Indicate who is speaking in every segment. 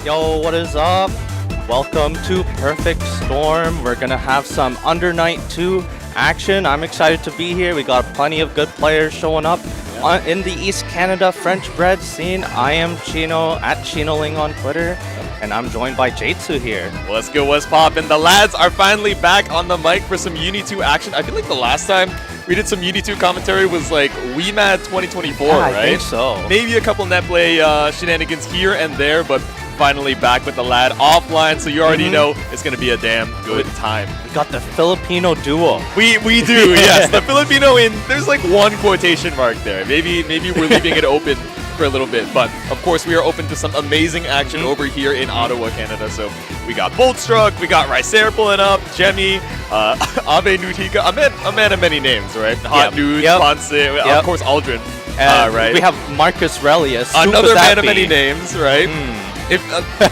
Speaker 1: Yo, what is up? Welcome to Perfect Storm. We're gonna have some Under Night 2 action. I'm excited to be here. We got plenty of good players showing up in the East Canada French bread scene. I am Chino at Chinoling on Twitter, and I'm joined by Jatsu here.
Speaker 2: What's good, what's poppin'? The lads are finally back on the mic for some Uni 2 action. I feel like the last time we did some Uni 2 commentary was like WeMad 2024, right?
Speaker 1: I think so.
Speaker 2: Maybe a couple net play shenanigans here and there, but finally back with the lad offline, so you already know it's going to be a damn good time.
Speaker 1: We got the Filipino duo.
Speaker 2: We do, yes. The Filipino there's like one quotation mark there. Maybe we're leaving it open for a little bit, but of course we are open to some amazing action over here in Ottawa, Canada. So we got Boltstruck, we got Ricer pulling up, Jemmy, Abe Nutika, a man of many names, right? Hot Nudes, Ponce, of course Aldrin. Right.
Speaker 1: We have Marcus Relius.
Speaker 2: Another man of many names, right? If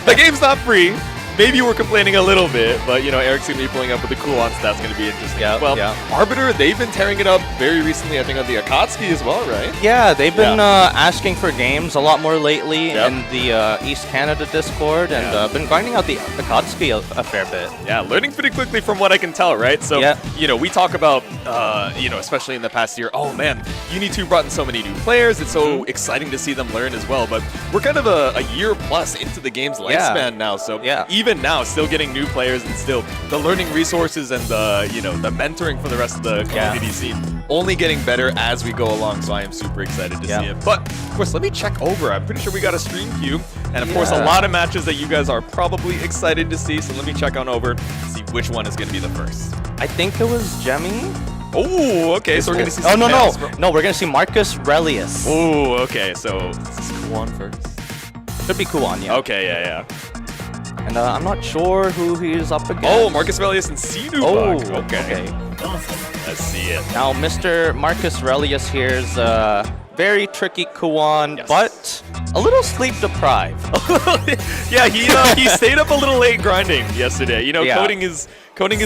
Speaker 2: the game's not free, maybe we're complaining a little bit, but you know, Eric's gonna be pulling up with the cool-on stats, gonna be interesting. Arbiter, they've been tearing it up very recently, I think on the Akatsuki as well, right?
Speaker 1: Yeah, they've been asking for games a lot more lately in the East Canada Discord, and been grinding out the Akatsuki a fair bit.
Speaker 2: Yeah, learning pretty quickly from what I can tell, right? So, you know, we talk about, you know, especially in the past year, oh man, Uni 2 brought in so many new players, it's so exciting to see them learn as well, but we're kind of a year plus into the game's lifespan now, so even now, still getting new players and still the learning resources and the, you know, the mentoring for the rest of the community scene only getting better as we go along, so I am super excited to see it. But, of course, let me check over. I'm pretty sure we got a stream queue, and of course, a lot of matches that you guys are probably excited to see, so let me check on over, see which one is going to be the first.
Speaker 1: I think it was Jemmy.
Speaker 2: Oh, okay, so we're going to see
Speaker 1: some No, we're going to see Marcus Relius.
Speaker 2: Oh, okay, so is this Kuon first?
Speaker 1: Should be Kuon, yeah.
Speaker 2: Okay, yeah.
Speaker 1: And I'm not sure who he's up against.
Speaker 2: Oh, Marcus Relius and Sinubug.
Speaker 1: Oh,
Speaker 2: okay. Let's see it.
Speaker 1: Now, Mr. Marcus Relius here is very tricky Kuon, but a little sleep deprived.
Speaker 2: Yeah, he stayed up a little late grinding yesterday. You know, coding is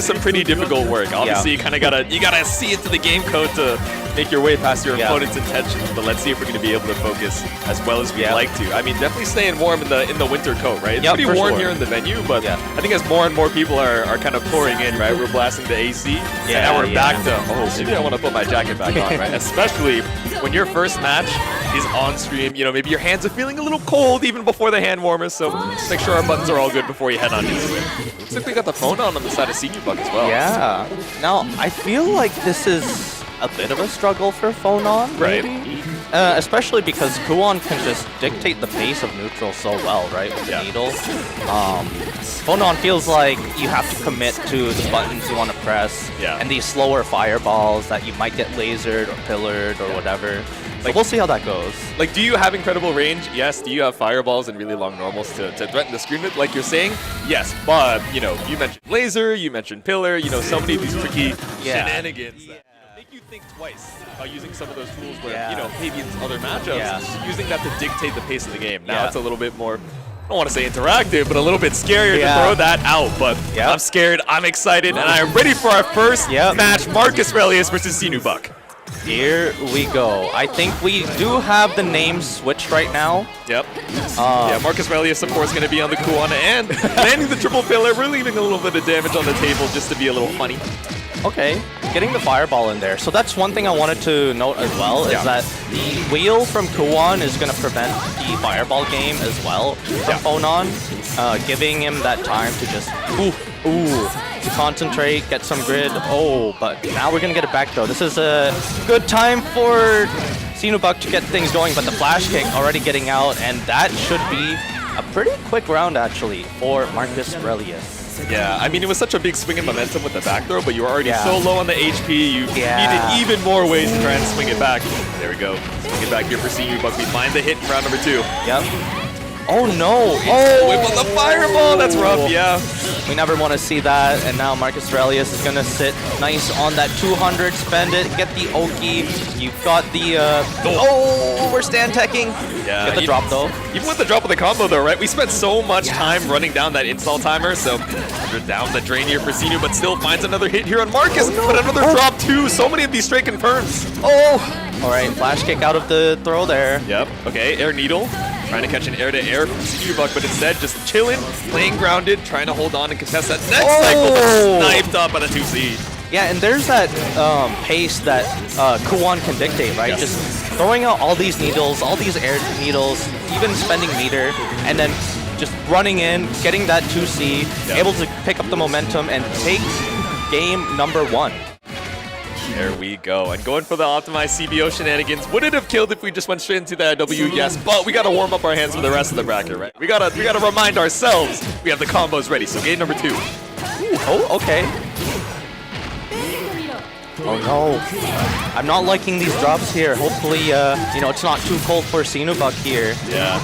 Speaker 2: some pretty difficult work. Obviously, you kind of gotta see into the game code to make your way past your opponent's intentions. But let's see if we're gonna be able to focus as well as we'd like to. I mean, definitely staying warm in the winter coat, right? It's pretty warm here in the venue, but I think as more and more people are kind of pouring in, right? We're blasting the AC, and now we're back to maybe I want to put my jacket back on, right? Especially when your first match is on stream. You know, maybe your hands are feeling a little cold even before the hand warmers, so just make sure our buttons are all good before you head on into it. Looks like we got the phone on the side of Sinubug as well.
Speaker 1: Yeah. Now, I feel like this is a bit of a struggle for Phonon, maybe? Especially because Kuon can just dictate the pace of neutral so well, right, with the needle. Phonon feels like you have to commit to the buttons you want to press, and these slower fireballs that you might get lasered or pillared or whatever. Like, we'll see how that goes.
Speaker 2: Like, do you have incredible range? Yes. Do you have fireballs and really long normals to threaten the screen with, like you're saying? Yes. But, you know, you mentioned laser, you mentioned pillar, you know, so many of these tricky shenanigans that make you think twice about using some of those tools where, you know, maybe in other matchups, using that to dictate the pace of the game. Now it's a little bit more, I don't want to say interactive, but a little bit scarier to throw that out. But I'm scared, I'm excited, and I am ready for our first match, Marcus Relius versus Sinubug.
Speaker 1: Here we go. I think we do have the names switched right now.
Speaker 2: Yep. Marcus Relius, of course, going to be on the Kuon and landing the triple pillar. We're leaving a little bit of damage on the table just to be a little funny.
Speaker 1: Okay, getting the fireball in there. So that's one thing I wanted to note as well, is that the wheel from Kuon is going to prevent the fireball game as well from Phonon, giving him that time to just to concentrate, get some grid. Oh, but now we're going to get it back though. This is a good time for Sinubug to get things going, but the flash kick already getting out, and that should be a pretty quick round actually for Marcus Relius.
Speaker 2: Yeah, I mean, it was such a big swing in momentum with the back throw, but you were already so low on the HP, you needed even more ways to try and swing it back. There we go. Swing it back here for Sinubug. We find the hit in round number 2.
Speaker 1: Yep. Oh no!
Speaker 2: Whip on the fireball! That's rough,
Speaker 1: We never want to see that, and now Marcus Relius is going to sit nice on that 200, spend it, get the Oki. You've got the, we're stand teching.
Speaker 2: Yeah.
Speaker 1: Get the drop though.
Speaker 2: Even with the drop of the combo though, right? We spent so much time running down that install timer, so down the drain here for Sinu, but still finds another hit here on Marcus, but another drop too. So many of these straight confirms.
Speaker 1: Alright, flash kick out of the throw there.
Speaker 2: Yep, okay, air needle. trying to catch an air-to-air from Sinubuk, but instead just chilling, playing grounded, trying to hold on and contest that next cycle, but sniped up at a 2C.
Speaker 1: Yeah, and there's that pace that Kuwan can dictate, right? Just throwing out all these needles, all these air needles, even spending meter, and then just running in, getting that 2C, able to pick up the momentum and take game number 1.
Speaker 2: There we go. And going for the optimized CBO shenanigans. Would it have killed if we just went straight into that W? Yes, but we got to warm up our hands for the rest of the bracket, right? We gotta remind ourselves we have the combos ready. So game number 2.
Speaker 1: Oh, okay. Oh no, I'm not liking these drops here. Hopefully, you know, it's not too cold for Sinubuk here.
Speaker 2: Yeah.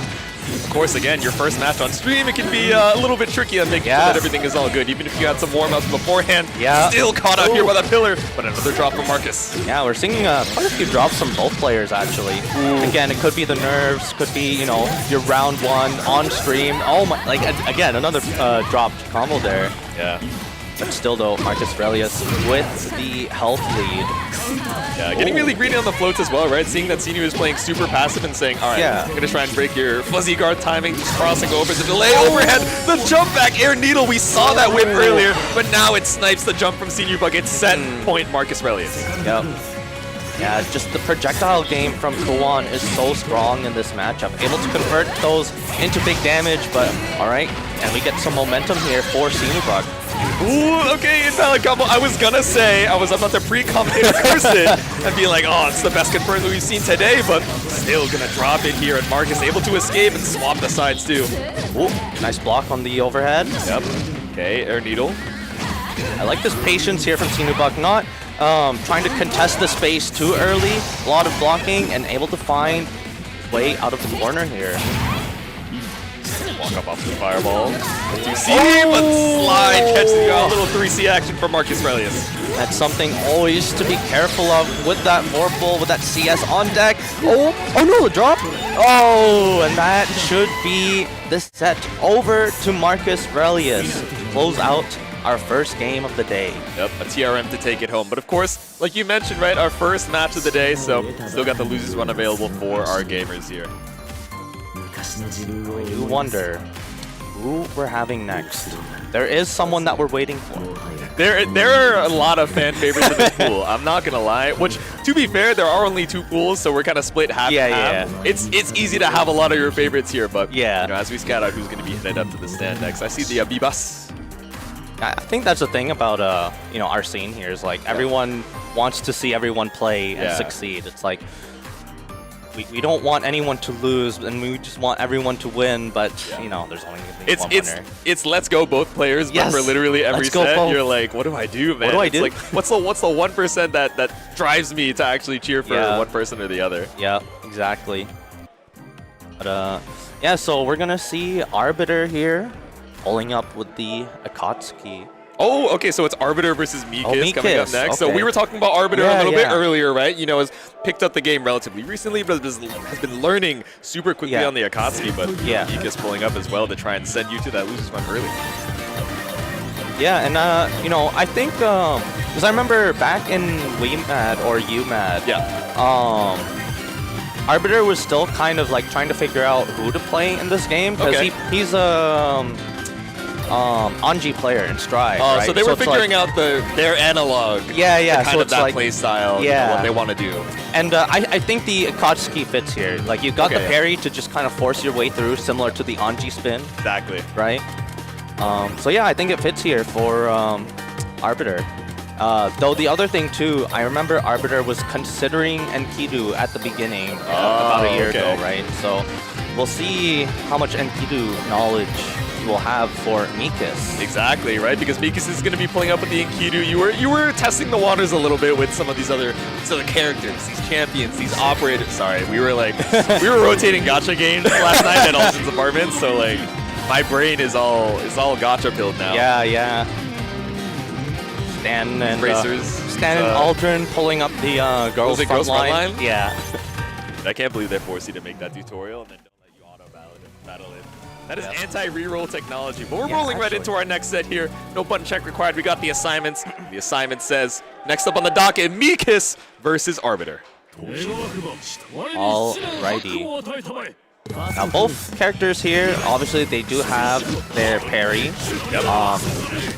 Speaker 2: Of course, again, your first match on stream, it can be a little bit tricky on making sure that everything is all good. Even if you had some warm-ups beforehand, still caught out here by the pillar. But another drop from Marcus.
Speaker 1: Yeah, we're seeing quite a few drops from both players, actually. Again, it could be the nerves, could be, you know, your round 1 on stream. Oh my, like, again, another dropped combo there.
Speaker 2: Yeah.
Speaker 1: But still, though, Marcus Aurelius with the health lead.
Speaker 2: Yeah, getting really greedy on the floats as well, right? Seeing that Sinu is playing super passive and saying, all right, I'm going to try and break your fuzzy guard timing, just crossing over the delay overhead, the jump back air needle. We saw that whip earlier, but now it snipes the jump from Sinubuk. It's set point Marcus Aurelius.
Speaker 1: Yep. Yeah, just the projectile game from Kuwan is so strong in this matchup. Able to convert those into big damage, but all right. And we get some momentum here for Sinubuk.
Speaker 2: Ooh, okay, invalid combo. I was gonna say, I was about to pre-comment curse it and be like, oh, it's the best confirmed that we've seen today, but still gonna drop it here. And Marcus able to escape and swap the sides too.
Speaker 1: Ooh, nice block on the overhead.
Speaker 2: Yep. Okay, air needle.
Speaker 1: I like this patience here from Sinubuk, not trying to contest the space too early. A lot of blocking and able to find way out of the corner here.
Speaker 2: Walk up off the fireball. 2C, but slide catches you out. A little 3C action for Marcus Aurelius.
Speaker 1: That's something always to be careful of with that Vorpal, with that CS on deck. Oh no, the drop. Oh, and that should be the set over to Marcus Aurelius. Close out our first game of the day.
Speaker 2: Yep, a TRM to take it home. But of course, like you mentioned, right, our first match of the day, so still got the losers run available for our gamers here.
Speaker 1: You wonder who we're having next. There is someone that we're waiting for.
Speaker 2: There are a lot of fan favorites in this pool. I'm not gonna lie. Which, to be fair, there are only 2 pools, so we're kind of split half and half. It's easy to have a lot of your favorites here, but you know, as we scout out who's gonna be headed up to the stand next, I see the Abibas.
Speaker 1: I think that's the thing about you know, our scene here is like everyone wants to see everyone play and succeed. It's like we don't want anyone to lose, and we just want everyone to win. But you know, there's only one winner.
Speaker 2: It's let's go both players. But for literally every set, you're like, what do I do, man?
Speaker 1: What do I do?
Speaker 2: Like, what's the 1% that drives me to actually cheer for one person or the other?
Speaker 1: Yeah, exactly. But yeah, so we're gonna see Arbiter here pulling up with the Akatsuki.
Speaker 2: Oh, okay, so it's Arbiter versus Mikas coming up next. So we were talking about Arbiter a little bit earlier, right? You know, has picked up the game relatively recently, but has been learning super quickly on the Akatsuki. But Mikas pulling up as well to try and send you to that losers run early.
Speaker 1: Yeah, and you know, I think because I remember back in WeMad or UMad, Arbiter was still kind of like trying to figure out who to play in this game because he's Anji player in Stride.
Speaker 2: Right? So they were figuring out their analog.
Speaker 1: Yeah.
Speaker 2: Kind of that play style. What they want to do.
Speaker 1: And I think the Akatsuki fits here. Like you got the parry to just kind of force your way through, similar to the Anji spin.
Speaker 2: Exactly.
Speaker 1: Right. So yeah, I think it fits here for Arbiter. Though the other thing too, I remember Arbiter was considering Enkidu at the beginning about a year ago, right? So we'll see how much Enkidu knowledge you will have for Mikas.
Speaker 2: Exactly, right? Because Mikas is going to be pulling up with the Enkidu. You were testing the waters a little bit with some of these other characters, these champions, these operators. Sorry, we were rotating gacha games last night at Alton's apartment, so like my brain is all gacha pilled now.
Speaker 1: Yeah. Stan and Aldrin pulling up the girls' front line. Yeah.
Speaker 2: I can't believe they forced you to make that tutorial and then don't let you auto-battle it. That is anti-reroll technology. But we're rolling right into our next set here. No button check required. We got the assignments. The assignment says, next up on the docket, Mikas versus Arbiter.
Speaker 1: Alrighty. Now both characters here, obviously they do have their parry.
Speaker 2: Yep.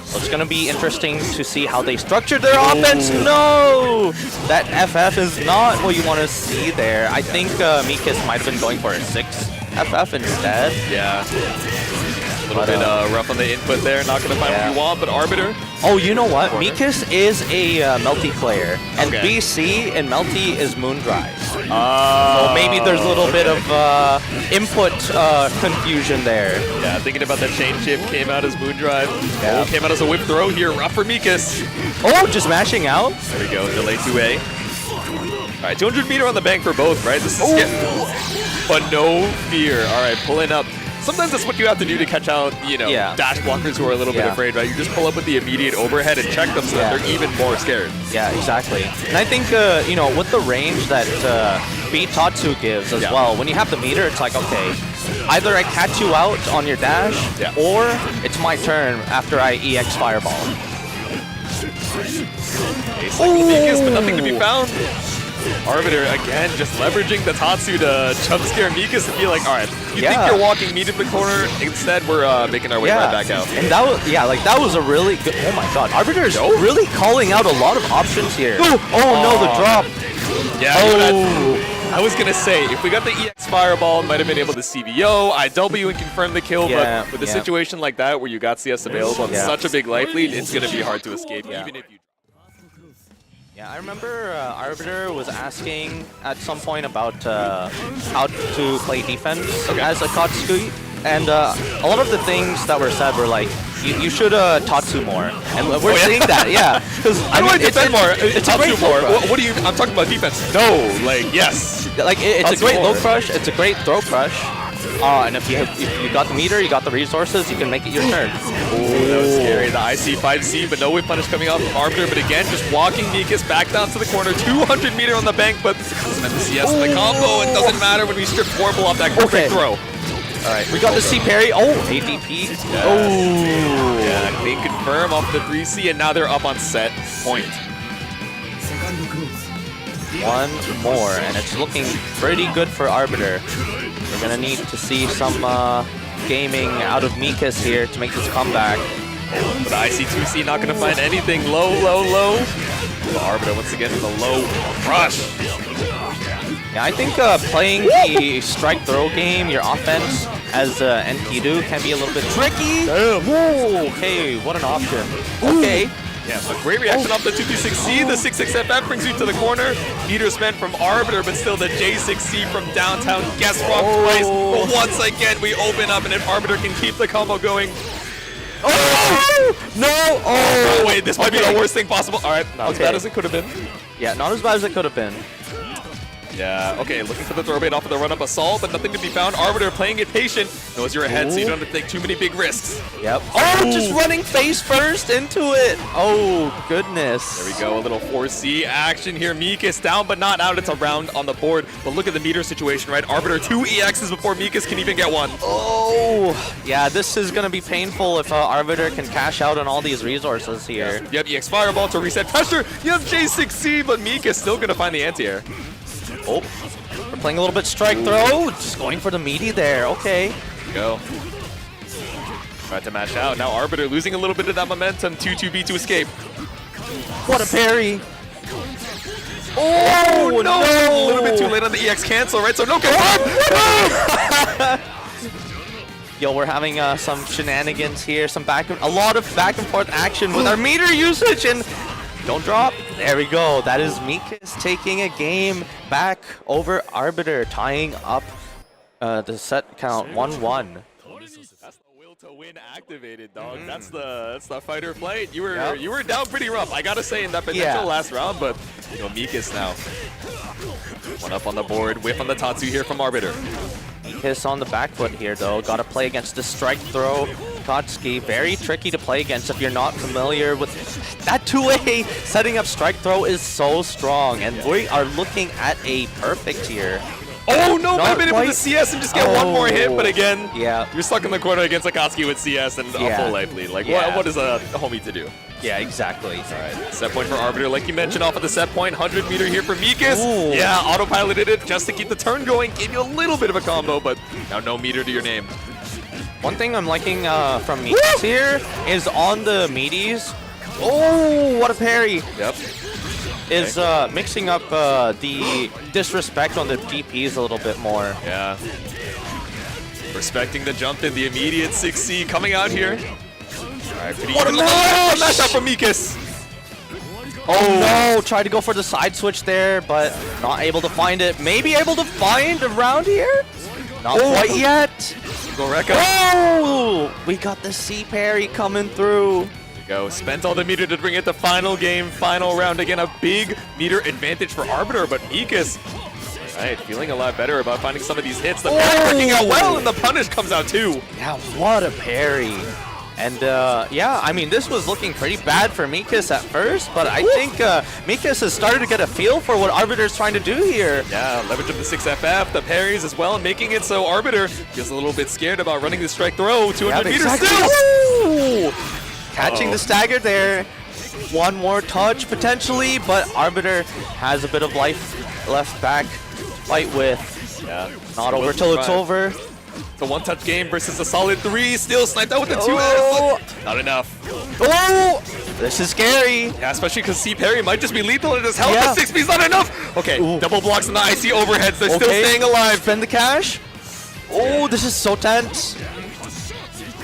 Speaker 1: So it's gonna be interesting to see how they structure their offense. No! That FF is not what you want to see there. I think Mikas might have been going for a 6 FF instead.
Speaker 2: Yeah. A little bit rough on the input there, not going to find what you want, but Arbiter.
Speaker 1: Oh, you know what? Mikas is a Melty player, and BC and Melty is Moondrive. So maybe there's a little bit of input confusion there.
Speaker 2: Yeah, thinking about that chain shift, came out as Moondrive. Yeah. Oh, came out as a whip throw here, rough for Mikas.
Speaker 1: Oh, just mashing out.
Speaker 2: There we go, delay 2A. All right, 200 meter on the bank for both, right? This is getting, but no fear. All right, pulling up. Sometimes that's what you have to do to catch out, you know, dash blockers who are a little bit afraid, right? You just pull up with the immediate overhead and check them so that they're even more scared.
Speaker 1: Yeah, exactly. And I think, you know, with the range that B Tatsu gives as well, when you have the meter, it's like, okay, either I catch you out on your dash, or it's my turn after I EX Fireball.
Speaker 2: Ace like Mikas, but nothing to be found. Arbiter, again, just leveraging the Tatsu to jump scare Mikas and be like, all right, you think you're walking me to the corner, instead we're making our way right back out.
Speaker 1: And that was, like that was a really good, oh my god, Arbiter is really calling out a lot of options here. Oh no, the drop.
Speaker 2: Yeah, I was going to say, if we got the EX Fireball, might have been able to CBO, IW and confirm the kill, but with a situation like that where you got CS available and such a big life lead, it's going to be hard to escape, even if you...
Speaker 1: Yeah, I remember Arbiter was asking at some point about how to play defense as a Katsuki, and a lot of the things that were said were like, you should Tatsu more, and we're seeing that, because
Speaker 2: I mean, defend more, it's Tatsu more. What do you? I'm talking about defense. No, like yes,
Speaker 1: like it's a great low crush, it's a great throw crush. And if you got the meter, you got the resources, you can make it your turn.
Speaker 2: Ooh, that was scary. The IC 5C, but no whip punish coming off from Arbiter. But again, just walking Mikas back down to the corner. 200 meter on the bank, but doesn't have the CS in the combo. It doesn't matter when we strip Warble off that perfect throw.
Speaker 1: All right, we got the C parry. Oh, ADP.
Speaker 2: Yes. Yeah, clean confirm off the 3C, and now they're up on set point.
Speaker 1: One more, and it's looking pretty good for Arbiter. We're gonna need to see some gaming out of Mikas here to make this comeback.
Speaker 2: But the IC2C not gonna find anything. Low. But Arbiter once again with a low rush.
Speaker 1: Yeah, I think playing the strike throw game, your offense as Enkidu can be a little bit tricky. Whoa, okay, what an option. Okay.
Speaker 2: Yeah, but great reaction off the 226C. The 66FF brings you to the corner. Meter spent from Arbiter, but still the J6C from downtown gets rocked twice. But once again, we open up, and if Arbiter can keep the combo going.
Speaker 1: Oh! No! Oh!
Speaker 2: Wait, this might be the worst thing possible. All right, not as bad as it could have been.
Speaker 1: Yeah, not as bad as it could have been.
Speaker 2: Yeah, okay, looking for the throw bait off of the run-up assault, but nothing to be found. Arbiter playing it patient. Knows you're ahead, so you don't have to take too many big risks.
Speaker 1: Yep. Oh, just running face first into it. Oh, goodness.
Speaker 2: There we go, a little 4C action here. Mikas down, but not out. It's a round on the board. But look at the meter situation, right? Arbiter 2 EXs before Mikas can even get one.
Speaker 1: Oh, yeah, this is going to be painful if Arbiter can cash out on all these resources here.
Speaker 2: Yep, EX Fireball to reset pressure. You have J6C, but Mikas still going to find the anti-air.
Speaker 1: Oh, we're playing a little bit strike throw. Just going for the meaty there. Okay.
Speaker 2: There we go. Tried to mash out. Now Arbiter losing a little bit of that momentum. 2-2B to escape.
Speaker 1: What a parry.
Speaker 2: Oh, no. A little bit too late on the EX cancel, right? So no confirm.
Speaker 1: Yo, we're having some shenanigans here. A lot of back and forth action with our meter usage, and don't drop. There we go. That is Mikas taking a game back over Arbiter, tying up the set count 1-1.
Speaker 2: That's the will to win activated, dog. That's the fighter flight. You were down pretty rough, I gotta say, in that potential last round, but you know, Mikas now. One up on the board, whiff on the Tatsu here from Arbiter.
Speaker 1: Mikas on the back foot here, though. Got to play against the strike throw. Katsuki, very tricky to play against if you're not familiar with that 2A. Setting up strike throw is so strong, and we are looking at a perfect here.
Speaker 2: Oh no, might have been able to CS and just get one more hit, but again, you're stuck in the corner against Akatsuki with CS and a full life lead. Like, what is a homie to do?
Speaker 1: Yeah, exactly.
Speaker 2: All right, set point for Arbiter, like you mentioned, off of the set point. 100 meter here for Mikas. Yeah, autopiloted it just to keep the turn going. Gave you a little bit of a combo, but Now no meter to your name.
Speaker 1: One thing I'm liking from Mikas here is on the meaties. Oh, what a parry!
Speaker 2: Yep.
Speaker 1: Is mixing up the disrespect on the DPs a little bit more.
Speaker 2: Yeah. Respecting the jump in the immediate 6C coming out here. Alright, pretty
Speaker 1: What a
Speaker 2: even.
Speaker 1: mash!
Speaker 2: Mash up from Mikas.
Speaker 1: Oh no, tried to go for the side switch there, but not able to find it. Maybe able to find around here? Not quite yet.
Speaker 2: Go Rekka.
Speaker 1: Oh! We got the C parry coming through.
Speaker 2: Go. Spent all the meter to bring it to final game, final round. Again, a big meter advantage for Arbiter, but Mikas, right, feeling a lot better about finding some of these hits. The parry working out well, and the punish comes out too.
Speaker 1: Yeah, what a parry. And yeah, I mean, this was looking pretty bad for Mikas at first, but I think Mikas has started to get a feel for what Arbiter's trying to do here.
Speaker 2: Yeah, leverage of the 6FF, the parries as well, making it so Arbiter feels a little bit scared about running the strike throw. 200 meters still!
Speaker 1: Ooh. Catching the stagger there. One more touch potentially, but Arbiter has a bit of life left back to fight with.
Speaker 2: Yeah.
Speaker 1: Not over till it's over.
Speaker 2: It's a one-touch game versus a solid 3. Still sniped out with the 2S. Not enough.
Speaker 1: Oh! This is scary.
Speaker 2: Yeah, especially because C parry might just be lethal in his health.
Speaker 1: Yeah.
Speaker 2: The 6B's not enough. Okay, double blocks in the IC overheads. They're still staying alive.
Speaker 1: Spend the cash. Oh, this is so tense.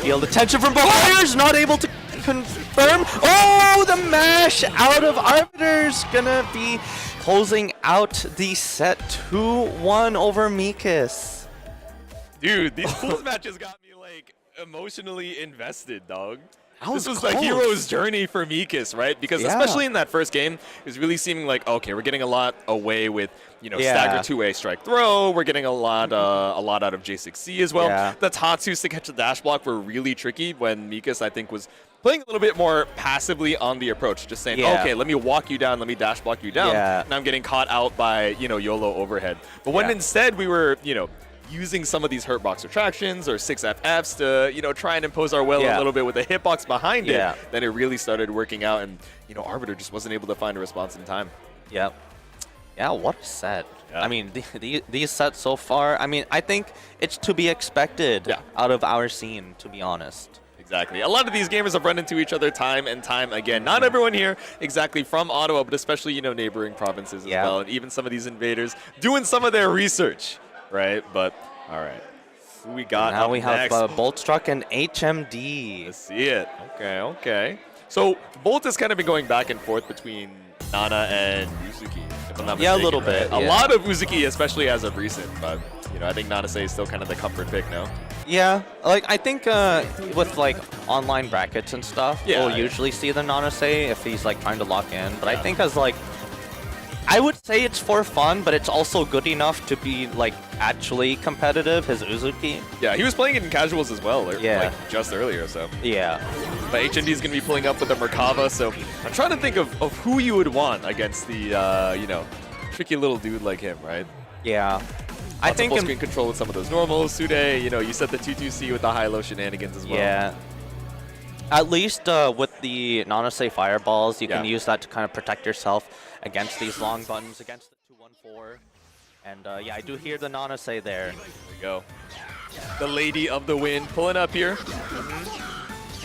Speaker 1: Feel the tension from both players. Not able to confirm. Oh, the mash out of Arbiter's gonna be closing out the set 2-1 over Mikas.
Speaker 2: Dude, these pools matches got me like emotionally invested, dog. This was
Speaker 1: close.
Speaker 2: the hero's journey for Mikas, right? Because especially in that first game, it was really seeming like, okay, we're getting a lot away with, you know, stagger 2A strike throw. We're getting a lot out of J6C as well.
Speaker 1: Yeah.
Speaker 2: The Tatsus to catch the dash block were really tricky when Mikas, I think, was playing a little bit more passively on the approach, just saying, okay, let me walk you down, let me dash block you down. And I'm getting caught out by, you know, YOLO overhead. But when instead we were, you know, using some of these hurtbox retractions or 6FFs to, you know, try and impose our will a little bit with a hitbox behind it, then it really started working out, and, you know, Arbiter just wasn't able to find a response in time.
Speaker 1: Yep. Yeah, what a set. I mean, these sets so far, I mean, I think it's to be expected out of our scene, to be honest.
Speaker 2: Exactly. A lot of these gamers have run into each other time and time again. Not everyone here exactly from Ottawa, but especially, you know, neighboring provinces as well, and even some of these invaders doing some of their research. Right, but all right. Who we got
Speaker 1: now
Speaker 2: up
Speaker 1: we
Speaker 2: next?
Speaker 1: have Boltstruck and HMD.
Speaker 2: Let's see it. Okay, okay. So Bolt has kind of been going back and forth between Nana and Uzuki, if I'm not mistaken.
Speaker 1: A little bit.
Speaker 2: A lot of Uzuki, especially as of recent, but you know, I think Nanase is still kind of the comfort pick now.
Speaker 1: Yeah, like I think with like online brackets and stuff, we'll usually see the Nanase if he's like trying to lock in. But I think as like, I would say it's for fun, but it's also good enough to be like actually competitive, his Uzuki.
Speaker 2: Yeah, he was playing it in casuals as well, like just earlier, so.
Speaker 1: Yeah.
Speaker 2: But HMD is going to be pulling up with the Merkava, so I'm trying to think of who you would want against the, you know, tricky little dude like him, right?
Speaker 1: Yeah. I think
Speaker 2: full screen control with some of those normals. Sude, you know, you set the 2-2C with the high-low shenanigans as well.
Speaker 1: Yeah. At least with the Nanase fireballs, you can use that to kind of protect yourself against these long buttons, against the 2-1-4. And yeah, I do hear the Nanase there.
Speaker 2: There we go. The Lady of the Wind pulling up here.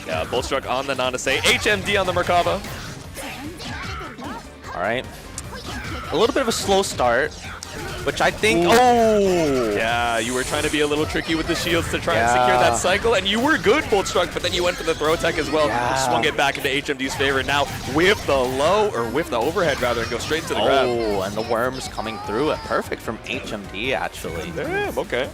Speaker 2: Yeah, Boltstruck on the Nanase. HMD on the Merkava.
Speaker 1: All right. A little bit of a slow start, which I think...
Speaker 2: Yeah, you were trying to be a little tricky with the shields to try and secure that cycle, and you were good, Boltstruck, but then you went for the throw tech as well. Swung it back into HMD's favor. Now whiff the low, or whiff the overhead rather, and go straight to the grab.
Speaker 1: Oh, and the worms coming through. Perfect from HMD, actually.
Speaker 2: Damn, okay.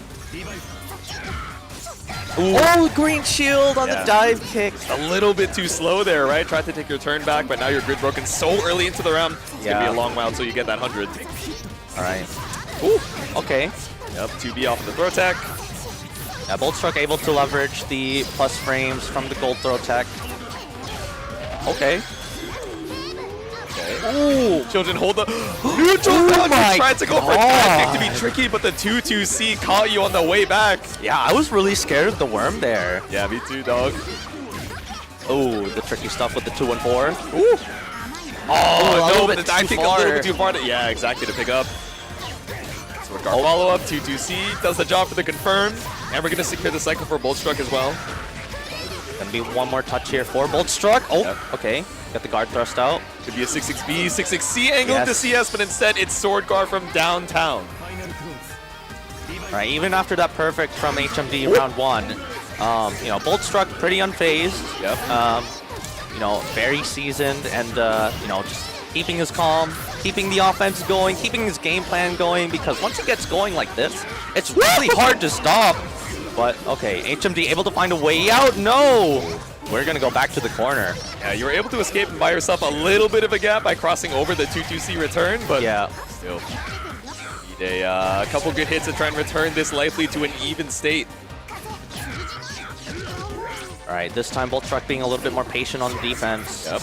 Speaker 1: Oh, green shield on the dive kick.
Speaker 2: A little bit too slow there, right? Tried to take your turn back, but now you're grid broken so early into the round. It's going to be a long while until you get that 100.
Speaker 1: All right. Ooh, okay.
Speaker 2: Yep, 2B off the throw tech.
Speaker 1: Yeah, Boltstruck able to leverage the plus frames from the gold throw tech. Okay.
Speaker 2: Ooh. Children hold the neutral down. You tried to go for that kick to be tricky, but the 2-2C caught you on the way back.
Speaker 1: Yeah, I was really scared of the worm there.
Speaker 2: Yeah, me too, dog.
Speaker 1: Oh, the tricky stuff with the 2-1-4.
Speaker 2: Ooh. Oh, no, but
Speaker 1: I
Speaker 2: think a little bit too far. Yeah, exactly, to pick up. But guard follow-up, 2-2C does the job for the confirm. And we're going to secure the cycle for Boltstruck as well.
Speaker 1: Gonna be one more touch here for Boltstruck. Oh, yep. Okay. Got the guard thrust out.
Speaker 2: Could be a 6-6B, 6-6C angle into CS, but instead it's sword guard from downtown.
Speaker 1: All right, even after that perfect from HMD round 1, you know, Boltstruck pretty unfazed.
Speaker 2: Yep.
Speaker 1: You know, very seasoned and, you know, just keeping his calm, keeping the offense going, keeping his game plan going, because once he gets going like this, it's really hard to stop. But, okay, HMD able to find a way out? No! We're going to go back to the corner.
Speaker 2: Yeah, you were able to escape and buy yourself a little bit of a gap by crossing over the 2-2C return, but
Speaker 1: yeah.
Speaker 2: Still need a couple good hits to try and return this likely to an even state.
Speaker 1: All right, this time Boltstruck being a little bit more patient on the defense.
Speaker 2: Yep,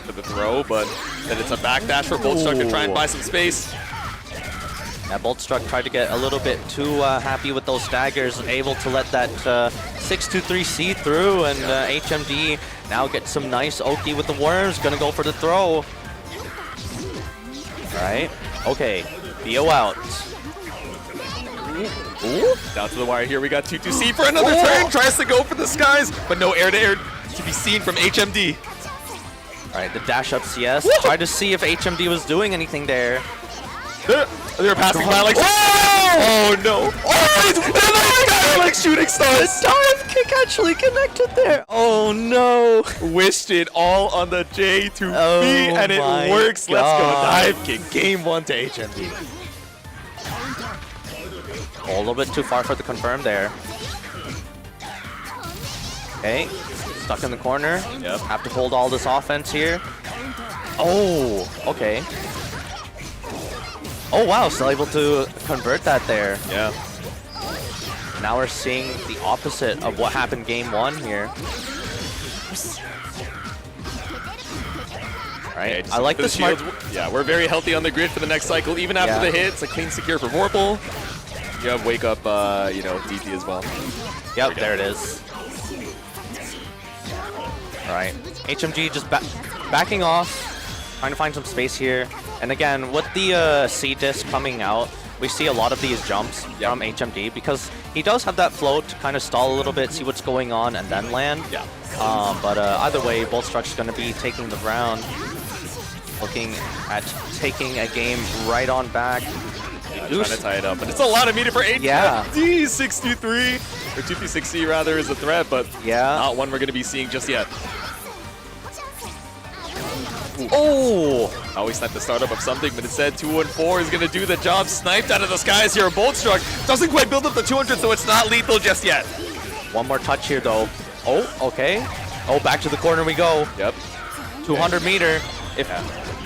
Speaker 2: to the throw, but then it's a backdash for Boltstruck to try and buy some space.
Speaker 1: Yeah, Boltstruck tried to get a little bit too happy with those staggers, able to let that 6-2-3C through, and HMD now gets some nice Oki with the worms, gonna go for the throw. All right, okay, BO out.
Speaker 2: Ooh. Down to the wire here, we got 2-2C for another turn, tries to go for the skies, but no air-to-air to be seen from HMD.
Speaker 1: All right, the dash up CS, tried to see if HMD was doing anything there.
Speaker 2: They're passing by like, oh no! Oh, like shooting stars!
Speaker 1: The dive kick actually connected there. Oh no!
Speaker 2: Wished it all on the J2B, and it works.
Speaker 1: God.
Speaker 2: Let's go dive kick. Game 1 to HMD.
Speaker 1: Oh, a little bit too far for the confirm there. Okay, stuck in the corner.
Speaker 2: Yep.
Speaker 1: Have to hold all this offense here. Oh, okay. Oh wow, still able to convert that there.
Speaker 2: Yeah.
Speaker 1: Now we're seeing the opposite of what happened game 1 here. Right, I like the smart.
Speaker 2: Yeah, we're very healthy on the grid for the next cycle. Even after the hit, it's a clean secure for Vorpal. You have wake up, you know, DP as well.
Speaker 1: Yep, there it is. All right, HMG just backing off, trying to find some space here. And again, with the C disc coming out, we see a lot of these jumps from HMD because he does have that float to kind of stall a little bit, see what's going on, and then land.
Speaker 2: Yeah.
Speaker 1: But either way, Boltstruck's going to be taking the round, looking at taking a game right on back.
Speaker 2: Trying to tie it up, but it's a lot of meter for HMD.
Speaker 1: Yeah.
Speaker 2: 6-2-3, or 2-3-6C rather, is a threat, but not one we're going to be seeing just yet.
Speaker 1: Oh!
Speaker 2: Always sniped the startup of something, but instead 214 is going to do the job. Sniped out of the skies here. Boltstruck doesn't quite build up the 200, so it's not lethal just yet.
Speaker 1: One more touch here, though. Oh, okay. Oh, back to the corner we go.
Speaker 2: Yep.
Speaker 1: 200 meter. If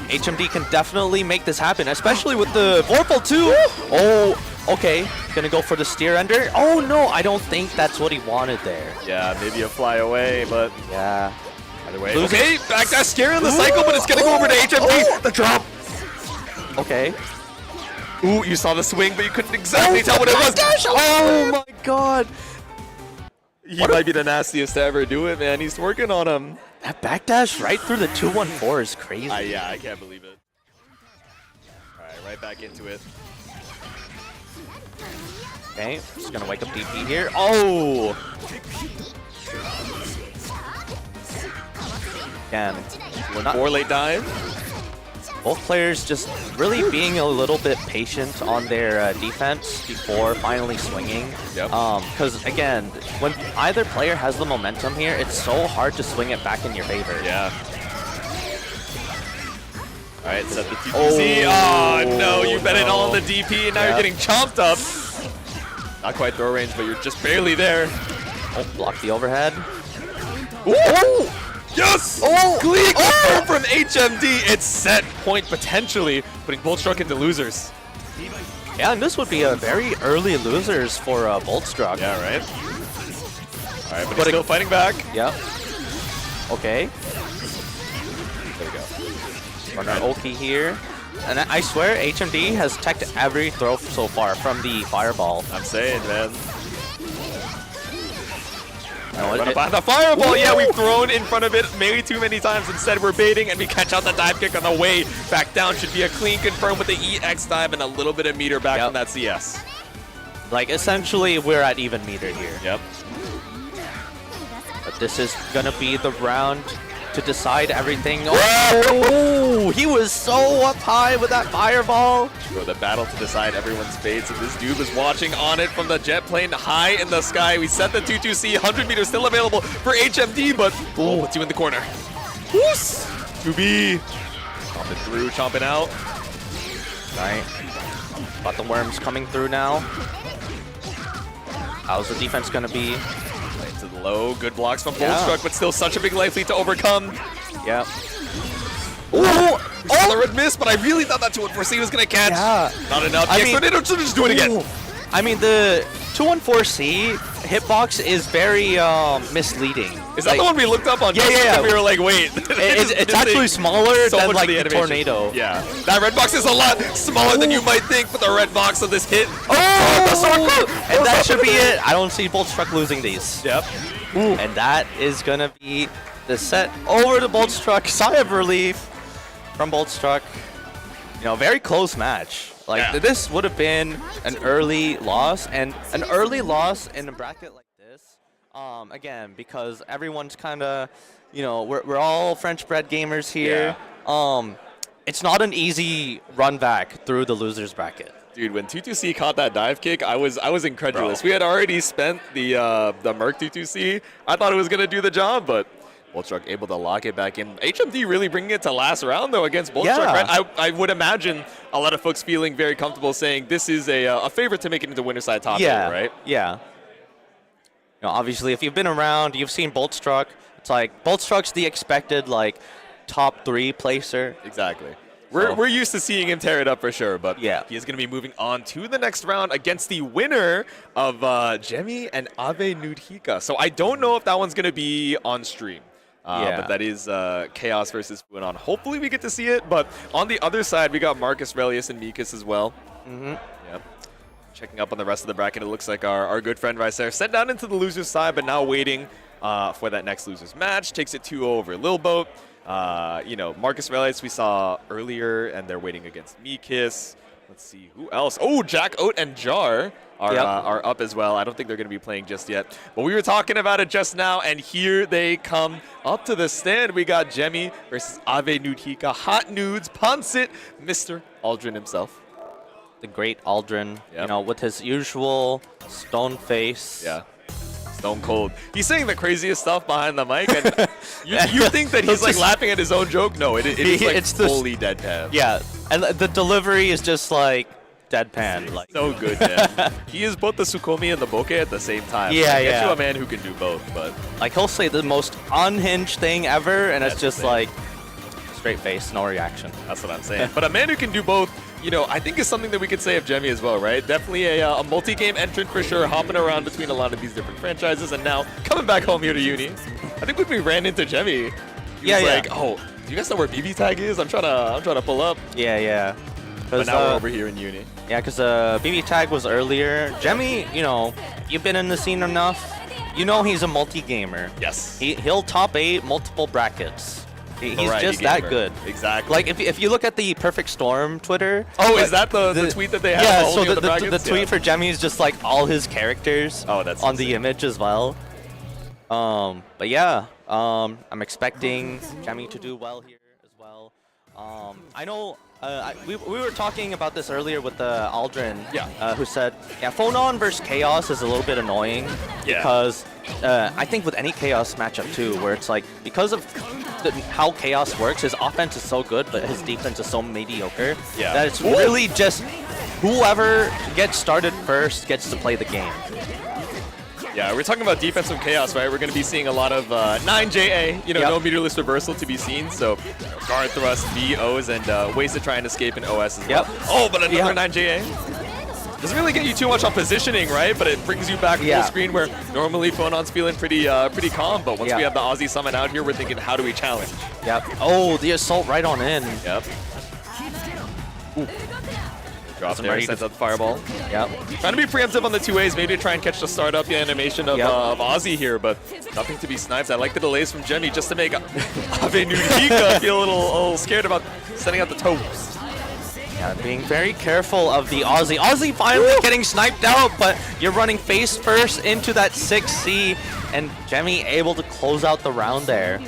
Speaker 1: HMD can definitely make this happen, especially with the Vorpal too. Oh, okay. Gonna go for the steer ender. Oh no, I don't think that's what he wanted there.
Speaker 2: Yeah, maybe a fly away, but
Speaker 1: yeah.
Speaker 2: Either way. Okay, backdash scare in the cycle, but it's gonna go over to HMD. The drop.
Speaker 1: Okay.
Speaker 2: Ooh, you saw the swing, but you couldn't exactly tell what it was.
Speaker 1: Oh my god.
Speaker 2: He might be the nastiest to ever do it, man. He's working on him.
Speaker 1: That backdash right through the 214 is crazy.
Speaker 2: Yeah, I can't believe it. All right, right back into it.
Speaker 1: Okay, just gonna wake up DP here. Oh! Again, we're not
Speaker 2: 4 late dive.
Speaker 1: Both players just really being a little bit patient on their defense before finally swinging.
Speaker 2: Yep.
Speaker 1: Because again, when either player has the momentum here, it's so hard to swing it back in your favor.
Speaker 2: Yeah. All right, set the TPC. Oh no, you bet it all on the DP, and now you're getting chomped up. Not quite throw range, but you're just barely there.
Speaker 1: Oh, block the overhead.
Speaker 2: Ooh. Oh! Yes! Oh! Clean from HMD. It's set point potentially, putting Boltstruck into losers.
Speaker 1: Yeah, and this would be a very early losers for Boltstruck.
Speaker 2: Yeah, right? All right, but he's still fighting back.
Speaker 1: Yep. Okay.
Speaker 2: There we go.
Speaker 1: Runner Oki here. And I swear HMD has teched every throw so far from the fireball.
Speaker 2: I'm saying, man. Run by the fireball. Yeah, we've thrown in front of it maybe too many times. Instead, we're baiting, and we catch out the dive kick on the way back down. Should be a clean confirm with the EX dive and a little bit of meter back from that CS.
Speaker 1: Like, essentially, we're at even meter here.
Speaker 2: Yep.
Speaker 1: But this is going to be the round to decide everything. Oh, he was so up high with that fireball.
Speaker 2: So the battle to decide everyone's fates. And this dude was watching on it from the jet plane high in the sky. We set the 2-2C, 100 meters still available for HMD, but puts you in the corner. Whoos! 2B. Chomping through, chomping out.
Speaker 1: Right. Got the worms coming through now. How's the defense going to be?
Speaker 2: To the low, good blocks from Bullstruck, but still such a big life lead to overcome.
Speaker 1: Yeah.
Speaker 2: Oh! Red miss, but I really thought that 214C was going to catch.
Speaker 1: Yeah.
Speaker 2: Not enough. I mean, just do it again.
Speaker 1: I mean, the 214C hitbox is very misleading.
Speaker 2: Is that the one we looked up on?
Speaker 1: Yeah.
Speaker 2: We were like, wait.
Speaker 1: It's actually smaller than like the tornado.
Speaker 2: Yeah. That red box is a lot smaller than you might think, but the red box of this hit.
Speaker 1: And that should be it. I don't see Bullstruck losing these.
Speaker 2: Yep.
Speaker 1: And that is going to be the set over to Bullstruck. Sigh of relief from Bullstruck. You know, very close match. Like, this would have been an early loss, and an early loss in a bracket like this, again, because everyone's kind of, you know, we're all French-bred gamers here.
Speaker 2: Yeah.
Speaker 1: It's not an easy run back through the losers bracket.
Speaker 2: Dude, when 2-2C caught that dive kick, I was incredulous. Bro. We had already spent the Merc 2-2C. I thought it was going to do the job, but Bullstruck able to lock it back in. HMD really bringing it to last round, though, against Bullstruck. Right? I would imagine a lot of folks feeling very comfortable saying this is a favorite to make it into winner side top eight, right?
Speaker 1: Yeah. You know, obviously, if you've been around, you've seen Bullstruck. It's like Bullstruck's the expected like top 3 placer.
Speaker 2: Exactly. We're used to seeing him tear it up for sure, but
Speaker 1: yeah,
Speaker 2: he is going to be moving on to the next round against the winner of Jemmy and Ave Nudhika. So I don't know if that one's going to be on stream. But that is Chaos versus Fuanon. Hopefully we get to see it, but on the other side, we got Marcus Relius and Mikas as well. Yep. Checking up on the rest of the bracket, it looks like our good friend Ricer sent down into the loser's side, but now waiting for that next loser's match. Takes it 2-0 over Lil Boat. You know, Marcus Relius we saw earlier, and they're waiting against Mikas. Let's see, who else? Oh, Jack Oat and Jar are up as well. I don't think they're going to be playing just yet. But we were talking about it just now, and here they come up to the stand. We got Jemmy versus Ave Nudhika. Hot Nudes, Ponsit, Mr. Aldrin himself.
Speaker 1: The great Aldrin, you know, with his usual stone face.
Speaker 2: Yeah. Stone cold. He's saying the craziest stuff behind the mic, and you think that he's like laughing at his own joke? No, it is like it's fully deadpan.
Speaker 1: Yeah, and the delivery is just like deadpan. Like
Speaker 2: so good, man. He is both the Sukomi and the Boke at the same time.
Speaker 1: Yeah,
Speaker 2: Get you a man who can do both, but
Speaker 1: like he'll say the most unhinged thing ever, and it's just like straight face, no reaction.
Speaker 2: That's what I'm saying. But a man who can do both, you know, I think is something that we could say of Jemmy as well, right? Definitely a multi-game entrant for sure, hopping around between a lot of these different franchises, and now coming back home here to Uni. I think when we ran into Jemmy, he was like, "Oh, do you guys know where BB Tag is? I'm trying to pull up."
Speaker 1: Yeah.
Speaker 2: But now we're over here in Uni.
Speaker 1: Yeah, because BB Tag was earlier. Jemmy, you know, you've been in the scene enough. You know he's a multi-gamer.
Speaker 2: Yes.
Speaker 1: He'll top 8 multiple brackets. He's just
Speaker 2: gamer.
Speaker 1: That good.
Speaker 2: Exactly.
Speaker 1: Like if you look at the Perfect Storm Twitter.
Speaker 2: Oh, is that the tweet that they have?
Speaker 1: Yeah. So the tweet for Jemmy is just like all his characters.
Speaker 2: Oh, that's
Speaker 1: on the image as well. But yeah, I'm expecting Jemmy to do well here as well. I know. We were talking about this earlier with Aldrin, who said, Phonon versus Chaos is a little bit annoying because I think with any Chaos matchup too, where it's like because of how Chaos works, his offense is so good, but his defense is so mediocre that it's really just whoever gets started first gets to play the game.
Speaker 2: Yeah, we're talking about defense from Chaos, right? We're going to be seeing a lot of 9JA, you know, no meterless reversal to be seen. So guard thrust, VOs, and ways to try and escape in OS as well. Oh, but another 9JA. Doesn't really get you too much on positioning, right? But it brings you back full screen where normally Phonon's feeling pretty calm. But once we have the Aussie summon out here, we're thinking, how do we challenge?
Speaker 1: Oh, the assault right on in.
Speaker 2: Drop there, sends out the fireball.
Speaker 1: Yep.
Speaker 2: Trying to be preemptive on the 2As, maybe to try and catch the startup animation of Ozzy here, but nothing to be sniped. I like the delays from Jemmy just to make Ave Nudika feel a little scared about sending out the toes.
Speaker 1: Yeah, being very careful of the Ozzy. Ozzy finally getting sniped out, but you're running face first into that 6C, and Jemmy able to close out the round there.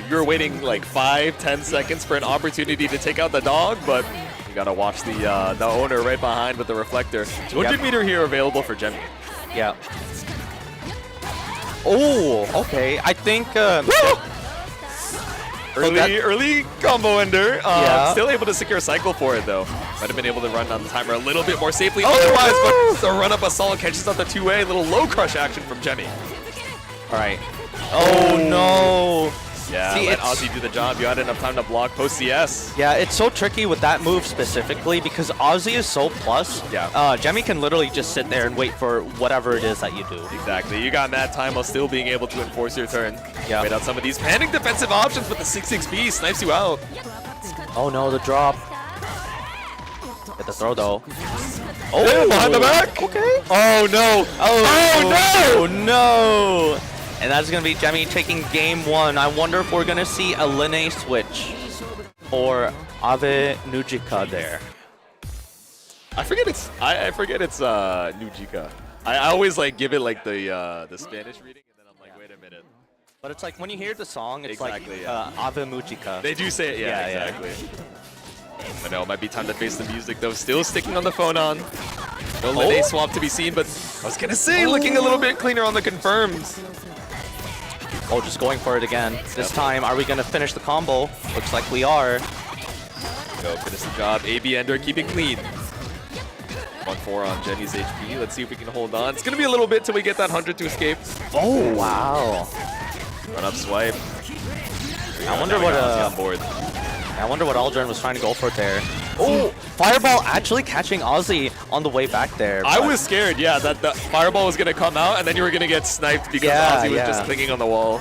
Speaker 2: You're waiting like 5-10 seconds for an opportunity to take out the dog, but you gotta watch the owner right behind with the reflector. 200 meter here available for Jemmy.
Speaker 1: Yeah. Oh, okay. I think
Speaker 2: early combo ender. Still able to secure a cycle for it though. Might have been able to run down the timer a little bit more safely otherwise, but the run up assault catches out the 2A. Little low crush action from Jemmy.
Speaker 1: All right. Oh no.
Speaker 2: Yeah, let Ozzy do the job. You had enough time to block post CS.
Speaker 1: Yeah, it's so tricky with that move specifically because Ozzy is so plus.
Speaker 2: Yeah.
Speaker 1: Jemmy can literally just sit there and wait for whatever it is that you do.
Speaker 2: Exactly. You got mad time while still being able to enforce your turn.
Speaker 1: Yeah.
Speaker 2: Wait out some of these panic defensive options, but the 6-6B snipes you out.
Speaker 1: Oh no, the drop. Get the throw though.
Speaker 2: Oh, behind the back.
Speaker 1: Okay.
Speaker 2: Oh no.
Speaker 1: Oh no. And that's going to be Jemmy taking game 1. I wonder if we're going to see a Linne switch or Ave Nujika there.
Speaker 2: I forget it's Nujika. I always like give it like the Spanish reading, and then I'm like, wait a minute.
Speaker 1: But it's like when you hear the song, it's
Speaker 2: exactly,
Speaker 1: like Ave Mujika.
Speaker 2: They do say it, exactly. But no, it might be time to face the music though. Still sticking on the phone on. No Linne swap to be seen, but I was gonna say looking a little bit cleaner on the confirms.
Speaker 1: Oh, just going for it again. This time, are we going to finish the combo? Looks like we are.
Speaker 2: Go, finish the job. AB Ender, keep it clean. 1-4 on Jenny's HP. Let's see if we can hold on. It's going to be a little bit till we get that 100 to escape.
Speaker 1: Oh, wow.
Speaker 2: Run up swipe.
Speaker 1: I wonder what
Speaker 2: on board.
Speaker 1: I wonder what Aldrin was trying to go for there. Oh, Fireball actually catching Ozzy on the way back there.
Speaker 2: I was scared, yeah, that the Fireball was going to come out and then you were going to get sniped because Ozzy was just clinging on the wall.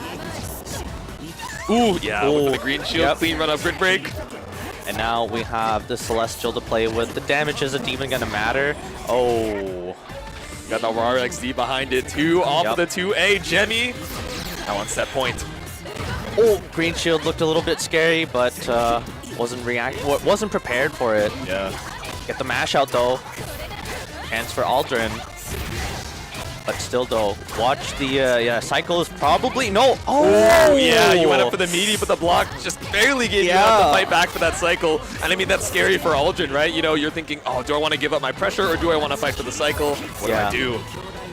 Speaker 2: Ooh, yeah, with the green shield, clean run up grid break.
Speaker 1: And now we have the Celestial to play with. The damage isn't even going to matter. Oh.
Speaker 2: Got the RAR XD behind it too, off of the 2A. Jemmy now on set point.
Speaker 1: Oh, green shield looked a little bit scary, but wasn't prepared for it.
Speaker 2: Yeah.
Speaker 1: Get the mash out though. Chance for Aldrin. But still though, watch the cycle is probably no.
Speaker 2: Oh yeah, you went up for the meaty, but the block just barely gave you enough to fight back for that cycle. And I mean that's scary for Aldrin, right? You know, you're thinking, oh, do I want to give up my pressure or do I want to fight for the cycle? What do I do?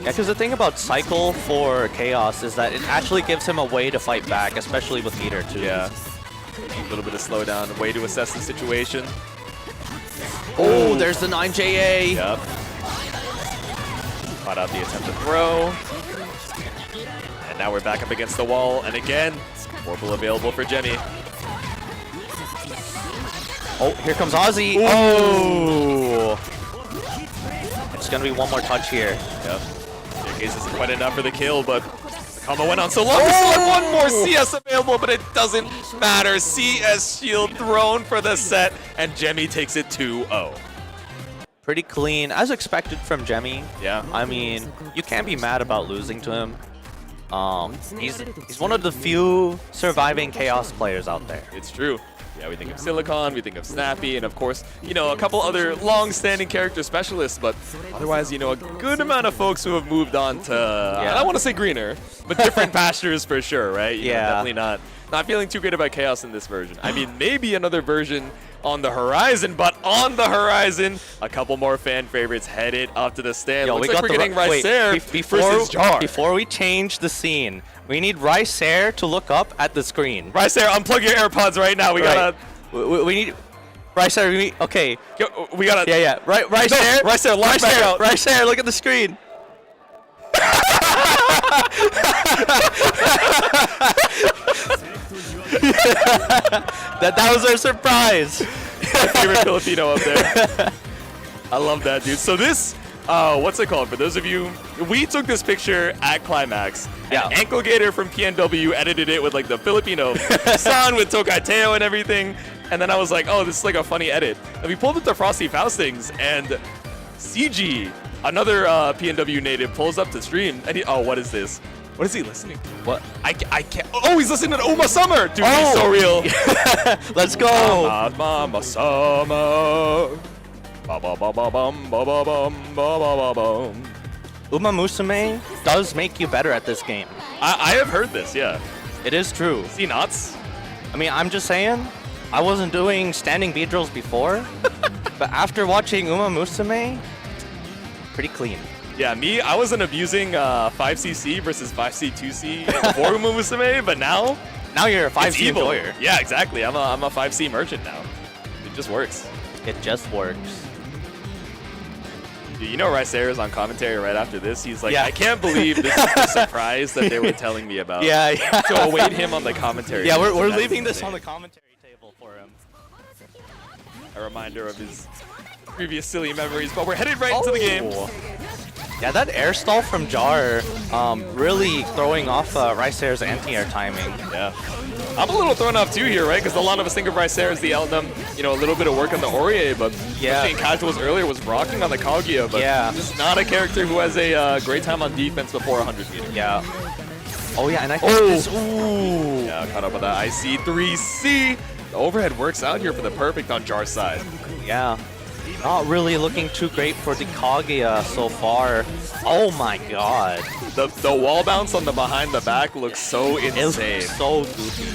Speaker 1: Yeah, because the thing about Cycle for Chaos is that it actually gives him a way to fight back, especially with meter too.
Speaker 2: Yeah. A little bit of slowdown, a way to assess the situation.
Speaker 1: Oh, there's the 9JA.
Speaker 2: Yep. Caught out the attempt to throw. And now we're back up against the wall. And again, Orbital available for Jemmy.
Speaker 1: Oh, here comes Ozzy. Oh! It's going to be one more touch here.
Speaker 2: Yep. Staircase isn't quite enough for the kill, but the combo went on so long. We still have one more CS available, but it doesn't matter. CS shield thrown for the set, and Jemmy takes it 2-0.
Speaker 1: Pretty clean, as expected from Jemmy.
Speaker 2: Yeah.
Speaker 1: I mean, you can't be mad about losing to him. He's one of the few surviving Chaos players out there.
Speaker 2: It's true. Yeah, we think of Silicon, we think of Snappy, and of course, you know, a couple other long-standing character specialists, but otherwise, you know, a good amount of folks who have moved on to, I don't want to say greener, but different pastures for sure, right? You know, definitely not feeling too great about Chaos in this version. I mean, maybe another version on the horizon, but on the horizon, a couple more fan favorites headed up to the stand. Looks like we're getting Ricer versus Jar.
Speaker 1: Before we change the scene, we need Ricer to look up at the screen.
Speaker 2: Ricer, unplug your AirPods right now. We gotta.
Speaker 1: We need. Ricer, okay.
Speaker 2: Yo, we gotta.
Speaker 1: Yeah. Ricer.
Speaker 2: No, Ricer, launch back out.
Speaker 1: Ricer, look at the screen. that was our surprise.
Speaker 2: My favorite Filipino up there. I love that, dude. So this, what's it called? For those of you, we took this picture at Climax.
Speaker 1: Yeah.
Speaker 2: Ankle Gator from PNW edited it with like the Filipino sun with Tokateo and everything. And then I was like, oh, this is like a funny edit. And we pulled up to Frosty Faustings, and CG, another PNW native, pulls up to stream, and oh, what is this? What is he listening to?
Speaker 1: What?
Speaker 2: I can't. Oh, he's listening to Uma Summer. Dude, he's so real.
Speaker 1: Let's go.
Speaker 2: Mama Summer. Ba ba ba ba bum ba ba bum ba ba ba bum.
Speaker 1: Uma Musume does make you better at this game.
Speaker 2: I have heard this, yeah.
Speaker 1: It is true.
Speaker 2: Is he nuts?
Speaker 1: I mean, I'm just saying, I wasn't doing standing beat drills before, but after watching Uma Musume, pretty clean.
Speaker 2: Yeah, I wasn't abusing 5cc versus 5c2c before Uma Musume, but now
Speaker 1: you're a 5C
Speaker 2: evil.
Speaker 1: enjoyer.
Speaker 2: Yeah, exactly. I'm a 5c merchant now. It just works.
Speaker 1: It just works.
Speaker 2: Dude, you know Rice is on commentary right after this. He's like,
Speaker 1: Yeah.
Speaker 2: I can't believe this is the surprise that they were telling me about.
Speaker 1: Yeah.
Speaker 2: To await him on the commentary.
Speaker 1: Yeah, we're
Speaker 2: That
Speaker 1: leaving
Speaker 2: is
Speaker 1: this on the
Speaker 2: insane.
Speaker 1: commentary table for him.
Speaker 2: A reminder of his previous silly memories, but we're headed right into the game.
Speaker 1: Yeah, that air stall from Jar really throwing off Rice's anti-air timing.
Speaker 2: Yeah. I'm a little thrown off too here, right? Because a lot of us think of Rice as the Elnum, you know, a little bit of work on the Orie, but
Speaker 1: Yeah.
Speaker 2: in casuals earlier was rocking on the Kaguya, but
Speaker 1: Yeah.
Speaker 2: just not a character who has a great time on defense before 100 meters.
Speaker 1: Yeah. Oh yeah, and I think this. Ooh.
Speaker 2: Yeah, caught up with that IC3C. The overhead works out here for the perfect on Jar's side.
Speaker 1: Yeah. Not really looking too great for the Kaguya so far. Oh my god.
Speaker 2: The wall bounce on the behind the back looks so
Speaker 1: It
Speaker 2: insane.
Speaker 1: looks so goofy.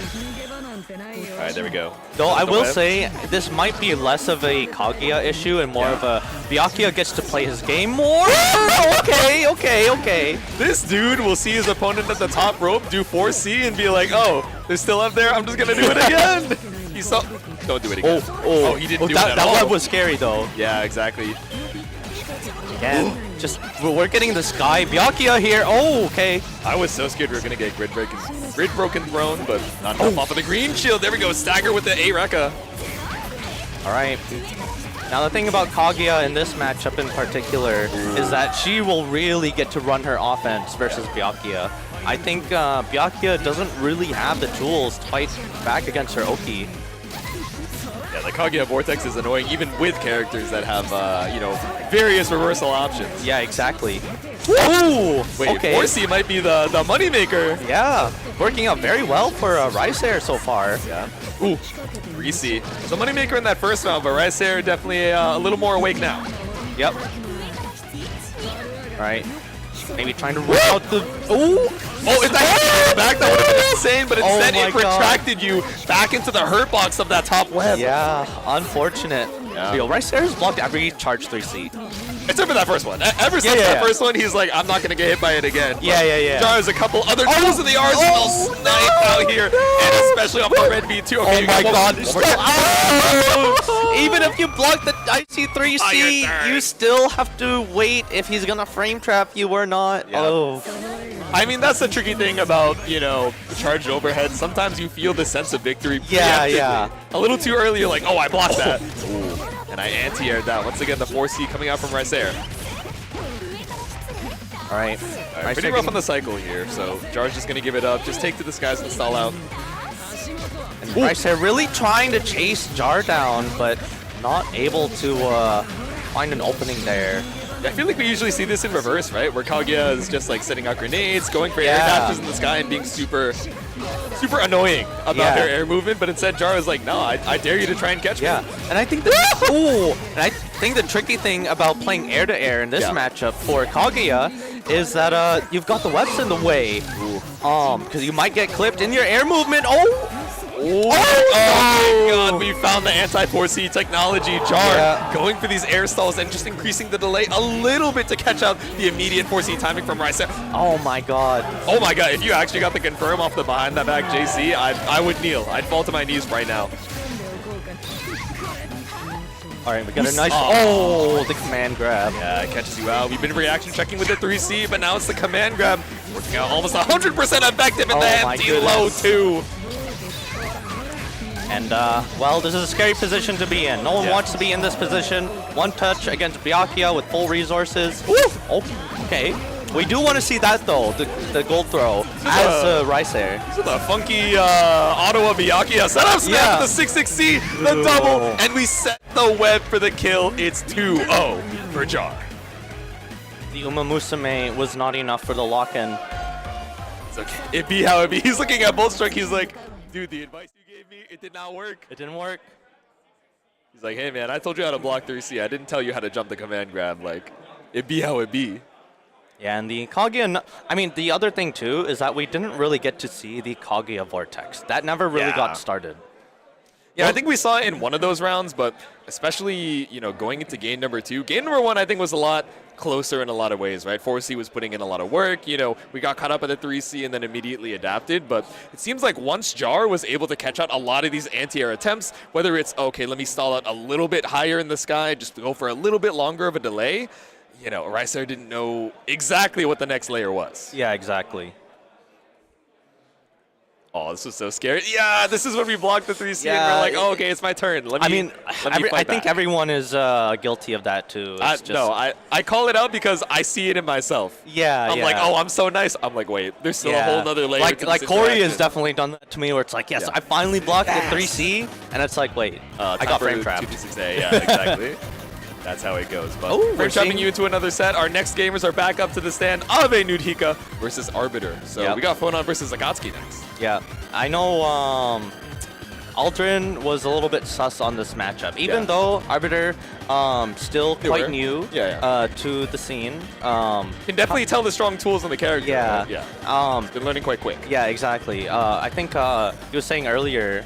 Speaker 2: All right, there we go.
Speaker 1: Though I
Speaker 2: The
Speaker 1: will
Speaker 2: web.
Speaker 1: say, this might be less of a Kaguya issue and more of a Byakuya gets to play his game more. Okay.
Speaker 2: This dude will see his opponent at the top rope do 4C and be like, oh, they're still up there, I'm just gonna do it again. He saw. Don't do it again. Oh, he didn't do it at
Speaker 1: that
Speaker 2: all.
Speaker 1: one was scary though.
Speaker 2: Yeah, exactly.
Speaker 1: Again, just we're getting the sky. Byakuya here. Oh, okay.
Speaker 2: I was so scared we were gonna get grid broken thrown, but not enough off of the green shield. There we go. Stagger with the A-Rekka.
Speaker 1: All right. Now the thing about Kaguya in this matchup in particular is that she will really get to run her offense versus Byakuya. I think Byakuya doesn't really have the tools to fight back against her Oki.
Speaker 2: Yeah, the Kaguya Vortex is annoying even with characters that have, you know, various reversal options.
Speaker 1: Yeah, exactly. Ooh,
Speaker 2: Wait,
Speaker 1: okay.
Speaker 2: 4C might be the moneymaker.
Speaker 1: Yeah, working out very well for Rice Air so far.
Speaker 2: Yeah. Ooh, 3C. So moneymaker in that first round, but Rice Air definitely a little more awake now.
Speaker 1: Yep. Right. Maybe trying to rip out the. Ooh!
Speaker 2: Oh, if that hit back, that would have been insane, but instead
Speaker 1: my
Speaker 2: it
Speaker 1: God.
Speaker 2: retracted you back into the hurt box of that top web.
Speaker 1: Yeah, unfortunate.
Speaker 2: Yeah.
Speaker 1: Yo, Rice Air has blocked every charge 3C.
Speaker 2: Except for that first one. Ever since that first one, he's like, I'm not going to get hit by it again.
Speaker 1: Yeah.
Speaker 2: Jar has a couple other tools in the arsenal. Snipe out here, and especially off the red B2. Okay,
Speaker 1: Oh my god.
Speaker 2: Oh,
Speaker 1: Even if you block the
Speaker 2: Oh,
Speaker 1: IC3C,
Speaker 2: you're darn.
Speaker 1: you still have to wait if he's gonna frame trap you or not.
Speaker 2: Yeah.
Speaker 1: Oh.
Speaker 2: I mean, that's the tricky thing about, you know, charged overhead. Sometimes you feel the sense of victory.
Speaker 1: Yeah,
Speaker 2: preemptively.
Speaker 1: yeah.
Speaker 2: A little too early, you're like, oh, I blocked that. Ooh. And I anti-aired that. Once again, the 4C coming out from Rice Air.
Speaker 1: All right.
Speaker 2: Pretty rough on the cycle here, so Jar's just going to give it up. Just take to the skies and stall out.
Speaker 1: And Rice Air really trying to chase Jar down, but not able to find an opening there.
Speaker 2: I feel like we usually see this in reverse, right? Where Kaguya is just like setting out grenades, going for air
Speaker 1: Yeah.
Speaker 2: dashes in the sky, and being super annoying about
Speaker 1: Yeah.
Speaker 2: their air movement. But instead, Jar is like, no, I dare you to try and catch me.
Speaker 1: Yeah, and I think the tricky thing about playing air to air in this matchup for Kaguya is that you've got the webs in the way. Because you might get clipped in your air movement.
Speaker 2: Oh my god, we found the anti-4C technology. Jar going for these air stalls and just increasing the delay a little bit to catch out the immediate 4C timing from Rice.
Speaker 1: Oh my god.
Speaker 2: Oh my god, if you actually got the confirm off the behind that back JC, I would kneel. I'd fall to my knees right now.
Speaker 1: All right, we got a nice. Oh, the command grab.
Speaker 2: Yeah, it catches you out. We've been reaction checking with the 3C, but now it's the command grab. Working out almost 100% effective in the empty low too.
Speaker 1: And, well, this is a scary position to be in. No one wants to be in this position. One touch against Byakuya with full resources. Woo! Oh, okay. We do want to see that though, the gold throw as Ricer.
Speaker 2: These are the funky Ottawa Miyaki setup smash with the 6-6C, the double, and we set the web for the kill. It's 2-0 for Jar.
Speaker 1: The Uma Musume was not enough for the lock-in.
Speaker 2: It's okay. It be how it be. He's looking at both strike. He's like, dude, the advice you gave me, it did not work.
Speaker 1: It didn't work.
Speaker 2: He's like, hey man, I told you how to block 3C. I didn't tell you how to jump the command grab. Like, it be how it be.
Speaker 1: Yeah, and the Kaguya, I mean, the other thing too is that we didn't really get to see the Kaguya Vortex. That never really got started.
Speaker 2: Yeah, I think we saw it in one of those rounds, but especially, you know, going into game number 2. Game number 1, I think, was a lot closer in a lot of ways, right? 4C was putting in a lot of work. You know, we got caught up at the 3C and then immediately adapted. But it seems like once Jar was able to catch out a lot of these anti-air attempts, whether it's, okay, let me stall out a little bit higher in the sky, just to go for a little bit longer of a delay, you know, Ricer didn't know exactly what the next layer was.
Speaker 1: Yeah, exactly.
Speaker 2: Oh, this was so scary. Yeah, this is when we blocked the 3C and we're like, oh, okay, it's my turn. I
Speaker 1: think everyone is guilty of that too.
Speaker 2: No, I call it out because I see it in myself.
Speaker 1: Yeah,
Speaker 2: I'm like, oh, I'm so nice. I'm like, wait, there's still a whole nother layer.
Speaker 1: Like Corey has definitely done that to me where it's like, yes, I finally blocked the 3C, and it's like, wait, I got frame trapped.
Speaker 2: 2D6A, yeah, exactly. That's how it goes. But
Speaker 1: we're
Speaker 2: jumping you into another set. Our next gamers are back up to the stand. Ave Nudhika versus Arbiter. So we got Phonon versus Akatsuki next.
Speaker 1: Yeah, I know Aldrin was a little bit sus on this matchup. Even though Arbiter still quite new to the scene.
Speaker 2: Can definitely tell the strong tools in the character.
Speaker 1: Yeah.
Speaker 2: Right? Been learning quite quick.
Speaker 1: Yeah, exactly. I think you were saying earlier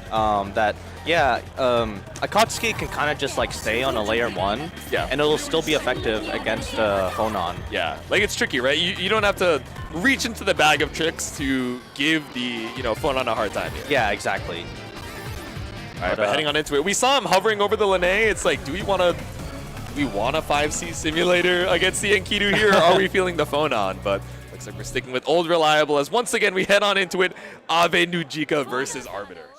Speaker 1: that Akatsuki can kind of just like stay on a layer 1, and it'll still be effective against Phonon.
Speaker 2: Yeah, like it's tricky, right? You don't have to reach into the bag of tricks to give the Phonon a hard time here.
Speaker 1: Yeah, exactly.
Speaker 2: All right, but heading on into it, we saw him hovering over the Lene. It's like, do we want a 5C simulator against the Enkidu here, or are we feeling the Phonon? But looks like we're sticking with old reliable as once again we head on into it. Ave Nudhika versus Arbiter.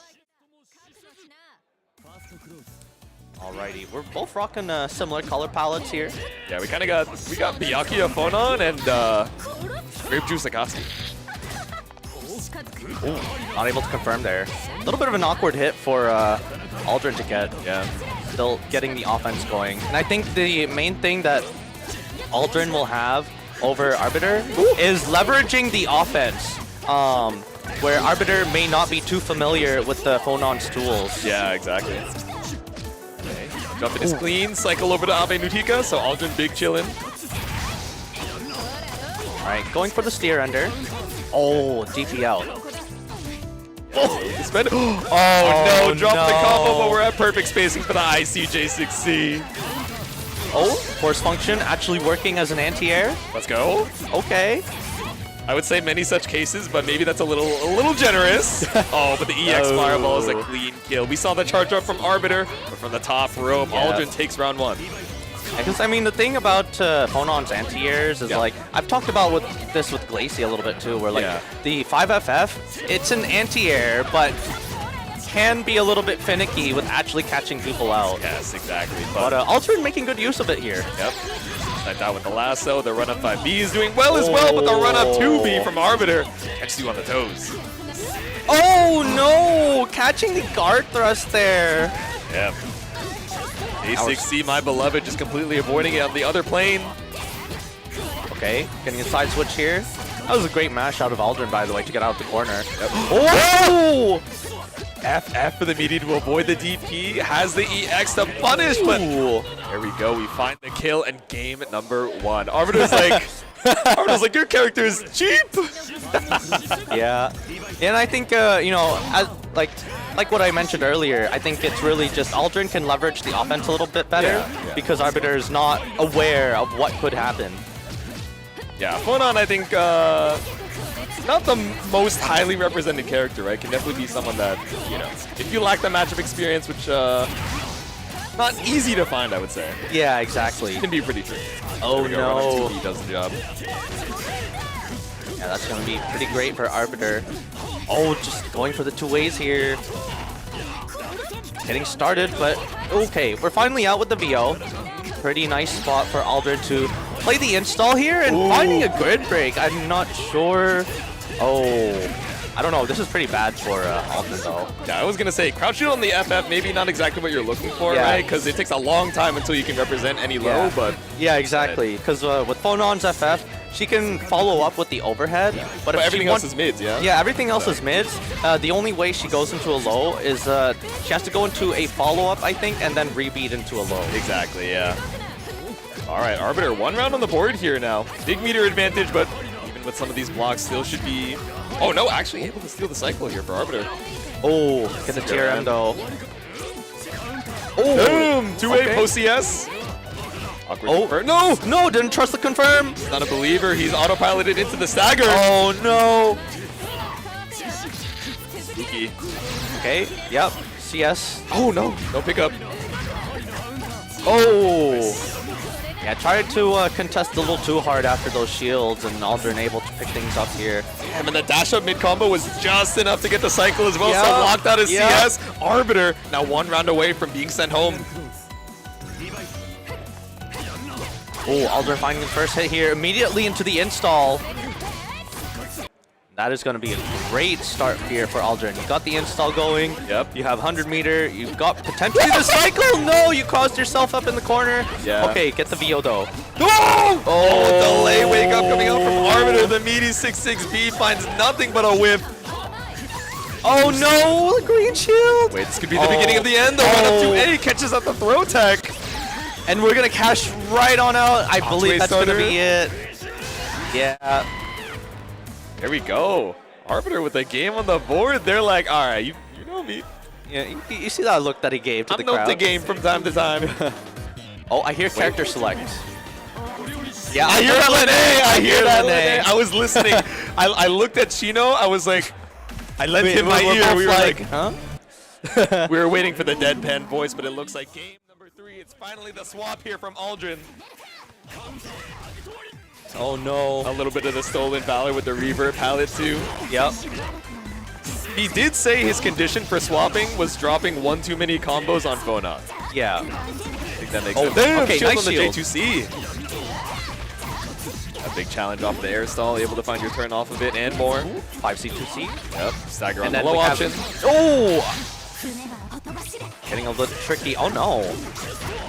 Speaker 1: Alrighty, we're both rocking similar color palettes here.
Speaker 2: Yeah, we got Byakuya Phonon and Grape Juice Akatsuki.
Speaker 1: Not able to confirm there. A little bit of an awkward hit for Aldrin to get.
Speaker 2: Yeah.
Speaker 1: Still getting the offense going. And I think the main thing that Aldrin will have over Arbiter is leveraging the offense. Where Arbiter may not be too familiar with the Phonon's tools.
Speaker 2: Yeah, exactly. Jumping is clean, cycle over to Ave Nudhika, so Aldrin big chillin'.
Speaker 1: Alright, going for the steer under. Oh, DP out.
Speaker 2: Oh no, drop the combo, but we're at perfect spacing for the ICJ6C.
Speaker 1: Oh, force function actually working as an anti-air.
Speaker 2: Let's go.
Speaker 1: Okay.
Speaker 2: I would say many such cases, but maybe that's a little generous. Oh, but the EX Fireball is a clean kill. We saw the charge up from Arbiter, but from the top rope, Aldrin takes round 1.
Speaker 1: Because, I mean, the thing about Phonon's anti-airs is, like, I've talked about this with Glacy a little bit, too, where, like, the 5FF, it's an anti-air, but can be a little bit finicky with actually catching people out.
Speaker 2: Yes, exactly.
Speaker 1: But Aldrin making good use of it here.
Speaker 2: Yep. Like that with the lasso, the run-up 5B is doing well as well, but the run-up 2B from Arbiter catches you on the toes.
Speaker 1: Oh, no! Catching the guard thrust there.
Speaker 2: Yep. A6C, my beloved, just completely avoiding it on the other plane.
Speaker 1: Okay, getting a side switch here. That was a great mash out of Aldrin, by the way, to get out of the corner. Yep. Oh!
Speaker 2: FF for the media to avoid the DP, has the EX to punish, but there we go, we find the kill and game number 1. Arbiter's like, your character is cheap!
Speaker 1: Yeah, and I think, you know, like what I mentioned earlier, I think it's really just Aldrin can leverage the offense a little bit better because Arbiter is not aware of what could happen.
Speaker 2: Yeah, Phonon, I think, not the most highly represented character, right? Can definitely be someone that, you know, if you lack the matchup experience, which not easy to find, I would say.
Speaker 1: Yeah, exactly.
Speaker 2: It can be pretty tricky.
Speaker 1: Oh no.
Speaker 2: He does the job.
Speaker 1: Yeah, that's going to be pretty great for Arbiter. Oh, just going for the 2 ways here. Getting started, but okay, we're finally out with the VO. Pretty nice spot for Aldrin to play the install here and finding a grid break. I'm not sure. Oh. I don't know. This is pretty bad for Aldrin, though.
Speaker 2: Yeah, I was going to say, crouch shield on the FF, maybe not exactly what you're looking for, right? Because it takes a long time until you can represent any low, but...
Speaker 1: Yeah, exactly. Because with Phonon's FF, she can follow up with the overhead. But if
Speaker 2: everything else is mids, yeah?
Speaker 1: Yeah, everything else is mids. The only way she goes into a low is she has to go into a follow-up, I think, and then rebeat into a low.
Speaker 2: Exactly, yeah. All right, Arbiter, 1 round on the board here now. Big meter advantage, but even with some of these blocks, still should be... Oh, no, actually able to steal the cycle here for Arbiter.
Speaker 1: Oh, get the TRM, though.
Speaker 2: Oh, boom! 2A post CS. Awkward. No!
Speaker 1: No, didn't trust the confirm.
Speaker 2: He's not a believer. He's autopiloted into the stagger.
Speaker 1: Oh, no.
Speaker 2: Spooky.
Speaker 1: Okay, yep. CS.
Speaker 2: Oh, no. No pickup.
Speaker 1: Oh. Yeah, tried to contest a little too hard after those shields, and Aldrin able to pick things up here.
Speaker 2: Damn, and the dash up mid combo was just enough to get the cycle as well, so locked out his CS. Arbiter now 1 round away from being sent home.
Speaker 1: Oh, Aldrin finding the first hit here, immediately into the install. That is going to be a great start here for Aldrin. You got the install going.
Speaker 2: Yep.
Speaker 1: You have 100 meter. You've got potentially the cycle. No, you caused yourself up in the corner.
Speaker 2: Yeah.
Speaker 1: Okay, get the VO though.
Speaker 2: Oh! Oh, delay wake up coming out from Arbiter. The meaty 6-6B finds nothing but a whip.
Speaker 1: Oh no, the green shield.
Speaker 2: Wait, this could be the beginning of the end. The 1-2-A catches up the throw tech.
Speaker 1: And we're going to cash right on out. I believe that's going to be it. Yeah.
Speaker 2: There we go. Arbiter with a game on the board. They're like, all right, you know me.
Speaker 1: Yeah, you see that look that he gave to the crowd?
Speaker 2: I'm the game from time to time.
Speaker 1: Oh, I hear character select.
Speaker 2: Yeah, I hear that Lene. I hear that Lene. I was listening. I looked at Chino. I was like, I lent him my ear. We were like,
Speaker 1: huh?
Speaker 2: We were waiting for the deadpan voice, but it looks like game number 3. It's finally the swap here from Aldrin.
Speaker 1: Oh no.
Speaker 2: A little bit of the stolen valor with the revert palette too.
Speaker 1: Yep.
Speaker 2: He did say his condition for swapping was dropping 1 too many combos on Phonon.
Speaker 1: Yeah.
Speaker 2: I think that makes sense.
Speaker 1: Damn,
Speaker 2: okay,
Speaker 1: shield
Speaker 2: nice
Speaker 1: on the
Speaker 2: shield.
Speaker 1: J2C.
Speaker 2: A big challenge off the air stall, able to find your turn off of it and more.
Speaker 1: 5C2C.
Speaker 2: Yep, stagger on
Speaker 1: And
Speaker 2: the
Speaker 1: then
Speaker 2: low
Speaker 1: we
Speaker 2: option.
Speaker 1: Oh! Getting a little tricky. Oh no.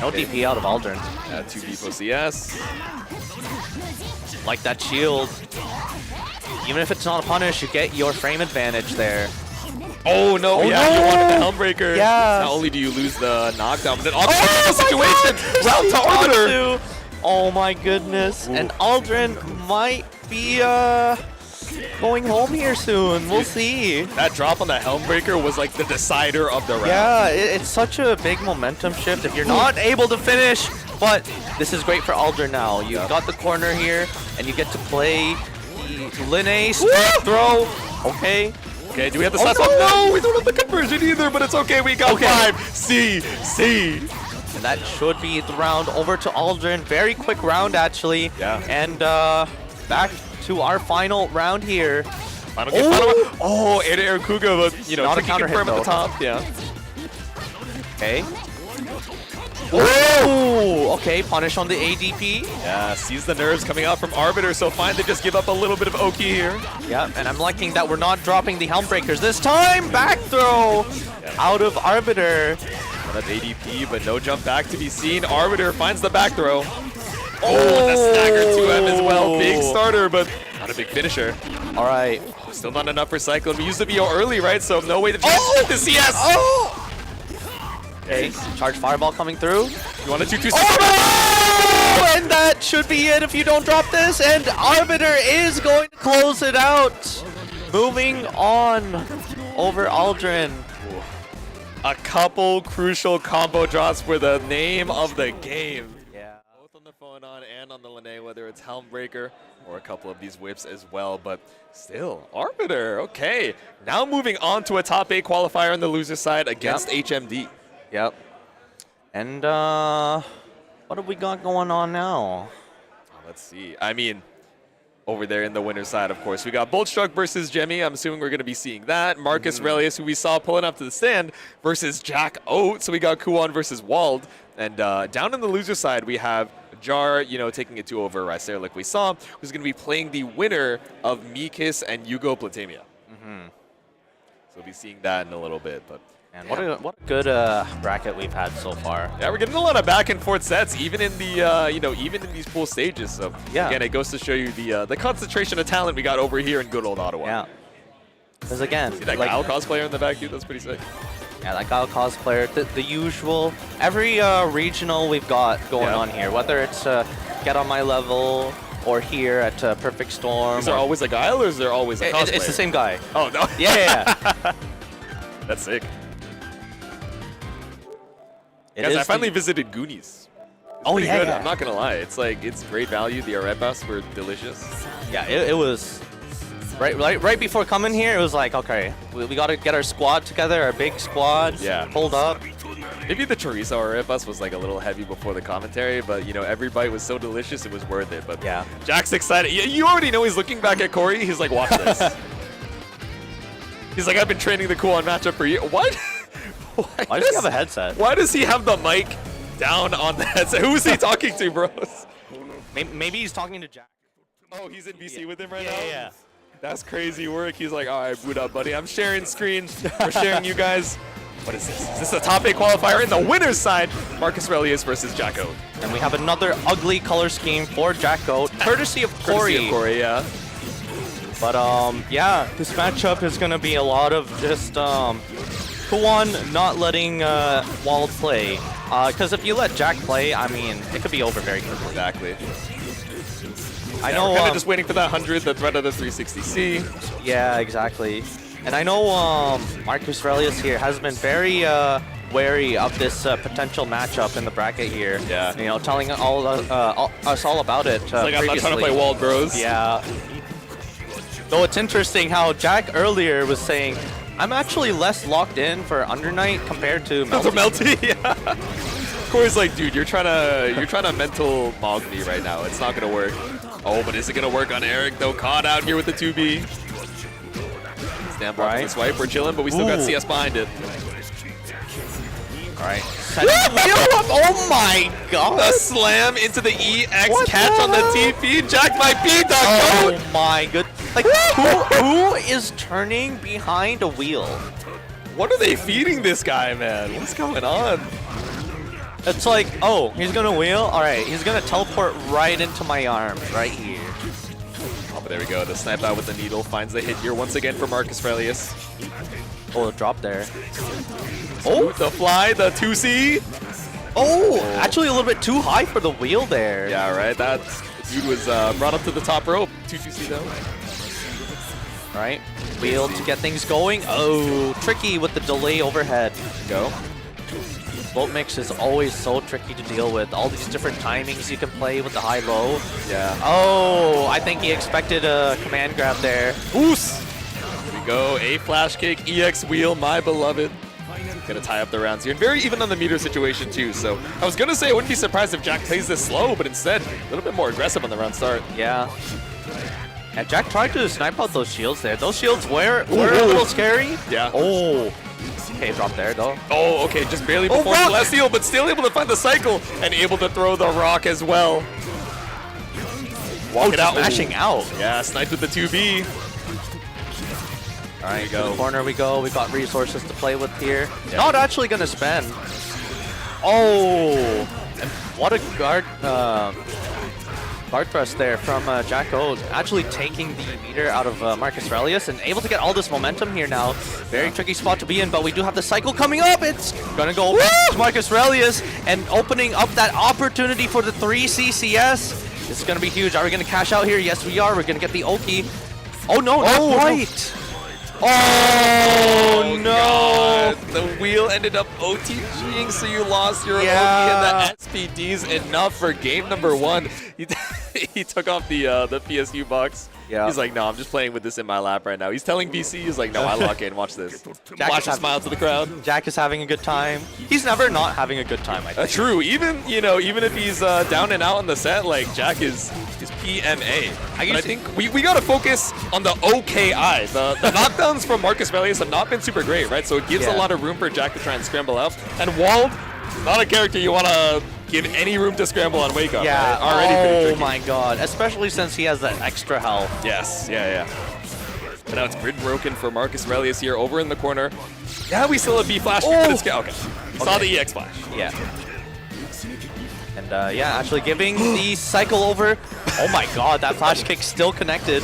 Speaker 1: No DP out of Aldrin.
Speaker 2: 2B post CS.
Speaker 1: Like that shield. Even if it's not a punish, you get your frame advantage there.
Speaker 2: Oh no,
Speaker 1: Oh,
Speaker 2: yeah,
Speaker 1: no.
Speaker 2: you wanted the Helmbreaker.
Speaker 1: Yeah.
Speaker 2: Not only do you lose the knockdown, but then also the situation. Route to Arbiter.
Speaker 1: Oh my goodness. And Aldrin might be going home here soon. We'll see.
Speaker 2: That drop on the Helmbreaker was like the decider of the round.
Speaker 1: Yeah, it's such a big momentum shift if you're not able to finish. But this is great for Aldrin now. You've got the corner here, and you get to play the Lene throw. Okay.
Speaker 2: Okay, do we have the slash up? No, we don't have the conversion either, but it's okay. We got 5. C.
Speaker 1: And that should be the round over to Aldrin. Very quick round, actually.
Speaker 2: Yeah.
Speaker 1: And back to our final round here.
Speaker 2: Final game, final round. Oh, air Kuga, but you know,
Speaker 1: Not a
Speaker 2: tricky
Speaker 1: counter hit,
Speaker 2: confirm at the
Speaker 1: though.
Speaker 2: top. Yeah.
Speaker 1: Okay. Oh! Okay, punish on the ADP.
Speaker 2: Yeah, sees the nerves coming out from Arbiter, so fine to just give up a little bit of Oki here.
Speaker 1: Yeah, and I'm liking that we're not dropping the Helmbreakers this time. Back throw out of Arbiter.
Speaker 2: That ADP, but no jump back to be seen. Arbiter finds the back throw. Oh, the stagger 2M as well. Big starter, but not a big finisher.
Speaker 1: All right.
Speaker 2: Oh, still not enough for Cycle. We used the VO early, right? So no way to change the CS.
Speaker 1: Oh! Okay, charge fireball coming through.
Speaker 2: You want a 2-2-6?
Speaker 1: Oh! And that should be it if you don't drop this. And Arbiter is going to close it out. Moving on over Aldrin.
Speaker 2: A couple crucial combo drops for the name of the game.
Speaker 1: Yeah.
Speaker 2: Both on the Phonon and on the Lene, whether it's Helmbreaker or a couple of these whips as well. But still, Arbiter, okay. Now moving on to a top 8 qualifier on the loser side against HMD.
Speaker 1: Yep. And what have we got going on now?
Speaker 2: Let's see. I mean, over there in the winner's side, of course, we got Boltstruck versus Jemmy. I'm assuming we're going to be seeing that. Marcus Relius, who we saw pulling up to the stand, versus Jack Oat. So we got Kuon versus Wald. And down in the loser side, we have Jar, you know, taking it 2 over Rice there like we saw, who's going to be playing the winner of Mikis and Ugoplatamia. So we'll be seeing that in a little bit. But
Speaker 1: and what a good bracket we've had so far.
Speaker 2: Yeah, we're getting a lot of back and forth sets, even in the even in these pool stages. So
Speaker 1: yeah,
Speaker 2: again, it goes to show you the concentration of talent we got over here in good old Ottawa.
Speaker 1: Yeah. Because again,
Speaker 2: see that Guile cosplayer in the back, dude? That's pretty sick.
Speaker 1: Yeah, that Guile cosplayer, the usual, every regional we've got going on here, whether it's Get On My Level or here at Perfect Storm.
Speaker 2: Is there always a Guile or is there always a cosplayer?
Speaker 1: It's the same guy.
Speaker 2: Oh, no.
Speaker 1: Yeah.
Speaker 2: That's sick. Guys, I finally visited Goonies.
Speaker 1: Oh, yeah,
Speaker 2: good. I'm not going to lie. It's great value. The arepas were delicious.
Speaker 1: Yeah, it was. Right before coming here, it was like, okay, we got to get our squad together, our big squad.
Speaker 2: Yeah.
Speaker 1: Pulled up.
Speaker 2: Maybe the chorizo arepas was like a little heavy before the commentary, but you know, every bite was so delicious, it was worth it. But
Speaker 1: yeah,
Speaker 2: Jack's excited. You already know he's looking back at Corey. He's like, watch this. He's like, I've been training the Kuon matchup for years. What?
Speaker 1: Why does he have a headset?
Speaker 2: Why does he have the mic down on the headset? Who is he talking to, bros?
Speaker 1: Maybe he's talking to Jack.
Speaker 2: Oh, he's in BC with him right now?
Speaker 1: Yeah.
Speaker 2: That's crazy work. He's like, all right, boot up, buddy. I'm sharing screen. We're sharing you guys. What is this? Is this a top 8 qualifier? In the winner's side, Marcus Aurelius versus Jack Oat.
Speaker 1: And we have another ugly color scheme for Jack Oat, courtesy of Corey.
Speaker 2: Courtesy of Corey, yeah.
Speaker 1: But yeah, this matchup is going to be a lot of just Kuon not letting Wald play. Because if you let Jack play, I mean, it could be over very quickly.
Speaker 2: Exactly.
Speaker 1: I know.
Speaker 2: We're kind of just waiting for that 100, the threat of the 360C.
Speaker 1: Yeah, exactly. And I know Marcus Aurelius here has been very wary of this potential matchup in the bracket here.
Speaker 2: Yeah.
Speaker 1: You know, telling us all about it.
Speaker 2: It's like, I'm not trying to play Wald, bros.
Speaker 1: Yeah. Though it's interesting how Jack earlier was saying, I'm actually less locked in for Under Night compared to Melty.
Speaker 2: For Melty, yeah. Corey's like, dude, you're trying to mental mog me right now. It's not gonna work. Oh, but is it gonna work on Eric though? Caught out here with the 2B. Stand block for the swipe. We're chilling, but we still got CS behind it.
Speaker 1: All right. Oh my god!
Speaker 2: The slam into the EX catch on the TP. Jack might be the GOAT.
Speaker 1: Oh my good. Like who is turning behind a wheel?
Speaker 2: What are they feeding this guy, man? What's going on?
Speaker 1: It's like, oh, he's gonna wheel. All right, he's gonna teleport right into my arms, right here.
Speaker 2: Oh, but there we go. The snipe out with the needle finds the hit here once again for Marcus Aurelius.
Speaker 1: Oh, the drop there.
Speaker 2: Oh, the fly, the 2C.
Speaker 1: Oh, actually a little bit too high for the wheel there.
Speaker 2: Yeah, right. That dude was brought up to the top rope. 2C though.
Speaker 1: All right, wheel to get things going. Oh, tricky with the delay overhead.
Speaker 2: Go.
Speaker 1: Boat mix is always so tricky to deal with. All these different timings you can play with the high-low.
Speaker 2: Yeah.
Speaker 1: Oh, I think he expected a command grab there.
Speaker 2: Oos! Here we go. A flash kick, EX wheel, my beloved. Gonna tie up the rounds here. And very even on the meter situation too. So I was gonna say I wouldn't be surprised if Jack plays this slow, but instead a little bit more aggressive on the round start.
Speaker 1: Yeah. And Jack tried to snipe out those shields there. Those shields were a little scary.
Speaker 2: Yeah.
Speaker 1: Oh. Okay, drop there though.
Speaker 2: Oh, okay, just barely before the last heal, but still able to find the cycle and able to throw the rock as well. Walk it out.
Speaker 1: Smashing out.
Speaker 2: Yeah, sniped with the 2B.
Speaker 1: All right, go. Corner we go. We got resources to play with here. Yeah. Not actually gonna spend. Oh, and what a guard thrust there from Jack Oat, actually taking the meter out of Marcus Aurelius and able to get all this momentum here now. Very tricky spot to be in, but we do have the cycle coming up. It's gonna go to Marcus Aurelius and opening up that opportunity for the 3 CCS. This is gonna be huge. Are we gonna cash out here? Yes, we are. We're gonna get the Oki. Oh no, not quite. Oh no!
Speaker 2: God. The wheel ended up OTGing, so you lost your Oki, and the SPD's enough for game number 1. He took off the PSU box. Yeah. He's like, no, I'm just playing with this in my lap right now. He's telling VC, he's like, no, I lock in. Watch this. Flash a smile to the crowd.
Speaker 1: Jack is having a good time. He's never not having a good time, I think.
Speaker 2: True. Even if he's down and out on the set, like Jack is PMA. I think we gotta focus on the OKI. The knockdowns from Marcus Aurelius have not been super great, right? So it gives a lot of room for Jack to try and scramble out. And Wald, not a character you wanna give any room to scramble on wake up.
Speaker 1: Yeah.
Speaker 2: Right? Already pretty tricky.
Speaker 1: My god. Especially since he has that extra health.
Speaker 2: Yes. Yeah. But now it's grid broken for Marcus Aurelius here over in the corner. Yeah, we still have B flash for this guy. Okay. Saw the EX flash.
Speaker 1: Yeah. And yeah, actually giving the cycle over. Oh my god, that flash kick still connected.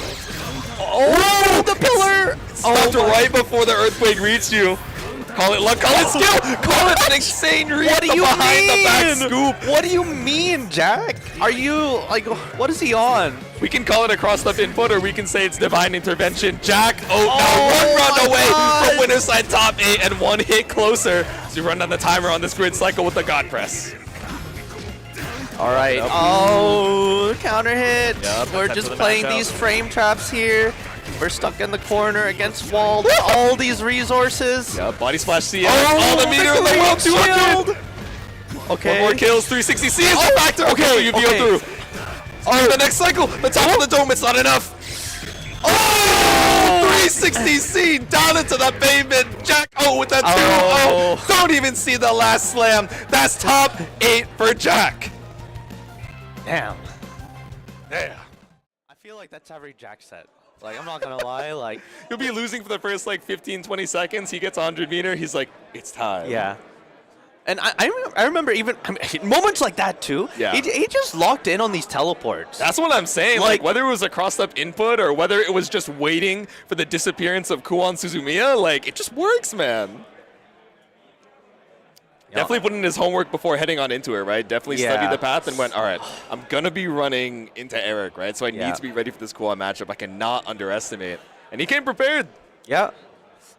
Speaker 1: Oh, the pillar!
Speaker 2: Stopped right before the earthquake reached you. Call it luck, call it skill, call it an insane read behind the back scoop.
Speaker 1: What do you mean, Jack? Are you, like, what is he on?
Speaker 2: We can call it a crossed-up input, or we can say it's divine intervention. Jack, now 1 round away from winner's side top 8 and 1 hit closer. So you run down the timer on this grid cycle with the God Press.
Speaker 1: All right. Oh, counter hit.
Speaker 2: Yep,
Speaker 1: We're just playing these frame traps here. We're stuck in the corner against wall. All these resources.
Speaker 2: Yep, body splash CM. All the meter in the world, 200.
Speaker 1: Okay.
Speaker 2: 1 more kills, 360 C is the factor. Okay, you VO through. Oh, the next cycle, the top of the dome, it's not enough. Oh, 360 C down into the pavement. Jack, with that 2-0. Don't even see the last slam. That's top 8 for Jack.
Speaker 1: Damn.
Speaker 2: Yeah.
Speaker 1: I feel like that's every Jack set. Like, I'm not gonna lie, like...
Speaker 2: He'll be losing for the first, like, 15, 20 seconds. He gets 100 meter. He's like, it's time.
Speaker 1: Yeah. And I remember even moments like that, too.
Speaker 2: Yeah.
Speaker 1: He just locked in on these teleports.
Speaker 2: That's what I'm saying. Like, whether it was a crossed-up input or whether it was just waiting for the disappearance of Kuon Suzumiya, like, it just works, man. Definitely put in his homework before heading on into it, right? Definitely studied the path and went, all right, I'm going to be running into Eric, right? So I need to be ready for this Kuon matchup. I cannot underestimate. And he came prepared.
Speaker 1: Yeah.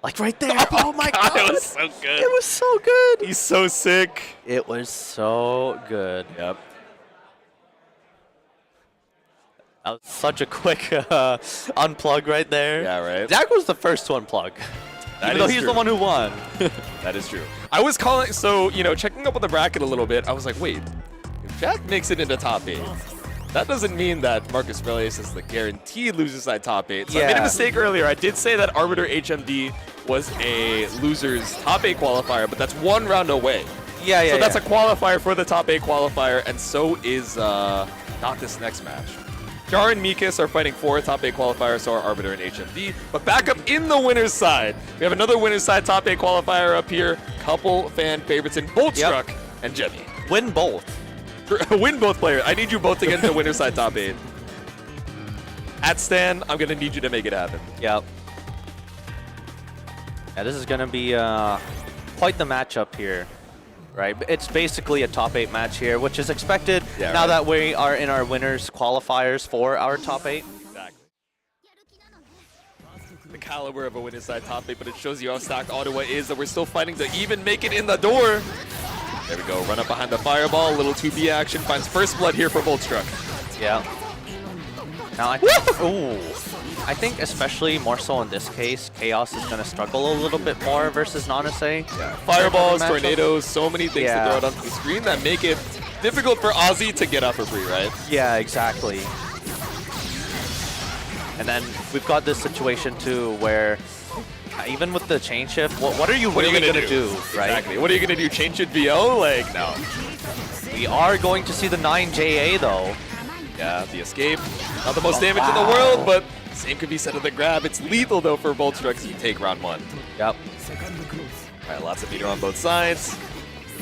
Speaker 1: Like right there. Oh my god.
Speaker 2: It was so good.
Speaker 1: It was so good.
Speaker 2: He's so sick.
Speaker 1: It was so good.
Speaker 2: Yep.
Speaker 1: That was such a quick unplug right there.
Speaker 2: Yeah, right?
Speaker 1: Jack was the first to unplug. Even though he's the one who won.
Speaker 2: That is true. I was calling, so, you know, checking up on the bracket a little bit, I was like, wait, if Jack makes it into top 8, that doesn't mean that Marcus Aurelius is the guaranteed loser side top 8. So I made a mistake earlier. I did say that Arbiter HMD was a loser's top 8 qualifier, but that's 1 round away.
Speaker 1: Yeah.
Speaker 2: So that's a qualifier for the top 8 qualifier, and so is not this next match. Jar and Mikas are fighting for a top 8 qualifier, so are Arbiter and HMD. But back up in the winner's side, we have another winner's side top 8 qualifier up here. Couple fan favorites in Boltstruck and Jemmy.
Speaker 1: Win both.
Speaker 2: Win both players. I need you both to get into winner's side top 8. At Stan, I'm going to need you to make it happen.
Speaker 1: Yep. Yeah, this is going to be quite the matchup here. Right, it's basically a top 8 match here, which is expected now that we are in our winners qualifiers for our top 8.
Speaker 2: Exactly. The caliber of a winner's side top 8, but it shows you how stacked Ottawa is, that we're still fighting to even make it in the door. There we go, run up behind the fireball, a little 2B action, finds first blood here for Boltstruck.
Speaker 1: Yeah. Now I think especially more so in this case, Chaos is going to struggle a little bit more versus Nanase.
Speaker 2: Yeah. Fireballs, tornadoes, so many things to throw out onto the screen that make it difficult for Ozzy to get up for free, right?
Speaker 1: Yeah, exactly. And then we've got this situation too where even with the chain shift, what are you really going to do, right?
Speaker 2: Exactly. What are you going to do? Chain shift VO? Like, no.
Speaker 1: We are going to see the 9 JA though.
Speaker 2: Yeah, the escape. Not the most damage in the world, but same could be said of the grab. It's lethal though for Boltstruck as you take round 1.
Speaker 1: Yep.
Speaker 2: Alright, lots of meter on both sides.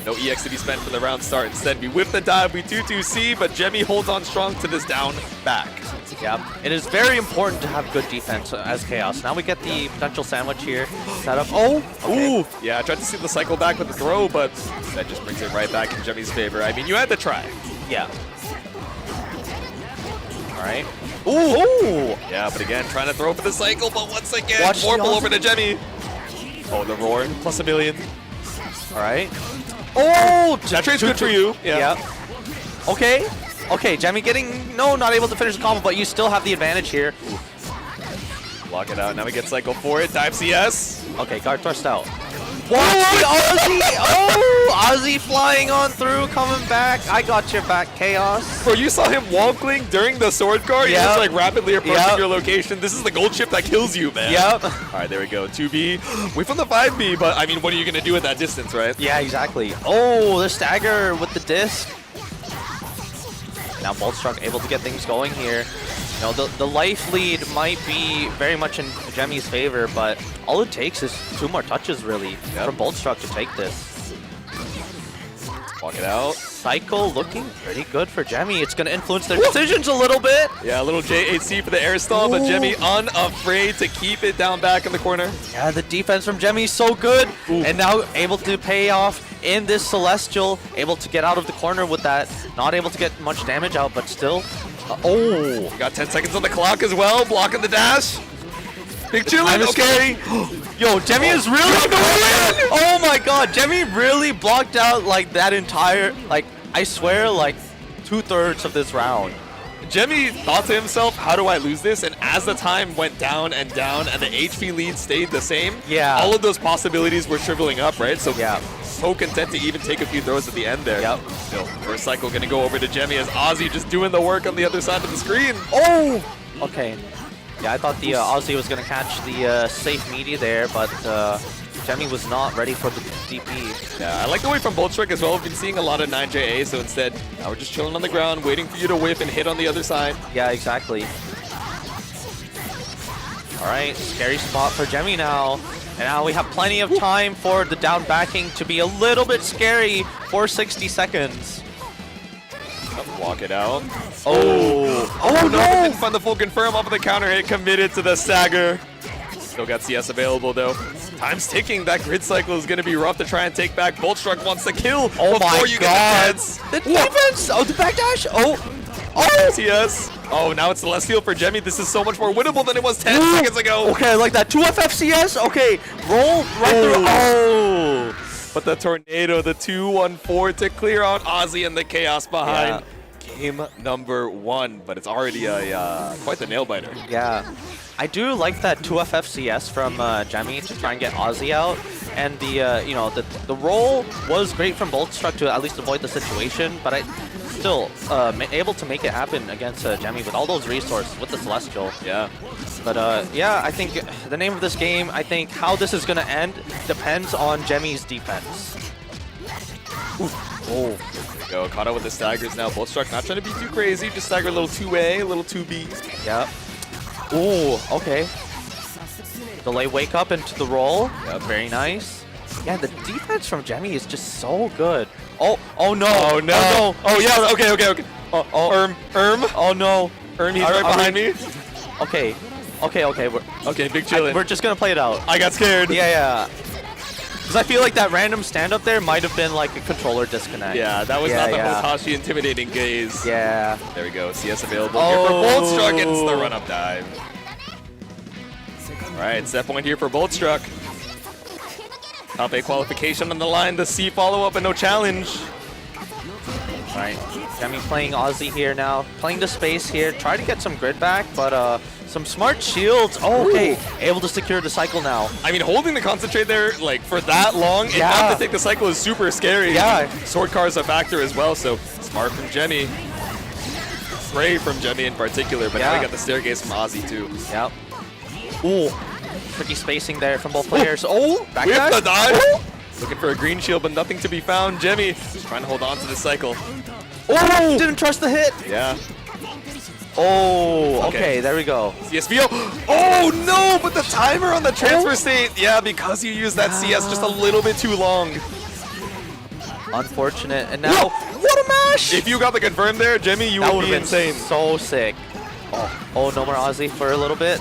Speaker 2: No EX to be spent for the round start. Instead, we whip the dive, we 2-2-C, but Jemmy holds on strong to this down back.
Speaker 1: Yep. It is very important to have good defense as Chaos. Now we get the potential sandwich here. Set up. Oh! Okay.
Speaker 2: Ooh! Yeah, I tried to see the cycle back with the throw, but that just brings it right back in Jemmy's favor. I mean, you had to try.
Speaker 1: Yeah. Alright. Ooh!
Speaker 2: Yeah, but again, trying to throw for the cycle, but once again, Warble over to Jemmy. Oh, the roar, plus a million.
Speaker 1: Alright. Oh!
Speaker 2: That trade's good for you.
Speaker 1: Yeah. Okay. Okay, Jemmy getting, not able to finish the combo, but you still have the advantage here.
Speaker 2: Block it out. Now we get cycle for it. Dive CS.
Speaker 1: Okay, guard thrust out. Watch the Ozzy! Oh! Ozzy flying on through, coming back. I got your back, Chaos.
Speaker 2: Bro, you saw him wall-cling during the sword guard? He was like rapidly approaching your location. This is the gold chip that kills you, man.
Speaker 1: Yep.
Speaker 2: Alright, there we go. 2B. We from the 5B, but I mean, what are you going to do at that distance, right?
Speaker 1: Yeah, exactly. Oh, the stagger with the disc. Now Boltstruck able to get things going here. You know, the life lead might be very much in Jemmy's favor, but all it takes is 2 more touches, really, for Boltstruck to take this.
Speaker 2: Walk it out.
Speaker 1: Cycle looking pretty good for Jemmy. It's going to influence their decisions a little bit.
Speaker 2: Yeah, a little J8C for the air stall, but Jemmy unafraid to keep it down back in the corner.
Speaker 1: Yeah, the defense from Jemmy is so good. And now able to pay off in this Celestial. Able to get out of the corner with that. Not able to get much damage out, but still.
Speaker 2: We got 10 seconds on the clock as well. Blocking the dash. Big chillin'. Okay.
Speaker 1: Yo, Jemmy is really going to win! Oh my god, Jemmy really blocked out like that entire, like, I swear, like 2/3 of this round.
Speaker 2: Jemmy thought to himself, how do I lose this? And as the time went down and down and the HP lead stayed the same, all of those possibilities were shriveling up, right? So so content to even take a few throws at the end there. Still, first cycle gonna go over to Jemmy as Ozzy just doing the work on the other side of the screen.
Speaker 1: Okay. Yeah, I thought the Ozzy was gonna catch the safe meaty there, but Jemmy was not ready for the DP.
Speaker 2: Yeah, I like the way from Boltstruck as well. We've been seeing a lot of 9JA, so instead, now we're just chilling on the ground, waiting for you to whiff and hit on the other side.
Speaker 1: Yeah, exactly. All right, scary spot for Jemmy now. And now we have plenty of time for the down backing to be a little bit scary for 60 seconds.
Speaker 2: Walk it out.
Speaker 1: No!
Speaker 2: Didn't find the full confirm off of the counter hit, committed to the stagger. Still got CS available though. Time's ticking. That grid cycle is going to be rough to try and take back. Boltstruck wants to kill before you get the chance.
Speaker 1: The defense! Oh, the backdash!
Speaker 2: CS. Oh, now it's Celestial for Jemmy. This is so much more winnable than it was 10 seconds ago.
Speaker 1: Okay, I like that. 2 FFCS. Okay, roll right through.
Speaker 2: But the tornado, the 2-1-4 to clear out Ozzy and the chaos behind. Game number 1, but it's already a quite the nail biter.
Speaker 1: Yeah, I do like that 2 FFCS from Jemmy to try and get Ozzy out, and the you know, the roll was great from Boltstruck to at least avoid the situation, but I still able to make it happen against Jemmy with all those resources with the Celestial.
Speaker 2: Yeah.
Speaker 1: But yeah, I think the name of this game, I think how this is gonna end depends on Jemmy's defense.
Speaker 2: There we go. Caught out with the staggers now. Boltstruck not trying to be too crazy. Just stagger a little 2A, a little 2B.
Speaker 1: Yep. Okay. Delay wake up into the roll.
Speaker 2: Yep.
Speaker 1: Very nice. Yeah, the defense from Jemmy is just so good. Oh no.
Speaker 2: Oh no. Oh yeah, okay.
Speaker 1: Oh no.
Speaker 2: He's right behind me.
Speaker 1: Okay, big chillin'. We're just gonna play it out.
Speaker 2: I got scared.
Speaker 1: Yeah. Because I feel like that random stand-up there might have been like a controller disconnect.
Speaker 2: Yeah, that was not the Hotashi intimidating gaze.
Speaker 1: Yeah.
Speaker 2: There we go. CS available here for Boltstruck. It's the run-up dive. All right, set point here for Boltstruck. Top 8 qualification on the line. The C follow-up and no challenge.
Speaker 1: All right, Jemmy playing Ozzy here now. Playing the space here. Try to get some grid back, but some smart shields. Okay, able to secure the cycle now.
Speaker 2: I mean, holding the concentrate there, like, for that long and not to take the cycle is super scary.
Speaker 1: Yeah.
Speaker 2: Sword car is a factor as well, so smart from Jemmy. Spray from Jemmy in particular, but now we got the staircase from Ozzy too.
Speaker 1: Yep. Tricky spacing there from both players. Back
Speaker 2: with
Speaker 1: dash.
Speaker 2: the dive. Looking for a green shield, but nothing to be found. Jemmy just trying to hold on to the cycle.
Speaker 1: Didn't trust the hit.
Speaker 2: Yeah.
Speaker 1: Okay, there we go.
Speaker 2: CSVO. Oh no, but the timer on the transfer state. Yeah, because you used that CS just a little bit too long.
Speaker 1: Unfortunate. And now, what a mash!
Speaker 2: If you got the confirm there, Jemmy, you would be insane.
Speaker 1: So sick. No more Ozzy for a little bit.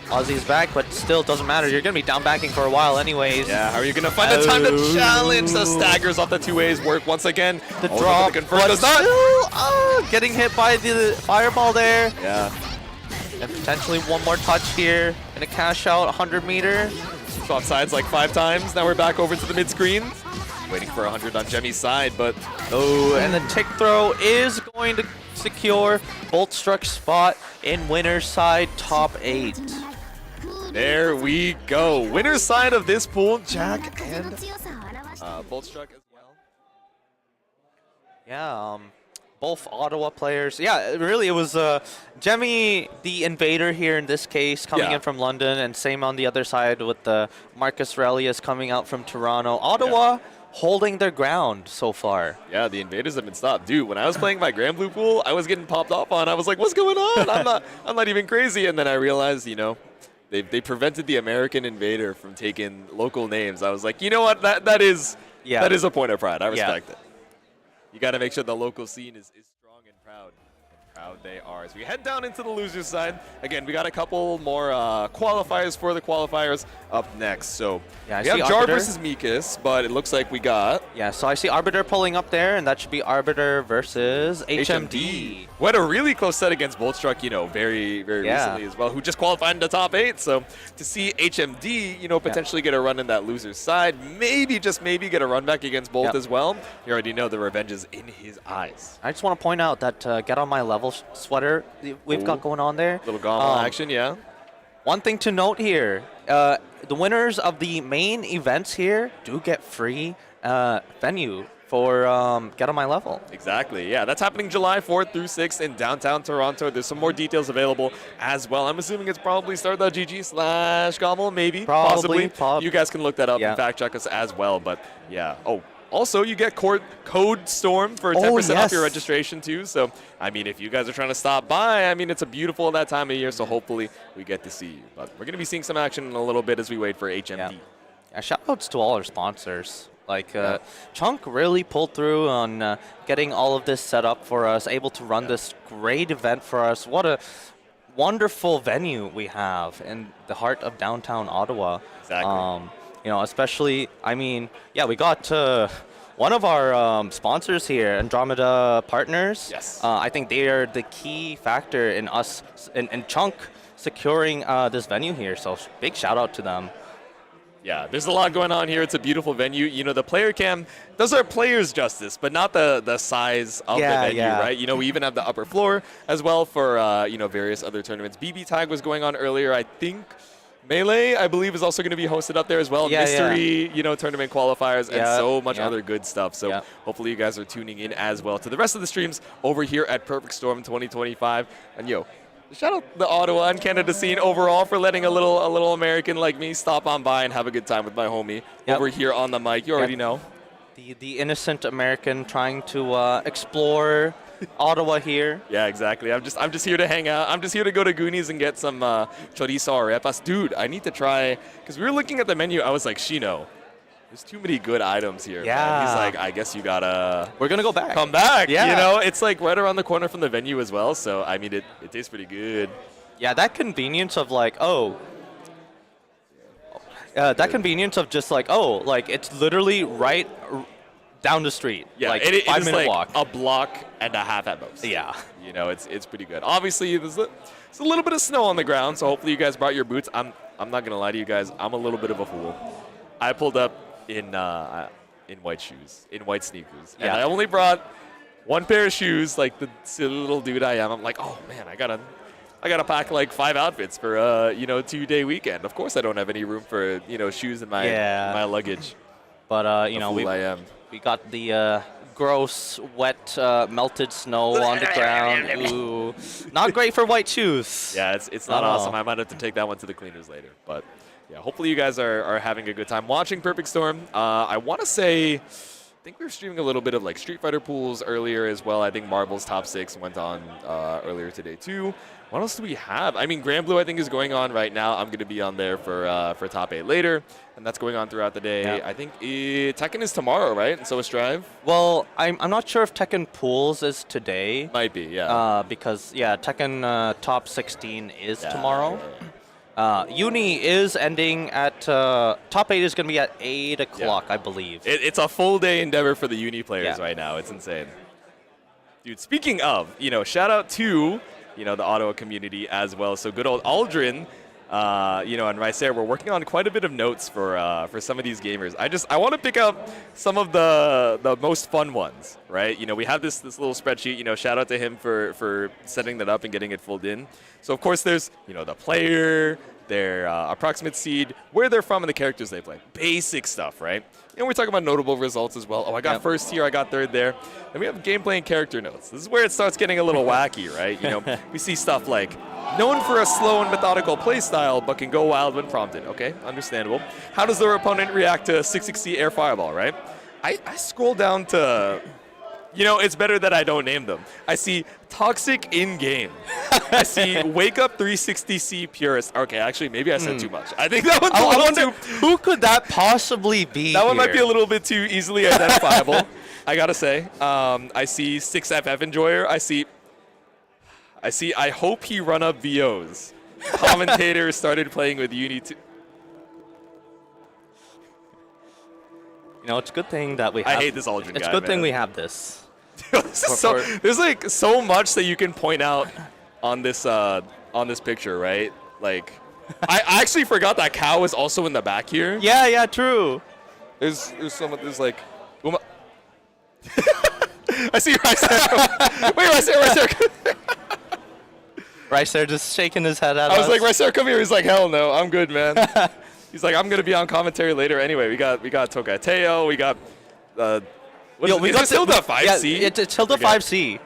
Speaker 1: Ozzy's back, but still doesn't matter. You're going to be down backing for a while anyways.
Speaker 2: Yeah, how are you going to find the time to challenge the staggers off the 2A's work once again?
Speaker 1: The drop,
Speaker 2: the confirm does not.
Speaker 1: Still, getting hit by the fireball there.
Speaker 2: Yeah.
Speaker 1: And potentially one more touch here and a cash out 100 meter.
Speaker 2: Swap sides like 5 times. Now we're back over to the mid screen. Waiting for 100 on Jemmy's side, but...
Speaker 1: and the tick throw is going to secure Boltstruck's spot in winner's side top 8.
Speaker 2: There we go. Winner's side of this pool, Jack and Boltstruck as well.
Speaker 1: Yeah, both Ottawa players. Yeah, really, it was Jemmy, the invader here in this case, coming in from London, and same on the other side with the Marcus Aurelius coming out from Toronto. Ottawa holding their ground so far.
Speaker 2: Yeah, the invaders have been stopped. Dude, when I was playing my Grand Blue pool, I was getting popped off on. I was like, what's going on? I'm not even crazy. And then I realized, you know, they prevented the American invader from taking local names. I was like, you know what? That is a point of pride. I respect it. You got to make sure the local scene is strong and proud. Proud they are. As we head down into the losers side, again, we got a couple more qualifiers for the qualifiers up next. So
Speaker 1: yeah,
Speaker 2: we have Jar versus Mikas, but it looks like we got...
Speaker 1: Yeah, so I see Arbiter pulling up there, and that should be Arbiter versus HMD.
Speaker 2: We had a really close set against Boltstruck, you know, very recently as well, who just qualified in the top 8. So to see HMD, you know, potentially get a run in that loser's side, maybe, just maybe, get a run back against Bolt as well. You already know the revenge is in his eyes.
Speaker 1: I just want to point out that Get On My Level sweater we've got going on there.
Speaker 2: Little gauntlet action, yeah.
Speaker 1: One thing to note here, the winners of the main events here do get free venue for Get On My Level.
Speaker 2: Exactly, yeah. That's happening July 4th through 6th in downtown Toronto. There's some more details available as well. I'm assuming it's probably start.gg/Gobble, maybe, possibly. You guys can look that up and fact check us as well, but yeah. Oh, also, you get code STORM for 10% off your registration, too. So, I mean, if you guys are trying to stop by, I mean, it's a beautiful that time of year, so hopefully we get to see you. But we're going to be seeing some action in a little bit as we wait for HMD.
Speaker 1: Yeah, shout-outs to all our sponsors. Like, Chunk really pulled through on getting all of this set up for us, able to run this great event for us. What a wonderful venue we have in the heart of downtown Ottawa.
Speaker 2: Exactly.
Speaker 1: You know, especially, I mean, yeah, we got one of our sponsors here, Andromeda Partners.
Speaker 2: Yes.
Speaker 1: I think they are the key factor in us, and Chunk securing this venue here. So big shout out to them.
Speaker 2: Yeah, there's a lot going on here. It's a beautiful venue. You know, the player cam does our players justice, but not the size of the venue, right? You know, we even have the upper floor as well for, you know, various other tournaments. BB Tag was going on earlier, I think. Melee, I believe, is also going to be hosted up there as well. Mystery, you know, tournament qualifiers and so much other good stuff. So hopefully you guys are tuning in as well to the rest of the streams over here at Perfect Storm 2025. And yo, shout out the Ottawa and Canada scene overall for letting a little American like me stop on by and have a good time with my homie over here on the mic. You already know.
Speaker 1: The innocent American trying to explore Ottawa here.
Speaker 2: Yeah, exactly. I'm just here to hang out. I'm just here to go to Goonies and get some chorizo or repas. Dude, I need to try, because we were looking at the menu. I was like, Shino, there's too many good items here.
Speaker 1: Yeah.
Speaker 2: Man. He's like, I guess you gotta...
Speaker 1: We're gonna go back.
Speaker 2: Come back. Yeah. You know, it's like right around the corner from the venue as well. So, I mean, it tastes pretty good.
Speaker 1: Yeah, that convenience of like, that convenience of just like, like it's literally right down the street.
Speaker 2: Yeah,
Speaker 1: like
Speaker 2: it
Speaker 1: 5
Speaker 2: is
Speaker 1: minute
Speaker 2: like
Speaker 1: walk.
Speaker 2: a block and a half at most.
Speaker 1: Yeah.
Speaker 2: You know, it's pretty good. Obviously, there's a little bit of snow on the ground, so hopefully you guys brought your boots. I'm not gonna lie to you guys. I'm a little bit of a fool. I pulled up in white shoes, in white sneakers, and I only brought one pair of shoes. Like the silly little dude I am, I'm like, oh man, I gotta pack like 5 outfits for a 2-day weekend. Of course, I don't have any room for shoes in my luggage.
Speaker 1: But you know, we got the gross, wet, melted snow on the ground. Ooh, not great for white shoes.
Speaker 2: Yeah, it's not awesome. I might have to take that one to the cleaners later. But yeah, hopefully you guys are having a good time watching Perfect Storm. I want to say, I think we were streaming a little bit of like Street Fighter pools earlier as well. I think Marvel's Top 6 went on earlier today too. What else do we have? I mean, Grand Blue, I think, is going on right now. I'm going to be on there for Top 8 later, and that's going on throughout the day. Yeah. I think Tekken is tomorrow, right? And so is Strive?
Speaker 1: Well, I'm not sure if Tekken Pools is today.
Speaker 2: Might be, yeah.
Speaker 1: Because, Tekken Top 16 is tomorrow. Uni is ending at... Top 8 is going to be at 8 o'clock, I believe.
Speaker 2: It's a full-day endeavor for the Uni players right now. It's insane. Dude, speaking of, shout out to... the Ottawa community as well. So good old Aldrin, and Ricer, we're working on quite a bit of notes for some of these gamers. I want to pick up some of the most fun ones, right? We have this little spreadsheet. Shout out to him for setting that up and getting it filled in. So of course there's the player, their approximate seed, where they're from, and the characters they play. Basic stuff, right? And we're talking about notable results as well. Oh, I got first here, I got third there. Then we have gameplay and character notes. This is where it starts getting a little wacky, right? We see stuff like, known for a slow and methodical play style, but can go wild when prompted. Okay, understandable. How does their opponent react to 660 air fireball, right? I scroll down to, it's better that I don't name them. I see Toxic in-game. I see Wake Up 360C Purist. Okay, actually, maybe I said too much. I think that one's a little too...
Speaker 1: Who could that possibly be?
Speaker 2: That one might be a little bit too easily identifiable, I gotta say. I see 6FF Enjoyer. I see, I hope he run up VOs. Commentator started playing with Uni 2.
Speaker 1: It's a good thing that we have...
Speaker 2: I hate this Aldrin guy,
Speaker 1: It's a good thing we have this.
Speaker 2: There's like so much that you can point out on this picture, right? Like, I actually forgot that Cow was also in the back here.
Speaker 1: Yeah, true.
Speaker 2: There's like, I see Ricer. Wait, Ricer.
Speaker 1: Ricer just shaking his head at us.
Speaker 2: I was like, Ricer, come here. He's like, hell no, I'm good, man. He's like, I'm gonna be on commentary later anyway. We got Tokateo. We got. Is it still the 5C?
Speaker 1: Yeah, it's still the 5C.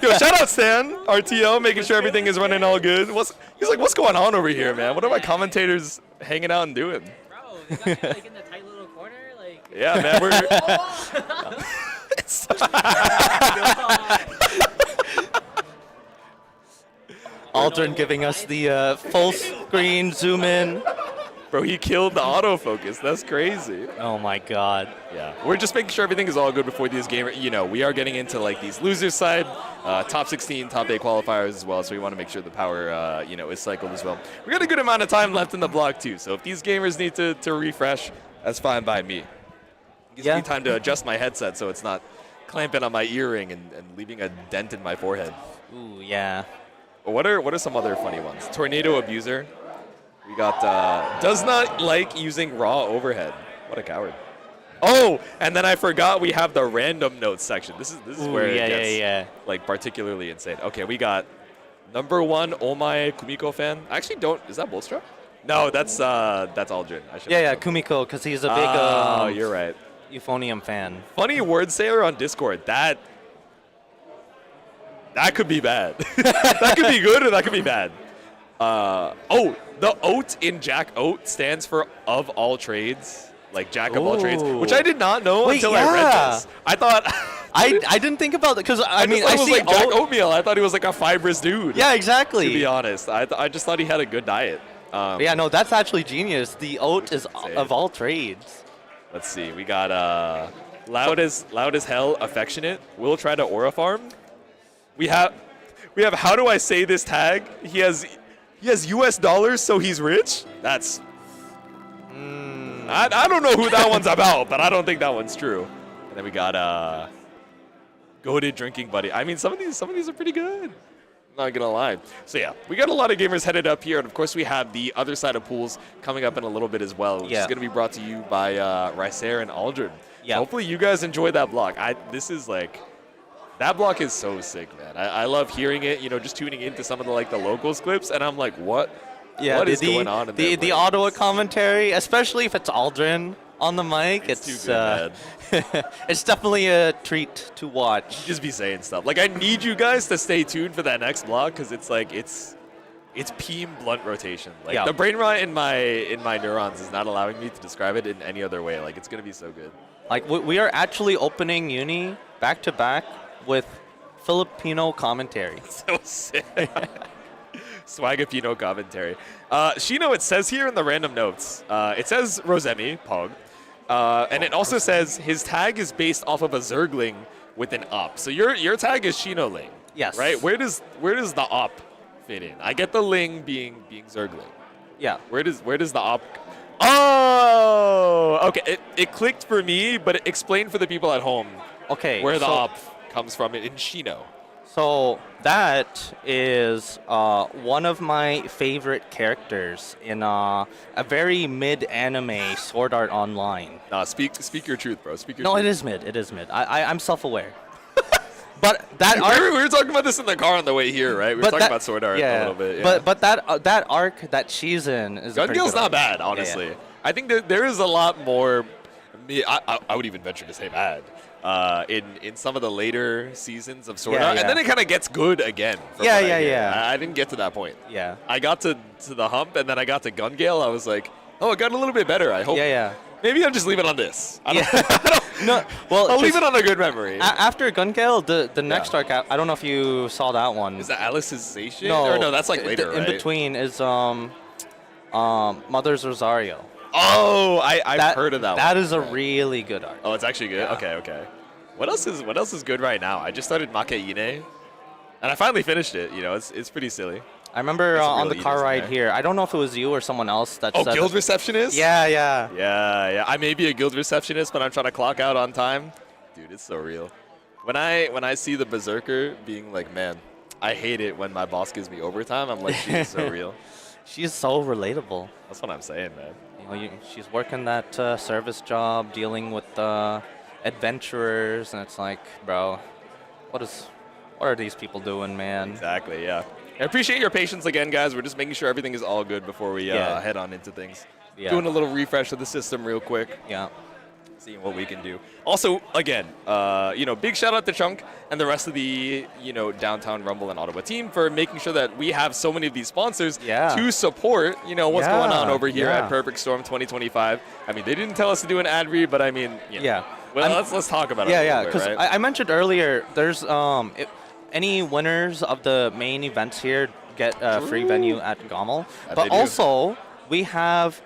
Speaker 2: Yo, shout out Stan, RTO, making sure everything is running all good. He's like, what's going on over here, man? What are my commentators hanging out and doing?
Speaker 3: Bro, you got me like in the tight little corner, like.
Speaker 2: Yeah, man, we're.
Speaker 1: Aldrin giving us the full screen zoom in.
Speaker 2: Bro, he killed the autofocus. That's crazy.
Speaker 1: Oh my god.
Speaker 2: Yeah, we're just making sure everything is all good before these games. We are getting into like these losers side, top 16, top 8 qualifiers as well. So we want to make sure the power, is cycled as well. We got a good amount of time left in the block too. So if these gamers need to refresh, that's fine by me. It gives me time to adjust my headset so it's not clamping on my earring and leaving a dent in my forehead.
Speaker 1: Ooh, yeah.
Speaker 2: What are some other funny ones? Tornado Abuser. We got does not like using raw overhead. What a coward. Oh, and then I forgot we have the random notes section. This is where it gets like particularly insane. Okay, we got number 1 Omae Kumiko fan. I actually don't. Is that Bolstra? No, that's Aldrin.
Speaker 1: Yeah, Kumiko, because he's a big
Speaker 2: you're right.
Speaker 1: Euphonium fan.
Speaker 2: Funny word sailor on Discord. That could be bad. That could be good or that could be bad. The OAT in Jack OAT stands for of all trades, like Jack of all trades, which I did not know until I read this. I thought
Speaker 1: I didn't think about it because I mean I
Speaker 2: was
Speaker 1: see
Speaker 2: like Jack Oatmeal. I thought he was like a fibrous dude.
Speaker 1: Yeah, exactly.
Speaker 2: To be honest, I just thought he had a good diet.
Speaker 1: Yeah, no, that's actually genius. The OAT is of all trades.
Speaker 2: Let's see. We got loud as hell, affectionate. We'll try to aura farm. We have how do I say this tag? He has US dollars, so he's rich? That's... I don't know who that one's about, but I don't think that one's true. And then we got Goated Drinking Buddy. I mean, some of these are pretty good. Not gonna lie. So yeah, we got a lot of gamers headed up here, and of course we have the other side of pools coming up in a little bit as well, which is gonna be brought to you by Ricer and Aldrin. Yeah. Hopefully you guys enjoyed that block. That block is so sick, man. I love hearing it, just tuning into some of the locals clips, and I'm like, what is going on in there?
Speaker 1: The Ottawa commentary, especially if it's Aldrin on the mic, it's it's definitely a treat to watch.
Speaker 2: Just be saying stuff. Like, I need you guys to stay tuned for that next block, because it's like, it's Peem blunt rotation. Like, the brain rot in my neurons is not allowing me to describe it in any other way. Like, it's going to be so good.
Speaker 1: Like, we are actually opening uni back-to-back with Filipino commentary.
Speaker 2: So sick. Swagapino commentary. Shino, it says here in the random notes, it says Rosemi, Pog, and it also says his tag is based off of a Zergling with an op. So your tag is Shino Ling.
Speaker 1: Yes.
Speaker 2: Right? Where does the op fit in? I get the Ling being Zergling.
Speaker 1: Yeah.
Speaker 2: Where does the op... Oh! Okay, it clicked for me, but it explained for the people at home where the op comes from in Shino.
Speaker 1: So that is one of my favorite characters in a very mid-anime Sword Art Online.
Speaker 2: Nah, speak your truth, bro. Speak your
Speaker 1: truth.
Speaker 2: No,
Speaker 1: it is mid. It is mid. I'm self-aware. But that arc...
Speaker 2: We were talking about this in the car on the way here, right? We were talking about Sword Art a little bit.
Speaker 1: Yeah. But that arc that she's in is
Speaker 2: Gun Gale's not bad, honestly. Yeah. I think that there is a lot more... I would even venture to say bad. In some of the later seasons of Sword Art, and then it kind of gets good again. I didn't get to that point.
Speaker 1: Yeah.
Speaker 2: I got to the hump, and then I got to Gun Gale. I was like, oh, it got a little bit better, I hope. Maybe I'll just leave it on this. I don't,
Speaker 1: No, well,
Speaker 2: I'll leave it on a good memory.
Speaker 1: After Gun Gale, the next arc, I don't know if you saw that one.
Speaker 2: Is that Alicization?
Speaker 1: No,
Speaker 2: Or no, that's like later, right?
Speaker 1: In between is Mother's Rosario.
Speaker 2: Oh, I've heard of that one.
Speaker 1: That is a really good arc.
Speaker 2: Oh, it's actually good?
Speaker 1: Yeah.
Speaker 2: Okay. What else is good right now? I just started Makeine, and I finally finished it. You know, it's pretty silly.
Speaker 1: I remember on the
Speaker 2: really
Speaker 1: car
Speaker 2: easy
Speaker 1: ride
Speaker 2: there.
Speaker 1: here, I don't know if it was you or someone else that said
Speaker 2: Guild
Speaker 1: that-
Speaker 2: receptionist?
Speaker 1: Yeah.
Speaker 2: Yeah. I may be a guild receptionist, but I'm trying to clock out on time. Dude, it's so real. When I see the Berserker being like, man, I hate it when my boss gives me overtime, I'm like, she's so real.
Speaker 1: She's so relatable.
Speaker 2: That's what I'm saying, man.
Speaker 1: You know, she's working that service job, dealing with adventurers, and it's like, bro, what are these people doing, man?
Speaker 2: Exactly, yeah. I appreciate your patience again, guys. We're just making sure everything is all good before we head on into things.
Speaker 1: Yeah.
Speaker 2: Doing a little refresh of the system real quick.
Speaker 1: Yeah.
Speaker 2: Seeing what we can do. Also, again, big shout out to Chunk and the rest of the, Downtown Rumble and Ottawa team for making sure that we have so many of these sponsors to support, what's going on over here at Perfect Storm 2025. I mean, they didn't tell us to do an ad read, but I mean, Well, let's talk about it.
Speaker 1: Yeah, because right? I mentioned earlier, there's any winners of the main events here get a free venue at Gommel, but also we have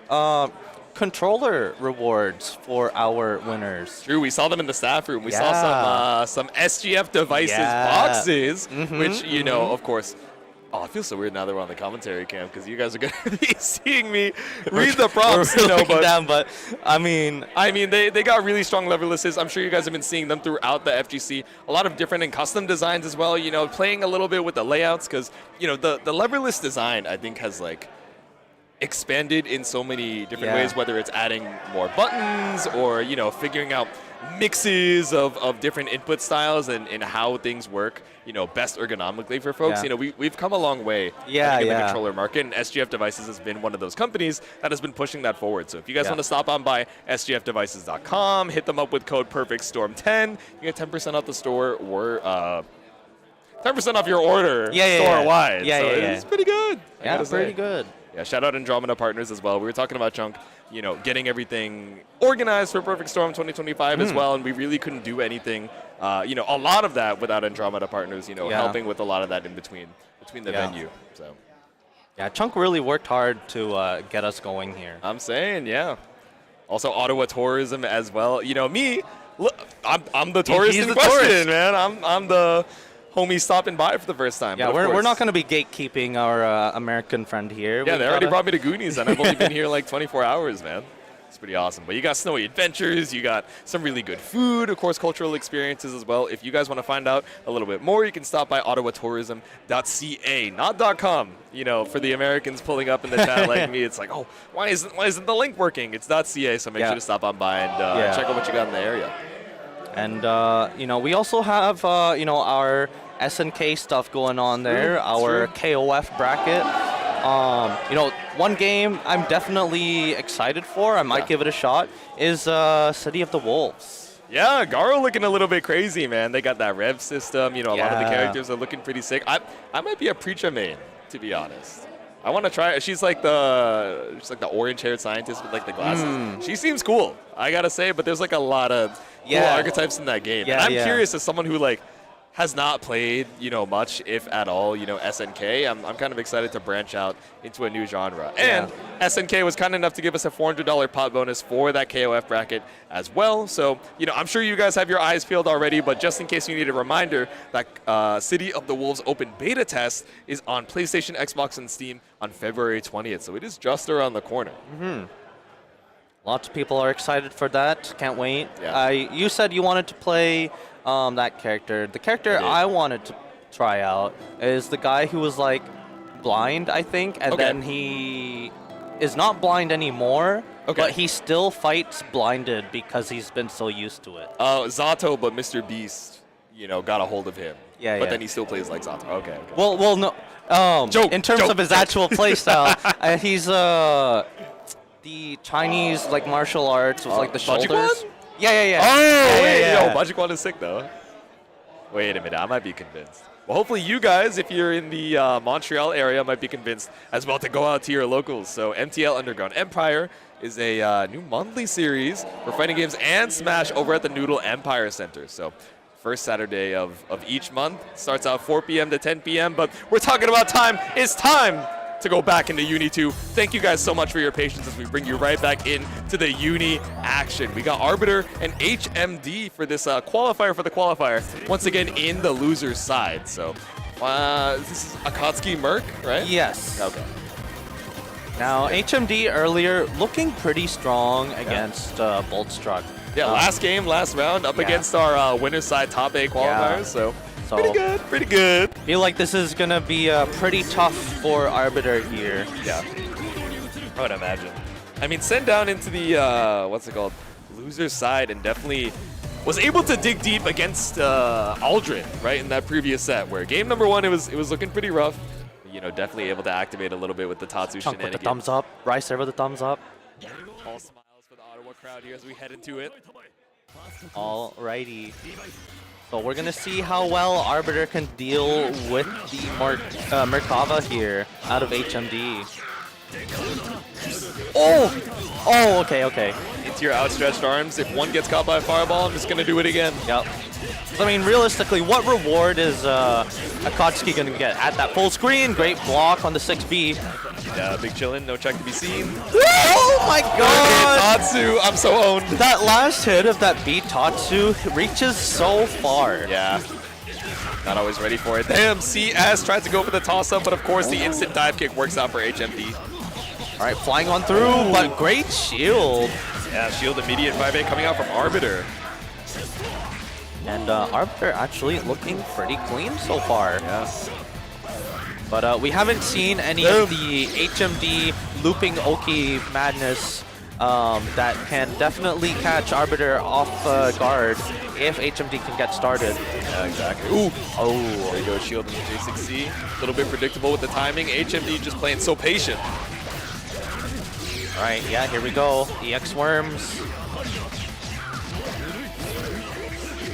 Speaker 1: controller rewards for our winners.
Speaker 2: True, we saw them in the staff room. We saw some SGF devices boxes, which, of course. Oh, I feel so weird now that we're on the commentary cam because you guys are going to be seeing me read the prompts.
Speaker 1: But I mean,
Speaker 2: they got really strong leverlesses. I'm sure you guys have been seeing them throughout the FGC. A lot of different and custom designs as well. Playing a little bit with the layouts because the leverless design I think has expanded in so many different ways, whether it's adding more buttons or, figuring out mixes of different input styles and how things work, best ergonomically for folks. We've come a long way in the controller market, and SGF Devices has been one of those companies that has been pushing that forward. So if you guys want to stop on by sgfdevices.com, hit them up with code PerfectStorm10, you get 10% off the store or 10% off your order store-wide. It's pretty good.
Speaker 1: Yeah, pretty good.
Speaker 2: Yeah, shout out Andromeda Partners as well. We were talking about Chunk, getting everything organized for Perfect Storm 2025 as well, and we really couldn't do anything, a lot of that without Andromeda Partners, helping with a lot of that in between the venue. So,
Speaker 1: yeah, Chunk really worked hard to get us going here.
Speaker 2: I'm saying, yeah. Also, Ottawa tourism as well. Me, look, I'm the tourist in question, man. I'm the homie stopping by for the first time.
Speaker 1: Yeah, we're not going to be gatekeeping our American friend here.
Speaker 2: Yeah, they already brought me to Goonies, and I've only been here 24 hours, man. It's pretty awesome. But you got snowy adventures, you got some really good food, of course, cultural experiences as well. If you guys want to find out a little bit more, you can stop by ottawatourism.ca, not .com. For the Americans pulling up in the chat like me, it's like, oh, why isn't the link working? It's .ca, so make sure to stop on by and check out what you got in the area.
Speaker 1: And, we also have, our SNK stuff going on there, our KOF bracket. One game I'm definitely excited for, I might give it a shot, is City of the Wolves.
Speaker 2: Yeah, Garo looking a little bit crazy, man. They got that rev system. A lot of the characters are looking pretty sick. I might be a Preacher main, to be honest. I want to try it. She's like the orange-haired scientist with the glasses. She seems cool, I gotta say. But there's a lot of cool archetypes in that game. And I'm curious, as someone who has not played much, if at all, SNK. I'm kind of excited to branch out into a new genre. And SNK was kind enough to give us a $400 pot bonus for that KOF bracket as well. So I'm sure you guys have your eyes peeled already, but just in case you need a reminder, that City of the Wolves open beta test is on PlayStation, Xbox, and Steam on February 20th. So it is just around the corner.
Speaker 1: Lots of people are excited for that. Can't wait.
Speaker 2: Yeah.
Speaker 1: You said you wanted to play that character. The character I wanted to try out is the guy who was blind, I think, and then he is not blind anymore, but he still fights blinded because he's been so used to it.
Speaker 2: Zato, but Mr. Beast, got a hold of him. But then he still plays like Zato. Okay.
Speaker 1: Well, no. In terms of his actual playstyle, he's the Chinese martial arts with the shoulders.
Speaker 2: Bajikwan?
Speaker 1: Yeah.
Speaker 2: Oh, wait, Bajikwan is sick though. Wait a minute, I might be convinced. Well, hopefully you guys, if you're in the Montreal area, might be convinced as well to go out to your locals. So MTL Underground Empire is a new monthly series for fighting games and Smash over at the Noodle Empire Center. So first Saturday of each month. Starts out 4 p.m. to 10 p.m., but we're talking about time. It's time to go back into Uni 2. Thank you guys so much for your patience as we bring you right back into the Uni action. We got Arbiter and HMD for this qualifier for the qualifier, once again in the loser's side. So this is Akatsuki Merc, right?
Speaker 1: Yes.
Speaker 2: Okay.
Speaker 1: Now, HMD earlier looking pretty strong against Boltstruck.
Speaker 2: Yeah, last game, last round, up against our winner's side top 8 qualifiers, so pretty good, pretty good.
Speaker 1: Feel like this is going to be pretty tough for Arbiter here.
Speaker 2: Yeah, I would imagine. I mean, send down into the, what's it called, loser's side, and definitely was able to dig deep against Aldrin, right, in that previous set, where game number 1, it was looking pretty rough. You know, definitely able to activate a little bit with the Tatsu
Speaker 1: Chunk
Speaker 2: shenanigans.
Speaker 1: with the thumbs up, Ricer with the thumbs up.
Speaker 2: All smiles for the Ottawa crowd here as we head into it.
Speaker 1: Alrighty. So we're going to see how well Arbiter can deal with the Merkava here out of HMD. Oh, okay.
Speaker 2: Into your outstretched arms. If one gets caught by a fireball, I'm just going to do it again.
Speaker 1: Yep. I mean, realistically, what reward is Akatsuki going to get? At that full screen, great block on the 6B.
Speaker 2: Yeah, big chillin', no check to be seen.
Speaker 1: Oh my god!
Speaker 2: Tatsu, I'm so owned.
Speaker 1: That last hit of that beat Tatsu reaches so far.
Speaker 2: Yeah. Not always ready for it. Damn, CS tried to go for the toss-up, but of course the instant dive kick works out for HMD.
Speaker 1: All right, flying on through, but great shield.
Speaker 2: Yeah, shield immediate 5A coming out from Arbiter.
Speaker 1: And Arbiter actually looking pretty clean so far.
Speaker 2: Yeah.
Speaker 1: But we haven't seen any of the HMD looping Oki madness that can definitely catch Arbiter off guard if HMD can get started.
Speaker 2: Yeah, exactly. Ooh. Oh, there you go, shield in the J6C. A little bit predictable with the timing. HMD just playing so patient.
Speaker 1: All right, yeah, here we go. EX Worms.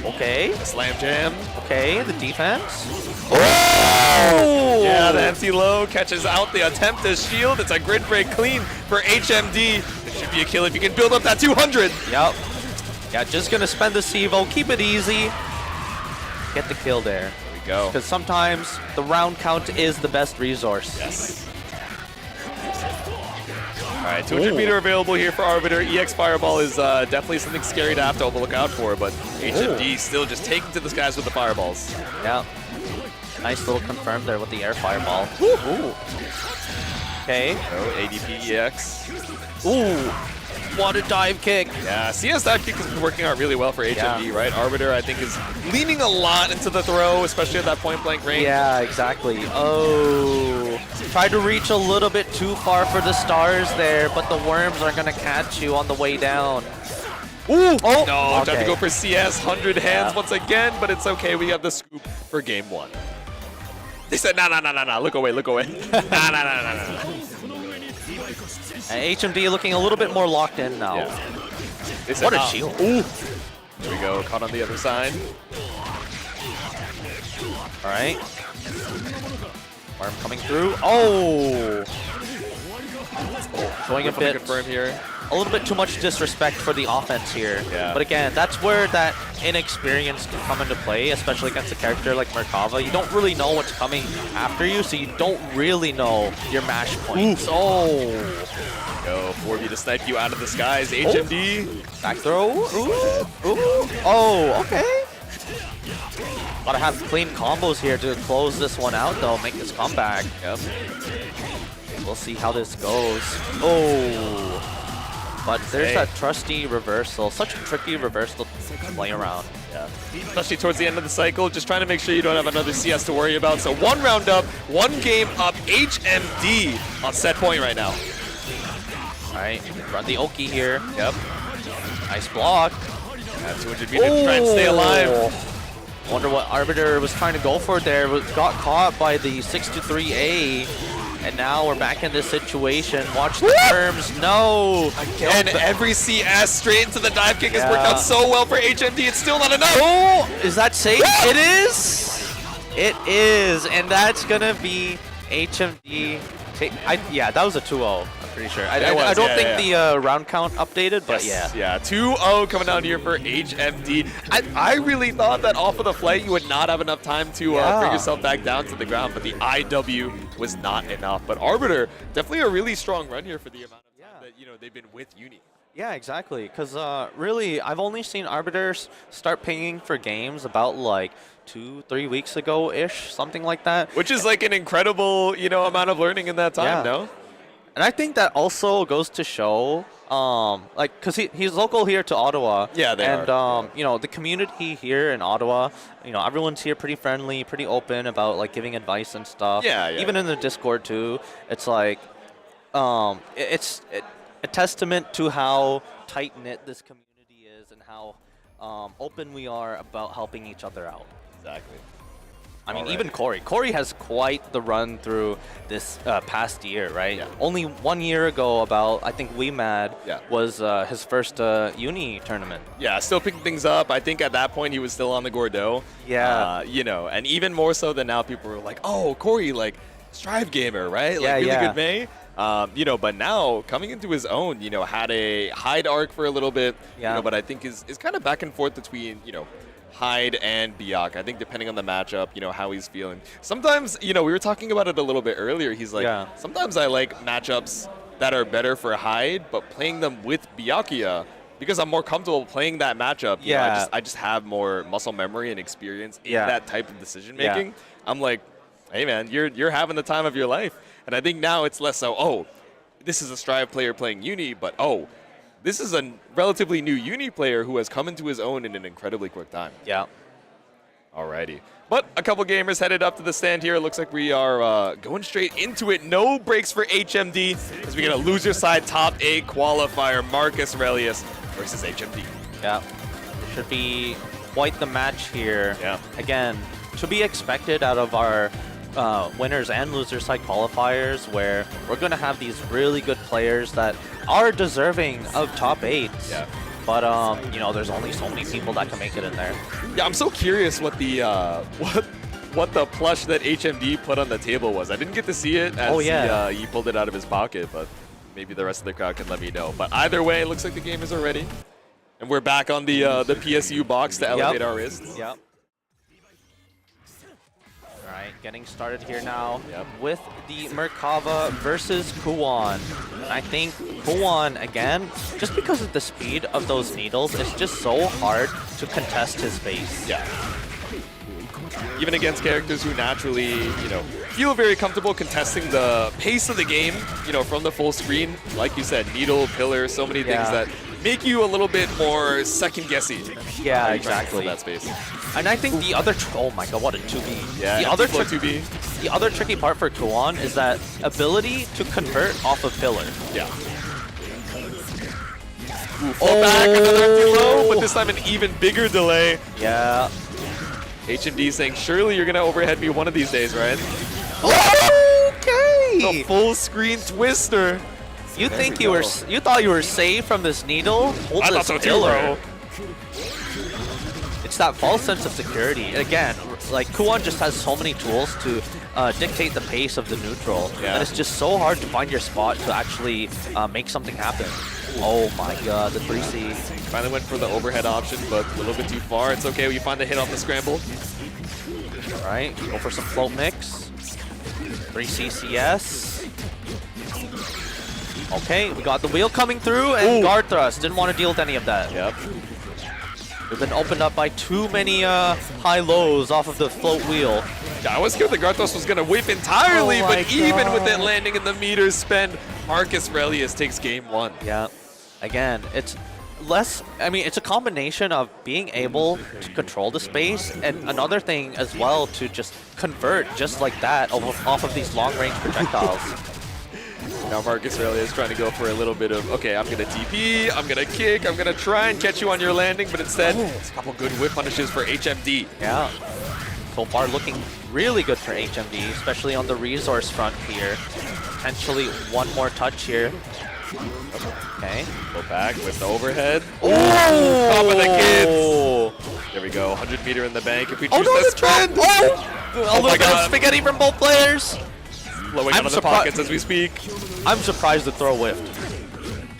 Speaker 1: Okay.
Speaker 2: Slam jam.
Speaker 1: Okay, the defense.
Speaker 2: Oh! Yeah, the empty low catches out the attempt to shield. It's a grid break clean for HMD. It should be a kill if you can build up that 200.
Speaker 1: Yep. Yeah, just gonna spend the Sevo, keep it easy. Get the kill there.
Speaker 2: There we go.
Speaker 1: Because sometimes the round count is the best resource.
Speaker 2: Yes. All right, 200 meter available here for Arbiter. EX Fireball is definitely something scary to have to look out for, but HMD still just taking to the skies with the fireballs.
Speaker 1: Yeah. Nice little confirm there with the air fireball. Ooh. Okay.
Speaker 2: So ADP EX.
Speaker 1: Ooh. What a dive kick.
Speaker 2: Yeah, CS dive kick has been working out really well for HMD, right? Arbiter, I think, is leaning a lot into the throw, especially at that point-blank range.
Speaker 1: Yeah, exactly. Oh. Tried to reach a little bit too far for the stars there, but the worms are going to catch you on the way down.
Speaker 2: Ooh!
Speaker 1: Oh!
Speaker 2: No,
Speaker 1: Okay.
Speaker 2: tried to go for CS, 100 hands once again, but it's okay. We have the scoop for game 1. They said, nah, look away. Nah.
Speaker 1: And HMD looking a little bit more locked in now.
Speaker 2: Yeah. They said,
Speaker 1: What a
Speaker 2: nah.
Speaker 1: shield.
Speaker 2: Ooh! There we go, caught on the other side.
Speaker 1: All right. Worm coming through. Oh! Showing a bit.
Speaker 2: Confirm here.
Speaker 1: A little bit too much disrespect for the offense here.
Speaker 2: Yeah.
Speaker 1: But again, that's where that inexperience can come into play, especially against a character like Merkava. You don't really know what's coming after you, so you don't really know your mash points. Oh!
Speaker 2: Go, 4B to snipe you out of the skies. HMD.
Speaker 1: Back throw. Ooh. Oh, okay. Gotta have clean combos here to close this one out, though. Make this comeback.
Speaker 2: Yep.
Speaker 1: We'll see how this goes. Oh. But there's that trusty reversal. Such a tricky reversal to play around.
Speaker 2: Yeah. Especially towards the end of the cycle, just trying to make sure you don't have another CS to worry about. So 1 round up, 1 game up. HMD on set point right now.
Speaker 1: All right, run the Oki here.
Speaker 2: Yep.
Speaker 1: Nice block.
Speaker 2: Yeah, 200 meters to try and stay alive.
Speaker 1: Wonder what Arbiter was trying to go for there. Got caught by the 6-3A. And now we're back in this situation. Watch the terms. No.
Speaker 2: Again, every CS straight into the dive kick has worked out so well for HMD. It's still not enough.
Speaker 1: Oh, is that safe? It is. It is, and that's gonna be HMD. Yeah, that was a 2-0. I'm pretty sure. I don't think the round count updated, but
Speaker 2: yes, yeah. 2-0 coming out here for HMD. I really thought that off of the flight you would not have enough time to bring yourself back down to the ground, but the IW was not enough. But Arbiter, definitely a really strong run here for the amount of time that they've been with Uni.
Speaker 1: Yeah, exactly. Because really, I've only seen Arbiters start paying for games about like 2-3 weeks ago-ish, something like that.
Speaker 2: Which is like an incredible, amount of learning in that time, no?
Speaker 1: And I think that also goes to show, because he's local here to Ottawa.
Speaker 2: Yeah, they
Speaker 1: are.
Speaker 2: And,
Speaker 1: the community here in Ottawa, everyone's here pretty friendly, pretty open about like giving advice and stuff.
Speaker 2: Yeah.
Speaker 1: Even in the Discord too, it's like, it's a testament to how tight-knit this community is and how open we are about helping each other out.
Speaker 2: Exactly.
Speaker 1: I mean, even Corey. Corey has quite the run through this past year, right?
Speaker 2: Yeah.
Speaker 1: Only 1 year ago, I think WeMad was his first uni tournament.
Speaker 2: Yeah, still picking things up. I think at that point he was still on the Gordeau.
Speaker 1: Yeah.
Speaker 2: And even more so than now, people were like, oh, Corey, like, Strive gamer, right? Like, really good May. But now coming into his own, had a Hyde arc for a little bit, but I think is kind of back and forth between, Hyde and Biak. I think depending on the matchup, how he's feeling. Sometimes, we were talking about it a little bit earlier. He's like, sometimes I like matchups that are better for Hyde, but playing them with Biakia because I'm more comfortable playing that matchup. I just have more muscle memory and experience in that type of decision making. I'm like, hey man, you're having the time of your life. And I think now it's less so, oh, this is a Strive player playing Uni, but oh, this is a relatively new Uni player who has come into his own in an incredibly quick time.
Speaker 1: Yeah.
Speaker 2: Alrighty. But a couple gamers headed up to the stand here. It looks like we are going straight into it. No breaks for HMD as we get a loser side top 8 qualifier. Marcus Aurelius versus HMD.
Speaker 1: Yeah. It should be quite the match here.
Speaker 2: Yeah.
Speaker 1: Again, to be expected out of our winners and losers side qualifiers, where we're going to have these really good players that are deserving of top 8s.
Speaker 2: Yeah.
Speaker 1: But there's only so many people that can make it in there.
Speaker 2: Yeah, I'm so curious what the what the plush that HMD put on the table was. I didn't get to see it as he pulled it out of his pocket, but maybe the rest of the crowd can let me know. But either way, it looks like the game is already, and we're back on the PSU box to elevate our wrists.
Speaker 1: Yep. Alright, getting started here now with the Merkava versus Kuwan. And I think Kuwan, again, just because of the speed of those needles, it's just so hard to contest his base.
Speaker 2: Yeah. Even against characters who naturally, feel very comfortable contesting the pace of the game, from the full screen. Like you said, needle, pillar, so many things that make you a little bit more second-guessing.
Speaker 1: Yeah, exactly.
Speaker 2: That space.
Speaker 1: And I think the other, oh my god, what a 2B.
Speaker 2: Yeah,
Speaker 1: the other
Speaker 2: 2B.
Speaker 1: The other tricky part for Kuwan is that ability to convert off of pillar.
Speaker 2: Yeah. Fall back, another duo, but this time an even bigger delay.
Speaker 1: Yeah.
Speaker 2: HMD saying, surely you're going to overhead me one of these days, right?
Speaker 1: Okay!
Speaker 2: The full screen twister.
Speaker 1: You think you thought you were safe from this needle? Hold
Speaker 2: I
Speaker 1: this
Speaker 2: thought so
Speaker 1: pillar.
Speaker 2: too, bro.
Speaker 1: It's that false sense of security. Again, like Kuwan just has so many tools to dictate the pace of the neutral.
Speaker 2: Yeah.
Speaker 1: And it's just so hard to find your spot to actually make something happen. Oh my god, the 3C.
Speaker 2: Finally went for the overhead option, but a little bit too far. It's okay, we find the hit off the scramble.
Speaker 1: Alright, go for some float mix. 3C CS. Okay, we got the wheel coming through, and guard thrust. Didn't want to deal with any of that.
Speaker 2: Yep.
Speaker 1: We've been opened up by too many high-lows off of the float wheel.
Speaker 2: Yeah, I was scared the guard thrust was going to whip entirely, but even with it landing in the meters spend, Marcus Aurelius takes game 1.
Speaker 1: Yeah. Again, it's less, it's a combination of being able to control the space and another thing as well to just convert just like that off of these long-range projectiles.
Speaker 2: Now Marcus Aurelius is trying to go for a little bit of, okay, I'm going to TP, I'm going to kick, I'm going to try and catch you on your landing, but instead, it's a couple good whip punishes for HMD.
Speaker 1: Yeah. So far looking really good for HMD, especially on the resource front here. Potentially one more touch here. Okay.
Speaker 2: Go back with the overhead. Oh! Top of the kids! There we go, 100 meter in the bank. If we choose the spend!
Speaker 1: A little bit of spaghetti from both players.
Speaker 2: Blowing out of the pockets as we speak.
Speaker 1: I'm surprised the throw whiffed.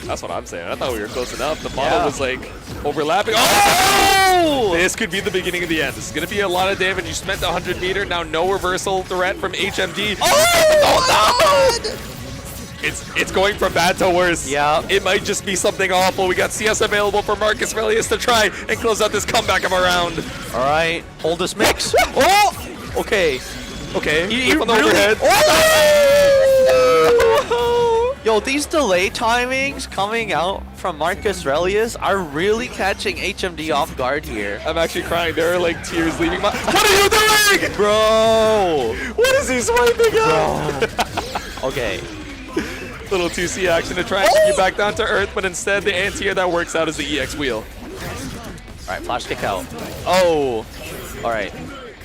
Speaker 2: That's what I'm saying. I thought we were close enough. The model was like overlapping. Oh! This could be the beginning of the end. This is going to be a lot of damage. You spent the 100 meter. Now no reversal threat from HMD. Oh no! It's going from bad to worse.
Speaker 1: Yeah.
Speaker 2: It might just be something awful. We got CS available for Marcus Aurelius to try and close out this comeback of a round.
Speaker 1: All right. Hold this mix. Oh! Okay.
Speaker 2: Okay.
Speaker 1: You
Speaker 2: on the
Speaker 1: really?
Speaker 2: overhead.
Speaker 1: Oh! Yo, these delay timings coming out from Marcus Aurelius are really catching HMD off guard here.
Speaker 2: I'm actually crying. There are like tears leaving my... What are you doing?
Speaker 1: Bro!
Speaker 2: What is he swiping up?
Speaker 1: Okay.
Speaker 2: Little 2C action to try and get you back down to earth, but instead the anti-air that works out is the EX wheel.
Speaker 1: All right, flash kick out. Oh! All right.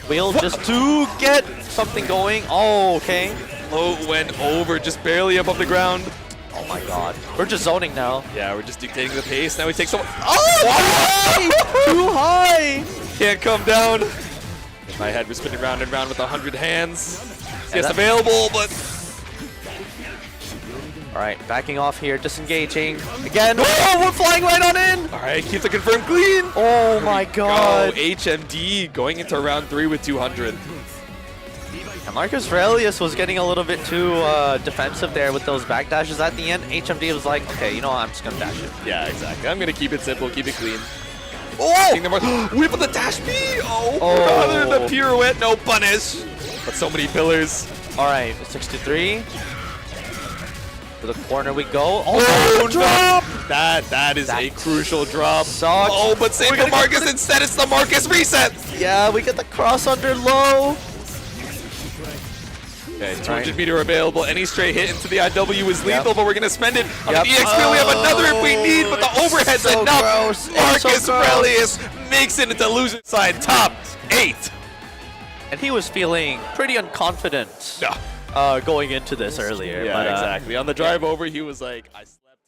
Speaker 1: Wheel just to get something going. Oh, okay.
Speaker 2: Oh, went over, just barely above the ground.
Speaker 1: Oh my god. We're just zoning now.
Speaker 2: Yeah, we're just dictating the pace. Now we take some...
Speaker 1: Oh! Too high!
Speaker 2: Can't come down. In my head, we're spinning round and round with 100 hands. Yes, available, but...
Speaker 1: All right, backing off here, disengaging. Again. Oh, we're flying right on in!
Speaker 2: All right, keep the confirmed clean.
Speaker 1: Oh my god.
Speaker 2: HMD going into round 3 with 200.
Speaker 1: And Marcus Aurelius was getting a little bit too defensive there with those backdashes at the end. HMD was like, okay, you know what, I'm just gonna dash it.
Speaker 2: Yeah, exactly. I'm gonna keep it simple, keep it clean.
Speaker 1: Oh!
Speaker 2: Whip of the dash B! Oh, the pirouette, no punish. But so many pillars.
Speaker 1: All right, 6-3. To the corner we go. Oh, drop!
Speaker 2: That is a crucial drop.
Speaker 1: Sucks.
Speaker 2: Oh, but save for Marcus instead. It's the Marcus reset.
Speaker 1: Yeah, we get the cross under low.
Speaker 2: Okay, 200 meter available. Any straight hit into the IW is lethal, but we're going to spend it on the EX wheel. We have another if we need, but the overhead's enough.
Speaker 1: Gross.
Speaker 2: Marcus Aurelius makes it into loser side top 8.
Speaker 1: And he was feeling pretty unconfident.
Speaker 2: Yeah.
Speaker 1: Going into this earlier.
Speaker 2: Yeah,
Speaker 1: but,
Speaker 2: exactly. On the drive over, he was like, I slept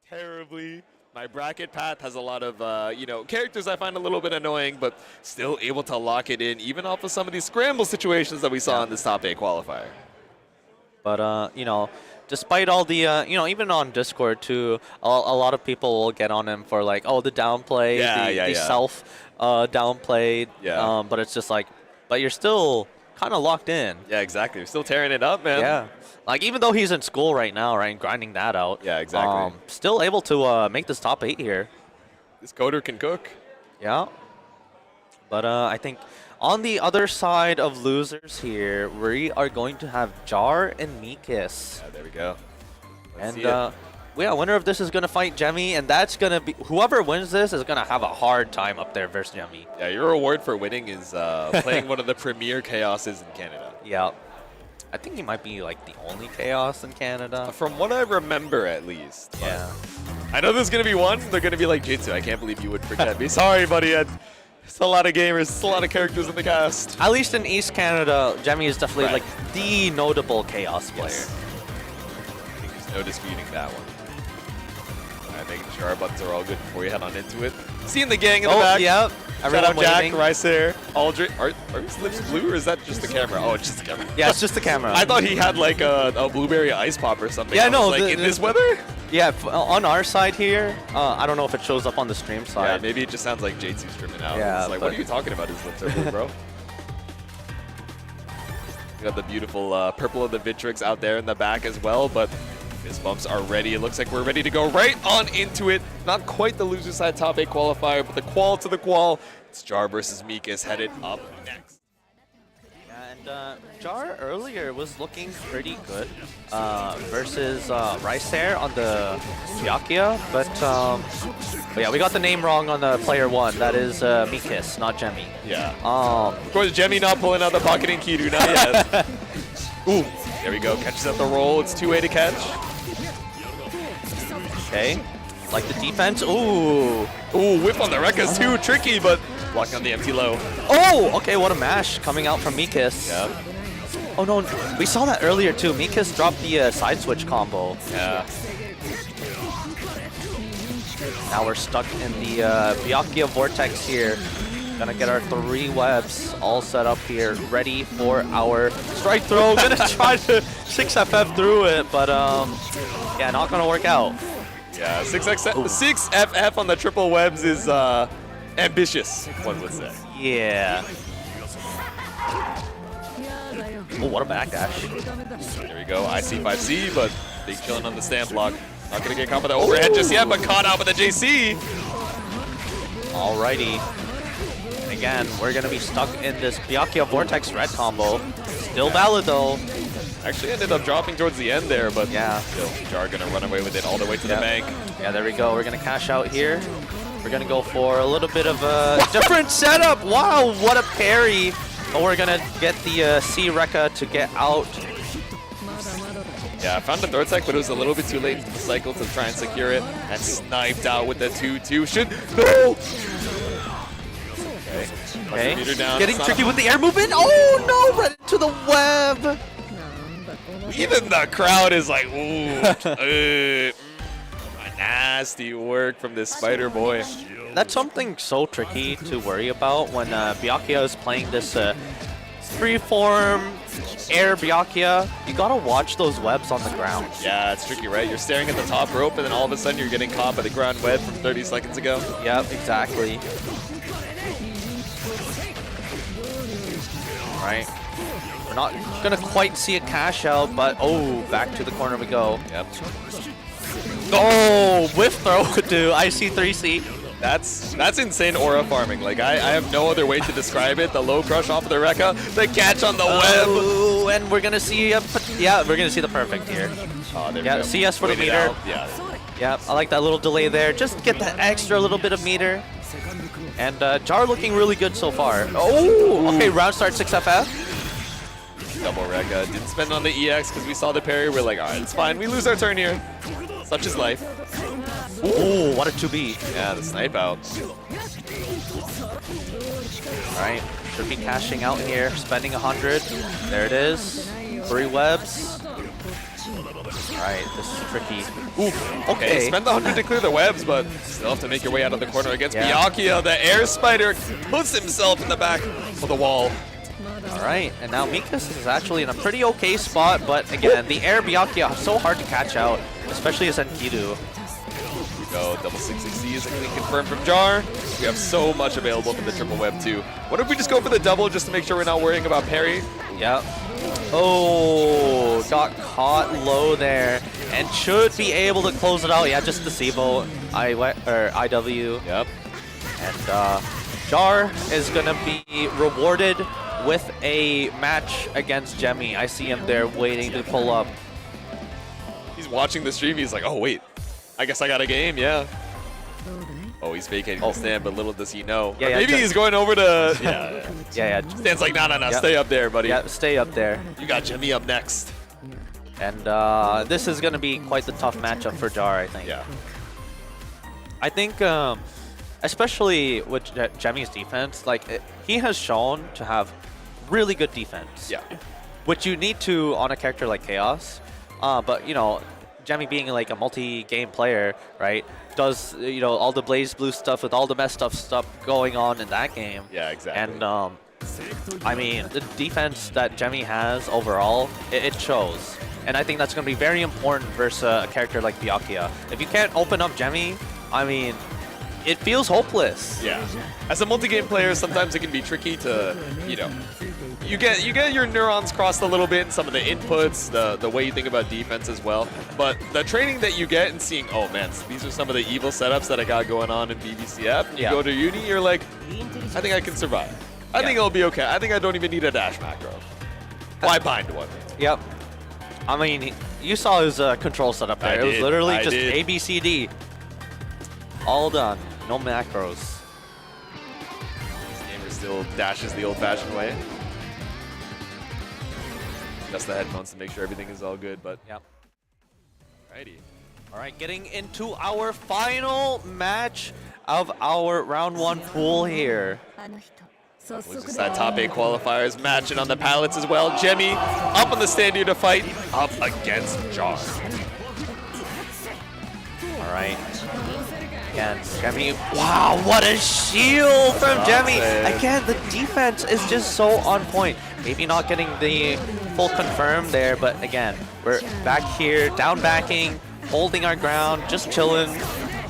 Speaker 2: terribly. My bracket path has a lot of, characters I find a little bit annoying, but still able to lock it in, even off of some of these scramble situations that we saw in this top 8 qualifier.
Speaker 1: But, despite all the, even on Discord, too, a lot of people will get on him for, like, oh, the downplay, the self-downplayed.
Speaker 2: Yeah.
Speaker 1: But it's just like, but you're still kind of locked in.
Speaker 2: Yeah, exactly. We're still tearing it up, man.
Speaker 1: Yeah. Like, even though he's in school right now, right, grinding that out.
Speaker 2: Yeah, exactly.
Speaker 1: Still able to make this top 8 here.
Speaker 2: This coder can cook.
Speaker 1: Yeah. But I think on the other side of losers here, we are going to have Jar and Mikis.
Speaker 2: Yeah, there we go.
Speaker 1: Winner of this is going to fight Jemmy, and that's going to be... Whoever wins this is going to have a hard time up there versus Jemmy.
Speaker 2: Yeah, your reward for winning is playing one of the premier Chaoses in Canada.
Speaker 1: Yeah. I think he might be, like, the only Chaos in Canada.
Speaker 2: From what I remember, at least.
Speaker 1: Yeah.
Speaker 2: I know there's going to be one. They're going to be like, Jitsu, I can't believe you would forget me. Sorry, buddy. It's a lot of gamers. It's a lot of characters in the cast.
Speaker 1: At least in East Canada, Jemmy is definitely, like, the notable Chaos player.
Speaker 2: Yes. I think there's no disputing that one. Making sure our buttons are all good before we head on into it. Seeing the gang in the back.
Speaker 1: Yeah.
Speaker 2: Shout out Jack, Rice there, Aldrich. Are his lips blue or is that just the camera? Oh, it's just the camera.
Speaker 1: Yeah, it's just the camera.
Speaker 2: I thought he had like a blueberry ice pop or something.
Speaker 1: Yeah, no.
Speaker 2: Like, in this weather?
Speaker 1: Yeah, on our side here, I don't know if it shows up on the stream side.
Speaker 2: Yeah, maybe it just sounds like J2 streaming out.
Speaker 1: Yeah,
Speaker 2: it's like, what are you talking about? His lips are blue, bro. We got the beautiful purple of the Vitrix out there in the back as well, but fist bumps are ready. It looks like we're ready to go right on into it. Not quite the loser side top 8 qualifier, but the qual to the qual. It's Jar versus Mikis headed up next.
Speaker 1: And Jar earlier was looking pretty good versus Rice there on the Byakuya, but yeah, we got the name wrong on the player 1. That is Mikis, not Jemmy.
Speaker 2: Yeah. Of course, Jemmy not pulling out the pocket in Kidu, not yet. Ooh, there we go. Catches at the roll. It's 2-way to catch.
Speaker 1: Okay. Like the defense. Ooh.
Speaker 2: Ooh, whip on the Rekkas too. Tricky, but blocking on the empty low.
Speaker 1: Oh, okay. What a mash coming out from Mikis.
Speaker 2: Yeah.
Speaker 1: Oh, no. We saw that earlier, too. Mikis dropped the side switch combo.
Speaker 2: Yeah.
Speaker 1: Now we're stuck in the Byakuya Vortex here. Gonna get our 3 webs all set up here, ready for our strike throw. Gonna try to 6FF through it, but yeah, not gonna work out.
Speaker 2: Yeah, 6FF on the triple webs is ambitious, one would say.
Speaker 1: Yeah. Oh, what a backdash.
Speaker 2: There we go, IC5C, but big chillin' on the stand block. Not gonna get caught by the overhead just yet, but caught out with the JC.
Speaker 1: Alrighty. And again, we're gonna be stuck in this Byakuya Vortex Red combo. Still valid though.
Speaker 2: Actually ended up dropping towards the end there, but
Speaker 1: yeah.
Speaker 2: Still, Jar gonna run away with it all the way to the bank.
Speaker 1: Yeah, there we go. We're gonna cash out here. We're gonna go for a little bit of a different setup. Wow, what a parry. But we're gonna get the C Rekka to get out.
Speaker 2: Yeah, I found the third tech, but it was a little bit too late into the cycle to try and secure it. And sniped out with the 2-2. No!
Speaker 1: Okay.
Speaker 2: Down.
Speaker 1: Getting tricky with the air movement. Oh no, right into the web.
Speaker 2: Even the crowd is like, ooh. Nasty work from this Spider Boy.
Speaker 1: That's something so tricky to worry about when Byakuya is playing this freeform air Byakuya. You gotta watch those webs on the ground.
Speaker 2: Yeah, it's tricky, right? You're staring at the top rope and then all of a sudden you're getting caught by the ground web from 30 seconds ago.
Speaker 1: Yep, exactly. Alright. We're not gonna quite see a cash out, but oh, back to the corner we go.
Speaker 2: Yep.
Speaker 1: Oh, whiff throw to IC3C.
Speaker 2: That's insane aura farming. Like I have no other way to describe it. The low crush off of the Rekka, the catch on the web.
Speaker 1: And we're gonna see we're gonna see the perfect here.
Speaker 2: Oh, there
Speaker 1: yeah,
Speaker 2: we go.
Speaker 1: CS for the meter.
Speaker 2: Yeah.
Speaker 1: Yeah, I like that little delay there. Just get that extra little bit of meter. And Jar looking really good so far. Oh, okay, round start 6FF.
Speaker 2: Double Rekka. Didn't spend on the EX because we saw the parry. We're like, all right, it's fine. We lose our turn here. Such is life.
Speaker 1: Ooh, what a 2B.
Speaker 2: Yeah, the snipe out.
Speaker 1: Alright, should be cashing out here, spending 100. There it is. 3 webs. Alright, this is tricky. Ooh, okay.
Speaker 2: Spend the 100 to clear the webs, but still have to make your way out of the corner against Byakuya. The air spider puts himself in the back of the wall.
Speaker 1: Alright, and now Mikas is actually in a pretty okay spot, but again, the air Byakuya is so hard to catch out, especially as Enkidu.
Speaker 2: Go, double 660 is actually confirmed from Jar. We have so much available for the triple web too. What if we just go for the double just to make sure we're not worrying about parry?
Speaker 1: Yep. Oh, got caught low there and should be able to close it out. Yeah, just the Sivo IW.
Speaker 2: Yep.
Speaker 1: And Jar is gonna be rewarded with a match against Jemmy. I see him there waiting to pull up.
Speaker 2: He's watching the stream. He's like, oh wait, I guess I got a game. Yeah. Oh, he's vacating the stand, but little does he know. Yeah, maybe he's going over to.
Speaker 1: Yeah.
Speaker 2: Stand's like, no, stay up there, buddy.
Speaker 1: Yeah, stay up there.
Speaker 2: You got Jimmy up next.
Speaker 1: And this is gonna be quite the tough matchup for Jar, I think.
Speaker 2: Yeah.
Speaker 1: I think, especially with Jemmy's defense, like he has shown to have really good defense.
Speaker 2: Yeah.
Speaker 1: Which you need to on a character like Chaos. But you know, Jemmy being like a multi-game player, right, does all the Blaze Blue stuff with all the messed up stuff going on in that game.
Speaker 2: Yeah, exactly.
Speaker 1: And I mean, the defense that Jemmy has overall, it shows. And I think that's going to be very important versus a character like Byakuya. If you can't open up Jemmy, I mean, it feels hopeless.
Speaker 2: Yeah. As a multi-game player, sometimes it can be tricky to, you get your neurons crossed a little bit in some of the inputs, the way you think about defense as well. But the training that you get and seeing, oh man, these are some of the evil setups that I got going on in BBCF. You go to uni, you're like, I think I can survive. I think it'll be okay. I think I don't even need a dash macro. Why bind one?
Speaker 1: Yep. I mean, you saw his control setup there. It was literally just A, B, C, D. All done. No macros.
Speaker 2: This gamer still dashes the old-fashioned way. Just the headphones to make sure everything is all good, but
Speaker 1: yep.
Speaker 2: Alrighty.
Speaker 1: All right, getting into our final match of our round 1 pool here.
Speaker 2: Was just that top 8 qualifiers matching on the pallets as well. Jemmy up on the stand here to fight up against Jar.
Speaker 1: All right. Again, Jemmy. Wow, what a shield from Jemmy. Again, the defense is just so on point. Maybe not getting the full confirm there, but again, we're back here, down backing, holding our ground, just chilling.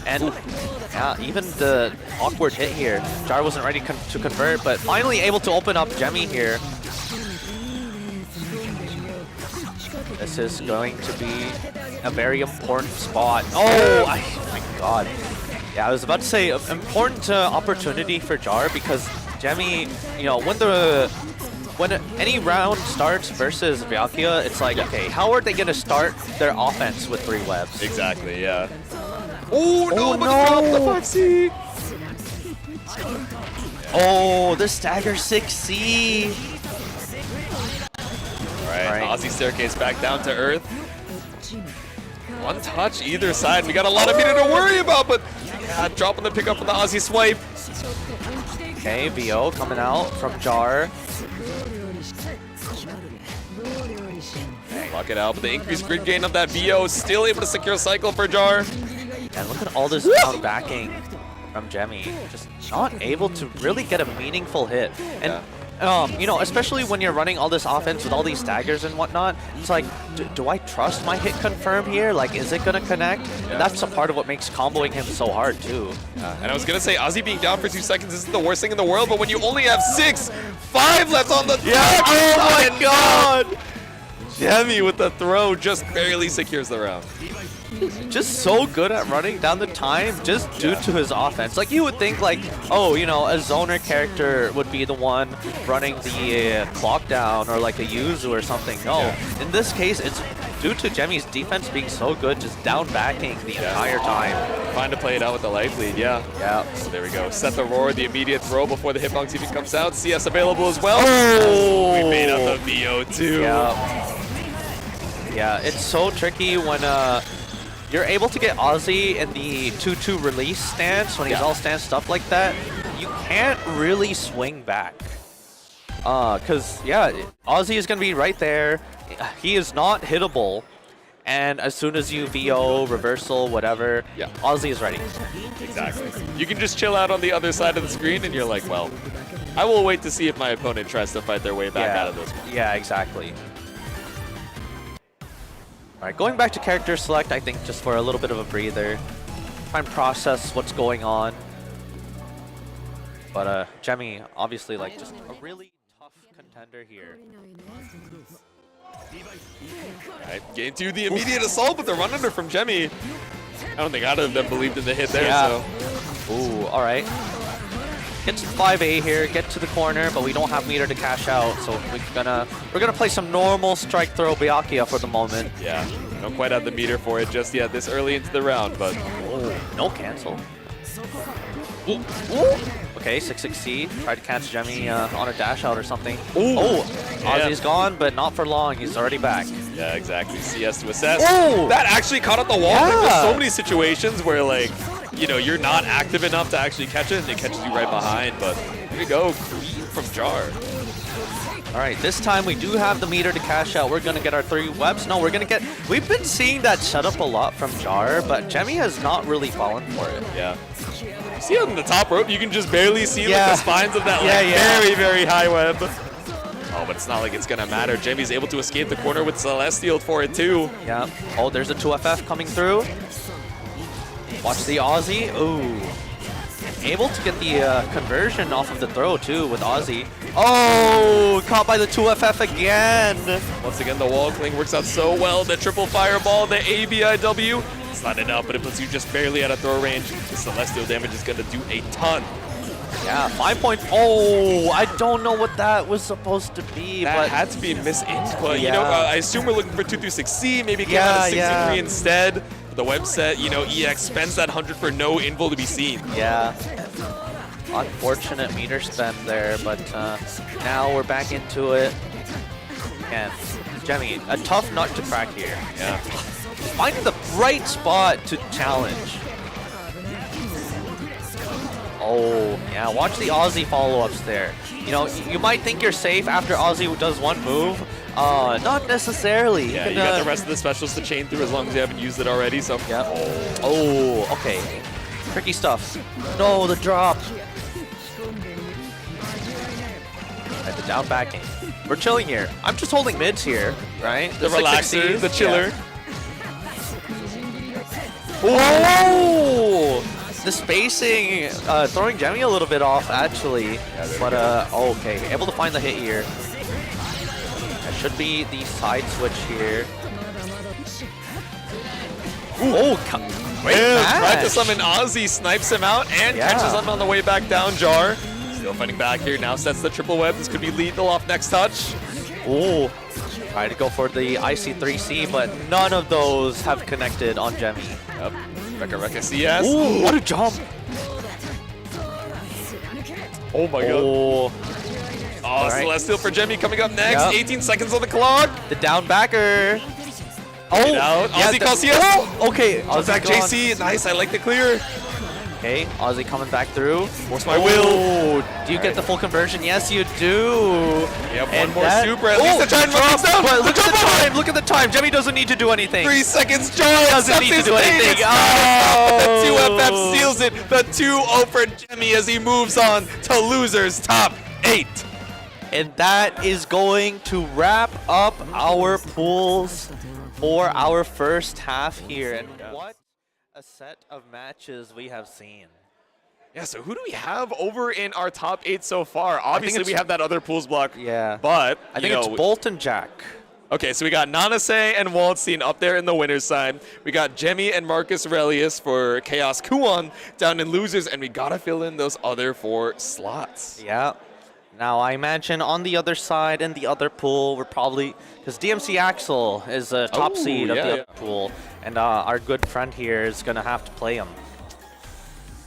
Speaker 1: And even the awkward hit here, Jar wasn't ready to convert, but finally able to open up Jemmy here. This is going to be a very important spot. Oh my god. Yeah, I was about to say important opportunity for Jar because Jemmy, you know, when any round starts versus Byakuya, it's like, okay, how are they going to start their offense with 3 webs?
Speaker 2: Exactly, yeah. Oh no, but the 5C!
Speaker 1: Oh, the stagger 6C!
Speaker 2: Alright, Aussie staircase back down to earth. One touch either side. We got a lot of meter to worry about, but yeah, dropping the pickup on the Aussie swipe.
Speaker 1: Okay, VO coming out from Jar.
Speaker 2: Lock it out, but the increased grid gain of that VO still able to secure cycle for Jar.
Speaker 1: And look at all this down backing from Jemmy. Just not able to really get a meaningful hit. And you know, especially when you're running all this offense with all these staggers and whatnot, it's like, do I trust my hit confirm here? Like, is it going to connect? And that's a part of what makes comboing him so hard, too.
Speaker 2: And I was going to say, Ozzy being down for 2 seconds isn't the worst thing in the world, but when you only have 5 left on the
Speaker 1: oh my god!
Speaker 2: Jemmy with the throw just barely secures the round.
Speaker 1: Just so good at running down the time just due to his offense. Like, you would think, like, oh, you know, a zoner character would be the one running the clock down, or like a Yuzu or something. No, in this case, it's due to Jemmy's defense being so good, just down backing the entire time.
Speaker 2: Trying to play it out with the life lead, So there we go. Set the roar, the immediate throw before the hitbox even comes out. CS available as well.
Speaker 1: Oh!
Speaker 2: We made up the VO too.
Speaker 1: Yeah, it's so tricky when you're able to get Ozzy in the 2-2 release stance when he's all stanced up like that. You can't really swing back. Because, Ozzy is going to be right there. He is not hittable. And as soon as you VO, reversal, whatever, Ozzy is ready.
Speaker 2: Exactly. You can just chill out on the other side of the screen and you're like, well, I will wait to see if my opponent tries to fight their way back out of this one.
Speaker 1: Yeah, exactly. Alright, going back to character select, I think just for a little bit of a breather. Try and process what's going on. But Jemmy, obviously, like, just a really tough contender here.
Speaker 2: Alright, getting to the immediate assault, but the run under from Jemmy. I don't think either of them believed in the hit there, so.
Speaker 1: Ooh, alright. Get to 5A here, get to the corner, but we don't have meter to cash out, so we're gonna play some normal strike throw Byakuya for the moment.
Speaker 2: Yeah, don't quite have the meter for it just yet this early into the round, but
Speaker 1: no cancel. Ooh. Ooh. Okay, 6-6C. Try to catch Jemmy on a dash out or something. Ooh. Oh, Ozzy's gone, but not for long. He's already back.
Speaker 2: Yeah, exactly. CS to assess. Ooh. That actually caught at the wall. Like, there's so many situations where, like, you know, you're not active enough to actually catch it, and it catches you right behind. But here we go, clean from Jar.
Speaker 1: All right, this time we do have the meter to cash out. We're gonna get our 3 webs. No, we're gonna get. We've been seeing that setup a lot from Jar, but Jemmy has not really fallen for it.
Speaker 2: Yeah. You see on the top rope, you can just barely see like the spines of that very, very high web. Oh, but it's not like it's gonna matter. Jemmy's able to escape the corner with Celestial for it too.
Speaker 1: Yeah. Oh, there's a 2FF coming through. Watch the Aussie. Ooh. Able to get the conversion off of the throw too with Aussie. Oh, caught by the 2FF again.
Speaker 2: Once again, the wall cling works out so well. The triple fireball, the ABIW. It's not enough, but it puts you just barely out of throw range. The Celestial damage is going to do a ton.
Speaker 1: Yeah, 5 point. Oh, I don't know what that was supposed to be.
Speaker 2: That had to be misinput. You know, I assume we're looking for 2-6C. Maybe get out of 6-3 instead. The web set, you know, EX spends that 100 for no info to be seen.
Speaker 1: Yeah. Unfortunate meter spend there, but now we're back into it. And Jemmy, a tough nut to crack here.
Speaker 2: Yeah.
Speaker 1: Finding the right spot to challenge. Oh, yeah, watch the Aussie follow-ups there. You know, you might think you're safe after Aussie does one move. Not necessarily.
Speaker 2: Yeah, you got the rest of the specials to chain through as long as you haven't used it already, so.
Speaker 1: Yep. Oh, okay. tricky stuff. No, the drop. Right, the down backing. We're chilling here. I'm just holding mids here, right?
Speaker 2: The relaxer, the chiller.
Speaker 1: Oh! The spacing, throwing Jemmy a little bit off, actually.
Speaker 2: Yeah,
Speaker 1: but, okay, able to find the hit here. That should be the side switch here. Ooh. Oh, great
Speaker 2: Tried to summon Ozzy, snipes him out, and catches him on the way back down. Jar still fighting back here, now sets the triple web. This could be lethal off next touch.
Speaker 1: Oh, try to go for the IC3C, but none of those have connected on Jemmy.
Speaker 2: Yep. Rekka CS.
Speaker 1: Ooh, what a jump!
Speaker 2: Oh my god.
Speaker 1: Oh,
Speaker 2: Right. Celestial for Jemmy coming up next. 18 seconds on the clock.
Speaker 1: The down backer. Oh,
Speaker 2: out. Ozzy calls CS.
Speaker 1: Oh, okay.
Speaker 2: Ozzy back JC. Nice. I like the clear.
Speaker 1: Okay, Ozzy coming back through.
Speaker 2: Force my will.
Speaker 1: Do you get the full conversion? Yes, you do.
Speaker 2: Yep, one more super. At least the giant drops down.
Speaker 1: But look at the time. Look at the time. Jemmy doesn't need to do anything.
Speaker 2: 3 seconds. Jar
Speaker 1: doesn't need to do anything.
Speaker 2: The 2FF seals it. The 2-0 for Jemmy as he moves on to losers top 8.
Speaker 1: And that is going to wrap up our pools for our first half here. And what a set of matches we have seen.
Speaker 2: Yeah, so who do we have over in our top 8 so far? Obviously, we have that other pools block.
Speaker 1: Yeah.
Speaker 2: But,
Speaker 1: I think it's Bolt and Jack.
Speaker 2: Okay, so we got Nanase and Waldstein up there in the winner's side. We got Jemmy and Marcus Aurelius for Chaos Kuon down in losers, and we gotta fill in those other 4 slots.
Speaker 1: Yeah. Now, I imagine on the other side and the other pool, we're probably, because DMC Axel is a top seed of the other pool, and our good friend here is going to have to play him.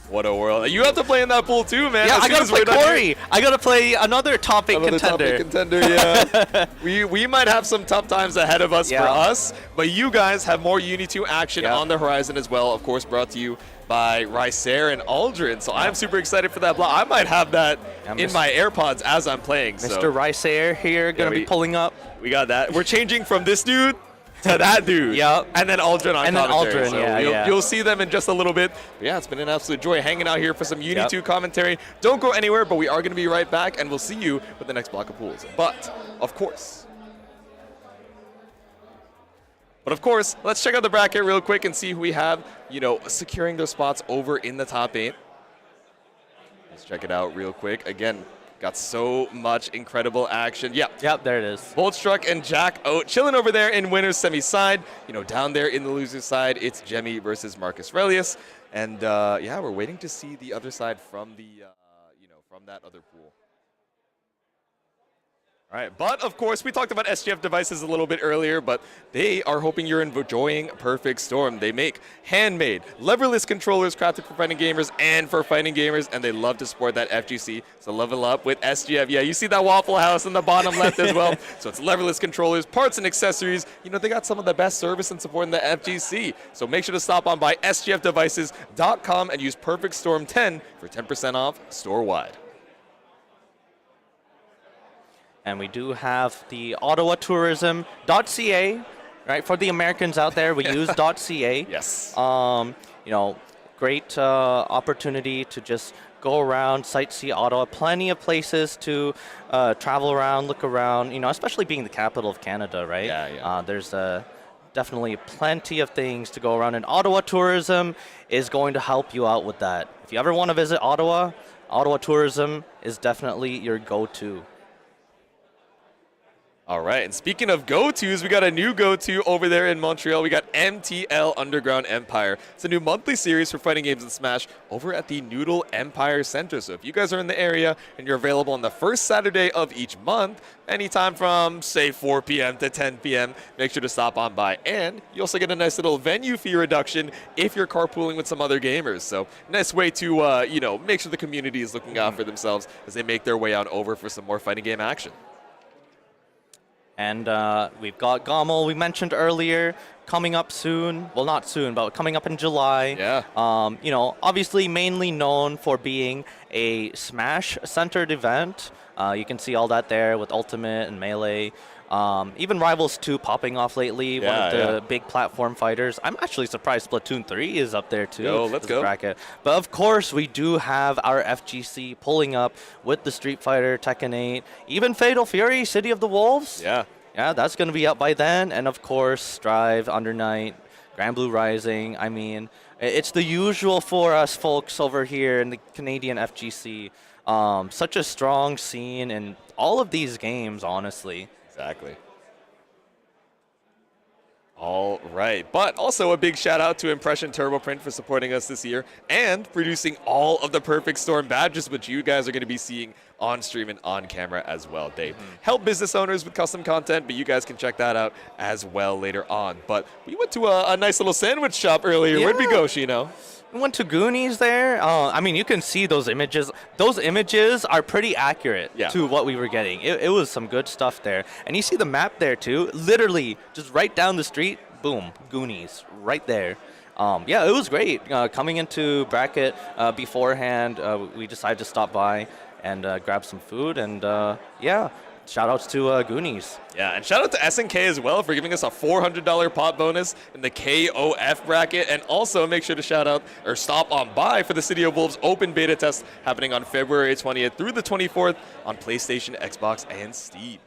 Speaker 2: What a world. You have to play in that pool too, man.
Speaker 1: Yeah, I got to play Corey. I got to play another top 8 contender.
Speaker 2: Top 8 contender, yeah. we might have some tough times ahead of us for us, but you guys have more Uni 2 action on the horizon as well, of course, brought to you by Rycer and Aldrin. So I'm super excited for that block. I might have that in my AirPods as I'm playing.
Speaker 1: Mr. Rycer here, going to be pulling up.
Speaker 2: We got that. We're changing from this dude to that dude.
Speaker 1: Yep.
Speaker 2: And then Aldrin on commentary.
Speaker 1: And then Aldrin,
Speaker 2: you'll see them in just a little bit. But yeah, it's been an absolute joy hanging out here for some Uni 2 commentary. Don't go anywhere, but we are going to be right back, and we'll see you with the next block of pools. But, of course, let's check out the bracket real quick and see who we have, securing those spots over in the top 8. Let's check it out real quick. Again, got so much incredible action.
Speaker 1: Yep, there it is.
Speaker 2: Voltstruck and Jack out chilling over there in winner's semi side. Down there in the loser's side, it's Jemmy versus Marcus Aurelius. And yeah, we're waiting to see the other side from the, from that other pool. All right, but of course, we talked about SGF devices a little bit earlier, but they are hoping you're enjoying Perfect Storm. They make handmade, leverless controllers crafted for fighting gamers and for fighting gamers, and they love to support that FGC. So level up with SGF. Yeah, you see that Waffle House in the bottom left as well. So it's leverless controllers, parts and accessories. They got some of the best service and support in the FGC. So make sure to stop on by sgfdevices.com and use Perfect Storm 10 for 10% off store-wide.
Speaker 1: And we do have the Ottawa Tourism.ca, right? For the Americans out there, we use .ca.
Speaker 2: Yes.
Speaker 1: Great opportunity to just go around, sightsee Ottawa. Plenty of places to travel around, look around, especially being the capital of Canada, right?
Speaker 2: Yeah.
Speaker 1: There's definitely plenty of things to go around, and Ottawa Tourism is going to help you out with that. If you ever want to visit Ottawa, Ottawa Tourism is definitely your go-to.
Speaker 2: All right, and speaking of go-tos, we got a new go-to over there in Montreal. We got MTL Underground Empire. It's a new monthly series for fighting games in Smash over at the Noodle Empire Center. So if you guys are in the area and you're available on the first Saturday of each month, anytime from, say, 4 p.m. to 10 p.m., make sure to stop on by. And you also get a nice little venue fee reduction if you're carpooling with some other gamers. So nice way to, make sure the community is looking out for themselves as they make their way on over for some more fighting game action.
Speaker 1: And we've got Gommel, we mentioned earlier, coming up soon. Well, not soon, but coming up in July.
Speaker 2: Yeah.
Speaker 1: Obviously mainly known for being a Smash-centered event. You can see all that there with Ultimate and Melee. Even Rivals 2 popping off lately, one of the big platform fighters. I'm actually surprised Splatoon 3 is up there too.
Speaker 2: Yo, let's go.
Speaker 1: Bracket. But of course, we do have our FGC pulling up with the Street Fighter, Tekken 8, even Fatal Fury, City of the Wolves.
Speaker 2: Yeah.
Speaker 1: Yeah, that's going to be up by then. And of course, Strive, Under Night, Grand Blue Rising. I mean, it's the usual for us folks over here in the Canadian FGC. Such a strong scene in all of these games, honestly.
Speaker 2: Exactly. All right. But also a big shout out to Impression Turbo Print for supporting us this year and producing all of the Perfect Storm badges, which you guys are going to be seeing on stream and on camera as well. They help business owners with custom content, but you guys can check that out as well later on. But we went to a nice little sandwich shop earlier.
Speaker 1: Yeah.
Speaker 2: Where'd we go, Shino?
Speaker 1: We went to Goonies there. I mean, you can see those images. Those images are pretty accurate to what we were getting. It was some good stuff there. And you see the map there, too. Literally, just right down the street, boom, Goonies, right there. Yeah, it was great. Coming into bracket beforehand, we decided to stop by and grab some food. And, yeah, shout-outs to Goonies.
Speaker 2: Yeah, and shout out to SNK as well for giving us a $400 pot bonus in the KOF bracket. And also make sure to shout out or stop on by for the City of Wolves open beta test happening on February 20th through the 24th on PlayStation, Xbox, and Steam.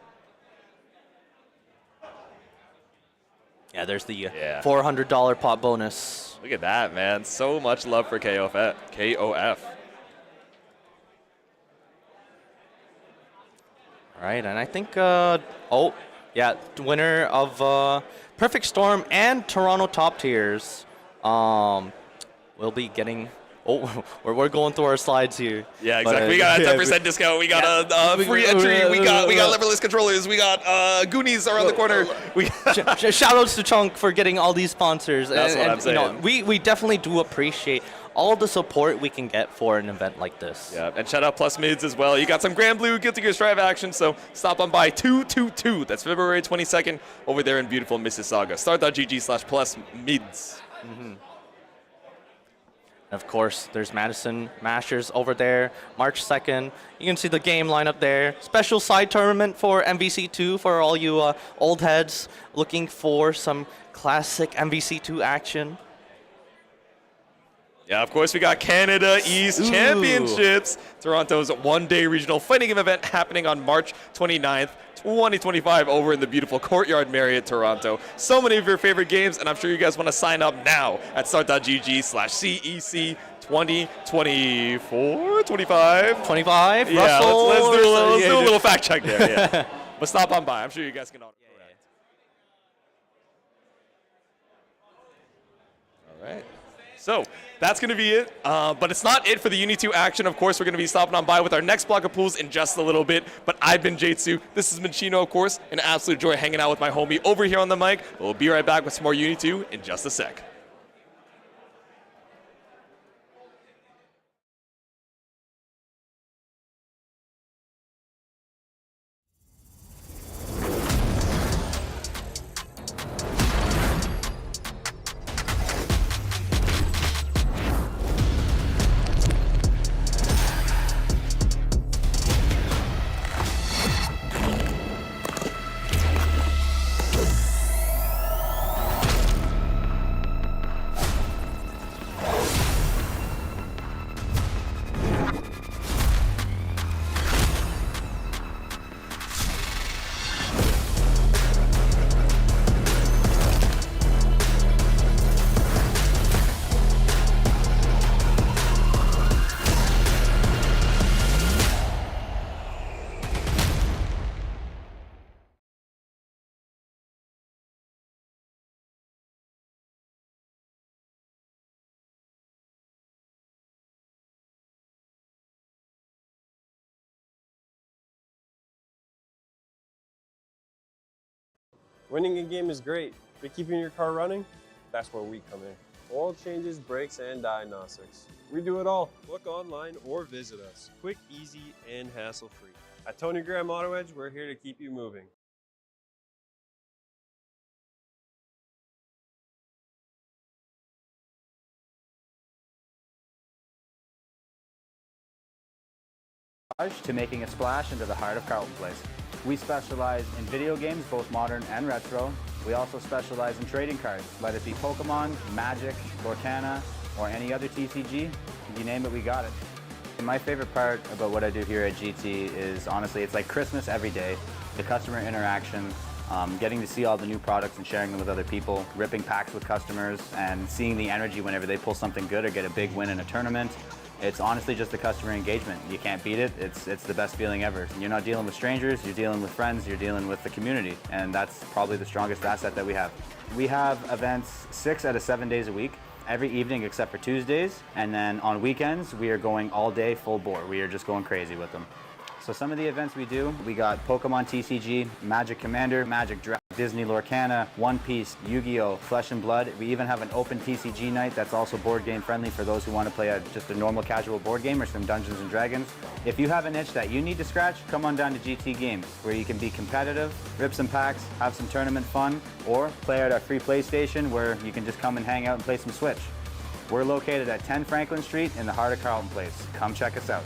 Speaker 1: Yeah, there's the $400 pot bonus.
Speaker 2: Look at that, man. So much love for KOF.
Speaker 1: All right, and I think, winner of Perfect Storm and Toronto Top Tiers will be getting. Oh, we're going through our slides here.
Speaker 2: Yeah, exactly. We got a 10% discount. We got a free entry. We got leverless controllers. We got Goonies around the corner.
Speaker 1: Shout outs to Chunk for getting all these sponsors.
Speaker 2: That's what I'm saying.
Speaker 1: You know, we definitely do appreciate all the support we can get for an event like this.
Speaker 2: Yeah, and shout out Plus Mids as well. You got some Grand Blue Guilty Gear Strive action, so stop on by 222. That's February 22nd over there in beautiful Mississauga. Start.gg/plusmids.
Speaker 1: Of course, there's Madison Mashers over there, March 2nd. You can see the game lineup there. Special side tournament for MVC2 for all you old heads looking for some classic MVC2 action.
Speaker 2: Yeah, of course, we got Canada East Championships. Toronto's one-day regional fighting game event happening on March 29th, 2025 over in the beautiful Courtyard Marriott, Toronto. So many of your favorite games, and I'm sure you guys want to sign up now at start.gg/CEC 2024, 25?
Speaker 1: 25?
Speaker 2: Yeah,
Speaker 1: Russell,
Speaker 2: let's do a little fact check there, yeah. But stop on by. I'm sure you guys can all correct. All right. So that's going to be it, but it's not it for the Uni 2 action. Of course, we're going to be stopping on by with our next block of pools in just a little bit, but I've been Jatsu. This is Minchino, of course. An absolute joy hanging out with my homie over here on the mic. We'll be right back with some more Uni 2 in just a sec.
Speaker 4: Winning a game is great, but keeping your car running, that's where we come in. Oil changes, brakes, and diagnostics. We do it all. Look online or visit us. Quick, easy, and hassle-free. At Tony Graham Auto Edge, we're here to keep you moving.
Speaker 5: To making a splash into the heart of Carlton Place. We specialize in video games, both modern and retro. We also specialize in trading cards, whether it be Pokemon, Magic, Lorcana, or any other TCG. You name it, we got it. And my favorite part about what I do here at GT is, honestly, it's like Christmas every day. The customer interaction, getting to see all the new products and sharing them with other people, ripping packs with customers, and seeing the energy whenever they pull something good or get a big win in a tournament. It's honestly just the customer engagement. You can't beat it. It's the best feeling ever. You're not dealing with strangers, you're dealing with friends, you're dealing with the community, and that's probably the strongest asset that we have. We have events 6 out of 7 days a week, every evening except for Tuesdays, and then on weekends we are going all day full bore. We are just going crazy with them. So some of the events we do, we got Pokemon TCG, Magic Commander, Magic Draft, Disney Lorcana, One Piece, Yu-Gi-Oh, Flesh and Blood. We even have an open TCG night that's also board game friendly for those who want to play just a normal casual board game or some Dungeons and Dragons. If you have an itch that you need to scratch, come on down to GT Games, where you can be competitive, rip some packs, have some tournament fun, or play at our free PlayStation where you can just come and hang out and play some Switch. We're located at 10 Franklin Street in the heart of Carlton Place. Come check us out.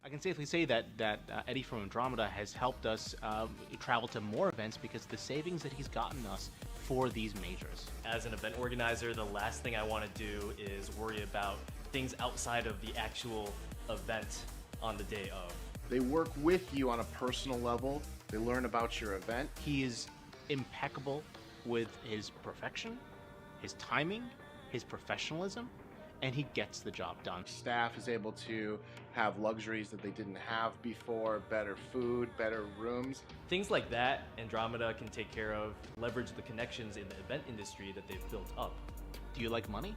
Speaker 6: I can safely say that Eddie from Andromeda has helped us travel to more events because of the savings that he's gotten us for these majors.
Speaker 7: As an event organizer, the last thing I want to do is worry about things outside of the actual event on the day of.
Speaker 8: They work with you on a personal level. They learn about your event.
Speaker 6: He is impeccable with his perfection, his timing, his professionalism, and he gets the job done.
Speaker 8: Staff is able to have luxuries that they didn't have before, better food, better rooms.
Speaker 7: Things like that, Andromeda can take care of, leverage the connections in the event industry that they've built up.
Speaker 6: Do you like money?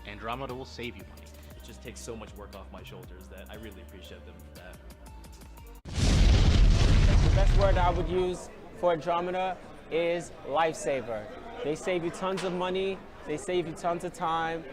Speaker 6: Andromeda will save you money.
Speaker 7: It just takes so much work off my shoulders that I really appreciate them for that.
Speaker 9: The best word I would use for Andromeda is lifesaver. They save you tons of money, they save you tons of time.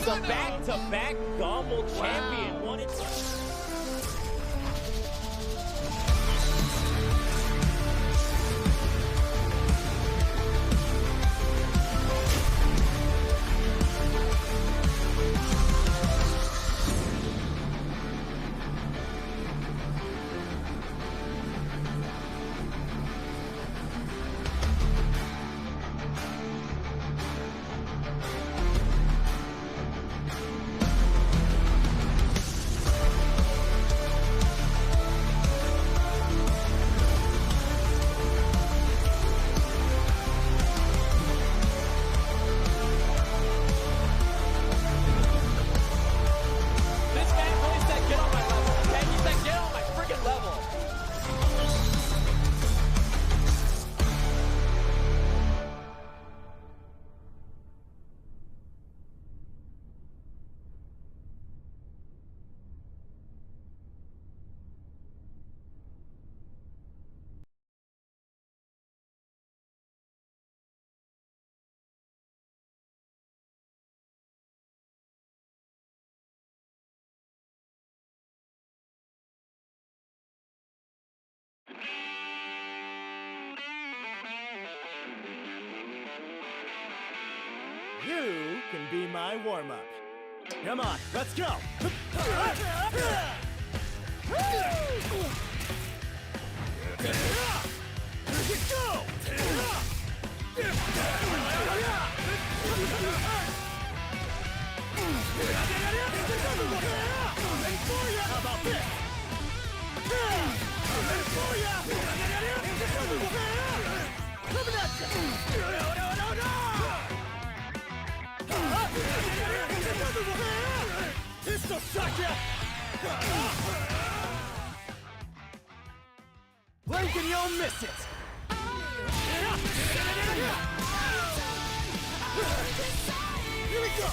Speaker 3: The back-to-back Gumball champion won it.
Speaker 10: You can be my warm-up. Come on, let's go! How about this? Coming at you! Pistol shot ya! Blaze Don't miss it. Here we go.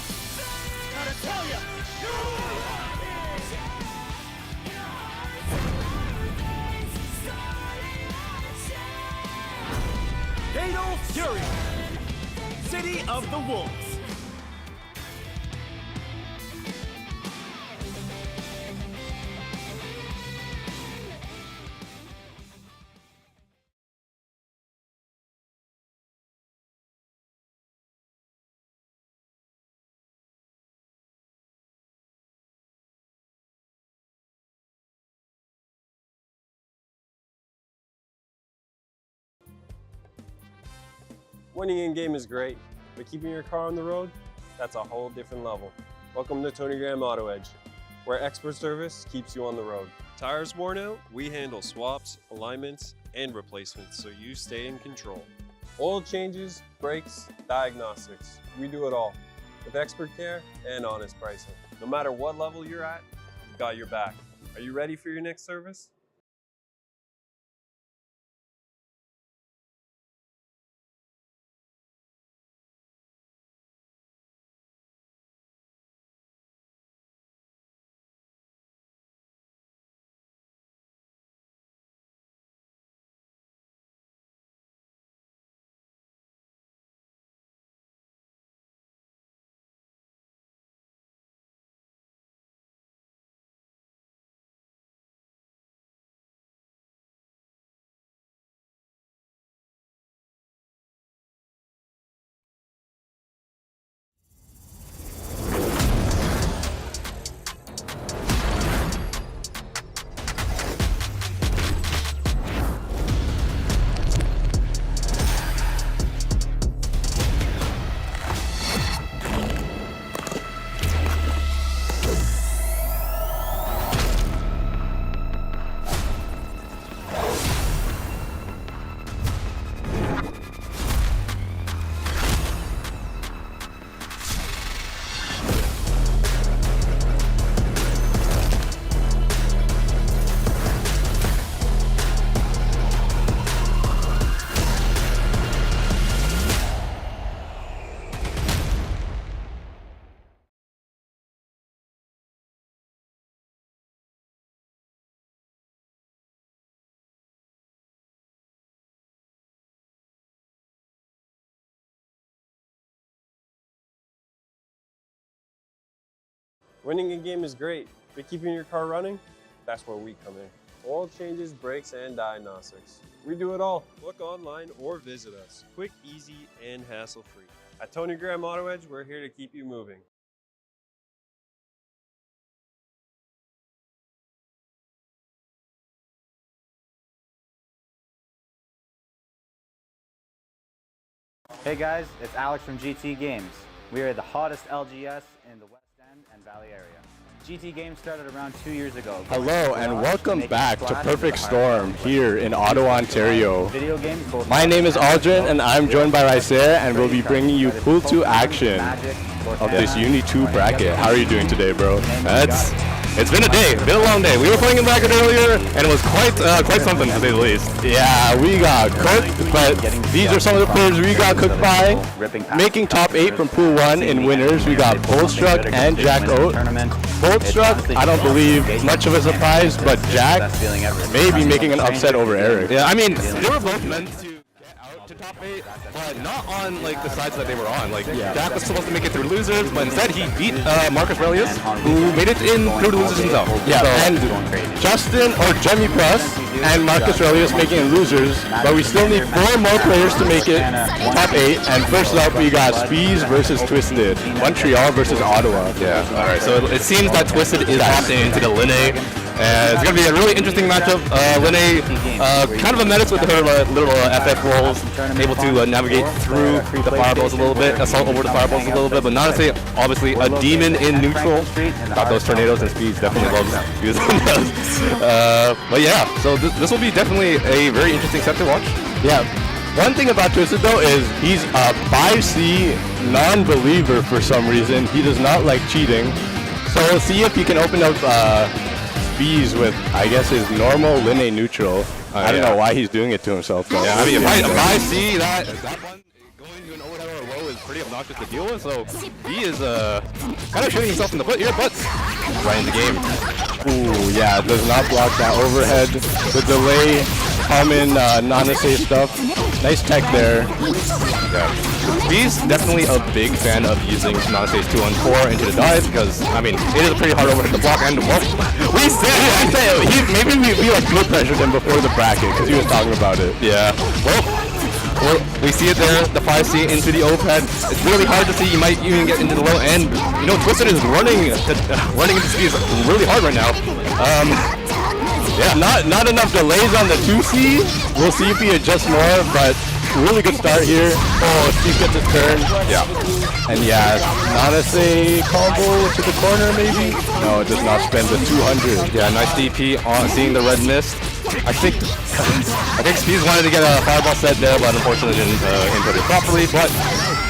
Speaker 10: Gotta tell ya. Fatal Fury. City of the Wolves.
Speaker 4: Winning in-game is great, but keeping your car on the road, that's a whole different level. Welcome to Tony Graham Auto Edge, where expert service keeps you on the road. Tires worn out? We handle swaps, alignments, and replacements so you stay in control. Oil changes, brakes, diagnostics, we do it all with expert care and honest pricing. No matter what level you're at, we've got your back. Are you ready for your next service? Winning a game is great, but keeping your car running, that's where we come in. Oil changes, brakes, and diagnostics. We do it all. Look online or visit us. Quick, easy, and hassle-free. At Tony Graham Auto Edge, we're here to keep you moving.
Speaker 5: Hey guys, it's Alex from GT Games. We are the hottest LGS in the West End and Valley area. GT Games started around 2 years ago.
Speaker 11: Hello and welcome back to Perfect Storm here in Ottawa, Ontario. My name is Aldrin and I'm joined by Rycer and we'll be bringing you Pool 2 action of this Uni 2 bracket. How are you doing today, bro? It's been a day, been a long day. We were playing in bracket earlier and it was quite something to say the least. Yeah, we got cooked, but these are some of the players we got cooked by. Making top 8 from Pool 1 in winners, we got Boltstruck and Jack Oat. Boltstruck, I don't believe much of a surprise, but Jack may be making an upset over Eric. Yeah, I mean, they were both meant to get out to top 8, but not on like the sides that they were on. Like Jack was supposed to make it through losers, but instead he beat Marcus Aurelius, who made it in through the losers himself. Yeah, so, and Justin or Jemmy Plus and Marcus Aurelius making it losers, but we still need 4 more players to make it top 8. And first up, we got Spees versus Twisted, Montreal versus Ottawa. Yeah. All right. So it seems that Twisted is opting into the Linne. It's going to be a really interesting matchup. Linne, kind of a menace with her little FF rolls, able to navigate through the fireballs a little bit, assault over the fireballs a little bit, but not to say, obviously, a demon in neutral. Got those tornadoes and Speeds, definitely loves using those. But yeah, so this will be definitely a very interesting set to watch. Yeah. One thing about Twisted though is he's a 5C non-believer for some reason. He does not like cheating. So we'll see if he can open up Speeds with, I guess, his normal Linne neutral. I don't know why he's doing it to himself, though.
Speaker 12: Yeah, I mean, if I see that one going to an overhead or a low is pretty obnoxious to deal with, so he is kind of shooting himself in the foot here, but right in the game.
Speaker 11: Ooh, yeah, does not block that overhead. The delay, common Nanase stuff. Nice tech there.
Speaker 12: Yeah. He's definitely a big fan of using Nanase's 2-on-4 into the dive because, I mean, it is a pretty hard overhead to block and well,
Speaker 11: we said maybe we like good pressured him before the bracket because he was talking about it.
Speaker 12: Yeah. Well, we see it there, the 5C into the overhead. It's really hard to see. You might even get into the low end. You know, Twisted is running into speeds really hard right now.
Speaker 11: Yeah, not enough delays on the 2C. We'll see if he adjusts more, but really good start here. Oh, Steve gets his turn.
Speaker 12: Yeah.
Speaker 11: And yeah, Nanase combo to the corner maybe? No, it does not spend the 200.
Speaker 12: Yeah, nice DP on seeing the red mist. I think Speeds wanted to get a fireball set there, but unfortunately didn't input it properly. But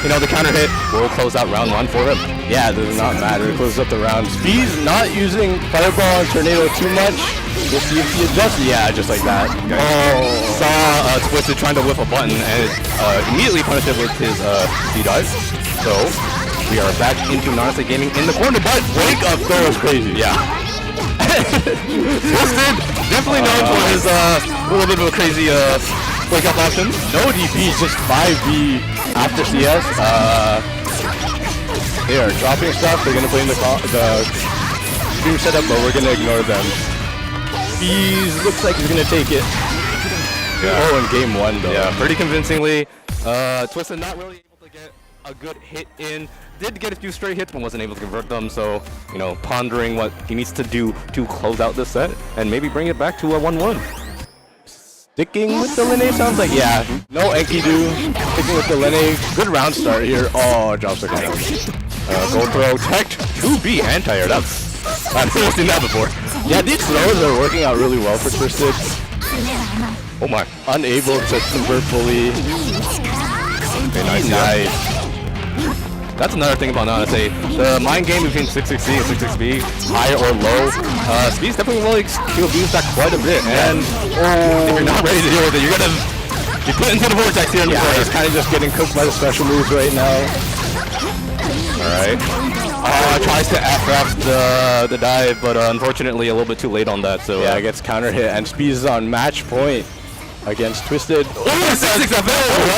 Speaker 12: you know, the counter hit will close out round 1 for him.
Speaker 11: Yeah, it does not matter. It closes up the round. Speeds not using fireball and tornado too much. We'll see if he adjusts. Yeah, just like that.
Speaker 12: Okay. Oh, saw Twisted trying to whip a button and immediately punished it with his D-dive. So we are back into Nanase Gaming in the corner, but
Speaker 11: wake up throw is crazy.
Speaker 12: Yeah. Twisted, definitely known for his a little bit of a crazy wake up option.
Speaker 11: No DP, just 5V after CS. They are dropping stuff. They're gonna play in the stream setup, but we're gonna ignore them. Speeds looks like he's gonna take it.
Speaker 12: Yeah.
Speaker 11: Oh, in game 1 though.
Speaker 12: Yeah, pretty convincingly. Twisted not really able to get a good hit in. Did get a few straight hits, but wasn't able to convert them. So, you know, pondering what he needs to do to close out this set and maybe bring it back to a 1-1.
Speaker 11: Sticking with the Linne sounds like, yeah, no Enkidu. Sticking with the Linne. Good round start here. Oh, drops the kind of.
Speaker 12: Gold throw, tech, 2B anti-air. I've never seen that before.
Speaker 11: Yeah, these throws are working out really well for Twisted.
Speaker 12: Oh my.
Speaker 11: Unable to convert fully.
Speaker 12: Okay, nice. That's another thing about Nanase. The mind game between 660 and 660B, high or low, Speed's definitely will kill beams back quite a bit. And if you're not ready to deal with it, you're gonna be put into the vortex here in the corner.
Speaker 11: He's kind of just getting cooked by the special moves right now.
Speaker 12: Alright. Tries to FF the dive, but unfortunately a little bit too late on that. So
Speaker 11: yeah, gets counter hit, and Speeds is on match point against Twisted.
Speaker 12: Oh, 6-6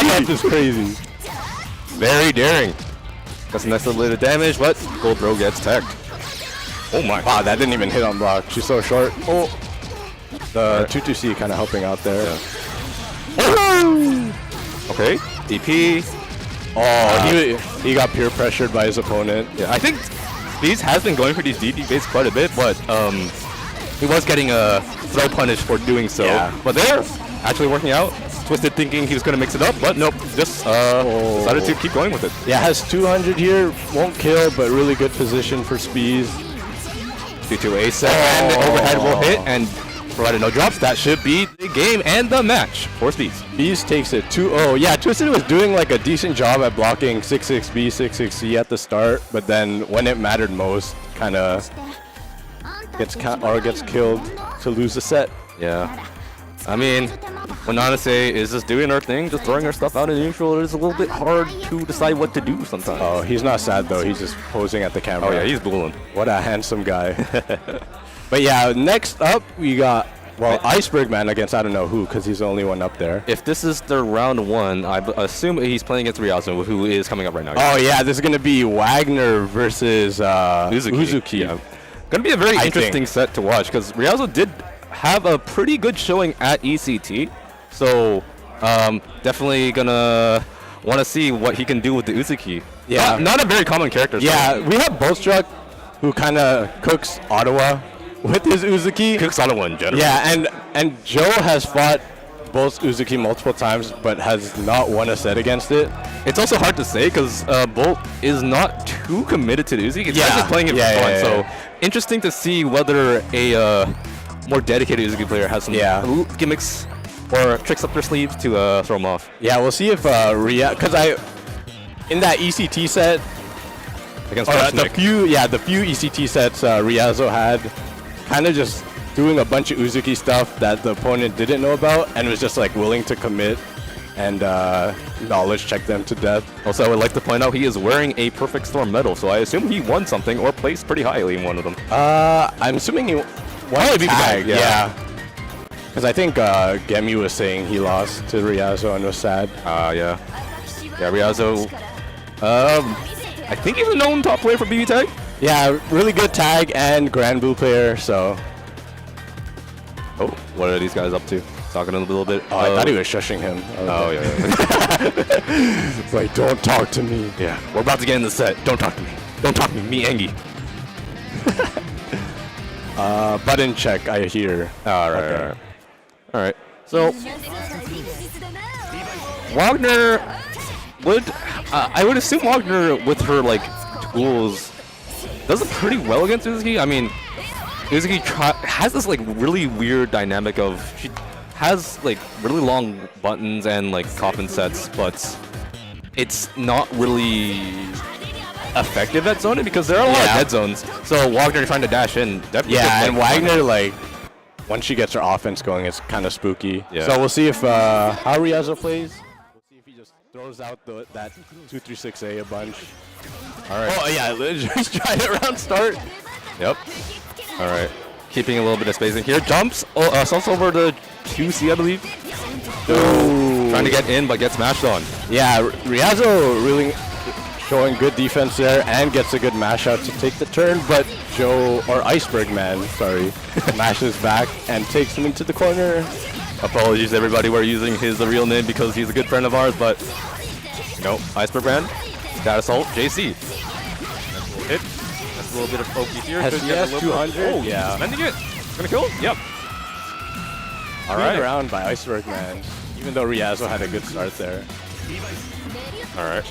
Speaker 11: That is crazy.
Speaker 12: Very daring. Got some nice little bit of damage, but Gold Throw gets teched. Oh my.
Speaker 11: Wow, that didn't even hit on block. She's so short. Oh. The 2-2C kind of helping out there.
Speaker 12: Yeah. Okay. DP.
Speaker 11: Oh, he got peer pressured by his opponent.
Speaker 12: Yeah, I think Speeds has been going for these DP baits quite a bit, but he was getting a throw punish for doing so.
Speaker 11: Yeah.
Speaker 12: But they're actually working out. Twisted thinking he was going to mix it up, but nope, just decided to keep going with it.
Speaker 11: Yeah, has 200 here, won't kill, but really good position for Speeds.
Speaker 12: 2-2 A7, and the overhead will hit, and provided no drops, that should be the game and the match for Speeds.
Speaker 11: Speeds takes it 2-0. Yeah, Twisted was doing like a decent job at blocking 6-6B, 6-6C at the start, but then when it mattered most, kind of gets killed to lose the set.
Speaker 12: Yeah. I mean, when Nanase is just doing her thing, just throwing her stuff out in neutral, it is a little bit hard to decide what to do sometimes.
Speaker 11: Oh, he's not sad though. He's just posing at the camera.
Speaker 12: Oh yeah, he's booling.
Speaker 11: What a handsome guy. But yeah, next up we got, well, Iceberg Man against I don't know who, because he's the only one up there.
Speaker 12: If this is the round 1, I assume he's playing against Ryazo, who is coming up right now.
Speaker 11: Oh yeah, this is going to be Wagner versus Uzuki.
Speaker 12: Yeah. Going to be a very interesting set to watch, because Ryazo did have a pretty good showing at ECT, so definitely gonna want to see what he can do with the Uzuki.
Speaker 11: Yeah,
Speaker 12: not a very common character.
Speaker 11: Yeah, we have Boltstruck, who kind of cooks Ottawa with his Uzuki.
Speaker 12: Cooks Ottawa in general.
Speaker 11: Yeah, and Joe has fought Bolt's Uzuki multiple times, but has not won a set against it.
Speaker 12: It's also hard to say because Bolt is not too committed to the Uzuki. He's just playing it for fun. So interesting to see whether a more dedicated Uzuki player has some gimmicks or tricks up their sleeves to throw him off.
Speaker 11: Yeah, we'll see if because in that ECT set
Speaker 12: against
Speaker 11: the few ECT sets Ryazo had kind of just doing a bunch of Uzuki stuff that the opponent didn't know about and was just like willing to commit and knowledge check them to death.
Speaker 12: Also, I would like to point out he is wearing a Perfect Storm medal, so I assume he won something or placed pretty highly in one of them.
Speaker 11: I'm assuming he won a tag, yeah. Because I think Gemi was saying he lost to Ryazo and was sad.
Speaker 12: Yeah. Yeah, Ryazo, I think he's a known top player for BB Tag.
Speaker 11: Yeah, really good tag and Grand Blue player, so.
Speaker 12: Oh, what are these guys up to? Talking a little bit.
Speaker 11: Oh, I thought he was shushing him.
Speaker 12: Oh, yeah.
Speaker 11: It's like, don't talk to me.
Speaker 12: Yeah, we're about to get in the set. Don't talk to me. Don't talk to me, Engie.
Speaker 11: Button check, I hear.
Speaker 12: All right. So, Wagner would, I would assume Wagner with her like tools does it pretty well against Uzuki. I mean, Uzuki has this like really weird dynamic of she has like really long buttons and like coffin sets, but it's not really effective at zoning because there are a lot of dead zones. So Wagner trying to dash in definitely.
Speaker 11: Yeah, and Wagner like once she gets her offense going, it's kind of spooky. Yeah. So we'll see if how Ryazo plays. We'll see if he just throws out that 236A a bunch.
Speaker 12: All right.
Speaker 11: Oh yeah, just try it around start.
Speaker 12: Yep. All right. Keeping a little bit of spacing here. Jumps. Sumps over the QC, I believe.
Speaker 11: Ooh.
Speaker 12: Trying to get in, but gets mashed on.
Speaker 11: Yeah, Ryazo really showing good defense there and gets a good mash out to take the turn, but Joe, or Iceberg Man, sorry, mashes back and takes him into the corner.
Speaker 12: Apologies everybody, we're using his real name because he's a good friend of ours, but no, Iceberg Man, that assault, JC. Hit. That's a little bit of pokey here.
Speaker 11: SCS 200.
Speaker 12: Oh, yeah. Spending it. Gonna kill? Yep.
Speaker 11: All right. Around by Iceberg Man, even though Ryazo had a good start there.
Speaker 12: All right.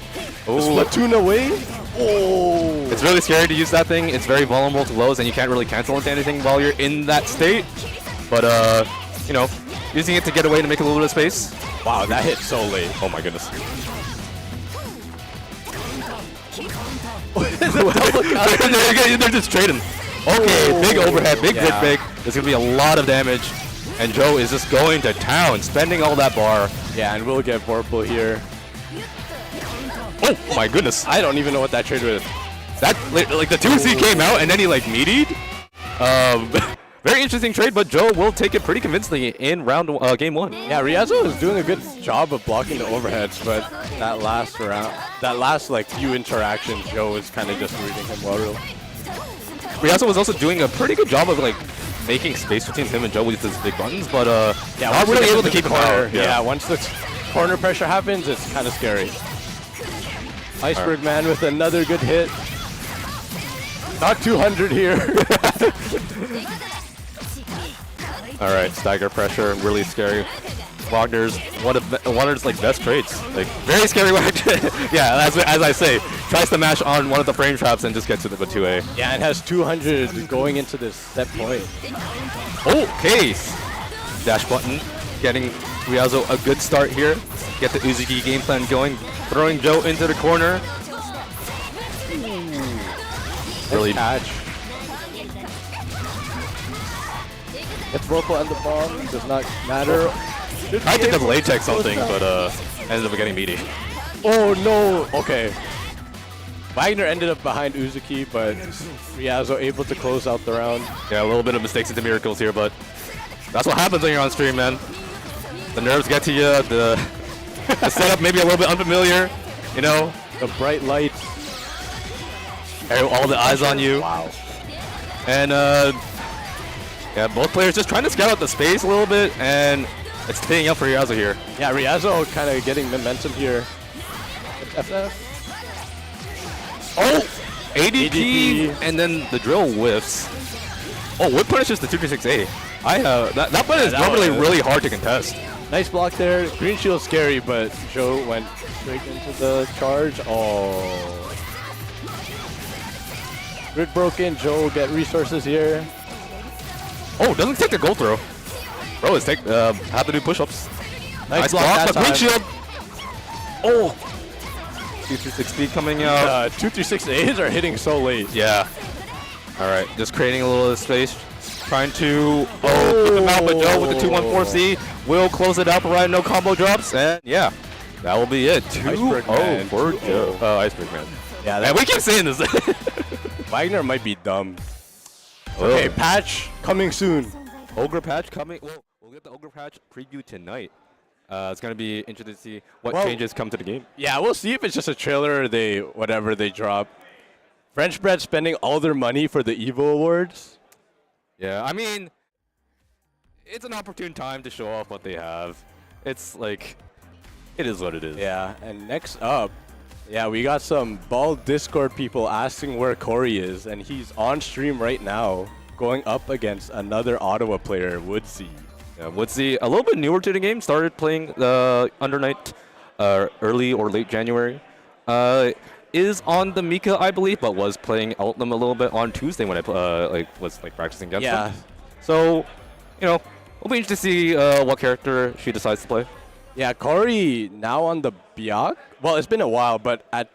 Speaker 11: Oh, Splatoon away. Oh.
Speaker 12: It's really scary to use that thing. It's very vulnerable to lows, and you can't really cancel into anything while you're in that state. But, you know, using it to get away to make a little bit of space.
Speaker 11: Wow, that hit so late.
Speaker 12: Oh, my goodness. They're just trading. Okay, big overhead, big grid fake. There's going to be a lot of damage. And Joe is just going to town, spending all that bar.
Speaker 11: Yeah, and we'll get Vorpal here.
Speaker 12: Oh my goodness!
Speaker 11: I don't even know what that trade was.
Speaker 12: That like the 2C came out and then he like meatied. Very interesting trade, but Joe will take it pretty convincingly in game one.
Speaker 11: Yeah, Ryazo is doing a good job of blocking the overheads, but that last like few interactions, Joe was kind of just reading him well.
Speaker 12: Ryazo was also doing a pretty good job of like making space between him and Joe with his big buttons, but
Speaker 11: yeah,
Speaker 12: not really able to keep him out.
Speaker 11: Yeah, once the corner pressure happens, it's kind of scary. Iceberg Man with another good hit. Not 200 here.
Speaker 12: All right, stagger pressure, really scary. Wagner's one of Wagner's like best traits, like very scary. Yeah, as I say, tries to mash on one of the frame traps and just gets to the 2A.
Speaker 11: Yeah, and has 200 going into this set point.
Speaker 12: Okay, dash button, getting Ryazo a good start here. Get the Uzuki game plan going, throwing Joe into the corner. Really
Speaker 11: catch. Gets Vorpal on the bomb, does not matter.
Speaker 12: I think the blade check something, but ended up getting meaty.
Speaker 11: Oh no! Okay. Wagner ended up behind Uzuki, but Ryazo able to close out the round.
Speaker 12: Yeah, a little bit of mistakes into miracles here, but that's what happens when you're on stream, man. The nerves get to you, the setup maybe a little bit unfamiliar, you know?
Speaker 11: The bright lights.
Speaker 12: All the eyes on you.
Speaker 11: Wow.
Speaker 12: And yeah, both players just trying to scout out the space a little bit, and it's paying up for Ryazo here.
Speaker 11: Yeah, Ryazo kind of getting momentum here. FF.
Speaker 12: Oh! ADP, and then the drill whiffs. Oh, whip punishes the 236A. That button is normally really hard to contest.
Speaker 11: Nice block there. Green shield scary, but Joe went straight into the charge. Oh. Grid broken. Joe will get resources here.
Speaker 12: Oh, doesn't take the gold throw. Bro, it's have to do push-ups.
Speaker 11: Nice block,
Speaker 12: but green shield. Oh. 236 speed coming out.
Speaker 11: 236As are hitting so late.
Speaker 12: Yeah. All right, just creating a little space. Trying to keep him out, but Joe with the 2-1-4C will close it up, right? No combo drops, and yeah, that will be it. 2-0 for Joe. Iceberg Man.
Speaker 11: Yeah,
Speaker 12: man, we keep saying this.
Speaker 11: Wagner might be dumb. Okay, patch coming soon.
Speaker 12: Ogre patch coming. Well, we'll get the Ogre patch preview tonight. It's gonna be interesting to see what changes come to the game.
Speaker 11: Yeah, we'll see if it's just a trailer or whatever they drop. French Bread spending all their money for the Evo Awards.
Speaker 12: Yeah, I mean, it's an opportune time to show off what they have. It's like, it is what it is.
Speaker 11: Yeah, and next up, yeah, we got some bald Discord people asking where Corey is, and he's on stream right now, going up against another Ottawa player, Woodsy.
Speaker 12: Yeah, Woodsy, a little bit newer to the game, started playing Under Night early or late January. Is on the Mika, I believe, but was playing Ultim a little bit on Tuesday when I was practicing against him. So, you know, we'll be interested to see what character she decides to play.
Speaker 11: Yeah, Corey now on the Biak. Well, it's been a while, but at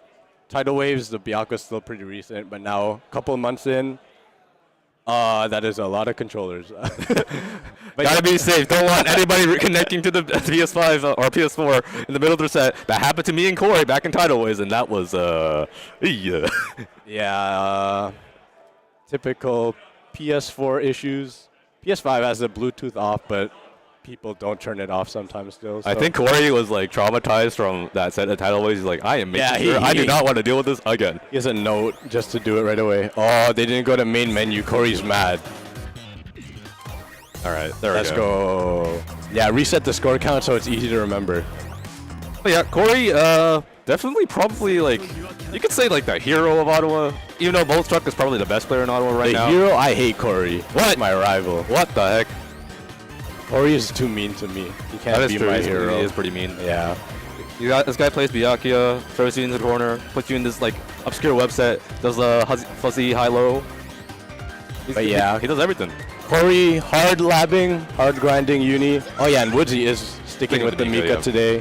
Speaker 11: Tidal Waves, the Biak was still pretty recent. But now, a couple of months in, that is a lot of controllers.
Speaker 12: But gotta be safe. Don't want anybody connecting to the PS5 or PS4 in the middle of their set. That happened to me and Corey back in Tidal Waves, and that was
Speaker 11: yeah, typical PS4 issues. PS5 has the Bluetooth off, but people don't turn it off sometimes still. So.
Speaker 12: I think Corey was like traumatized from that set of Tidal Waves. He's like, I am making sure I do not want to deal with this again.
Speaker 11: He has a note just to do it right away. Oh, they didn't go to main menu. Corey's mad.
Speaker 12: All right, there we go.
Speaker 11: Let's go. Yeah, reset the score count so it's easy to remember.
Speaker 12: But yeah, Corey, definitely probably like, you could say like the hero of Ottawa. Even though Boltstruck is probably the best player in Ottawa right now.
Speaker 11: The hero? I hate Corey. What? My rival.
Speaker 12: What the heck?
Speaker 11: Corey is too mean to me. He can't be my hero.
Speaker 12: He is pretty mean.
Speaker 11: Yeah.
Speaker 12: This guy plays Byakuya, throws you into the corner, puts you in this like obscure website, does a fuzzy high-low.
Speaker 11: But yeah,
Speaker 12: he does everything.
Speaker 11: Corey, hard labbing, hard grinding uni. Oh yeah, and Woodsy is sticking with the Mika today.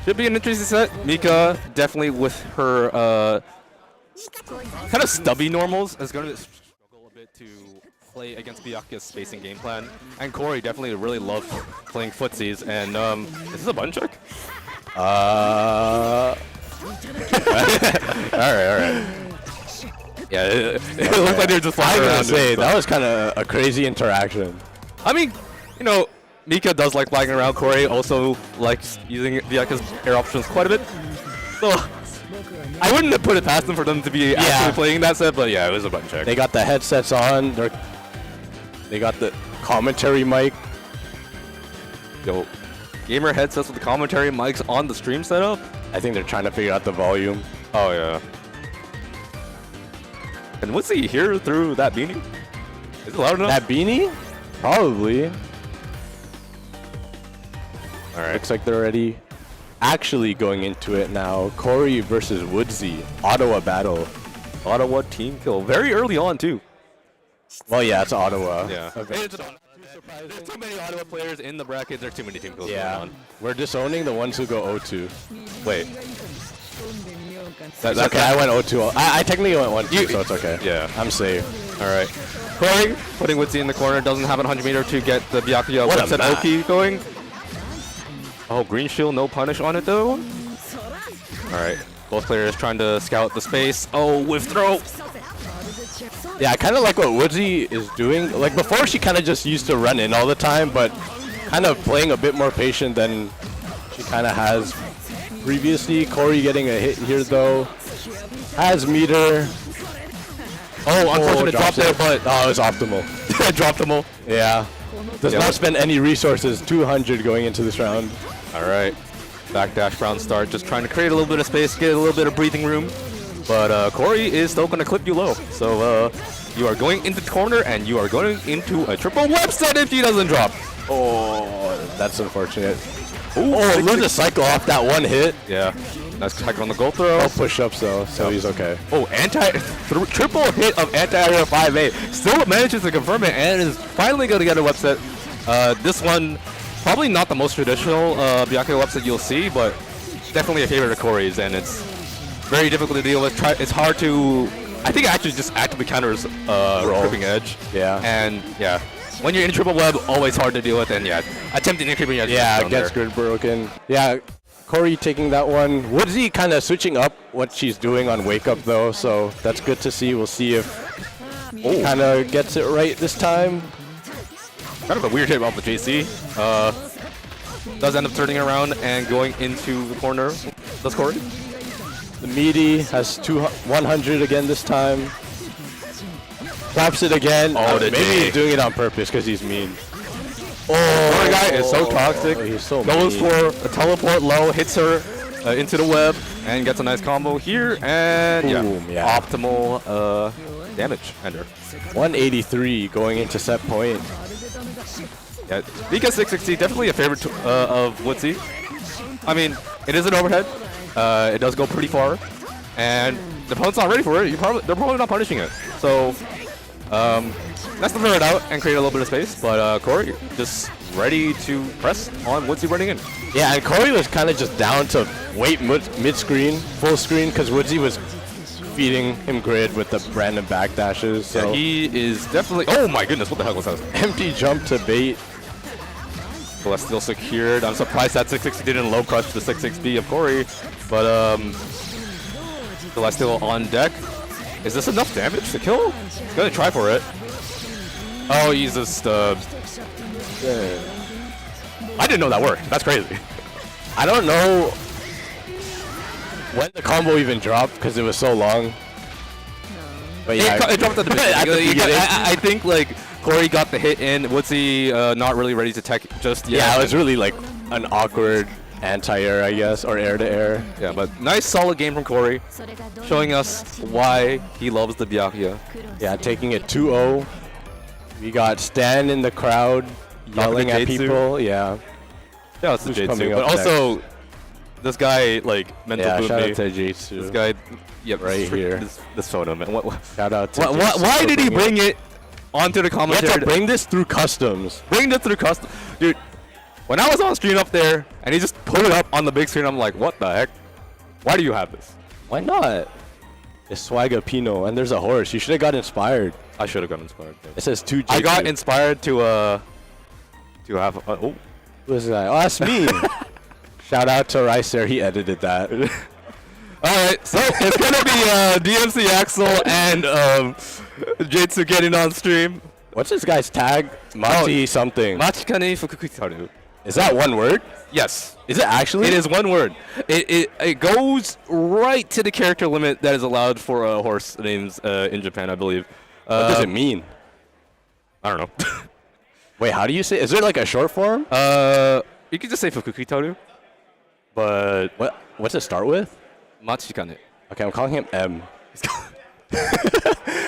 Speaker 12: Should be an interesting set. Mika, definitely with her kind of stubby normals, is going to struggle a bit to play against Byakuya's spacing game plan. And Corey definitely really loves playing footsies. And is this a button check?
Speaker 11: Alright.
Speaker 12: Yeah, it looked like they were just flying around.
Speaker 11: That was kind of a crazy interaction.
Speaker 12: I mean, you know, Mika does like flying around. Corey also likes using Byakuya's air options quite a bit. So I wouldn't have put it past them for them to be actually playing that set, but yeah, it was a button check.
Speaker 11: They got the headsets on. They got the commentary mic.
Speaker 12: Yo, gamer headsets with the commentary mics on the stream setup?
Speaker 11: I think they're trying to figure out the volume.
Speaker 12: Oh, yeah. And what's he hear through that beanie? Is it loud enough?
Speaker 11: That beanie? Probably.
Speaker 12: All right.
Speaker 11: Looks like they're already actually going into it now. Corey versus Woodsy. Ottawa battle.
Speaker 12: Ottawa team kill. Very early on, too.
Speaker 11: Well, yeah, it's Ottawa.
Speaker 12: Yeah. There's too many Ottawa players in the bracket. There's too many team kills going on.
Speaker 11: We're disowning the ones who go 0-2.
Speaker 12: Wait.
Speaker 11: That's okay. I went 0-2. I technically went 1-2, so it's okay.
Speaker 12: Yeah.
Speaker 11: I'm safe.
Speaker 12: All right. Corey putting Woodsy in the corner. Doesn't have a 100 meter to get the Byakuya website Oki going. Oh, green shield, no punish on it though. All right. Both players trying to scout the space. Oh, whiff throw.
Speaker 11: Yeah, I kind of like what Woodsy is doing. Like before, she kind of just used to run in all the time, but kind of playing a bit more patient than she kind of has previously. Corey getting a hit here though. Has meter.
Speaker 12: Oh, unfortunate drop there, but
Speaker 11: oh, it's optimal.
Speaker 12: Optimal.
Speaker 11: Yeah. Does not spend any resources. 200 going into this round.
Speaker 12: All right. Backdash round start. Just trying to create a little bit of space, get a little bit of breathing room. But Corey is still going to clip you low. So you are going into the corner, and you are going into a triple web set if he doesn't drop.
Speaker 11: Oh, that's unfortunate. Ooh, oh, lose a cycle off that one hit.
Speaker 12: Yeah. Nice cycle on the goal throw.
Speaker 11: No push-ups though, so he's okay.
Speaker 12: Oh, triple hit of anti-air 5A. Still manages to confirm it and is finally going to get a webset. This one, probably not the most traditional Byakuya webset you'll see, but definitely a favorite of Corey's, and it's very difficult to deal with. It's hard to I think it actually just actively counters creeping edge.
Speaker 11: Yeah.
Speaker 12: And yeah, when you're in triple web, always hard to deal with. And yeah, attempting to creeping edge.
Speaker 11: Yeah, gets grid broken. Yeah, Corey taking that one. Woodsy kind of switching up what she's doing on wake up though, so that's good to see. We'll see if kind of gets it right this time.
Speaker 12: Kind of a weird hit off the JC. Does end up turning around and going into the corner. Does Corey?
Speaker 11: The meaty has 100 again this time. Claps it again.
Speaker 12: Oh,
Speaker 11: maybe he's doing it on purpose because he's mean.
Speaker 12: Oh, the guy is so toxic.
Speaker 11: He's so
Speaker 12: goes
Speaker 11: mean.
Speaker 12: for a teleport low, hits her into the web, and gets a nice combo here. And
Speaker 11: yeah.
Speaker 12: Optimal damage ender.
Speaker 11: 183 going into set point.
Speaker 12: Yeah, Vika 660 definitely a favorite of Woodsy. I mean, it is an overhead. It does go pretty far, and the opponent's not ready for it. They're probably not punishing it. So that's to throw it out and create a little bit of space. But Corey just ready to press on Woodsy running in.
Speaker 11: Yeah, and Corey was kind of just down to wait mid-screen, full screen, because Woodsy was feeding him grid with the random backdashes. So
Speaker 12: yeah, he is definitely. Oh my goodness, what the heck was that?
Speaker 11: Empty jump to bait.
Speaker 12: Celestial secured. I'm surprised that 660 didn't low crush the 660 of Corey, but Celestial on deck. Is this enough damage to kill? He's gonna try for it. Oh, he's just. I didn't know that worked. That's crazy.
Speaker 11: I don't know when the combo even dropped because it was so long. But yeah,
Speaker 12: it dropped at the beginning. I think like Corey got the hit in. Woodsy not really ready to tech just yet.
Speaker 11: Yeah, it was really like an awkward anti-air, I guess, or air-to-air.
Speaker 12: Yeah, but nice solid game from Corey, showing us why he loves the Byakuya.
Speaker 11: Yeah, taking it 2-0. We got Stan in the crowd yelling at people. Yeah.
Speaker 12: Yeah, it's the J2. But also, this guy like mental
Speaker 11: yeah,
Speaker 12: boot
Speaker 11: shout
Speaker 12: me.
Speaker 11: out to J2.
Speaker 12: This guy, yep,
Speaker 11: right here.
Speaker 12: This photo, man.
Speaker 11: Shout out to
Speaker 12: why did he bring it onto the commentary?
Speaker 11: You had to bring this through customs.
Speaker 12: Bring this through customs, dude. When I was on stream up there and he just put it up on the big screen, I'm like, what the heck? Why do you have this?
Speaker 11: Why not? It's Swagga Pino, and there's a horse. You should have got inspired.
Speaker 12: I should have got inspired.
Speaker 11: It says 2 J2.
Speaker 12: I got inspired to have.
Speaker 11: Who is that? Oh, that's me. Shout out to Ricer. He edited that.
Speaker 12: All right, so it's gonna be DMC Axel and J2 getting on stream.
Speaker 11: What's this guy's tag? Machi something.
Speaker 12: Machikane Fukukitaru.
Speaker 11: Is that one word?
Speaker 12: Yes.
Speaker 11: Is it actually?
Speaker 12: It is one word. It goes right to the character limit that is allowed for horse names in Japan, I believe.
Speaker 11: What does it mean?
Speaker 12: I don't know.
Speaker 11: Wait, how do you say? Is there like a short form?
Speaker 12: You can just say Fukukitaru. But
Speaker 11: what's it start with?
Speaker 12: Machikane.
Speaker 11: Okay, I'm calling him M.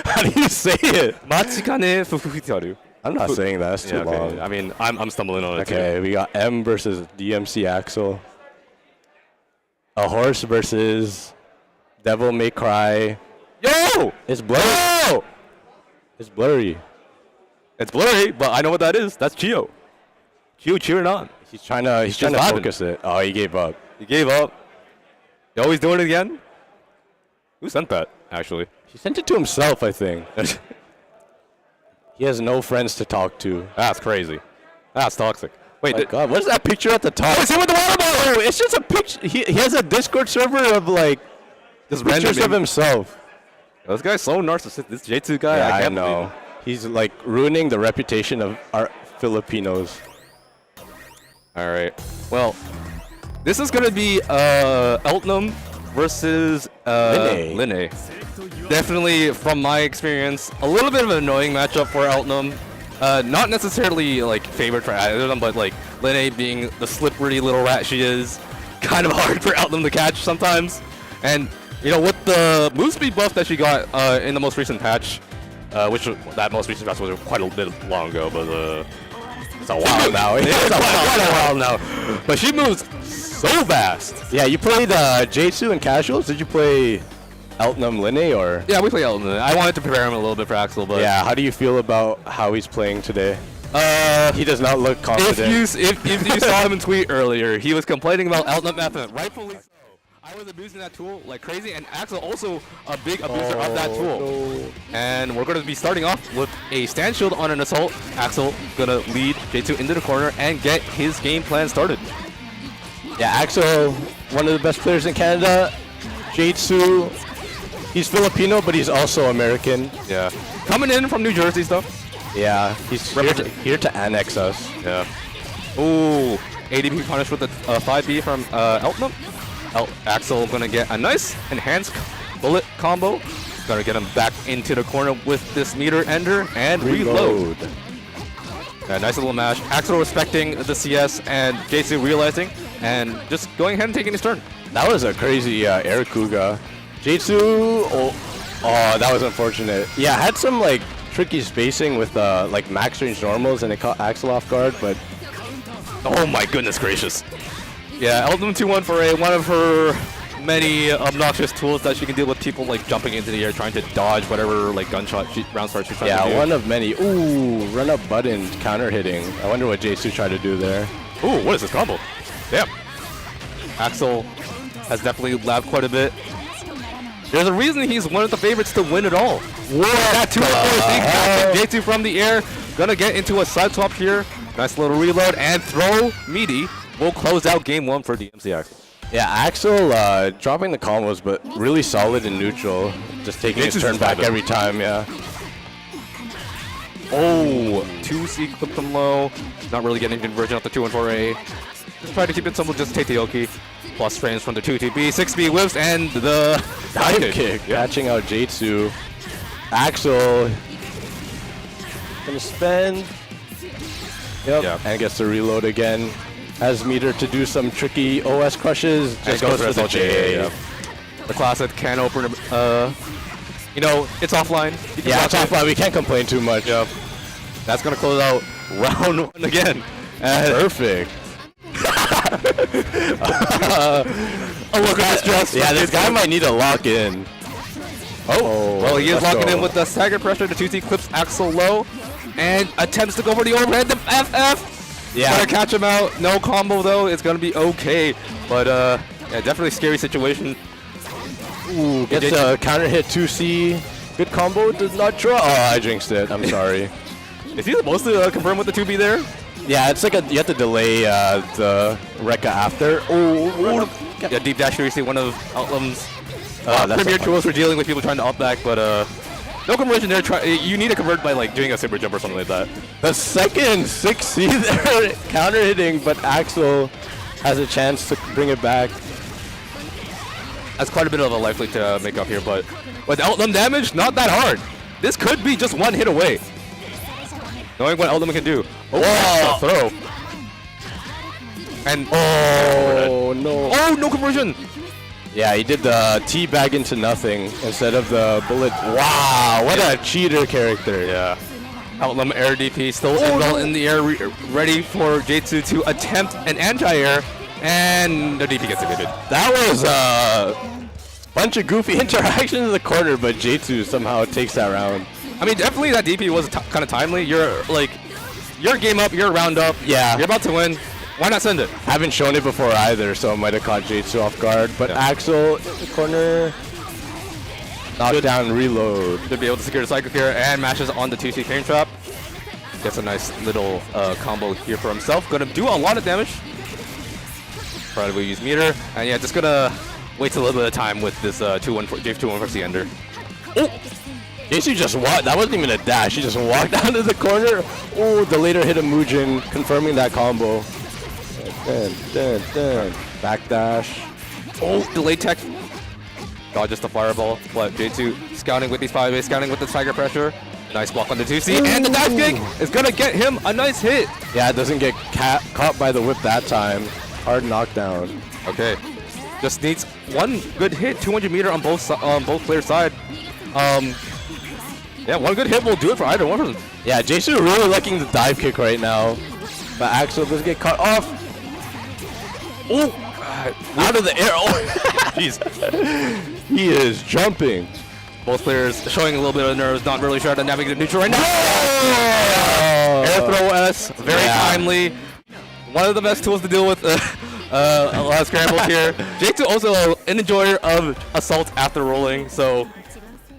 Speaker 11: How do you say it?
Speaker 12: Machikane Fukukitaru.
Speaker 11: I'm not saying that. That's too long.
Speaker 12: I mean, I'm stumbling on it too.
Speaker 11: Okay, we got M versus DMC Axel. A horse versus Devil May Cry.
Speaker 12: Yo!
Speaker 11: It's Blurry.
Speaker 12: Yo!
Speaker 11: It's Blurry.
Speaker 12: It's Blurry, but I know what that is. That's Chio. Chio cheering on.
Speaker 11: He's trying to focus it. Oh, he gave up.
Speaker 12: He gave up. You always doing it again? Who sent that, actually?
Speaker 11: He sent it to himself, I think. He has no friends to talk to.
Speaker 12: That's crazy. That's toxic. Wait,
Speaker 11: oh God, what is that picture at the top?
Speaker 12: Oh, it's him with the water bottle!
Speaker 11: Oh, it's just a picture. He has a Discord server of like
Speaker 12: just
Speaker 11: pictures of himself.
Speaker 12: This guy's so narcissistic. This J2 guy,
Speaker 11: yeah,
Speaker 12: I can't
Speaker 11: know.
Speaker 12: believe it.
Speaker 11: He's like ruining the reputation of our Filipinos.
Speaker 12: All right. Well, this is gonna be Eltnum versus Linne. Definitely, from my experience, a little bit of an annoying matchup for Eltnum. Not necessarily like favored for either of them, but like Linne being the slippery little rat she is, kind of hard for Eltnum to catch sometimes. And you know, with the move speed buff that she got in the most recent patch, which that most recent patch was quite a bit long ago, but it's a while now. It's quite a while now. But she moves so fast.
Speaker 11: Yeah, you played J2 in casuals. Did you play Eltnum Linne or?
Speaker 12: Yeah, we play Eltnum. I wanted to prepare him a little bit for Axel, but
Speaker 11: yeah. How do you feel about how he's playing today? He does not look confident.
Speaker 12: If you saw him in tweet earlier, he was complaining about Eltnum Method. Rightfully so. I was abusing that tool like crazy, and Axel also a big abuser of that tool.
Speaker 11: No.
Speaker 12: And we're going to be starting off with a stand shield on an assault. Axel going to lead J2 into the corner and get his game plan started.
Speaker 11: Yeah, Axel, one of the best players in Canada. J2, he's Filipino, but he's also American.
Speaker 12: Yeah. Coming in from New Jersey stuff.
Speaker 11: Yeah, he's here to annex us.
Speaker 12: Yeah. Ooh, ADP punished with a 5B from Eltnum. Axel gonna get a nice enhanced bullet combo. Gonna get him back into the corner with this meter ender and reload. Yeah, nice little mash. Axel respecting the CS and J2 realizing and just going ahead and taking his turn.
Speaker 11: That was a crazy air Kuga. J2, oh, that was unfortunate. Yeah, had some like tricky spacing with like max range normals and it caught Axel off guard, but
Speaker 12: oh my goodness gracious. Yeah, Elton 2-1 for a one of her many obnoxious tools that she can deal with people like jumping into the air trying to dodge whatever like gunshot round start she's trying to do.
Speaker 11: Yeah, one of many. Ooh, run up button counter hitting. I wonder what J2 tried to do there.
Speaker 12: Ooh, what is this combo? Damn. Axel has definitely lagged quite a bit. There's a reason he's one of the favorites to win it all.
Speaker 11: What?
Speaker 12: That 2-4 J2 from the air. Gonna get into a side swap here. Nice little reload and throw. Meaty will close out game 1 for DMC Axel.
Speaker 11: Yeah, Axel dropping the combos, but really solid in neutral. Just taking his turn back every time, yeah.
Speaker 12: Oh, 2C clipped him low. Not really getting conversion off the 2-1-4A. Just try to keep it simple, just take the Oki. Plus frames from the 2TB, 6B whips, and the
Speaker 11: dive kick. Catching out J2. Axel gonna spend. Yep,
Speaker 12: yeah.
Speaker 11: And gets to reload again. Has meter to do some tricky OS crushes. Just goes for the J.
Speaker 12: Yeah. The classic can opener. You know, it's offline.
Speaker 11: Yeah, it's offline. We can't complain too much.
Speaker 12: Yep. That's gonna close out round 1 again.
Speaker 11: Perfect.
Speaker 12: Oh, look at this.
Speaker 11: Yeah, this guy might need to lock in.
Speaker 12: Oh, well, he is locking in with the stagger pressure. The 2T clips Axel low and attempts to go for the overhead. The FF.
Speaker 11: Yeah.
Speaker 12: Gonna catch him out. No combo though. It's gonna be okay. But yeah, definitely scary situation.
Speaker 11: Ooh, gets a counter hit 2C. Good combo. Does not draw. Oh, I jinxed it. I'm sorry.
Speaker 12: Is he supposed to confirm with the 2B there?
Speaker 11: Yeah, it's like you have to delay the Rekka after. Oh,
Speaker 12: yeah, deep dash. You see one of Outlum's
Speaker 11: that's
Speaker 12: premier tools for dealing with people trying to up back, but no conversion there. You need to convert by like doing a super jump or something like that.
Speaker 11: The second 6C there, counter hitting, but Axel has a chance to bring it back.
Speaker 12: That's quite a bit of a life leak to make up here, but with Outlum damage, not that hard. This could be just one hit away. Knowing what Outlum can do. Oh, throw. And
Speaker 11: oh no!
Speaker 12: Oh, no conversion.
Speaker 11: Yeah, he did the teabag into nothing instead of the bullet. Wow, what a cheater character.
Speaker 12: Yeah. Outlum air DP still in the air, ready for J2 to attempt an anti-air, and the DP gets evaded.
Speaker 11: That was a bunch of goofy interactions in the corner, but J2 somehow takes that round.
Speaker 12: I mean, definitely that DP was kind of timely. You're like, your game up, your round up.
Speaker 11: Yeah.
Speaker 12: You're about to win. Why not send it?
Speaker 11: Haven't shown it before either, so it might have caught J2 off guard. But yeah. Axel in the corner. Knockdown reload.
Speaker 12: Should be able to secure the cycle here and mashes on the 2C pain trap. Gets a nice little combo here for himself. Gonna do a lot of damage. Probably use meter. And yeah, just gonna wait a little bit of time with this 2-1 for the ender.
Speaker 11: Oh! J2 just walked. That wasn't even a dash. He just walked down to the corner. Oh, the later hit a Mujin, confirming that combo. Backdash.
Speaker 12: Oh, delay tech. Dodges the fireball. But J2 scouting with these 5A, scouting with the tiger pressure. Nice block on the 2C. And the dive kick is going to get him a nice hit.
Speaker 11: Yeah, it doesn't get caught by the whip that time. Hard knockdown.
Speaker 12: Okay. Just needs one good hit. 200 meter on both players' side. Yeah, one good hit will do it for either one of them.
Speaker 11: Yeah, J2 really liking the dive kick right now. But Axel does get cut off. Oh! Out of the air. Oh, jeez. He is jumping.
Speaker 12: Both players showing a little bit of nerves, not really sure how to navigate neutral right now.
Speaker 11: Oh!
Speaker 12: Air throw S, very timely. One of the best tools to deal with A lot of scrambles here. J2 also an enjoyer of assault after rolling, so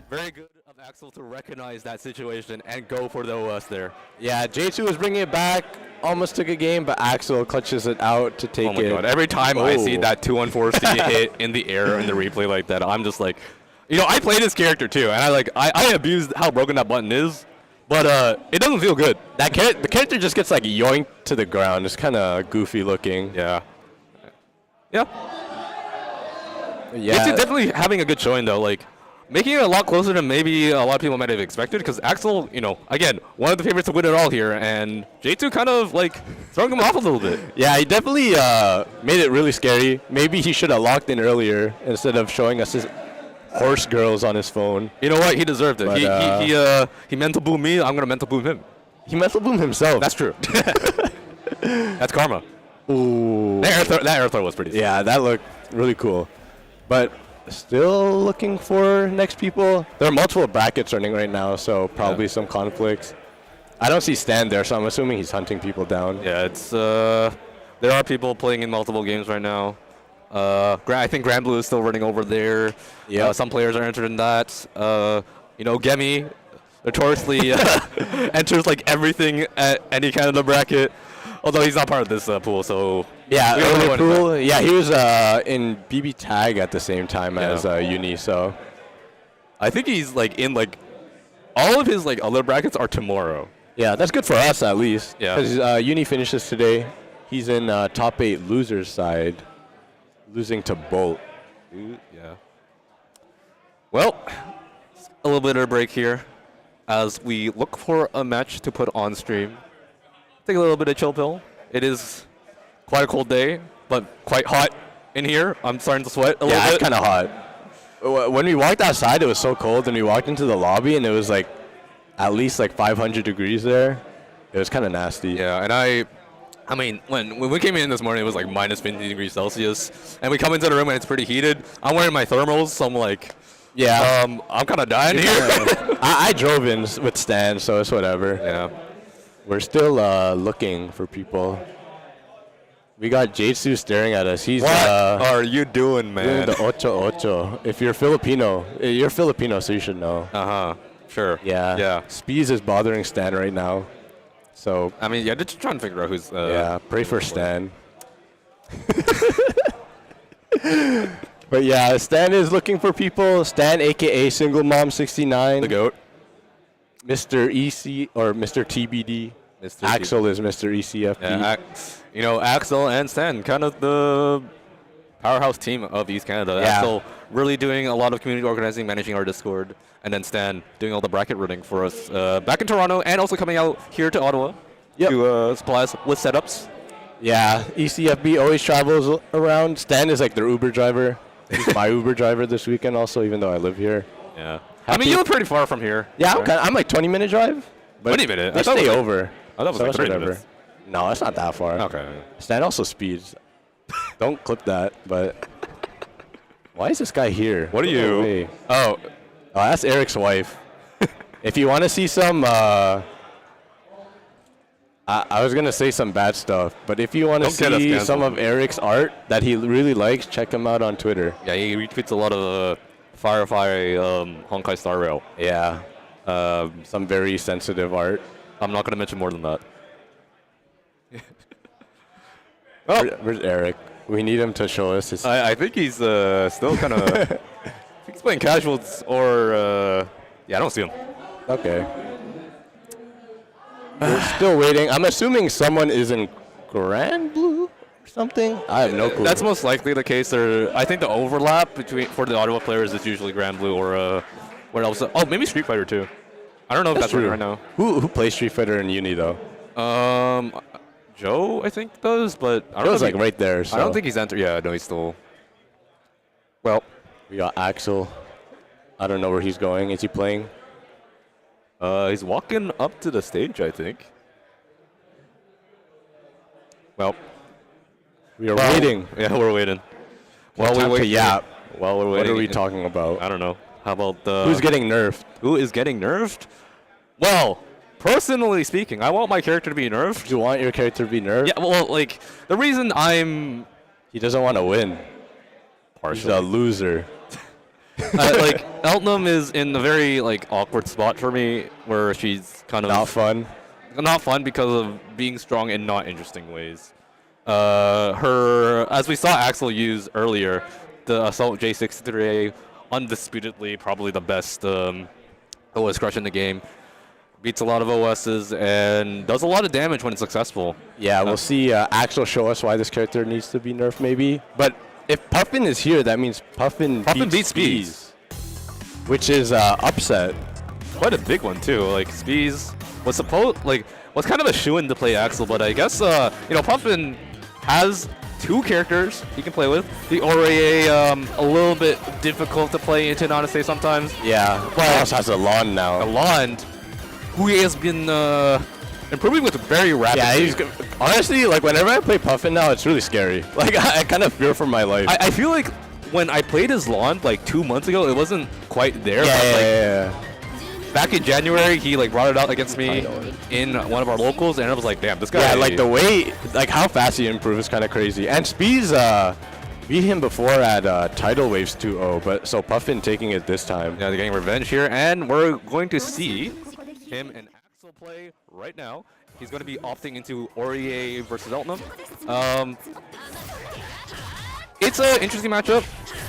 Speaker 12: very good of Axel to recognize that situation and go for the OS there.
Speaker 11: Yeah, J2 was bringing it back, almost took a game, but Axel clutches it out to take it.
Speaker 12: Oh my god, every time I see that 2-1-4 C hit in the air in the replay like that, I'm just like, I play this character too, and I abused how broken that button is, but it doesn't feel good.
Speaker 11: The character just gets like yoinked to the ground. It's kind of goofy looking.
Speaker 12: Yeah. Yeah. J2 definitely having a good showing though, like making it a lot closer than maybe a lot of people might have expected, because Axel, again, one of the favorites to win it all here, and J2 kind of like throwing him off a little bit.
Speaker 11: Yeah, he definitely made it really scary. Maybe he should have locked in earlier instead of showing us his horse girls on his phone.
Speaker 12: You know what? He deserved it. But, he mental boomed me. I'm gonna mental boom him.
Speaker 11: He mental boomed himself.
Speaker 12: That's true. That's karma.
Speaker 11: Ooh.
Speaker 12: That air throw was pretty sick.
Speaker 11: Yeah, that looked really cool. But still looking for next people. There are multiple brackets running right now, so probably some conflicts. I don't see Stan there, so I'm assuming he's hunting people down.
Speaker 12: Yeah, it's there are people playing in multiple games right now. I think Grand Blue is still running over there. Yeah. Some players are entered in that. Gemi notoriously enters like everything at any kind of the bracket. Although he's not part of this pool, so
Speaker 11: yeah, early pool. Yeah, he was in BB Tag at the same time as Uni. So
Speaker 12: I think he's like in like all of his like other brackets are tomorrow.
Speaker 11: Yeah, that's good for us at least.
Speaker 12: Yeah,
Speaker 11: because Uni finishes today. He's in top 8 losers side, losing to Bolt.
Speaker 12: Yeah. Well, a little bit of a break here as we look for a match to put on stream. Take a little bit of chill pill. It is quite a cold day, but quite hot in here. I'm starting to sweat a little bit.
Speaker 11: Yeah, it's kind of hot. When we walked outside, it was so cold, and we walked into the lobby, and it was like at least like 500 degrees there. It was kind of nasty.
Speaker 12: Yeah, and I mean, when we came in this morning, it was like minus 50 degrees Celsius, and we come into the room and it's pretty heated. I'm wearing my thermals, so I'm like,
Speaker 11: yeah,
Speaker 12: I'm kind of dying here.
Speaker 11: I drove in with Stan, so it's whatever.
Speaker 12: Yeah.
Speaker 11: We're still looking for people. We got J2 staring at us. He's
Speaker 12: what are you doing, man?
Speaker 11: Doing the ocho. If you're Filipino, so you should know.
Speaker 12: Sure.
Speaker 11: Yeah.
Speaker 12: Yeah.
Speaker 11: Speeds is bothering Stan right now. So
Speaker 12: I mean, just trying to figure out who's.
Speaker 11: Pray for Stan. But yeah, Stan is looking for people. Stan, aka Single Mom 69.
Speaker 12: The GOAT.
Speaker 11: Mr. EC or Mr. TBD.
Speaker 12: Mr.
Speaker 11: Axel is Mr. ECFP.
Speaker 12: Yeah, Axel and Stan, kind of the powerhouse team of East Canada.
Speaker 11: Yeah.
Speaker 12: Axel really doing a lot of community organizing, managing our Discord, and then Stan doing all the bracket running for us back in Toronto, and also coming out here to Ottawa to supply us with setups.
Speaker 11: Yeah, ECFB always travels around. Stan is like their Uber driver. He's my Uber driver this weekend also, even though I live here.
Speaker 12: Yeah. I mean, you live pretty far from here.
Speaker 11: Yeah, I'm like 20-minute drive. But
Speaker 12: 20 minutes?
Speaker 11: They stay over.
Speaker 12: I thought it was like 30 minutes.
Speaker 11: No, it's not that far.
Speaker 12: Okay.
Speaker 11: Stan also speeds. Don't clip that, but why is this guy here?
Speaker 12: What are you? Oh,
Speaker 11: that's Eric's wife. If you want to see some, I was going to say some bad stuff, but if you want to see some of Eric's art that he really likes, check him out on Twitter.
Speaker 12: Yeah, he retweets a lot of Firefly Honkai Star Rail.
Speaker 11: Yeah. Some very sensitive art.
Speaker 12: I'm not going to mention more than that.
Speaker 11: Where's Eric? We need him to show us his...
Speaker 12: I think he's still kind of... I think he's playing casuals or... yeah, I don't see him.
Speaker 11: Okay. We're still waiting. I'm assuming someone is in Grand Blue or something. I have no clue.
Speaker 12: That's most likely the case. I think the overlap for the Ottawa players is usually Grand Blue or... what else? Oh, maybe Street Fighter too. I don't know if that's true right now.
Speaker 11: Who plays Street Fighter in Uni though?
Speaker 12: Joe, I think does, but I don't know.
Speaker 11: Joe's like right there. So.
Speaker 12: I don't think he's entered. Yeah, no, he's still. Well,
Speaker 11: we got Axel. I don't know where he's going. Is he playing?
Speaker 12: He's walking up to the stage, I think. Well,
Speaker 11: we are waiting.
Speaker 12: Yeah, we're waiting.
Speaker 11: While we wait,
Speaker 12: While we're waiting.
Speaker 11: What are we talking about?
Speaker 12: I don't know. How about
Speaker 11: who's getting nerfed?
Speaker 12: Who is getting nerfed? Well, personally speaking, I want my character to be nerfed.
Speaker 11: You want your character to be nerfed?
Speaker 12: Yeah. Well, like the reason I'm
Speaker 11: He doesn't want to win. He's a loser.
Speaker 12: Like Eltnum is in a very like awkward spot for me, where she's kind of
Speaker 11: not fun.
Speaker 12: Not fun because of being strong in not interesting ways. Her, as we saw Axel use earlier, the Assault J63A, undisputedly probably the best OS crush in the game. Beats a lot of OSs and does a lot of damage when it's successful.
Speaker 11: Yeah, we'll see Axel show us why this character needs to be nerfed maybe. But if Puffin is here, that means Puffin beats Spees, which is upset.
Speaker 12: Quite a big one too. Like Spees was kind of a shoo-in to play Axel, but I guess Puffin has 2 characters he can play with. The Aurier a little bit difficult to play into, honestly, sometimes.
Speaker 11: Yeah, but he also has a Lon now.
Speaker 12: A Lon, who he has been improving with very rapidly.
Speaker 11: Yeah, he's honestly, like, whenever I play Puffin now, it's really scary. Like, I kind of fear for my life.
Speaker 12: I feel like when I played his Lon like 2 months ago, it wasn't quite there.
Speaker 11: Yeah.
Speaker 12: Back in January, he like brought it out against me in one of our locals, and I was like, "Damn, this guy!"
Speaker 11: Yeah, like the way, like how fast he improves is kind of crazy. And Spees beat him before at Tidal Waves 2-0, but so Puffin taking it this time.
Speaker 12: Yeah, they're getting revenge here, and we're going to see him and Axel play right now. He's going to be opting into Aurier versus Eltnum. It's an interesting matchup.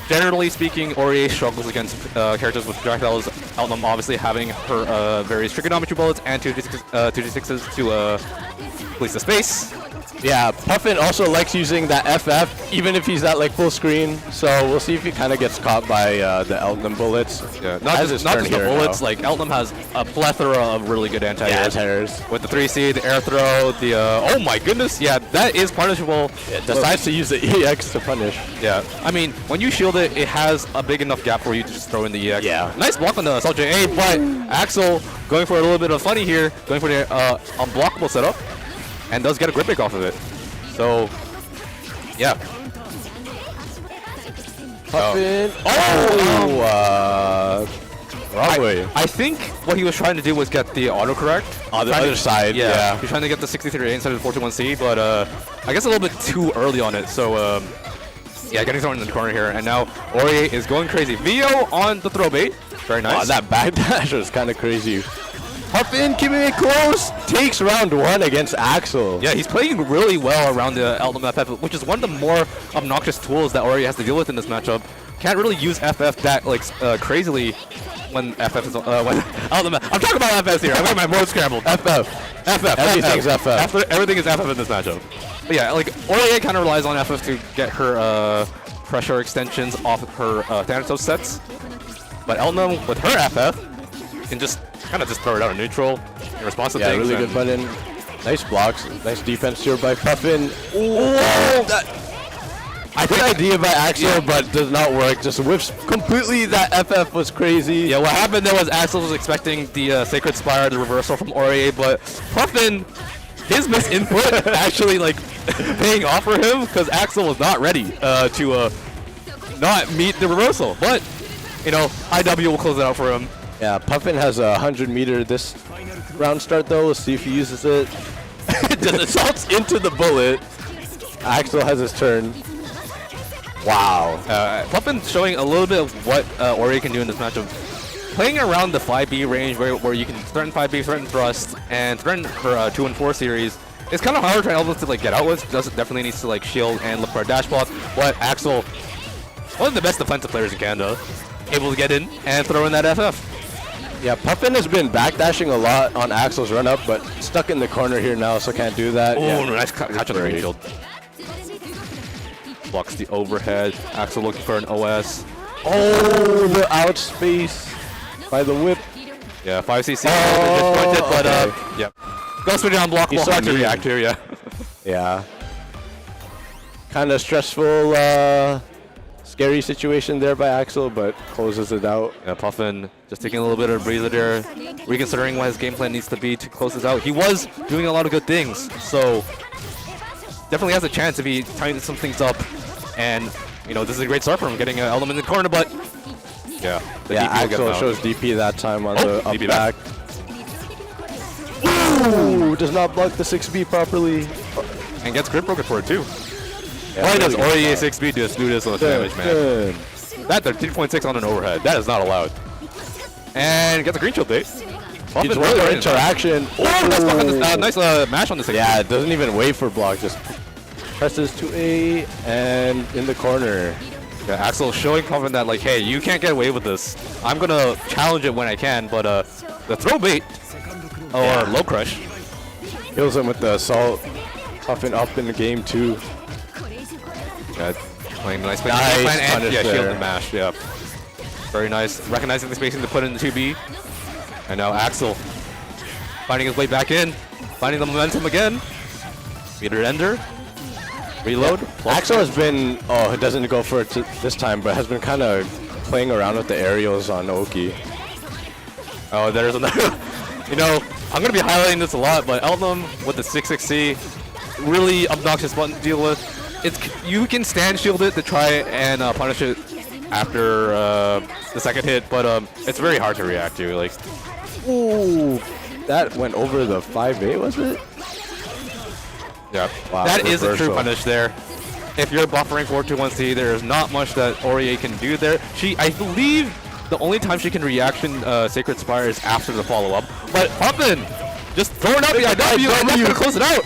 Speaker 12: Generally speaking, Aurier struggles against characters with projectiles. Eltnum obviously having her various trigonometry bullets and 2d6s to police the space.
Speaker 11: Yeah, Puffin also likes using that FF, even if he's at like full screen. So we'll see if he kind of gets caught by the Eltnum bullets.
Speaker 12: Yeah, not just the bullets. Like Eltnum has a plethora of really good anti-airs. With the 3C, the air throw, the oh my goodness, yeah, that is punishable.
Speaker 11: It decides to use the EX to punish.
Speaker 12: Yeah, I mean, when you shield it, it has a big enough gap for you to just throw in the EX.
Speaker 11: Yeah.
Speaker 12: Nice block on the Assault JA, but Axel going for a little bit of funny here, going for the unblockable setup. And does get a grip break off of it. So, yeah.
Speaker 11: Puffin. Wrong way.
Speaker 12: I think what he was trying to do was get the autocorrect.
Speaker 11: On the other side, yeah.
Speaker 12: He's trying to get the 63A instead of the 421C, but I guess a little bit too early on it. So, yeah, getting thrown in the corner here. And now Aurier is going crazy. Vio on the throw bait. Very nice.
Speaker 11: Oh, that backdash was kind of crazy. Puffin keeping it close, takes round 1 against Axel.
Speaker 12: Yeah, he's playing really well around the Eltnum FF, which is one of the more obnoxious tools that Aurier has to deal with in this matchup. Can't really use FF that like crazily when FF is when Eltnum. I'm talking about FS here. I'm getting my mode scrambled.
Speaker 11: FF.
Speaker 12: Everything's
Speaker 11: FF.
Speaker 12: Everything is FF in this matchup. But yeah, like Aurier kind of relies on FF to get her pressure extensions off of her Thanatos sets. But Eltnum with her FF can just kind of just throw it out of neutral in response to things.
Speaker 11: Yeah, really good button. Nice blocks. Nice defense here by Puffin. Good idea by Axel, but does not work. Just whiffs completely. That FF was crazy.
Speaker 12: Yeah, what happened there was Axel was expecting the Sacred Spire, the reversal from Aurier, but Puffin, his misinput actually like paying off for him because Axel was not ready to not meet the reversal. But, you know, IW will close it out for him.
Speaker 11: Yeah, Puffin has a 100-meter this round start, though. We'll see if he uses it. Just assaults into the bullet. Axel has his turn. Wow.
Speaker 12: Puffin showing a little bit of what Aurier can do in this matchup. Playing around the 5B range where you can threaten 5B, threaten thrust, and threaten her 2 and 4 series. It's kind of hard for Elvis to like get out with. Definitely needs to like shield and look for a dash block. But Axel, one of the best defensive players in Canada, able to get in and throw in that FF.
Speaker 11: Yeah, Puffin has been backdashing a lot on Axel's run-up, but stuck in the corner here now, so can't do that.
Speaker 12: Oh,
Speaker 11: yeah.
Speaker 12: Nice catch on the green shield. Blocks the overhead. Axel looking for an OS.
Speaker 11: Oh, the outspace by the whip.
Speaker 12: Yeah, 5cc. But yeah. Go switch on blockable. Hard to react here, yeah.
Speaker 11: Yeah. Kind of stressful, scary situation there by Axel, but closes it out.
Speaker 12: Yeah, Puffin just taking a little bit of a breather there, reconsidering what his game plan needs to be to close this out. He was doing a lot of good things, so definitely has a chance if he tightens some things up. And, you know, this is a great start for him, getting an element in the corner, but yeah.
Speaker 11: Axel shows DP that time on the up back. Ooh, does not block the 6B properly.
Speaker 12: And gets grip broken for it too. Why does Ori 6B just do this much damage, man? That 13.6 on an overhead. That is not allowed. And gets a green shield bait.
Speaker 11: It's really interaction.
Speaker 12: Oh, that's nice mash on the 6B.
Speaker 11: Yeah, it doesn't even wait for block. Just presses to A and in the corner.
Speaker 12: Yeah, Axel showing Puffin that, like, hey, you can't get away with this. I'm going to challenge it when I can, but the throw bait or low crush
Speaker 11: kills him with the assault. Puffin up in the game too.
Speaker 12: Yeah, playing nice play.
Speaker 11: Nice
Speaker 12: And yeah, shield
Speaker 11: there.
Speaker 12: and mash. Yeah, very nice. Recognizing the spacing to put in the 2B. And now Axel finding his way back in, finding the momentum again. Meter ender. Reload.
Speaker 11: Yeah. Axel has been, oh, it doesn't go for it this time, but has been kind of playing around with the aerials on Oki.
Speaker 12: Oh, there's another. You know, I'm going to be highlighting this a lot, but Elnum with the 6-6C, really obnoxious button to deal with. You can stand shield it to try and punish it after the second hit, but it's very hard to react to. Like,
Speaker 11: ooh, that went over the 5A, was it?
Speaker 12: Yeah,
Speaker 11: wow,
Speaker 12: that is a true
Speaker 11: reversal.
Speaker 12: punish there. If you're buffering 421C, there's not much that Orie can do there. I believe the only time she can reaction Sacred Spire is after the follow-up. But Puffin just throwing out the IW and not going to close it out.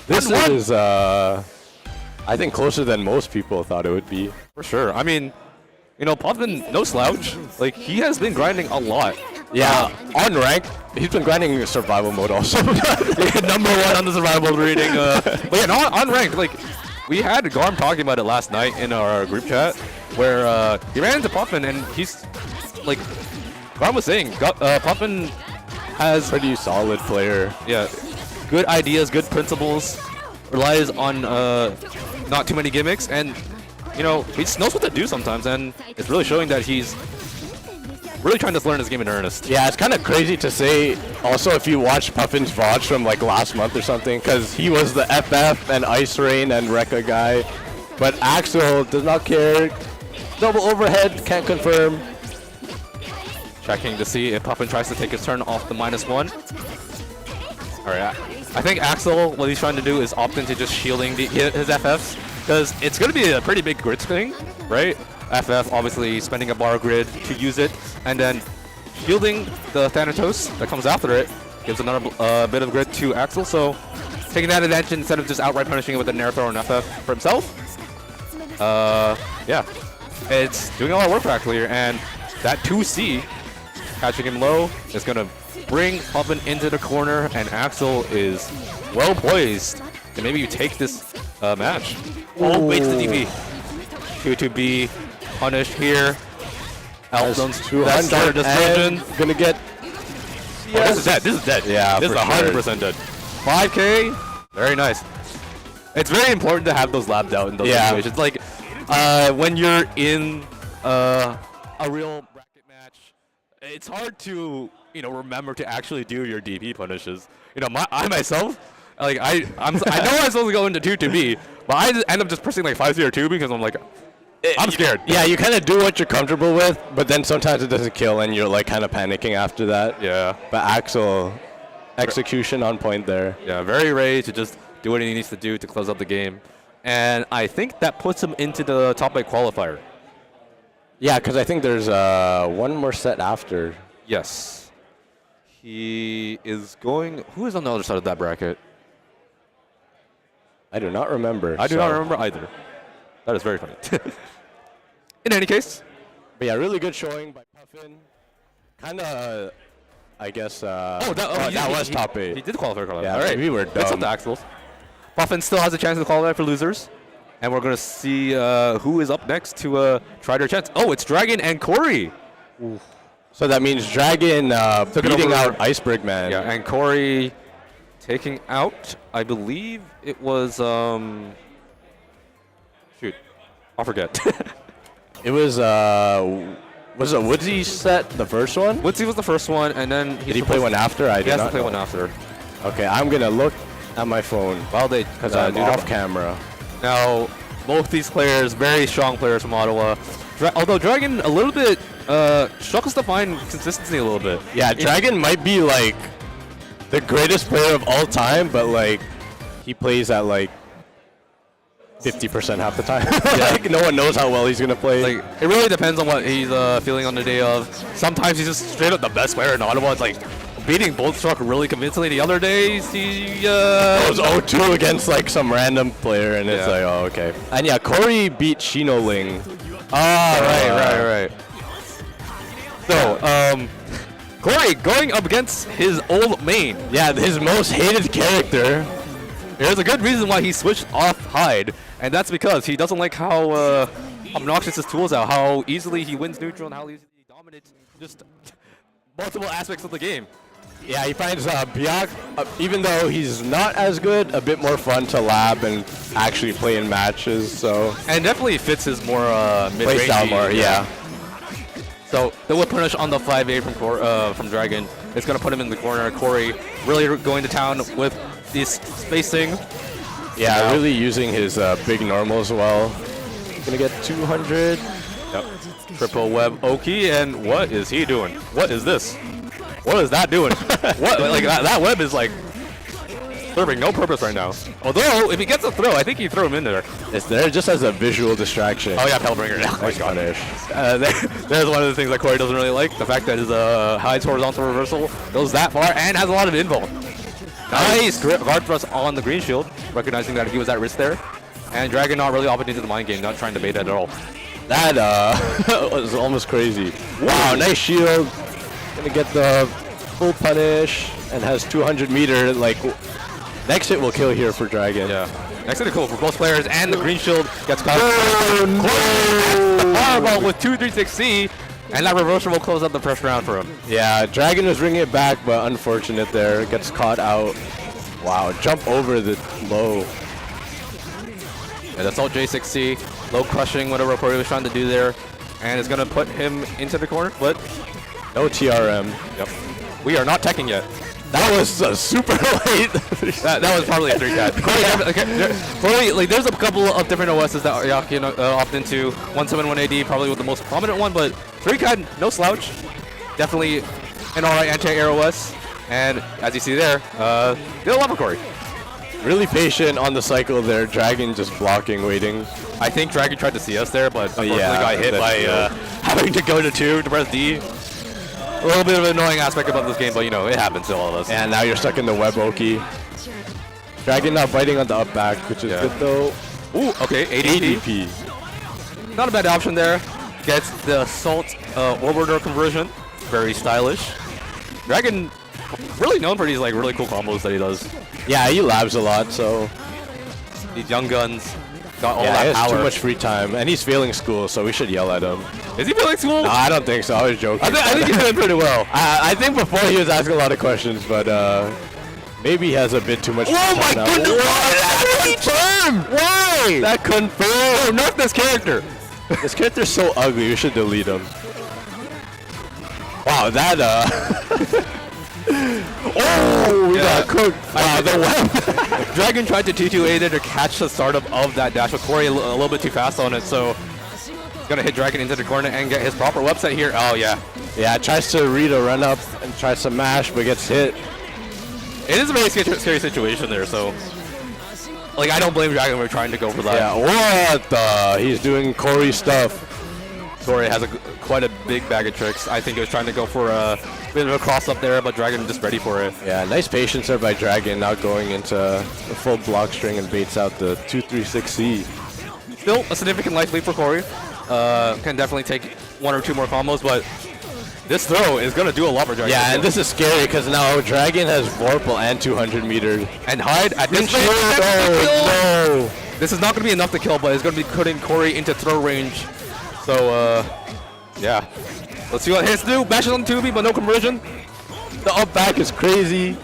Speaker 11: This is, I think, closer than most people thought it would be.
Speaker 12: For sure. I mean, you know, Puffin, no slouch. Like, he has been grinding a lot.
Speaker 11: Yeah, on rank, he's been grinding survival mode also.
Speaker 12: Number 1 on the survival mode reading. But yeah, no, on rank, like, we had Garm talking about it last night in our group chat, where he ran into Puffin, and he's, like, Garm was saying, Puffin has...
Speaker 11: Pretty solid player.
Speaker 12: Yeah, good ideas, good principles, relies on not too many gimmicks, and, you know, he just knows what to do sometimes, and it's really showing that he's really trying to learn his game in earnest.
Speaker 11: Yeah, it's kind of crazy to say also if you watch Puffin's VODs from like last month or something, because he was the FF and Ice Rain and Rekka guy, but Axel does not care. Double overhead, can't confirm.
Speaker 12: Checking to see if Puffin tries to take his turn off the -1. Alright, I think Axel, what he's trying to do is opt into just shielding his FFs, because it's going to be a pretty big grid swing, right? FF obviously spending a bar grid to use it, and then shielding the Thanatos that comes after it gives another bit of grid to Axel, so taking that advantage instead of just outright punishing it with a Nair throw and FF for himself. Yeah, it's doing a lot of work practically here, and that 2C catching him low is going to bring Puffin into the corner, and Axel is well poised to maybe you take this match. Oh, waits the DP. 2-2B. Punish here. Elfdone's
Speaker 11: 200
Speaker 12: destruction.
Speaker 11: Gonna get.
Speaker 12: Oh, this is dead. This is dead.
Speaker 11: Yeah,
Speaker 12: this is 100% dead. 5K. Very nice. It's very important to have those labs out in those situations. Like when you're in a real bracket match, it's hard to remember to actually do your DP punishes. I myself, like I know I'm supposed to go into 2-2B, but I just end up just pressing like 5-0-2 because I'm like. I'm scared.
Speaker 11: Yeah, you kind of do what you're comfortable with, but then sometimes it doesn't kill and you're like kind of panicking after that.
Speaker 12: Yeah.
Speaker 11: But Axel, execution on point there.
Speaker 12: Yeah, very ready to just do what he needs to do to close out the game. And I think that puts him into the top 8 qualifier.
Speaker 11: Yeah, because I think there's one more set after.
Speaker 12: Yes. He is going... Who is on the other side of that bracket?
Speaker 11: I do not remember.
Speaker 12: I do not remember either. That is very funny. In any case.
Speaker 11: But yeah, really good showing by Puffin. Kind of, I guess... that was top 8.
Speaker 12: He did qualify.
Speaker 11: Yeah,
Speaker 12: all right.
Speaker 11: we were
Speaker 12: It's up
Speaker 11: dumb.
Speaker 12: to Axel. Puffin still has a chance to qualify for losers. And we're going to see who is up next to try their chance. Oh, it's Dragon and Corey.
Speaker 11: Ooh. So that means Dragon beating out Iceberg Man.
Speaker 12: Yeah, and Corey taking out, I believe it was... Shoot, I'll forget.
Speaker 11: It was it Woodsy set the first one?
Speaker 12: Woodsy was the first one, and then
Speaker 11: did he play one after? I did
Speaker 12: not
Speaker 11: not
Speaker 12: play
Speaker 11: know.
Speaker 12: one after.
Speaker 11: Okay, I'm gonna look at my phone
Speaker 12: while they
Speaker 11: because I'm off camera.
Speaker 12: Now, both these players, very strong players from Ottawa. Although Dragon a little bit struggles to find consistency a little bit.
Speaker 11: Yeah, Dragon might be like the greatest player of all time, but like he plays at like 50% half the time. Like, no one knows how well he's gonna play.
Speaker 12: Like, it really depends on what he's feeling on the day of. Sometimes he's just straight up the best player in Ottawa. It's like beating Boltstruck really convincingly. The other days he
Speaker 11: goes 0-2 against like some random player, and it's like, oh, okay. And yeah, Corey beat Shino Ling.
Speaker 12: Right. So, Corey going up against his old main.
Speaker 11: Yeah, his most hated character.
Speaker 12: There's a good reason why he switched off Hyde, and that's because he doesn't like how obnoxious his tools are, how easily he wins neutral, and how easily he dominates just multiple aspects of the game.
Speaker 11: Yeah, he finds Byac, even though he's not as good, a bit more fun to lab and actually play in matches. So
Speaker 12: and definitely fits his more mid-range
Speaker 11: style more. Yeah.
Speaker 12: So the whip punish on the 5A from Dragon is going to put him in the corner. Corey really going to town with this spacing.
Speaker 11: Yeah, really using his big normal as well. Gonna get 200.
Speaker 12: Yep. Triple web Oki, and what is he doing? What is this? What is that doing? What? Like that web is like serving no purpose right now. Although if he gets a throw, I think he throw him in there.
Speaker 11: It's there just as a visual distraction.
Speaker 12: Oh yeah, Pellbringer.
Speaker 11: Nice punish.
Speaker 12: There's one of the things that Corey doesn't really like. The fact that his Hyde's horizontal reversal goes that far and has a lot of invuln. Nice guard thrust on the green shield, recognizing that he was at risk there. And Dragon not really opting into the mind game, not trying to bait that at all.
Speaker 11: That was almost crazy. Wow, nice shield. Gonna get the full punish and has 200 meter. Like, next hit will kill here for Dragon.
Speaker 12: Yeah. Next hit is cool for both players, and the green shield gets caught.
Speaker 11: Oh,
Speaker 12: Fireball with 2-3-6C, and that reversal will close out the first round for him.
Speaker 11: Yeah, Dragon was bringing it back, but unfortunate there. Gets caught out. Wow, jump over the low.
Speaker 12: And that's all J6C. Low crushing, whatever Corey was trying to do there. And it's going to put him into the corner, but
Speaker 11: no TRM.
Speaker 12: Yep. We are not teching yet.
Speaker 11: That was super late.
Speaker 12: that was probably a 3-cat. Corey, like, there's a couple of different OSs that Yaki can opt into. 171 AD probably with the most prominent one, but 3-cat, no slouch. Definitely an alright anti-air OS. And as you see there, they'll love Corey.
Speaker 11: Really patient on the cycle there. Dragon just blocking, waiting.
Speaker 12: I think Dragon tried to see us there, but unfortunately got hit by having to go to 2 to press D. A little bit of an annoying aspect about this game, but you know, it happens to all of us.
Speaker 11: And now you're stuck in the web Oki. Dragon now biting on the up back, which is good though.
Speaker 12: Ooh, okay, ADP. Not a bad option there. Gets the Assault Orbiter conversion. Very stylish. Dragon really known for these like really cool combos that he does.
Speaker 11: Yeah, he labs a lot, so
Speaker 12: these young guns got all
Speaker 11: that
Speaker 12: that
Speaker 11: he has
Speaker 12: power.
Speaker 11: Too much free time, and he's failing school, so we should yell at him.
Speaker 12: Is he failing school?
Speaker 11: No, I don't think so. I was joking.
Speaker 12: I think he's doing pretty well.
Speaker 11: I think before he was asking a lot of questions, but maybe he has a bit too much.
Speaker 12: Oh my goodness! That confirmed! Why?
Speaker 11: That confirmed!
Speaker 12: Nerf this character.
Speaker 11: This character's so ugly. We should delete him. Wow, that oh, we got cooked. Wow, the web.
Speaker 12: Dragon tried to T2A there to catch the startup of that dash, but Corey a little bit too fast on it, so he's gonna hit Dragon into the corner and get his proper website here. Oh yeah.
Speaker 11: Yeah, tries to read a run up and tries to mash, but gets hit.
Speaker 12: It is a very scary situation there, so like I don't blame Dragon for trying to go for that.
Speaker 11: Yeah, what the? He's doing Corey stuff.
Speaker 12: Corey has quite a big bag of tricks. I think he was trying to go for a bit of a cross up there, but Dragon just ready for it.
Speaker 11: Yeah, nice patience there by Dragon, now going into the full block string and baits out the 2-3-6C.
Speaker 12: Still a significant life lead for Corey. Can definitely take 1 or 2 more combos, but this throw is going to do a lot for Dragon.
Speaker 11: Yeah, and this is scary because now Dragon has Vorpal and 200 meters.
Speaker 12: And Hyde at this rate.
Speaker 11: No.
Speaker 12: This is not going to be enough to kill, but it's going to be putting Corey into throw range. So, yeah. Let's see what hits do. Bashes on 2B, but no conversion.
Speaker 11: The up back is crazy.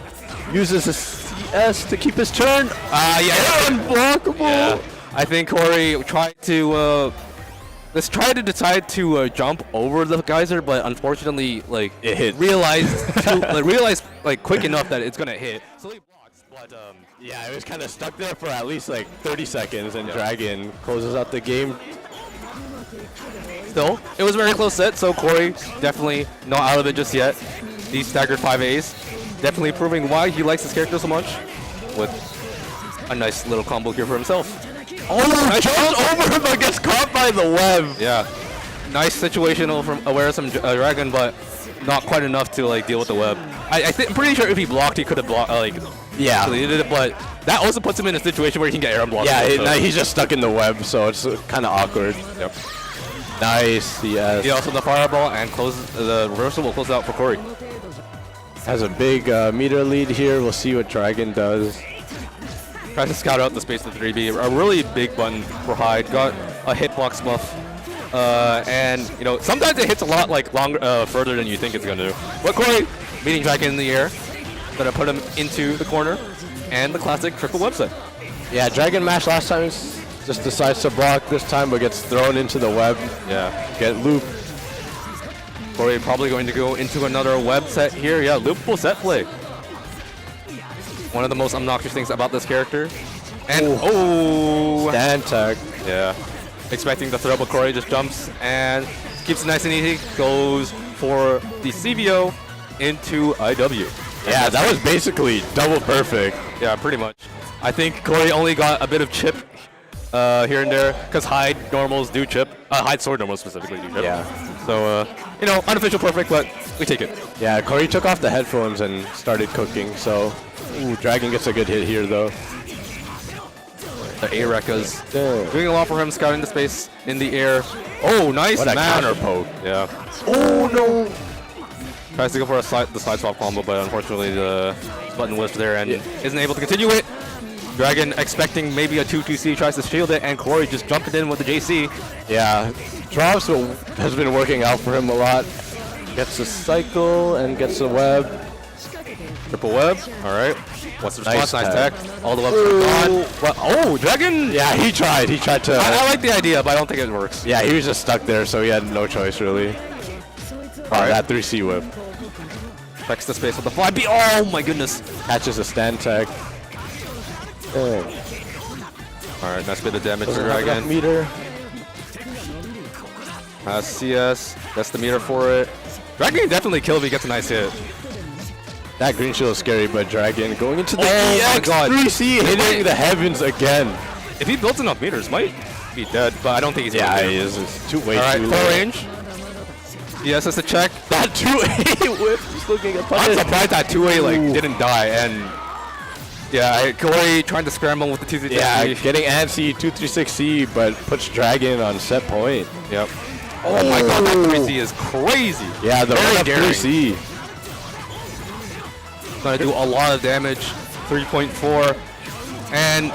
Speaker 11: Uses a CS to keep his turn.
Speaker 12: Yeah.
Speaker 11: Unblockable.
Speaker 12: Yeah. I think Corey tried to, decide to jump over the geyser, but unfortunately, like,
Speaker 11: it hit.
Speaker 12: realized like quick enough that it's gonna hit. So he blocks, but
Speaker 11: yeah, it was kind of stuck there for at least like 30 seconds, and Dragon closes out the game.
Speaker 12: Still, it was a very close set, so Corey definitely not out of it just yet. These staggered 5As, definitely proving why he likes this character so much, with a nice little combo here for himself.
Speaker 11: Oh, jumps over him but gets caught by the web.
Speaker 12: Yeah. Nice situational from awareness from Dragon, but not quite enough to like deal with the web. I'm pretty sure if he blocked, he could have blocked.
Speaker 11: Yeah.
Speaker 12: Deleted it, but that also puts him in a situation where he can get air blocked.
Speaker 11: Yeah, he's just stuck in the web, so it's kind of awkward.
Speaker 12: Yep.
Speaker 11: Nice, yes.
Speaker 12: He also the fireball and closes the reversal will close out for Corey.
Speaker 11: Has a big meter lead here. We'll see what Dragon does.
Speaker 12: Tries to scout out the space of 3B. A really big button for Hyde. Got a hitbox buff. And you know, sometimes it hits a lot like longer, further than you think it's gonna do. But Corey, meeting Dragon in the air, gonna put him into the corner, and the classic triple website.
Speaker 11: Yeah, Dragon Mash last time just decides to block this time, but gets thrown into the web.
Speaker 12: Yeah,
Speaker 11: get looped.
Speaker 12: Corey probably going to go into another web set here. Yeah, loopable set play. One of the most obnoxious things about this character. And
Speaker 11: stand tag.
Speaker 12: Yeah. Expecting the throw, but Corey just jumps and keeps it nice and easy. Goes for the CVO into IW.
Speaker 11: Yeah, that was basically double perfect.
Speaker 12: Yeah, pretty much. I think Corey only got a bit of chip here and there because Hyde normals do chip. Hyde sword normals specifically do chip.
Speaker 11: Yeah.
Speaker 12: So, you know, unofficial perfect, but we take it.
Speaker 11: Yeah, Corey took off the headphones and started cooking, so Dragon gets a good hit here, though.
Speaker 12: The A-Rekkas doing a lot for him, scouting the space in the air. Oh, nice
Speaker 11: what a
Speaker 12: mash.
Speaker 11: counter poke.
Speaker 12: Yeah.
Speaker 11: Oh, no.
Speaker 12: Tries to go for the side swap combo, but unfortunately the button was there and isn't able to continue it. Dragon expecting maybe a 2-2C, tries to shield it, and Corey just jumping in with the JC.
Speaker 11: Yeah, Drops has been working out for him a lot. Gets a cycle and gets a web.
Speaker 12: Triple web, all right. What's the response? Nice tech. All the webs are gone. But, Dragon!
Speaker 11: Yeah, he tried to...
Speaker 12: I like the idea, but I don't think it works.
Speaker 11: Yeah, he was just stuck there, so he had no choice, really. All right, that 3C whip.
Speaker 12: Checks the space with the fly B. Oh, my goodness.
Speaker 11: Catches a stand tag.
Speaker 12: All right, nice bit of damage for Dragon.
Speaker 11: Meter.
Speaker 12: CS, that's the meter for it. Dragon can definitely kill if he gets a nice hit.
Speaker 11: That green shield is scary, but Dragon going into the
Speaker 12: my God.
Speaker 11: 3C, hitting the heavens again.
Speaker 12: If he builds enough meters, might be dead, but I don't think he's
Speaker 11: he is. It's way too low.
Speaker 12: Full range. Yes, that's a check.
Speaker 11: That 2A whip just looking at
Speaker 12: I'm surprised that 2A like didn't die, and yeah, Corey trying to scramble with the 2-3.
Speaker 11: Yeah, getting antsy 2-3-6C, but puts Dragon on set point.
Speaker 12: Yep. Oh my God, that 3C is crazy.
Speaker 11: Yeah, the run up 3C.
Speaker 12: Gonna do a lot of damage. 3.4, and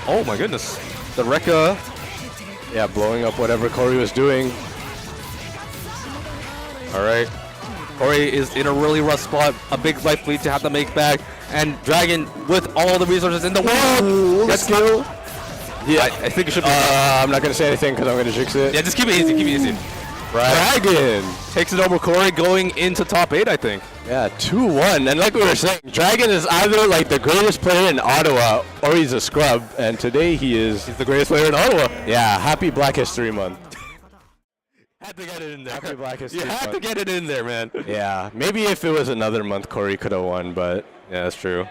Speaker 12: oh my goodness, the Rekka.
Speaker 11: Yeah, blowing up whatever Corey was doing.
Speaker 12: All right, Corey is in a really rough spot. A big life lead to have to make back, and Dragon with all the resources in the world.
Speaker 11: Let's go.
Speaker 12: Yeah, I think it should be.
Speaker 11: I'm not gonna say anything because I'm gonna jinx it.
Speaker 12: Yeah, just keep it easy. Keep it easy.
Speaker 11: Right. Dragon
Speaker 12: takes it over Corey, going into top 8, I think.
Speaker 11: Yeah, 2-1. And like we were saying, Dragon is either like the greatest player in Ottawa or he's a scrub. And today he's
Speaker 12: the greatest player in Ottawa.
Speaker 11: Yeah, happy Black History Month.
Speaker 12: Had to get it in there.
Speaker 11: Happy Black History Month.
Speaker 12: You had to get it in there, man.
Speaker 11: Yeah, maybe if it was another month, Corey could have won, but
Speaker 12: yeah, that's true.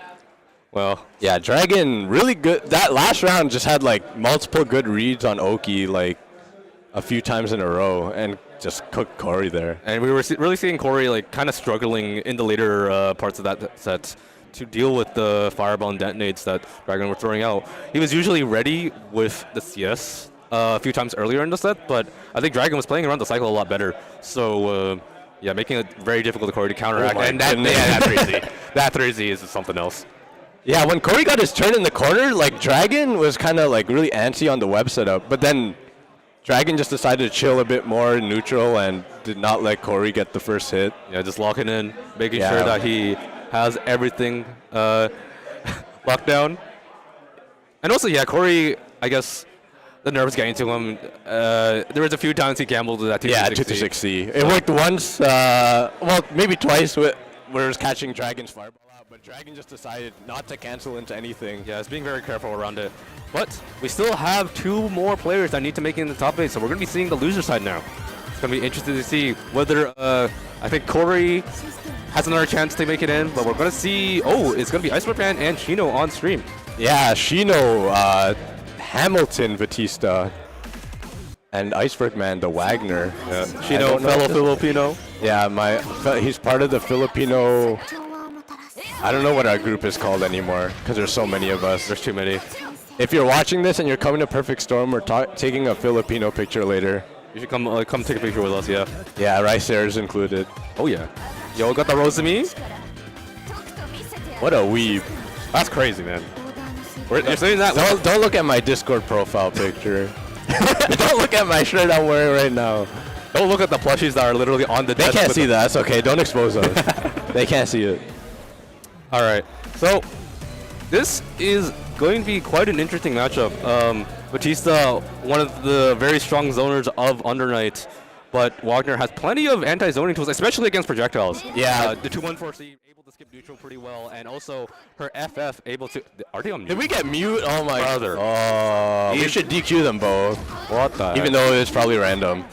Speaker 12: Well,
Speaker 11: yeah, Dragon really good. That last round just had like multiple good reads on Oki like a few times in a row and just cooked Corey there.
Speaker 12: And we were really seeing Corey like kind of struggling in the later parts of that set to deal with the fireball and detonates that Dragon were throwing out. He was usually ready with the CS a few times earlier in the set, but I think Dragon was playing around the cycle a lot better. So yeah, making it very difficult for Corey to counteract. And that 3Z, that 3Z is something else.
Speaker 11: Yeah, when Corey got his turn in the corner, like Dragon was kind of like really antsy on the web setup, but then Dragon just decided to chill a bit more in neutral and did not let Corey get the first hit.
Speaker 12: Yeah, just locking in, making sure that he has everything locked down. And also, yeah, Corey, I guess the nerves getting to him. There was a few times he gambled with that 2-6C.
Speaker 11: Yeah, 2-6C. It worked once, well, maybe twice where it was catching Dragon's fireball out, but Dragon just decided not to cancel into anything.
Speaker 12: Yeah, it's being very careful around it. But we still have 2 more players that need to make it in the top 8, so we're going to be seeing the loser side now. It's going to be interesting to see whether, I think Corey has another chance to make it in, but we're going to see, it's going to be Ice Fan and Shino on stream.
Speaker 11: Yeah, Shino Hamilton Batista. And Iceberg Man, the Wagner.
Speaker 12: Yeah. Shino, fellow Filipino.
Speaker 11: Yeah, he's part of the Filipino. I don't know what our group is called anymore because there's so many of us.
Speaker 12: There's too many.
Speaker 11: If you're watching this and you're coming to Perfect Storm, we're taking a Filipino picture later.
Speaker 12: You should come take a picture with us, yeah.
Speaker 11: Yeah, Rice Air's included.
Speaker 12: Oh yeah. Yo, got the Rosemi?
Speaker 11: What a weeb.
Speaker 12: That's crazy, man. You're saying that?
Speaker 11: Don't look at my Discord profile picture. Don't look at my shirt I'm wearing right now.
Speaker 12: Don't look at the plushies that are literally on the desk.
Speaker 11: They can't see that. That's okay. Don't expose us. They can't see it.
Speaker 12: All right. So this is going to be quite an interesting matchup. Batista, one of the very strong zoners of Under Night, but Wagner has plenty of anti-zoning tools, especially against projectiles.
Speaker 11: Yeah.
Speaker 12: The 2-1-4C able to skip neutral pretty well, and also her FF able to. Are they on mute?
Speaker 11: Did we get mute? Oh my
Speaker 12: brother.
Speaker 11: Oh, we should DQ them both.
Speaker 12: What the heck?
Speaker 11: Even though it's probably random.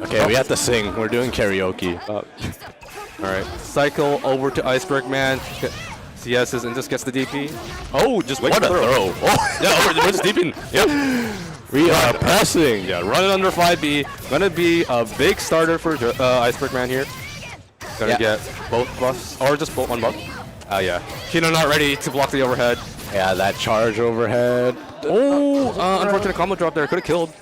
Speaker 11: Okay, we have to sing. We're doing karaoke.
Speaker 12: All right. Cycle over to Iceberg Man. CS's and just gets the DP. Oh, just wait.
Speaker 11: What a throw.
Speaker 12: Oh. Yeah, we're just deeping. Yep.
Speaker 11: We are pressing.
Speaker 12: Yeah, running under 5B. Gonna be a big starter for Iceberg Man here. Gonna get both buffs, or just one buff. Yeah. Shino not ready to block the overhead.
Speaker 11: Yeah, that charge overhead.
Speaker 12: Oh, unfortunate combo drop there. Could have killed.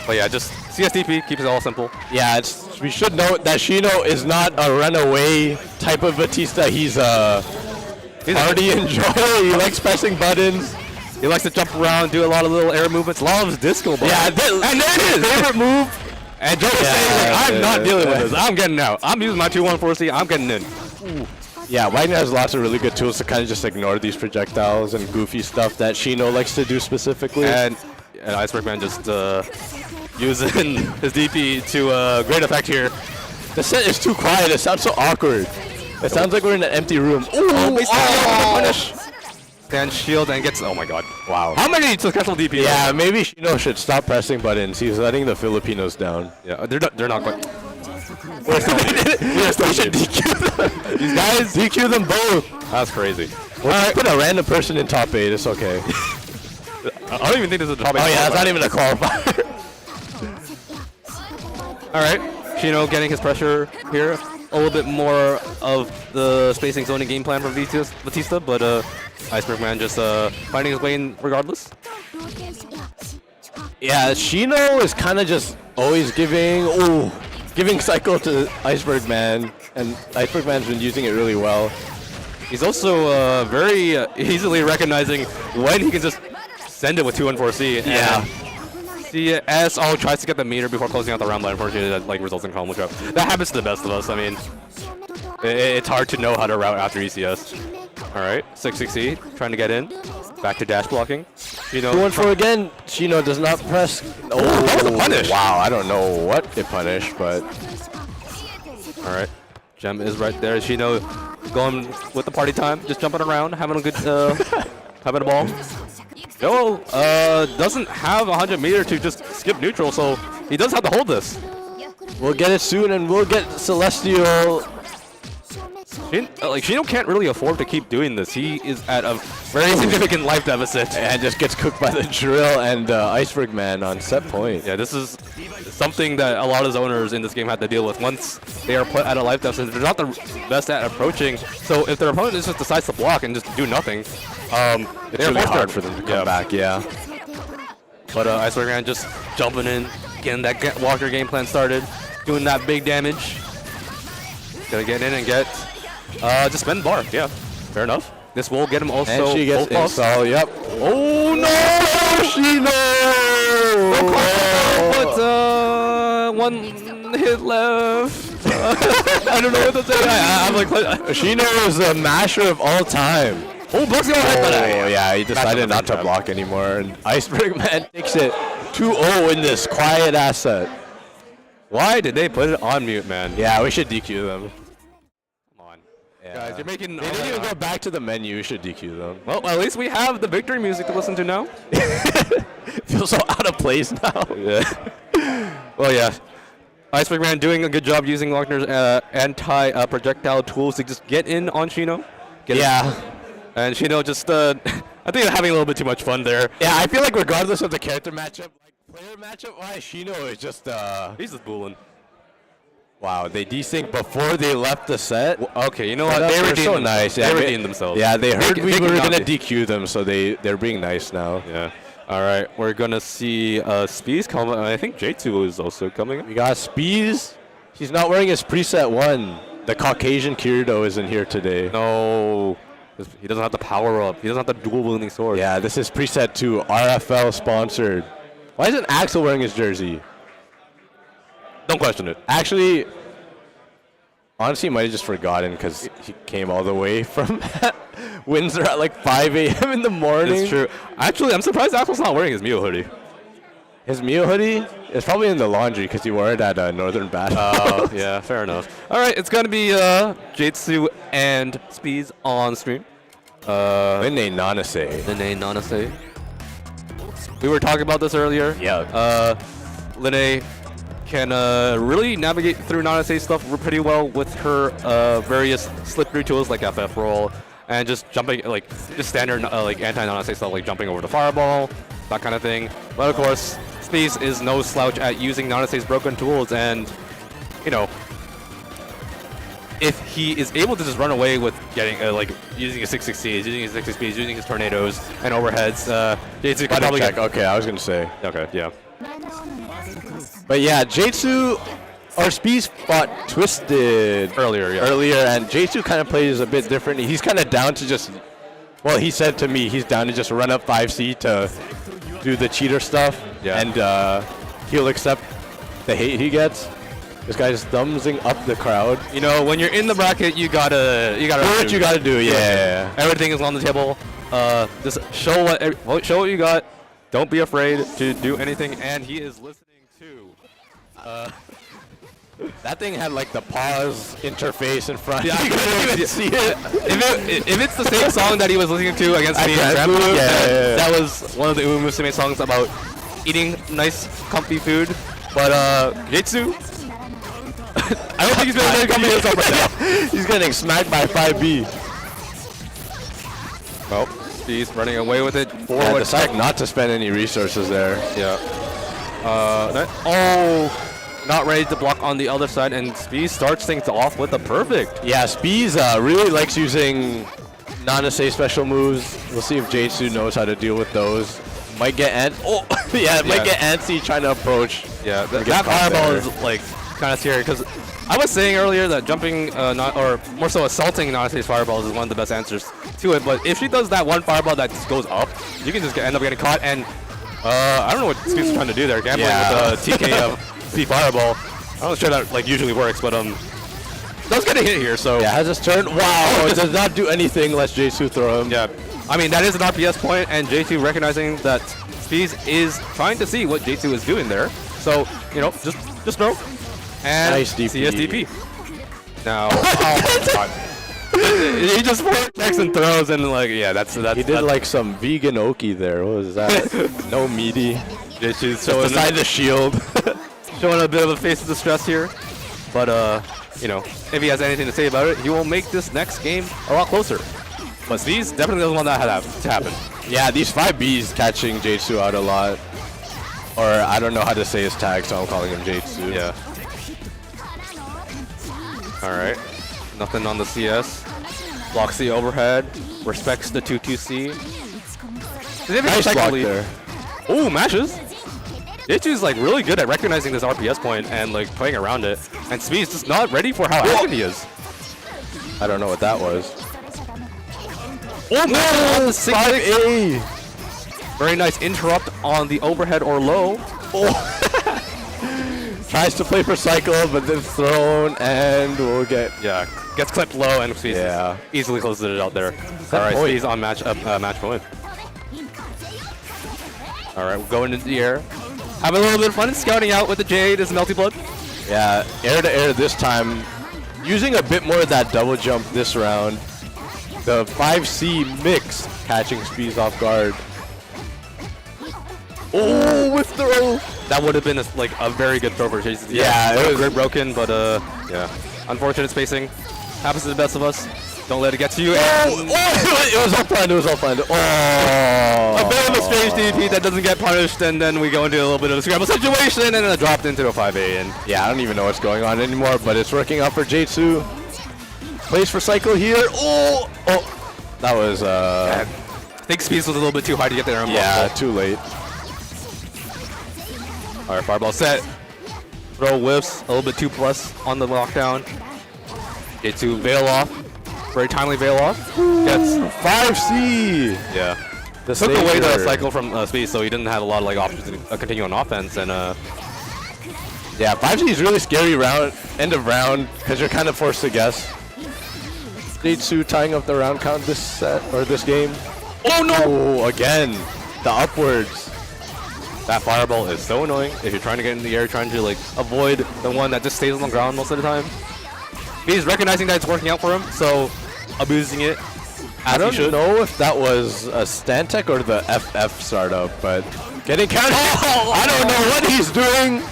Speaker 12: But yeah, just CSDP, keeps it all simple.
Speaker 11: Yeah, we should note that Shino is not a runaway type of Batista. He's already enjoying. He likes pressing buttons.
Speaker 12: He likes to jump around, do a lot of little air movements. Loves disco ball.
Speaker 11: Yeah,
Speaker 12: and there it is. Favorite move. And Joe is saying, I'm not dealing with this. I'm getting out. I'm using my 2-1-4C. I'm getting in.
Speaker 11: Ooh. Yeah, Wagner has lots of really good tools to kind of just ignore these projectiles and goofy stuff that Shino likes to do specifically.
Speaker 12: And Iceberg Man just using his DP to great effect here.
Speaker 11: The set is too quiet. It sounds so awkward. It sounds like we're in an empty room. Ooh,
Speaker 12: punish. Stand shield and gets. Oh my god. Wow. How many to cancel DP?
Speaker 11: Yeah, maybe Shino should stop pressing buttons. He's letting the Filipinos down.
Speaker 12: Yeah, they're not quite.
Speaker 11: We should DQ them. These guys, DQ them both.
Speaker 12: That's crazy.
Speaker 11: We'll just put a random person in top 8. It's okay.
Speaker 12: I don't even think this is a top 8.
Speaker 11: Oh yeah, it's not even a qualifier.
Speaker 12: All right, Shino getting his pressure here. A little bit more of the spacing zoning game plan from Batista, but Iceberg Man just finding his way in regardless.
Speaker 11: Yeah, Shino is kind of just always giving cycle to Iceberg Man, and Iceberg Man's been using it really well.
Speaker 12: He's also very easily recognizing when he can just send it with 2-1-4C.
Speaker 11: Yeah.
Speaker 12: CS tries to get the meter before closing out the round, but unfortunately that results in combo trap. That happens to the best of us. I mean, it's hard to know how to route after ECS. All right, 660 trying to get in. Back to dash blocking.
Speaker 11: 2-1-4 again. Shino does not press.
Speaker 12: Oh, that was a punish.
Speaker 11: Wow, I don't know what it punished, but.
Speaker 12: All right, Gem is right there. Shino going with the party time, just jumping around, having a good, having a ball. No, doesn't have 100 meter to just skip neutral, so he does have to hold this.
Speaker 11: We'll get it soon, and we'll get Celestial.
Speaker 12: Shino can't really afford to keep doing this. He is at a very significant life deficit.
Speaker 11: And just gets cooked by the drill and Iceberg Man on set point.
Speaker 12: Yeah, this is something that a lot of zoners in this game have to deal with. Once they are put at a life deficit, they're not the best at approaching. So if their opponent just decides to block and just do nothing,
Speaker 11: it's really hard for them to come back, yeah.
Speaker 12: But Iceberg Man just jumping in, getting that Walker game plan started, doing that big damage. Gonna get in and get just spend bar. Yeah, fair enough. This will get him also.
Speaker 11: And she gets install. Yep.
Speaker 12: Oh no, Shino! But one hit left. I don't know what to say. I'm like,
Speaker 11: Shino is the masher of all time.
Speaker 12: Oh, blocks the overhead.
Speaker 11: Oh yeah, he decided not to block anymore, and Iceberg Man takes it 2-0 in this quiet asset.
Speaker 12: Why did they put it on mute, man?
Speaker 11: Yeah, we should DQ them.
Speaker 12: Come on.
Speaker 11: Yeah.
Speaker 12: Guys, you're making...
Speaker 11: They didn't even go back to the menu. We should DQ them.
Speaker 12: Well, at least we have the victory music to listen to now.
Speaker 11: Feels so out of place now.
Speaker 12: Yeah. Well, yeah. Iceberg Man doing a good job using Lochner's anti-projectile tools to just get in on Shino.
Speaker 11: Yeah.
Speaker 12: And Shino just I think they're having a little bit too much fun there.
Speaker 11: Yeah, I feel like regardless of the character matchup, like player matchup wise, Shino is just
Speaker 12: he's just booling.
Speaker 11: Wow, they desynced before they left the set.
Speaker 12: Okay, you know what?
Speaker 11: They were so nice.
Speaker 12: They redeemed themselves.
Speaker 11: Yeah, they heard we were gonna
Speaker 12: be.
Speaker 11: DQ them, so they're being nice now.
Speaker 12: Yeah. All right, we're gonna see Spees come. I think J2 is also coming.
Speaker 11: We got Spees. He's not wearing his preset 1. The Caucasian Kirito isn't here today.
Speaker 12: No, he doesn't have the power up. He doesn't have the dual wielding sword.
Speaker 11: Yeah, this is preset 2, RFL sponsored. Why isn't Axel wearing his jersey?
Speaker 12: Don't question it.
Speaker 11: Actually, honestly, he might have just forgotten because he came all the way from Windsor at like 5 a.m. in the morning.
Speaker 12: It's true. Actually, I'm surprised Axel's not wearing his Mio hoodie.
Speaker 11: His Mio hoodie is probably in the laundry because he wore it at Northern Bat.
Speaker 12: Oh, yeah, fair enough. All right, it's going to be Jitsu and Spees on stream.
Speaker 11: Linne Nanase.
Speaker 12: Linne Nanase. We were talking about this earlier.
Speaker 11: Yeah.
Speaker 12: Linne can really navigate through Nanase stuff pretty well with her various slip-through tools like FF roll and just jumping, like just standard like anti-Nanase stuff like jumping over the fireball, that kind of thing. But of course, Spees is no slouch at using Nanase's broken tools, and you know, if he is able to just run away with getting like using his 660s, using his 660s, using his tornadoes and overheads, J2 can probably
Speaker 11: check. Okay, I was gonna say.
Speaker 12: Okay, yeah.
Speaker 11: But yeah, J2 or Spees fought Twisted
Speaker 12: earlier,
Speaker 11: and J2 kind of plays a bit differently. He's kind of down to just, well, he said to me he's down to just run up 5C to do the cheater stuff, and he'll accept the hate he gets. This guy's thumbsing up the crowd.
Speaker 12: You know, when you're in the bracket, you gotta
Speaker 11: do what you gotta do. Yeah.
Speaker 12: Everything is on the table. Just show what you got. Don't be afraid to do anything. And he is listening to.
Speaker 11: That thing had like the pause interface in front.
Speaker 12: Yeah,
Speaker 11: you couldn't even see it.
Speaker 12: If it's the same song that he was listening to against me, that was one of the Umu Musume songs about eating nice, comfy food. But Jitsu, I don't think he's been very comfy himself right now.
Speaker 11: He's getting smacked by 5B.
Speaker 12: Well, he's running away with it.
Speaker 11: Forward. Decide not to spend any resources there.
Speaker 12: Yeah. Not ready to block on the other side, and Spees starts things off with a perfect.
Speaker 11: Yeah, Spees really likes using Nanase special moves. We'll see if J2 knows how to deal with those. Might get might get antsy trying to approach.
Speaker 12: Yeah, that fireball is like kind of scary because I was saying earlier that jumping, or more so assaulting Nanase's fireballs is one of the best answers to it. But if she does that one fireball that just goes up, you can just end up getting caught. And I don't know what Spees is trying to do there, gambling with the TK of C fireball. I'm not sure that like usually works, but does get a hit here. So
Speaker 11: yeah, has his turn. Wow, it does not do anything unless J2 throw him.
Speaker 12: Yeah, I mean that is an RPS point, and J2 recognizing that Spees is trying to see what J2 is doing there. So you know, just throw. And
Speaker 11: nice DP.
Speaker 12: CSDP. Now, oh my god. He just checks and throws, and like, yeah, that's.
Speaker 11: He did like some vegan oki there. What was that? No meaty.
Speaker 12: Dishes.
Speaker 11: So beside the shield.
Speaker 12: Showing a bit of a face of distress here. But, you know, if he has anything to say about it, he will make this next game a lot closer. But Spees definitely doesn't want that to happen.
Speaker 11: Yeah, these 5Bs catching J2 out a lot. Or I don't know how to say his tag, so I'm calling him J2.
Speaker 12: Yeah. Alright. Nothing on the CS. Blocks the overhead. Respects the 2-2C.
Speaker 11: Nice block there.
Speaker 12: Ooh, mashes. J2's like really good at recognizing this RPS point and like playing around it. And Spees just not ready for how active he is.
Speaker 11: I don't know what that was.
Speaker 12: Oh no! 5A! Very nice interrupt on the overhead or low.
Speaker 11: Oh. Tries to play for cycle, but then thrown, and we'll get...
Speaker 12: Yeah, gets clipped low, and Spees easily closes it out there. Alright, Spees on match point. Alright, we're going into the air. Having a little bit of fun scouting out with the Jade as Melty Blood.
Speaker 11: Yeah, air to air this time. Using a bit more of that double jump this round. The 5C mix catching Spees off guard. Oh, with throw!
Speaker 12: That would have been a very good throw for Chase.
Speaker 11: Yeah,
Speaker 12: it was very broken, but yeah. Unfortunate spacing. Happens to the best of us. Don't let it get to you.
Speaker 11: It was all planned. It was all planned. Oh.
Speaker 12: A bit of a strange DP that doesn't get punished, and then we go into a little bit of a scramble situation, and then it dropped into a 5A. And
Speaker 11: yeah, I don't even know what's going on anymore, but it's working out for J2. Plays for cycle here. Oh, that was.
Speaker 12: I think Speeds was a little bit too high to get there.
Speaker 11: Yeah, too late.
Speaker 12: All right, fireball set. Throw whiffs, a little bit too plus on the lockdown. J2 veil off. Very timely veil off. Gets
Speaker 11: 5C.
Speaker 12: Yeah. Took away the cycle from Speed, so he didn't have a lot of like options to continue on offense. And
Speaker 11: yeah, 5C is really scary end of round because you're kind of forced to guess. J2 tying up the round count this set or this game.
Speaker 12: Oh no!
Speaker 11: Oh, again, the upwards.
Speaker 12: That fireball is so annoying if you're trying to get in the air, trying to like avoid the one that just stays on the ground most of the time. He's recognizing that it's working out for him, so abusing it.
Speaker 11: I don't know if that was a Stantec or the FF startup, but getting counted. I don't know what he's doing.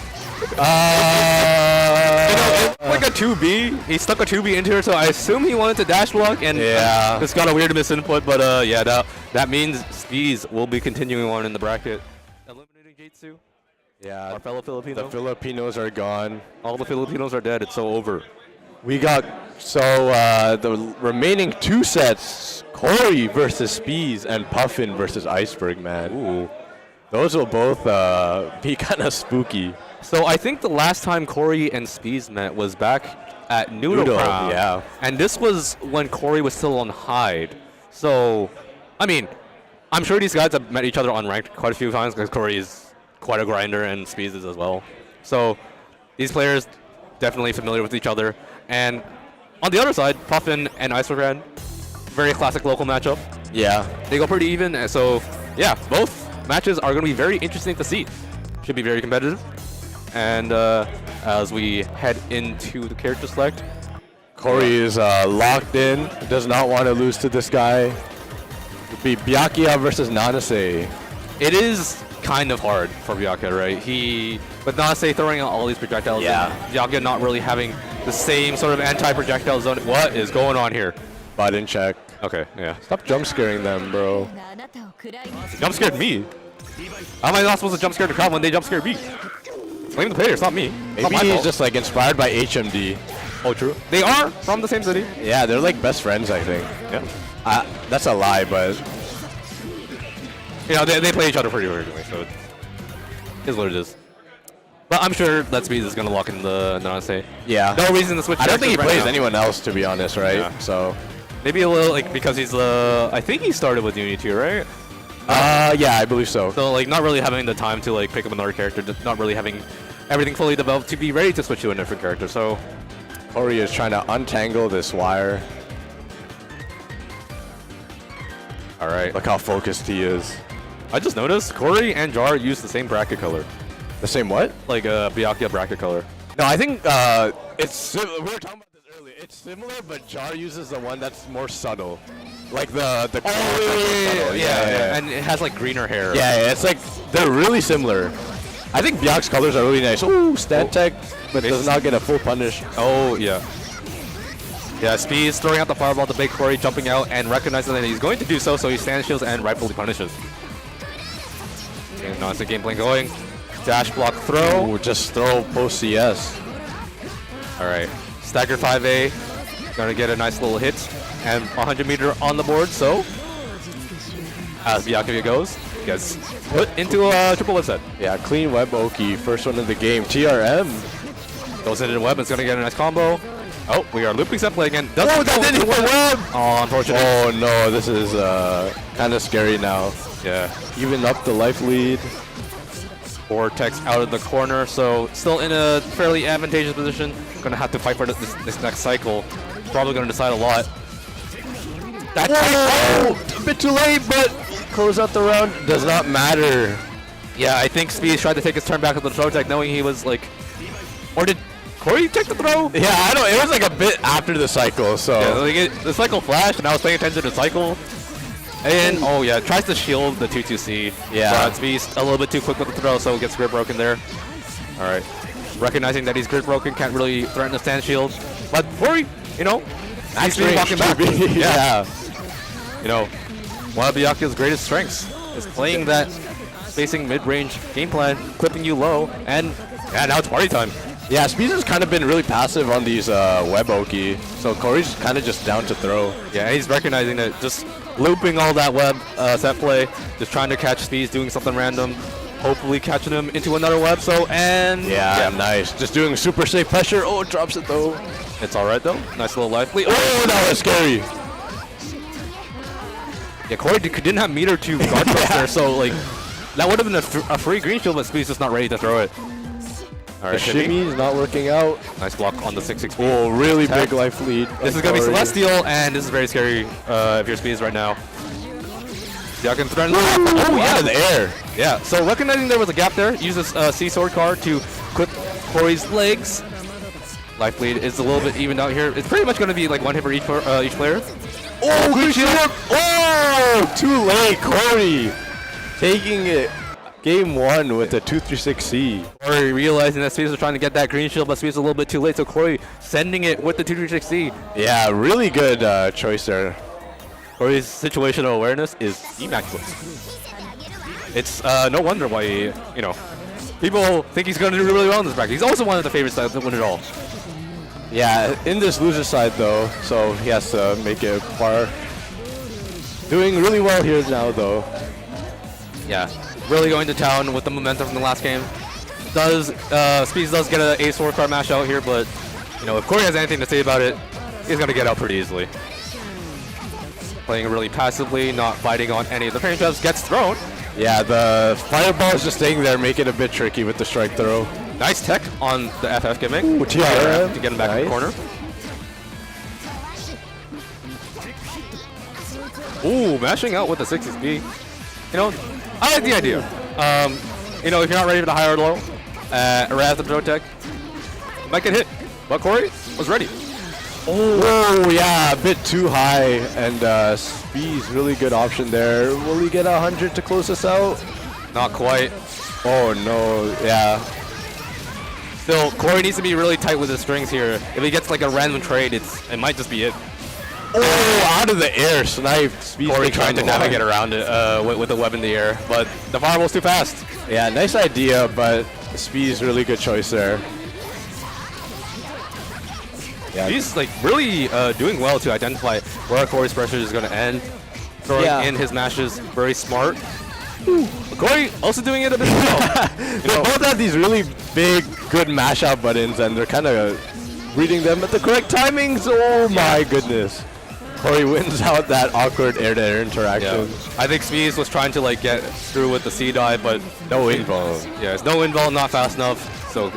Speaker 12: Like a 2B. He stuck a 2B into her, so I assume he wanted to dash block, and just got a weird misinput. But yeah, that means Speeds will be continuing on in the bracket. Eliminating J2.
Speaker 11: Yeah,
Speaker 12: our fellow Filipino.
Speaker 11: The Filipinos are gone.
Speaker 12: All the Filipinos are dead. It's so over.
Speaker 11: We got the remaining 2 sets: Corey versus Speeds and Puffin versus Iceberg Man.
Speaker 12: Ooh,
Speaker 11: those will both be kind of spooky.
Speaker 12: So I think the last time Corey and Speeds met was back at Noodle.
Speaker 11: Yeah.
Speaker 12: And this was when Corey was still on Hyde. So, I mean, I'm sure these guys have met each other on ranked quite a few times because Corey is quite a grinder and Speeds is as well. So these players definitely familiar with each other. And on the other side, Puffin and Iceberg, very classic local matchup.
Speaker 11: Yeah.
Speaker 12: They go pretty even. So yeah, both matches are going to be very interesting to see. Should be very competitive. And as we head into the character select,
Speaker 11: Corey is locked in, does not want to lose to this guy. It'll be Byakuya versus Nanase.
Speaker 12: It is kind of hard for Byakuya, right? With Nanase throwing out all these projectiles, and Byakuya not really having the same sort of anti-projectile zone. What is going on here?
Speaker 11: Button check.
Speaker 12: Okay, yeah.
Speaker 11: Stop jump scaring them, bro.
Speaker 12: Jump scared me. How am I not supposed to jump scare the crowd when they jump scare me? Blame the player, it's not me.
Speaker 11: Maybe he's just like inspired by HMD.
Speaker 12: Oh, true. They are from the same city.
Speaker 11: Yeah, they're like best friends, I think.
Speaker 12: Yeah.
Speaker 11: That's a lie, but
Speaker 12: you know, they play each other pretty regularly, so it is what it is. But I'm sure that Speeds is going to lock in the Nanase.
Speaker 11: Yeah.
Speaker 12: No reason to switch.
Speaker 11: I don't think he plays anyone else, to be honest, right?
Speaker 12: Yeah.
Speaker 11: So
Speaker 12: maybe a little like because he's I think he started with Uni 2, right?
Speaker 11: Yeah, I believe so.
Speaker 12: So like not really having the time to like pick up another character, not really having everything fully developed to be ready to switch to a different character. So
Speaker 11: Corey is trying to untangle this wire.
Speaker 12: All right.
Speaker 11: Look how focused he is.
Speaker 12: I just noticed Corey and Jar use the same bracket color.
Speaker 11: The same what?
Speaker 12: Like Byakuya bracket color.
Speaker 11: No, I think it's we were talking about this earlier. It's similar, but Jar uses the one that's more subtle. Like the
Speaker 12: yeah, and it has like greener hair.
Speaker 11: Yeah, it's like they're really similar. I think Byak's colors are really nice. Ooh, Stantec, but does not get a full punish.
Speaker 12: Oh yeah. Yeah, Speeds throwing out the fireball to big Corey, jumping out and recognizing that he's going to do so, so he stand shields and rightfully punishes. And now it's the game plan going. Dash block throw.
Speaker 11: Ooh, just throw post CS.
Speaker 12: All right, stagger 5A, gonna get a nice little hit. And 100 meter on the board, so as Byakuya goes, gets put into a triple web set.
Speaker 11: Yeah, clean web Oki, first one of the game. TRM
Speaker 12: goes into the web, it's gonna get a nice combo. Oh, we are looping set play again.
Speaker 11: That didn't hit the web!
Speaker 12: Oh, unfortunate.
Speaker 11: Oh no, this is kind of scary now.
Speaker 12: Yeah.
Speaker 11: Even up the life lead.
Speaker 12: Vortex out of the corner, so still in a fairly advantageous position. Gonna have to fight for this next cycle. Probably gonna decide a lot.
Speaker 11: That's a bit too late, but close out the round. Does not matter.
Speaker 12: Yeah, I think Speeds tried to take his turn back with the throw tech, knowing he was like, or did Corey take the throw?
Speaker 11: Yeah, I don't. It was like a bit after the cycle, so
Speaker 12: yeah, like the cycle flashed, and I was paying attention to the cycle. And oh yeah, tries to shield the 2-2C.
Speaker 11: Yeah,
Speaker 12: but Speeds a little bit too quick with the throw, so gets grid broken there. All right, recognizing that he's grid broken, can't really threaten the stand shield. But Corey, you know, Max range walking back. Yeah. You know, one of Byakuya's greatest strengths is playing that spacing mid-range game plan, clipping you low, and now it's party time.
Speaker 11: Yeah, Speeds has kind of been really passive on these web Oki, so Corey's kind of just down to throw.
Speaker 12: Yeah, he's recognizing that, just looping all that web set play, just trying to catch Speeds, doing something random, hopefully catching him into another web. So, and
Speaker 11: yeah, nice. Just doing super safe pressure. Oh, it drops it though.
Speaker 12: It's all right though. Nice little life lead.
Speaker 11: Oh, that was scary.
Speaker 12: Yeah, Corey didn't have meter to guard there, so like that would have been a free green shield, but Speed's just not ready to throw it. All right,
Speaker 11: the shimmy's not working out.
Speaker 12: Nice block on the 6-6.
Speaker 11: Oh, really big life lead.
Speaker 12: This is going to be Celestial, and this is very scary if you're Speeds right now. Byakuya threaten.
Speaker 11: Oh, yeah, in the air.
Speaker 12: Yeah, so recognizing there was a gap there, uses C sword card to clip Corey's legs. Life lead is a little bit evened out here. It's pretty much going to be like one hit for each player.
Speaker 11: Oh, good shot! Oh, too late, Corey. Taking it. Game 1 with the 236C.
Speaker 12: Corey realizing that Speeds was trying to get that green shield, but Speeds was a little bit too late, so Corey sending it with the 236C.
Speaker 11: Yeah, really good choice there.
Speaker 12: Corey's situational awareness is immaculate. It's no wonder why, you know, people think he's going to do really well in this bracket. He's also one of the favorites to win it all.
Speaker 11: Yeah, in this loser side though, so he has to make it far. Doing really well here now though.
Speaker 12: Yeah. Really going to town with the momentum from the last game. Speeds does get an A-sword card mash out here, but you know, if Corey has anything to say about it, he's gonna get out pretty easily. Playing really passively, not fighting on any of the parry traps, gets thrown.
Speaker 11: Yeah, the fireball is just staying there, making it a bit tricky with the strike throw.
Speaker 12: Nice tech on the FF gimmick.
Speaker 11: Ooh,
Speaker 12: to get him back in the corner. Ooh, mashing out with the 6B. You know, I like the idea. You know, if you're not ready for the high or low, Raz the throw tech might get hit. But Corey was ready.
Speaker 11: Oh, yeah, a bit too high, and Speed's really good option there. Will he get 100 to close us out?
Speaker 12: Not quite.
Speaker 11: Oh no, yeah.
Speaker 12: Still, Corey needs to be really tight with his strings here. If he gets like a random trade, it might just be it.
Speaker 11: Oh, out of the air, snipe. Speed's
Speaker 12: Corey trying to navigate around it with the web in the air, but the fireball's too fast.
Speaker 11: Yeah, nice idea, but Speed's really good choice there.
Speaker 12: Yeah, he's like really doing well to identify where Corey's pressure is going to end. Throwing in his mashes, very smart. Corey also doing it a bit well.
Speaker 11: They both have these really big, good mash out buttons, and they're kind of reading them at the correct timings. Oh my goodness. Corey wins out that awkward air-to-air interaction.
Speaker 12: Yeah. I think Speeds was trying to like get through with the C dive, but
Speaker 11: no invul.
Speaker 12: Yeah, it's no invul, not fast enough. So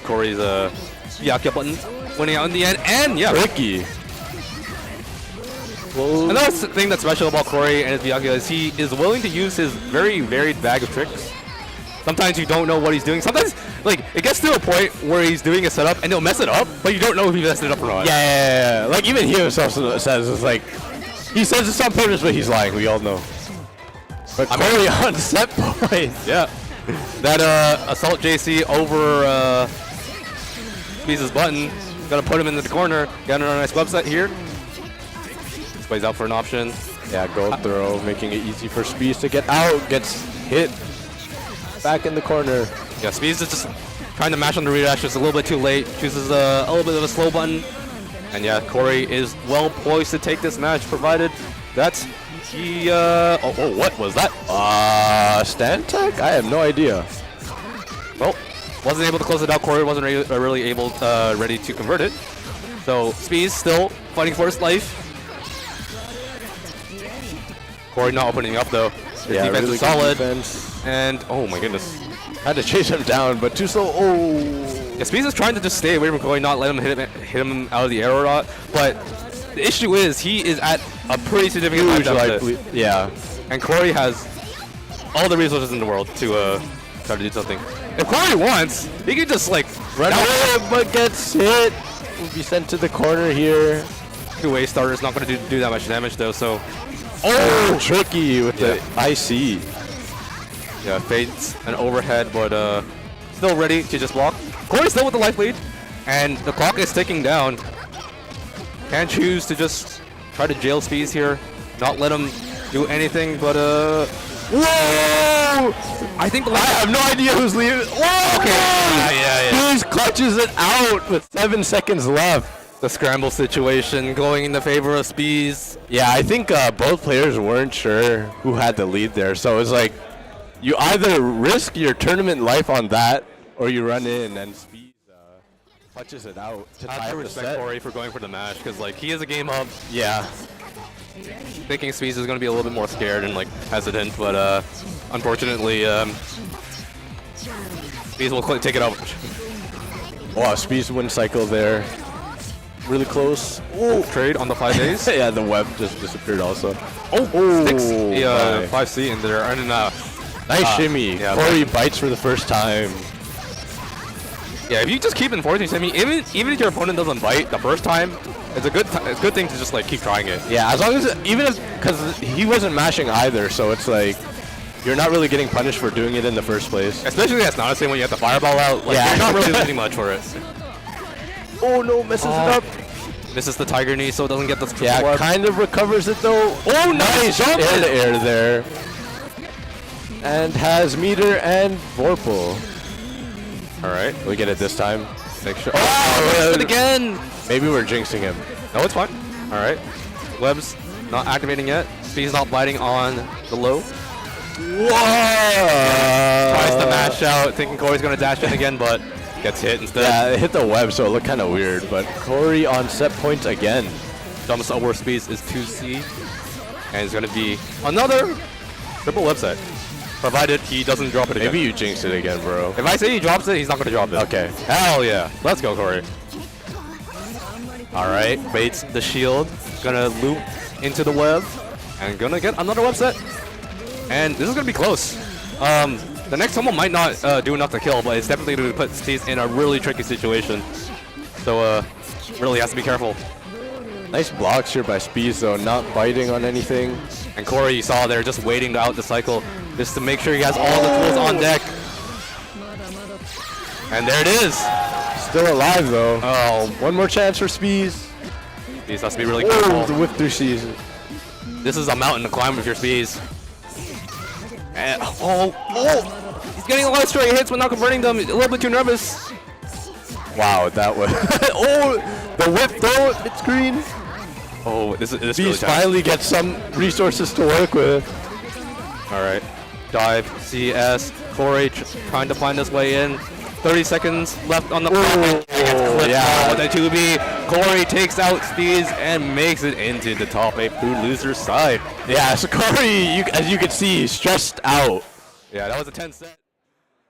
Speaker 12: Corey's Byakuya button winning out in the end, and yeah,
Speaker 11: tricky.
Speaker 12: And that's the thing that's special about Corey and his Byakuya is he is willing to use his very varied bag of tricks. Sometimes you don't know what he's doing. Sometimes, like, it gets to a point where he's doing a setup and he'll mess it up, but you don't know if he messed it up or not.
Speaker 11: Yeah. Like, even he himself says it's like, he says it's on purpose, but he's lying. We all know. But Corey on set point.
Speaker 12: Yeah. That assault JC over Speeds' button. Gonna put him into the corner. Got another nice website here. This plays out for an option.
Speaker 11: Yeah, gold throw, making it easy for Speeds to get out. Gets hit. Back in the corner.
Speaker 12: Yeah, Speeds is just trying to mash on the redash, just a little bit too late. Chooses a little bit of a slow button. And yeah, Corey is well poised to take this match, provided that's he. Oh, what was that?
Speaker 11: Stand tech? I have no idea.
Speaker 12: Well, wasn't able to close it out. Corey wasn't really able, ready to convert it. So Speeds still fighting for his life. Corey not opening up though. His defense
Speaker 11: really
Speaker 12: is solid.
Speaker 11: Defense.
Speaker 12: And oh my goodness,
Speaker 11: had to chase him down, but too slow. Oh,
Speaker 12: yeah, Speeds is trying to just stay away from Corey, not let him hit him out of the air or not. But the issue is he is at a pretty significant matchup.
Speaker 11: Yeah,
Speaker 12: and Corey has all the resources in the world to try to do something. If Corey wants, he can just like
Speaker 11: run away, but gets hit. Will be sent to the corner here.
Speaker 12: Two-way starter is not going to do that much damage though. So,
Speaker 11: tricky with the IC.
Speaker 12: Yeah, fades an overhead, but still ready to just block. Corey's still with the life lead, and the clock is ticking down. can choose to just try to jail Speeds here, not let him do anything, but whoa! I think I have no idea who's leaving. Whoa! Okay. Yeah. Speeds clutches it out with 7 seconds left. The scramble situation going in the favor of Speeds. Yeah, I think both players weren't sure who had the lead there, so it's like you either risk your tournament life on that, or you run in and Speeds clutches it out to tie up the set. I respect Corey for going for the mash, because like he is a game up. Yeah. Thinking Speeds is going to be a little bit more scared and like hesitant, but unfortunately, Speeds will take it out. Wow, Speeds win cycle there. Really close. Ooh. Trade on the 5 days. Yeah, the web just disappeared also. Oh, sticks the 5C in there. And nice shimmy. Yeah, Corey bites for the first time. Yeah, if you just keep enforcing shimmy, even if your opponent doesn't bite the first time, it's a good thing to just like keep trying it. Yeah, as long as because he wasn't mashing either, so it's like you're not really getting punished for doing it in the first place. Especially that's not the same when you have the fireball out. Like, you're not really losing much for it. Oh no, messes it up. Misses the tiger knee, so it doesn't get the web. Kind of recovers it though. Oh, nice jump in the air there. And has meter and Vorpal. All right, we get it this time. Make sure. Oh, it again. Maybe we're jinxing him. No, it's fine. All right. Web's not activating yet. Speed's not biting on the low. Whoa! Tries to mash out, thinking Corey's going to dash in again, but gets hit instead. Yeah, it hit the web, so it looked kind of weird, but Corey on set points again. Jumps over Speeds is 2C, and it's going to be another triple web set. Provided he doesn't drop it again. Maybe you jinx it again, bro. If I say he drops it, he's not going to drop it. Okay. Hell yeah. Let's go, Corey. All right. Baits the shield. Going to loop into the web. And going to get another web set. And this is going to be close. The next someone might not do enough to kill, but it's definitely going to put Speeds in a really tricky situation. So really has to be careful. Nice blocks here by Speeds, though. Not biting on anything. And Corey, you saw there, just waiting out the cycle. Just to make sure he has all the tools on deck. And there it is. Still alive, though. Oh, one more chance for Speeds. Speeds has to be really careful. The whip through Speeds. This is a mountain to climb with your Speeds. And, he's getting a lot of straight hits but not converting them. A little bit too nervous. Wow, that was... oh, the whip throw mid-screen. Oh, this Speeds really finally gets some resources to work with. All right. Dive, CS, Corey trying to find his way in. 30 seconds left on the clock. Yeah, with the 2B. Corey takes out Speeds and makes it into the top 8 through loser's side. Yeah, so Corey, as you can see, stressed out. Yeah, that was a tense set.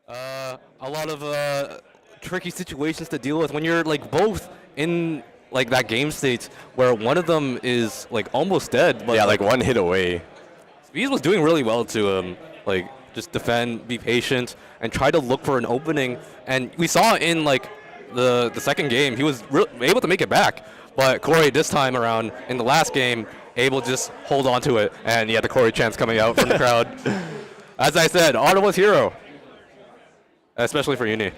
Speaker 12: A lot of tricky situations to deal with when you're like both in like that game state where one of them is like almost dead. But yeah, like one hit away. Speeds was doing really well to like just defend, be patient, and try to look for an opening. And we saw in like the second game, he was able to make it back. But Corey this time around in the last game, able to just hold on to it. And yeah, the Corey chants coming out from the crowd. As I said, Ottawa's hero, especially for Uni.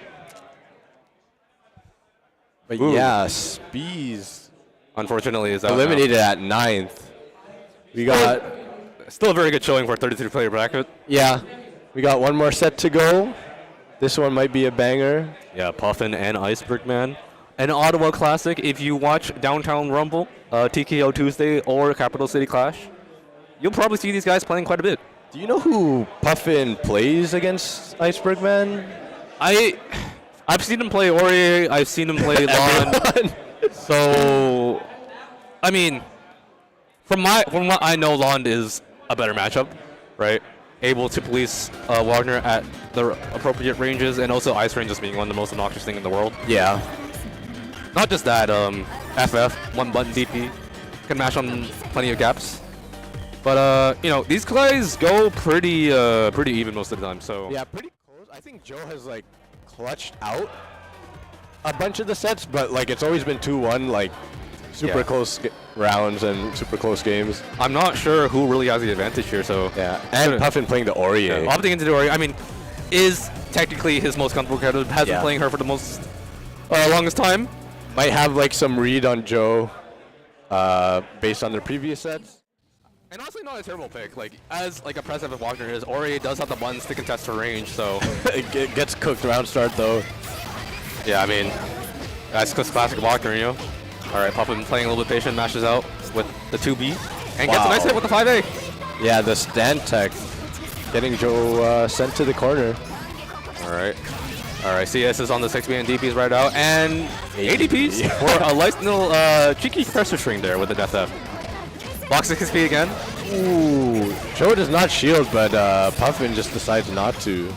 Speaker 12: But yeah, Speeds unfortunately is out eliminated now. At 9th. We got still a very good showing for a 33-player bracket. Yeah, we got one more set to go. This one might be a banger. Yeah, Puffin and Iceberg Man. An Ottawa classic. If you watch Downtown Rumble, TKO Tuesday, or Capital City Clash, you'll probably see these guys playing quite a bit. Do you know who Puffin plays against Iceberg Man? I've seen him play Ori. I've seen him play Lon. So, I mean, from what I know, Lon is a better matchup, right? Able to police Wagner at the appropriate ranges, and also ice range just being one of the most obnoxious thing in the world. Yeah. Not just that, FF, one button DP, can mash on plenty of gaps. But you know, these guys go pretty even most of the time. So yeah, pretty close. I think Joe has like clutched out a bunch of the sets, but like it's always been 2-1, like super close rounds and super close games. I'm not sure who really has the advantage here. So yeah, and Puffin playing the Ori. Yeah, opting into the Ori. I mean, is technically his most comfortable character. Has been playing her for the most longest time. Might have like some read on Joe.
Speaker 11: based on their previous sets.
Speaker 12: And honestly, not a terrible pick. Like, as like impressive as Wagner is, Ori does have the buttons to contest to range, so
Speaker 11: it gets cooked round start though.
Speaker 12: Yeah, I mean, that's classic Wagner, you know. All right, Puffin playing a little bit patient, mashes out with the 2B, and gets a nice hit with the 5A.
Speaker 11: Yeah, the stand tech, getting Joe sent to the corner.
Speaker 12: All right, CS is on the 6B and DPs right out, and ADPs for a nice little cheeky pressure string there with the Death F. Block 6B again.
Speaker 11: Ooh, Joe does not shield, but Puffin just decides not to,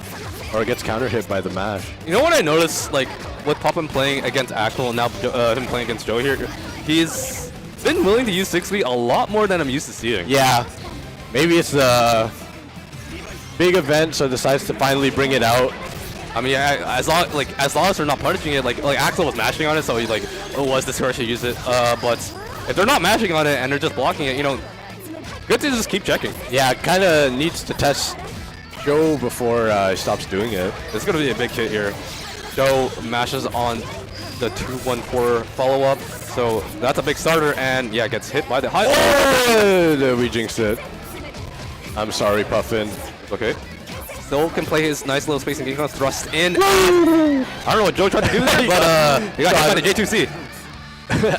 Speaker 11: or gets counter hit by the mash.
Speaker 12: You know what I noticed, like, with Puffin playing against Axel and now him playing against Joe here, he's been willing to use 6B a lot more than I'm used to seeing.
Speaker 11: Yeah, maybe it's a big event, so decides to finally bring it out.
Speaker 12: I mean, as long as they're not punishing it, like Axel was mashing on it, so he's like, oh, was this where I should use it? But if they're not mashing on it and they're just blocking it, you know, good to just keep checking.
Speaker 11: Yeah, kind of needs to test Joe before he stops doing it.
Speaker 12: It's gonna be a big hit here. Joe mashes on the 2-1-4 follow-up, so that's a big starter, and yeah, gets hit by the high.
Speaker 11: Oh, we jinxed it. I'm sorry, Puffin.
Speaker 12: Okay. Still can play his nice little spacing game, thrust in. I don't know what Joe tried to do there, but he got hit by the J2C.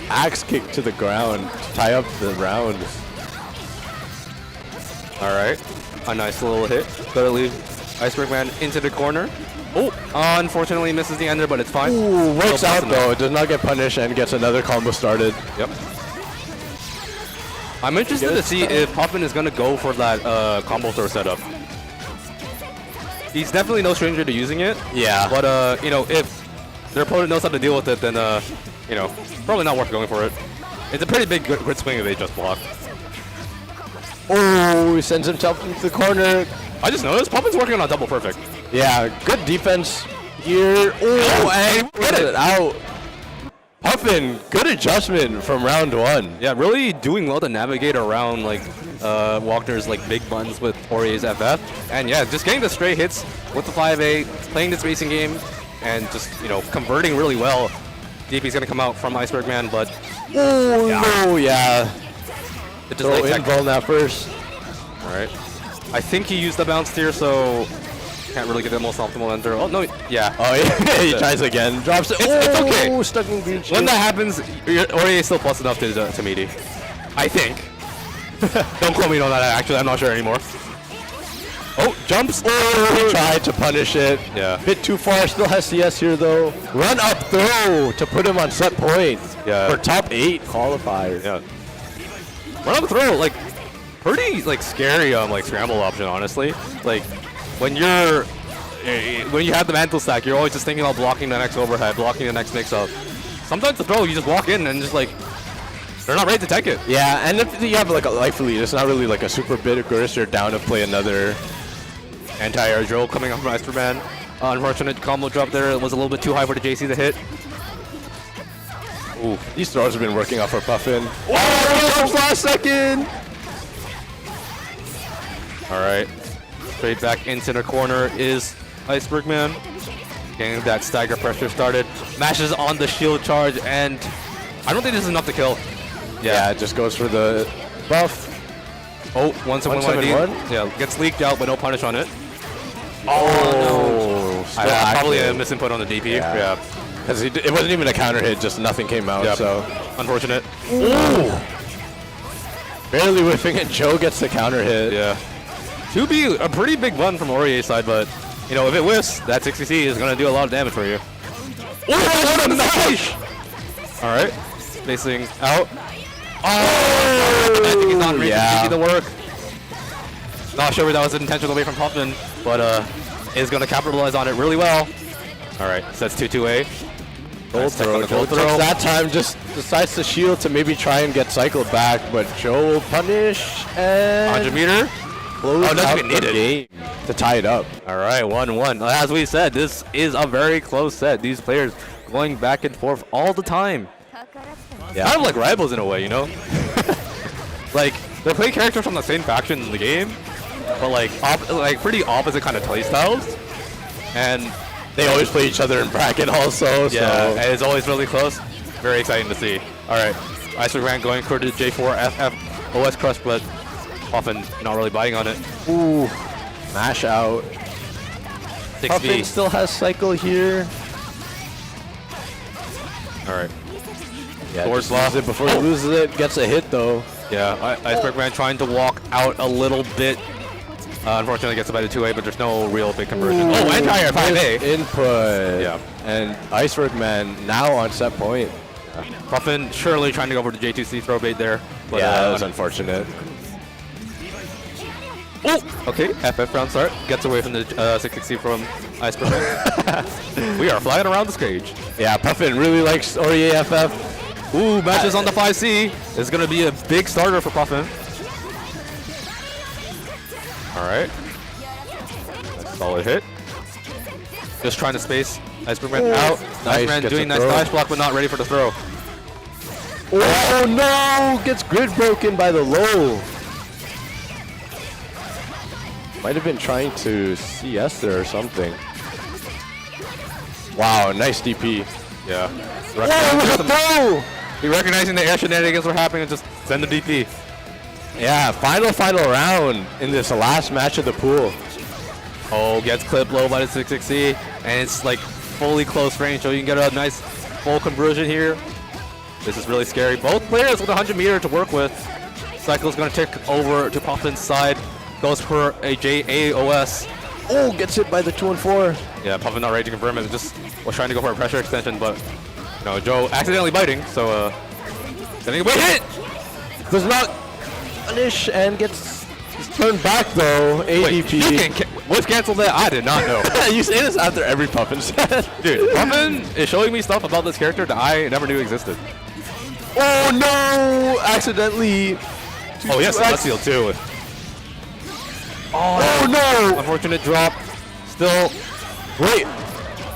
Speaker 11: Axe kick to the ground to tie up the round.
Speaker 12: All right, a nice little hit. Better leave Iceberg Man into the corner. Oh, unfortunately misses the ender, but it's fine.
Speaker 11: Ooh, works out though. It does not get punished and gets another combo started.
Speaker 12: Yep. I'm interested to see if Puffin is gonna go for that combo throw setup. He's definitely no stranger to using it.
Speaker 11: Yeah.
Speaker 12: But you know, if their opponent knows how to deal with it, then you know, probably not worth going for it. It's a pretty big grid swing if they just block.
Speaker 11: Oh, he sends himself into the corner.
Speaker 12: I just noticed Puffin's working on a double perfect.
Speaker 11: Yeah, good defense here. Oh, and get it out. Puffin, good adjustment from round one.
Speaker 12: Yeah, really doing well to navigate around like Wagner's like big buns with Aurier's FF, and yeah, just getting the straight hits with the 5A, playing the spacing game, and just converting really well. DP's gonna come out from Iceberg Man, but
Speaker 11: oh yeah.
Speaker 12: It just
Speaker 11: invul that first.
Speaker 12: All right. I think he used the bounce tier, so can't really get the most optimal enter. Oh no, yeah.
Speaker 11: Oh yeah, he tries again, drops it.
Speaker 12: It's okay.
Speaker 11: Stuck in green.
Speaker 12: When that happens, Aurier is still plus enough to meaty. I think. Don't quote me on that. Actually, I'm not sure anymore. Oh, jumps.
Speaker 11: Oh, he tried to punish it.
Speaker 12: Yeah.
Speaker 11: Bit too far. Still has CS here though. Run up throw to put him on set point.
Speaker 12: Yeah.
Speaker 11: For top 8 qualifier.
Speaker 12: Yeah. Run up throw, like pretty like scary like scramble option, honestly. Like when you have the mantle stack, you're always just thinking about blocking the next overhead, blocking the next mix up. Sometimes the throw, you just walk in and just like they're not ready to take it.
Speaker 11: Yeah, and if you have like a life lead, it's not really like a super bit aggressive. You're down to play another
Speaker 12: anti-air drill coming up from Iceberman. Unfortunate combo drop there. It was a little bit too high for the JC to hit.
Speaker 11: Ooh, these throws have been working out for Puffin. Oh, last second!
Speaker 12: All right, straight back into the corner is Iceberg Man. Getting that stagger pressure started. Mashes on the shield charge, and I don't think this is enough to kill.
Speaker 11: Yeah, it just goes for the buff.
Speaker 12: Oh, 171. Yeah, gets leaked out, but no punish on it. Oh, no. Probably a misinput on the DP. Yeah.
Speaker 11: Because it wasn't even a counter hit, just nothing came out, so.
Speaker 12: Unfortunate.
Speaker 11: Ooh. Barely whiffing it, Joe gets the counter hit.
Speaker 12: Yeah. 2B, a pretty big run from Aurier's side, but, if it whiffs, that 60C is going to do a lot of damage for you. Oh, what a nice! All right, spacing out. Oh, I think he's not ready to do the work. Not sure if that was an intentional way from Puffin, but is going to capitalize on it really well. All right, sets 2-2A.
Speaker 11: Gold throw. That time just decides to shield to maybe try and get cycled back, but Joe will punish and
Speaker 12: 100 meter.
Speaker 11: Close out the game to tie it up.
Speaker 12: All right, 1-1. As we said, this is a very close set. These players going back and forth all the time. Yeah. Kind of like rivals in a way, Like, they play characters from the same faction in the game, but like pretty opposite kind of play styles. And
Speaker 11: they always play each other in bracket also.
Speaker 12: Yeah, and it's always really close. very exciting to see. All right, Iceberg Man going for the J4 FF OS crush, but often not really biting on it.
Speaker 11: Ooh, mash out.
Speaker 12: 6B.
Speaker 11: Puffin still has cycle here.
Speaker 12: All right.
Speaker 11: Yeah,
Speaker 12: Doors
Speaker 11: just loses it before he loses it. Gets a hit though.
Speaker 12: Yeah, Iceberg Man trying to walk out a little bit. Unfortunately, gets about a 2A, but there's no real big conversion.
Speaker 11: Ooh,
Speaker 12: oh, anti-air 5A.
Speaker 11: Input.
Speaker 12: Yeah.
Speaker 11: And Iceberg Man now on set point.
Speaker 12: Puffin surely trying to go for the J2C throw bait there. But,
Speaker 11: yeah, that was unfortunate.
Speaker 12: Oh, okay. FF round start. Gets away from the 660 from Iceberg Man. We are flying around the stage.
Speaker 11: Yeah, Puffin really likes Ori AFF.
Speaker 12: Ooh, matches on the 5C. This is going to be a big starter for Puffin. All right. Solid hit. Just trying to space Iceberg Man out.
Speaker 11: Nice,
Speaker 12: Man doing nice dash block, but not ready for the throw.
Speaker 11: Oh no! Gets grid broken by the low. Might have been trying to CS there or something. Wow, nice DP.
Speaker 12: Yeah.
Speaker 11: Whoa,
Speaker 12: He recognizing the air shenanigans were happening and just send the DP.
Speaker 11: Yeah, final round in this last match of the pool.
Speaker 12: Oh, gets clipped low by the 660, and it's like fully close range, so you can get a nice full conversion here. This is really scary. Both players with 100 meter to work with. Cycle's gonna tick over to Puffin's side. Goes for a JAOS.
Speaker 11: Oh, gets hit by the 2-4.
Speaker 12: Yeah, Puffin not ready to confirm it. Just was trying to go for a pressure extension, but no, Joe accidentally biting, so getting a big hit.
Speaker 11: Does not punish and gets turned back though. ADP.
Speaker 12: What's canceled that? I did not know.
Speaker 11: You say this after every Puffin set.
Speaker 12: Dude, Puffin is showing me stuff about this character that I never knew existed.
Speaker 11: Oh no! Accidentally.
Speaker 12: Oh, yes, that's seal too.
Speaker 11: Oh no!
Speaker 12: Unfortunate drop. Still.
Speaker 11: Wait.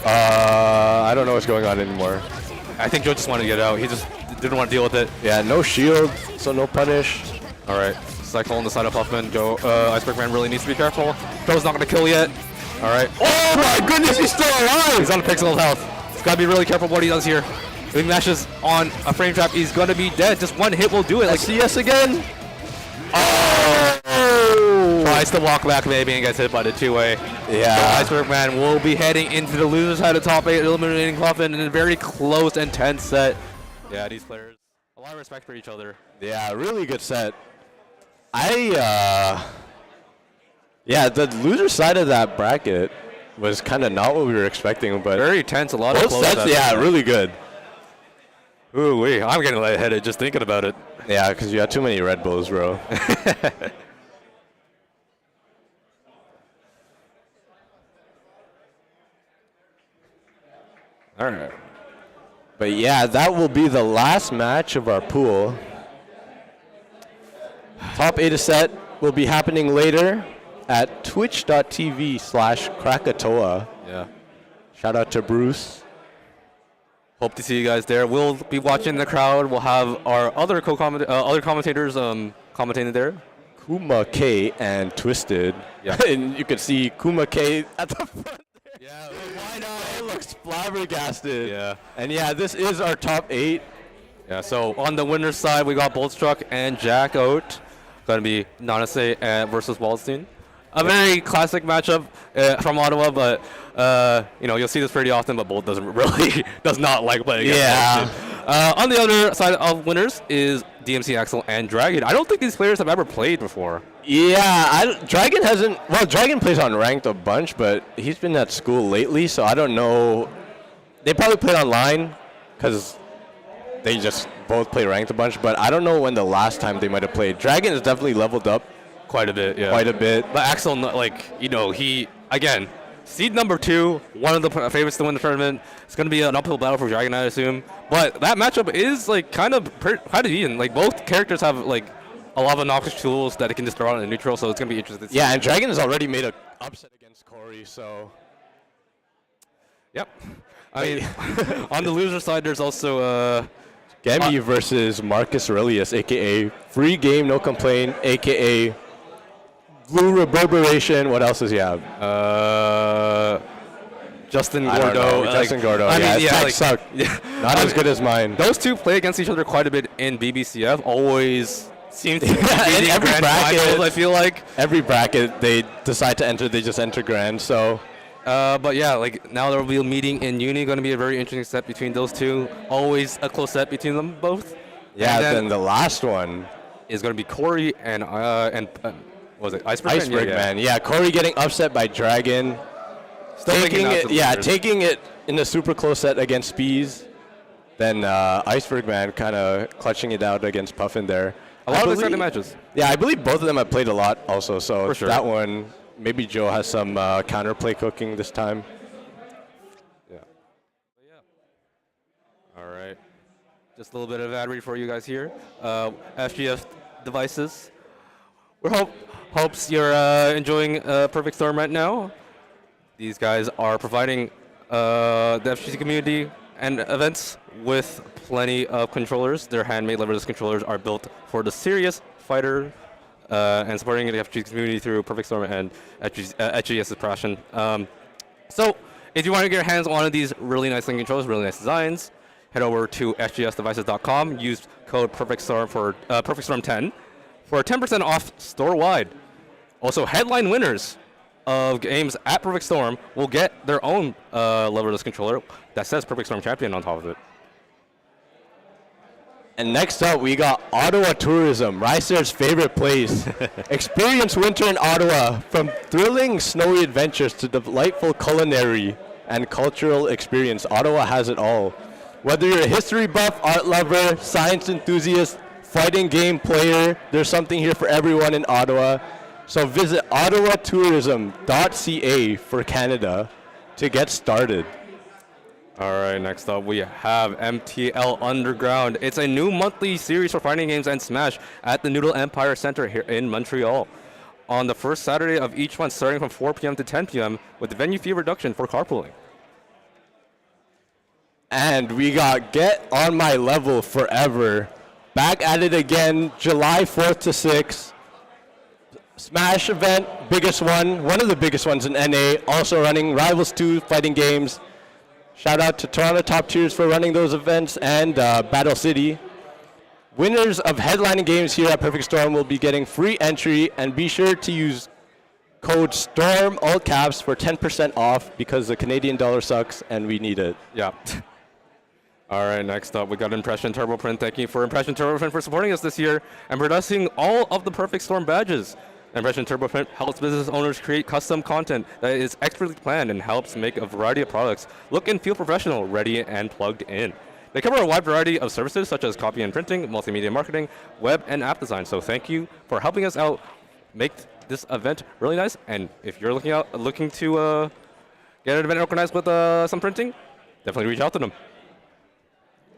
Speaker 11: I don't know what's going on anymore.
Speaker 12: I think Joe just wanted to get out. He just didn't want to deal with it.
Speaker 11: Yeah, no shield, so no punish.
Speaker 12: All right. Cycle on the side of Puffman. Joe, Iceberg Man really needs to be careful. Joe's not going to kill yet. All right.
Speaker 11: Oh my goodness, he's still alive!
Speaker 12: He's on a pixel of health. He's got to be really careful what he does here. If he mashes on a frame trap, he's going to be dead. Just one hit will do it. Like
Speaker 11: CS again?
Speaker 12: Oh! Tries to walk back maybe and gets hit by the 2-way.
Speaker 11: Yeah.
Speaker 12: So Iceberg Man will be heading into the loser side of top 8, eliminating Puffin in a very close and tense set. Yeah, these players, a lot of respect for each other.
Speaker 11: Yeah, really good set. Yeah, the loser side of that bracket was kind of not what we were expecting, but
Speaker 12: very tense, a lot of close
Speaker 11: sets. Yeah, really good.
Speaker 12: Ooh, wee, I'm getting lightheaded just thinking about it.
Speaker 11: Yeah, because you had too many Red Bulls, bro. All right. But yeah, that will be the last match of our pool. Top 8 set will be happening later at twitch.tv/Krackatoa.
Speaker 12: Yeah.
Speaker 11: Shout out to Bruce.
Speaker 12: Hope to see you guys there. We'll be watching the crowd. We'll have our other other commentators commentating there.
Speaker 11: Kuma K and Twisted.
Speaker 12: Yeah.
Speaker 11: And you can see Kuma K at the front there. Yeah, why not? It looks flabbergasted.
Speaker 12: Yeah.
Speaker 11: And yeah, this is our top 8.
Speaker 12: Yeah, so on the winner's side, we got Boltstruck and Jack Oat. Going to be Nanase versus Waldstein. A very classic matchup from Ottawa, but you'll see this pretty often, but Bolt does not like playing against Waldstein. On the other side of winners is DMC Axel and Dragon. I don't think these players have ever played before.
Speaker 11: Yeah, Dragon hasn't. Well, Dragon plays on ranked a bunch, but he's been at school lately, so I don't know. They probably played online because they just both play ranked a bunch, but I don't know when the last time they might have played. Dragon has definitely leveled up
Speaker 12: quite a bit, yeah.
Speaker 11: Quite a bit.
Speaker 12: But Axel, he, again, seed number 2, one of the favorites to win the tournament. It's going to be an uphill battle for Dragon, I assume. But that matchup is, kind of even. Both characters have, a lot of obnoxious tools that it can just throw out in the neutral, so it's going to be interesting to see.
Speaker 11: Yeah, and Dragon has already made an upset against Corey, so.
Speaker 12: Yep. I mean, on the loser side, there's also
Speaker 11: Gami versus Marcus Aurelius, a.k.a. Free Game No Complaint, a.k.a. Blue Reverberation. What else does he have?
Speaker 12: Justin
Speaker 11: I don't
Speaker 12: Gordo.
Speaker 11: know, Justin Gordo. His tech sucked.
Speaker 12: Yeah.
Speaker 11: Not as good as mine.
Speaker 12: Those two play against each other quite a bit in BBCF. Always seem to be
Speaker 11: in every
Speaker 12: grand
Speaker 11: bracket.
Speaker 12: finals, I feel like.
Speaker 11: Every bracket they decide to enter, they just enter grand. So,
Speaker 12: but yeah, like now there will be a meeting in Uni. Going to be a very interesting set between those two. Always a close set between them both.
Speaker 11: yeah.
Speaker 12: And
Speaker 11: Then the last one,
Speaker 12: is going to be Corey and what was it Iceberg?
Speaker 11: Iceberg Man. Yeah, Corey getting upset by Dragon.
Speaker 12: Still making it out to the winners.
Speaker 11: Taking it in a super close set against Spees. Then Iceberg Man kind of clutching it out against Puffin there.
Speaker 12: A lot of exciting matches.
Speaker 11: Yeah, I believe both of them have played a lot also. So
Speaker 12: For sure.
Speaker 11: that one, maybe Joe has some counterplay cooking this time.
Speaker 12: Yeah. All right. Just a little bit of ad read for you guys here. FGF devices. We hopes you're enjoying Perfect Storm right now. These guys are providing the FGC community and events with plenty of controllers. Their handmade leverless controllers are built for the serious fighter and supporting the FGC community through Perfect Storm and HGS's passion. So if you want to get your hands on one of these really nice looking controllers, really nice designs, head over to sgsdevices.com. Use code PerfectStorm for PerfectStorm10 for 10% off store-wide. Also, headline winners of games at Perfect Storm will get their own leverless controller that says Perfect Storm Champion on top of it.
Speaker 11: And next up, we got Ottawa Tourism, Ricer's favorite place. Experience winter in Ottawa, from thrilling snowy adventures to delightful culinary and cultural experience. Ottawa has it all. Whether you're a history buff, art lover, science enthusiast, fighting game player, there's something here for everyone in Ottawa. So visit ottawatourism.ca for Canada to get started.
Speaker 12: All right, next up we have MTL Underground. It's a new monthly series for fighting games and Smash at the Noodle Empire Center here in Montreal on the first Saturday of each month, starting from 4 p.m. to 10 p.m. with the venue fee reduction for carpooling.
Speaker 11: And we got Get On My Level Forever. Back at it again, July 4th to 6th. Smash event, biggest one of the biggest ones in NA. Also running Rivals 2 fighting games. Shout out to Toronto Top Tiers for running those events and Battle City. Winners of headlining games here at Perfect Storm will be getting free entry, and be sure to use code STORM, all caps, for 10% off because the Canadian dollar sucks and we need it.
Speaker 12: Yeah. All right, next up, we got Impression Turbo Print. Thank you for Impression Turbo Print for supporting us this year and producing all of the Perfect Storm badges. Impression Turbo Print helps business owners create custom content that is expertly planned and helps make a variety of products look and feel professional, ready, and plugged in. They cover a wide variety of services such as copy and printing, multimedia marketing, web, and app design. So thank you for helping us out, make this event really nice. And if you're looking to get an event organized with some printing, definitely reach out to them.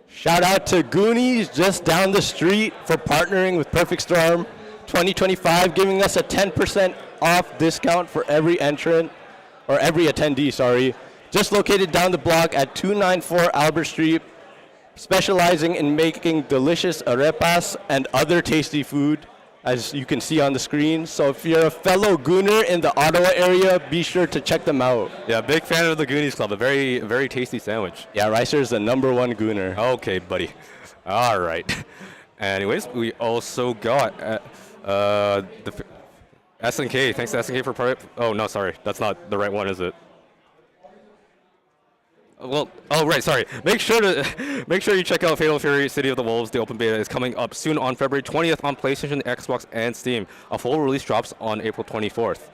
Speaker 11: Shout out to Goonies just down the street for partnering with Perfect Storm 2025, giving us a 10% off discount for every entrant, or every attendee, sorry. Just located down the block at 294 Albert Street, specializing in making delicious arepas and other tasty food, as you can see on the screen. So if you're a fellow Gooner in the Ottawa area, be sure to check them out.
Speaker 12: Yeah, big fan of the Goonies Club. A very, very tasty sandwich.
Speaker 11: Yeah, Ricer's the #1 Gooner.
Speaker 12: Okay, buddy. All right. Anyways, we also got the SNK. Thanks to SNK for oh no, sorry, that's not the right one, is it? Well, oh right, sorry. Make sure you check out Fatal Fury: City of the Wolves. The open beta is coming up soon on February 20th on PlayStation, Xbox, and Steam. A full release drops on April 24th.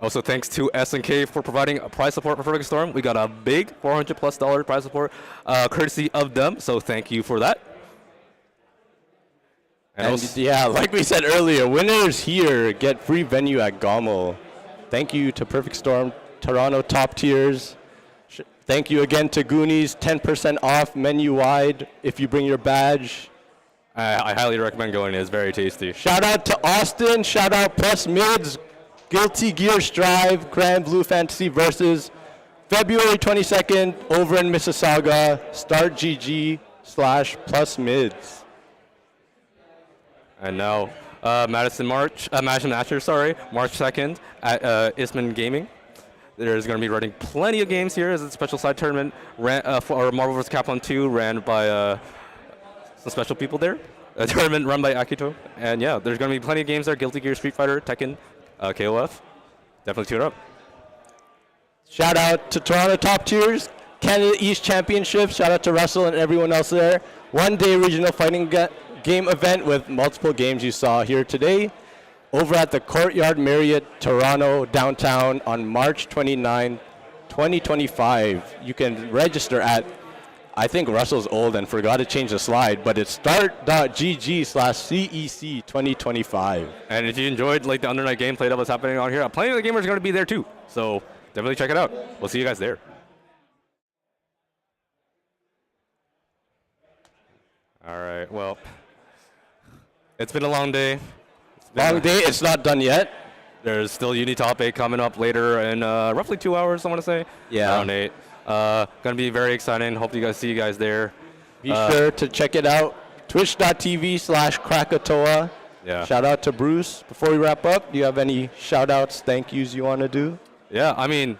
Speaker 12: Also, thanks to SNK for providing prize support for Perfect Storm. We got a big $400+ prize support courtesy of them, so thank you for that.
Speaker 11: And yeah, like we said earlier, winners here get free venue at Gommel. Thank you to Perfect Storm, Toronto Top Tiers. Thank you again to Goonies, 10% off menu-wide if you bring your badge.
Speaker 12: I highly recommend going. It's very tasty.
Speaker 11: Shout out to Austin, shout out Plus Mids, Guilty Gear Strive, Grand Blue Fantasy versus February 22nd over in Mississauga. Start GG/Plus Mids.
Speaker 12: And now, Madison Asher, March 2nd at Isman Gaming. There's going to be running plenty of games here as a special side tournament for Marvel vs. Capcom 2 ran by some special people there. A tournament run by Akito. And yeah, there's going to be plenty of games there. Guilty Gear, Street Fighter, Tekken, KOF. Definitely tune it up.
Speaker 11: Shout out to Toronto Top Tiers, Canada East Championship. Shout out to Russell and everyone else there. One-day regional fighting game event with multiple games you saw here today. Over at the Courtyard Marriott, Toronto, downtown on March 29, 2025. You can register at, I think Russell's old and forgot to change the slide, but it's start.gg/CEC 2025.
Speaker 12: And if you enjoyed like the undernight gameplay that was happening on here, plenty of the gamers are going to be there too. So definitely check it out. We'll see you guys there. All right, well, it's been a long day.
Speaker 11: Long day, it's not done yet.
Speaker 12: There's still Uni Top 8 coming up later in roughly 2 hours, I want to say.
Speaker 11: Yeah.
Speaker 12: Around 8. Gonna be very exciting. Hope you guys see you guys there.
Speaker 11: Be sure to check it out. Twitch.tv/Krackatoa.
Speaker 12: Yeah.
Speaker 11: Shout out to Bruce. Before we wrap up, do you have any shout outs, thank yous you want to do?
Speaker 12: Yeah, I mean,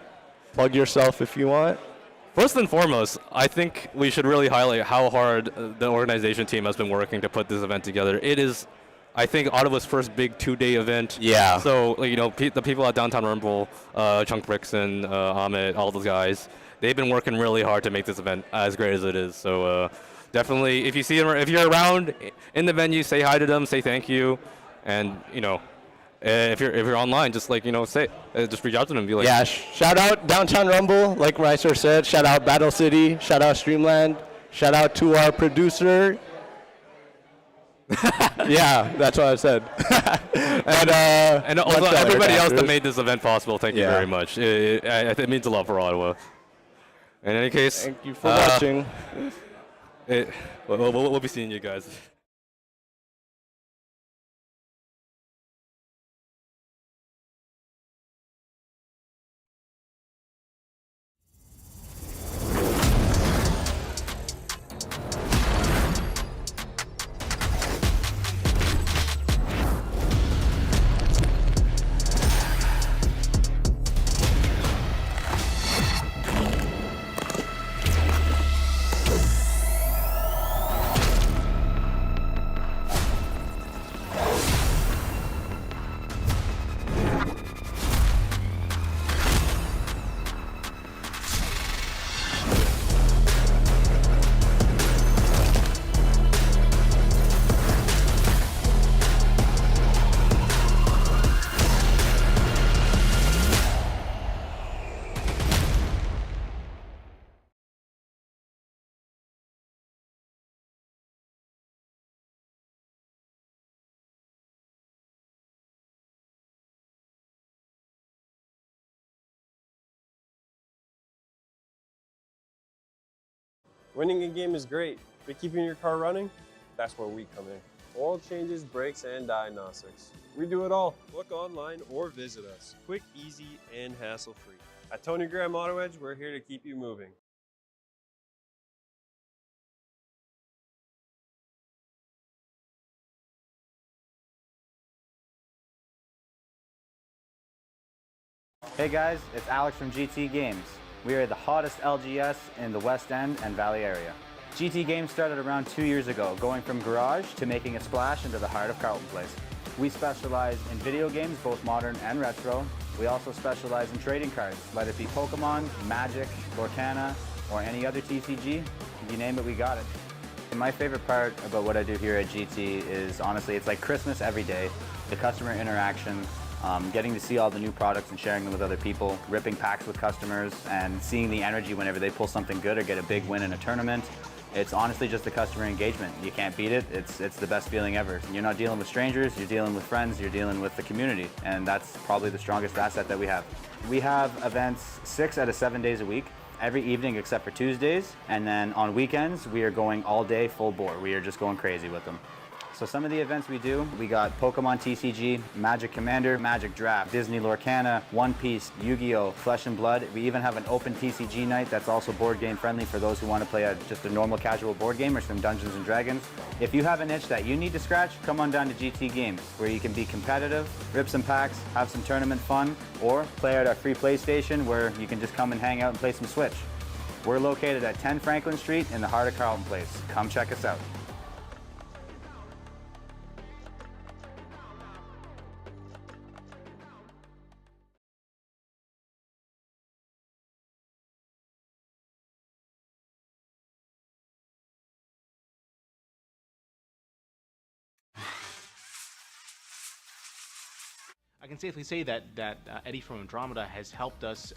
Speaker 11: plug yourself if you want.
Speaker 12: First and foremost, I think we should really highlight how hard the organization team has been working to put this event together. It is, I think, Ottawa's first big 2-day event.
Speaker 11: Yeah.
Speaker 12: So, you know, the people at Downtown Rumble, Chunk Brixon, Amit, all those guys, they've been working really hard to make this event as great as it is. So definitely, if you see them, if you're around in the venue, say hi to them, say thank you, and you know, if you're online, just like just reach out to them, and be like,
Speaker 11: yeah. Shout out Downtown Rumble, like Ricer said. Shout out Battle City. Shout out Streamland. Shout out to our producer. Yeah, that's what I said.
Speaker 12: and also everybody else that made this event possible. Thank you very much. It means a lot for Ottawa. In any case,
Speaker 11: thank you for watching.
Speaker 12: We'll be seeing you guys.
Speaker 4: Winning a game is great, but keeping your car running, that's where we come in. Oil changes, brakes, and diagnostics. We do it all. Look online or visit us. Quick, easy, and hassle-free. At Tony Graham Auto Edge, we're here to keep you moving.
Speaker 5: Hey guys, it's Alex from GT Games. We are the hottest LGS in the West End and Valley area. GT Games started around 2 years ago, going from garage to making a splash into the heart of Carlton Place. We specialize in video games, both modern and retro. We also specialize in trading cards, whether it be Pokemon, Magic, Lorcana, or any other TCG. You name it, we got it. And my favorite part about what I do here at GT is, honestly, it's like Christmas every day. The customer interaction, getting to see all the new products and sharing them with other people, ripping packs with customers, and seeing the energy whenever they pull something good or get a big win in a tournament. It's honestly just the customer engagement. You can't beat it. It's the best feeling ever. You're not dealing with strangers, you're dealing with friends, you're dealing with the community, and that's probably the strongest asset that we have. We have events 6 out of 7 days a week, every evening except for Tuesdays, and then on weekends we are going all day full bore. We are just going crazy with them. So some of the events we do, we got Pokemon TCG, Magic Commander, Magic Draft, Disney Lorcana, One Piece, Yu-Gi-Oh, Flesh and Blood. We even have an open TCG night that's also board game friendly for those who want to play just a normal casual board game or some Dungeons and Dragons. If you have an itch that you need to scratch, come on down to GT Games, where you can be competitive, rip some packs, have some tournament fun, or play at our free PlayStation where you can just come and hang out and play some Switch. We're located at 10 Franklin Street in the heart of Carlton Place. Come check us out.
Speaker 6: I can safely say that Eddie from Andromeda has helped us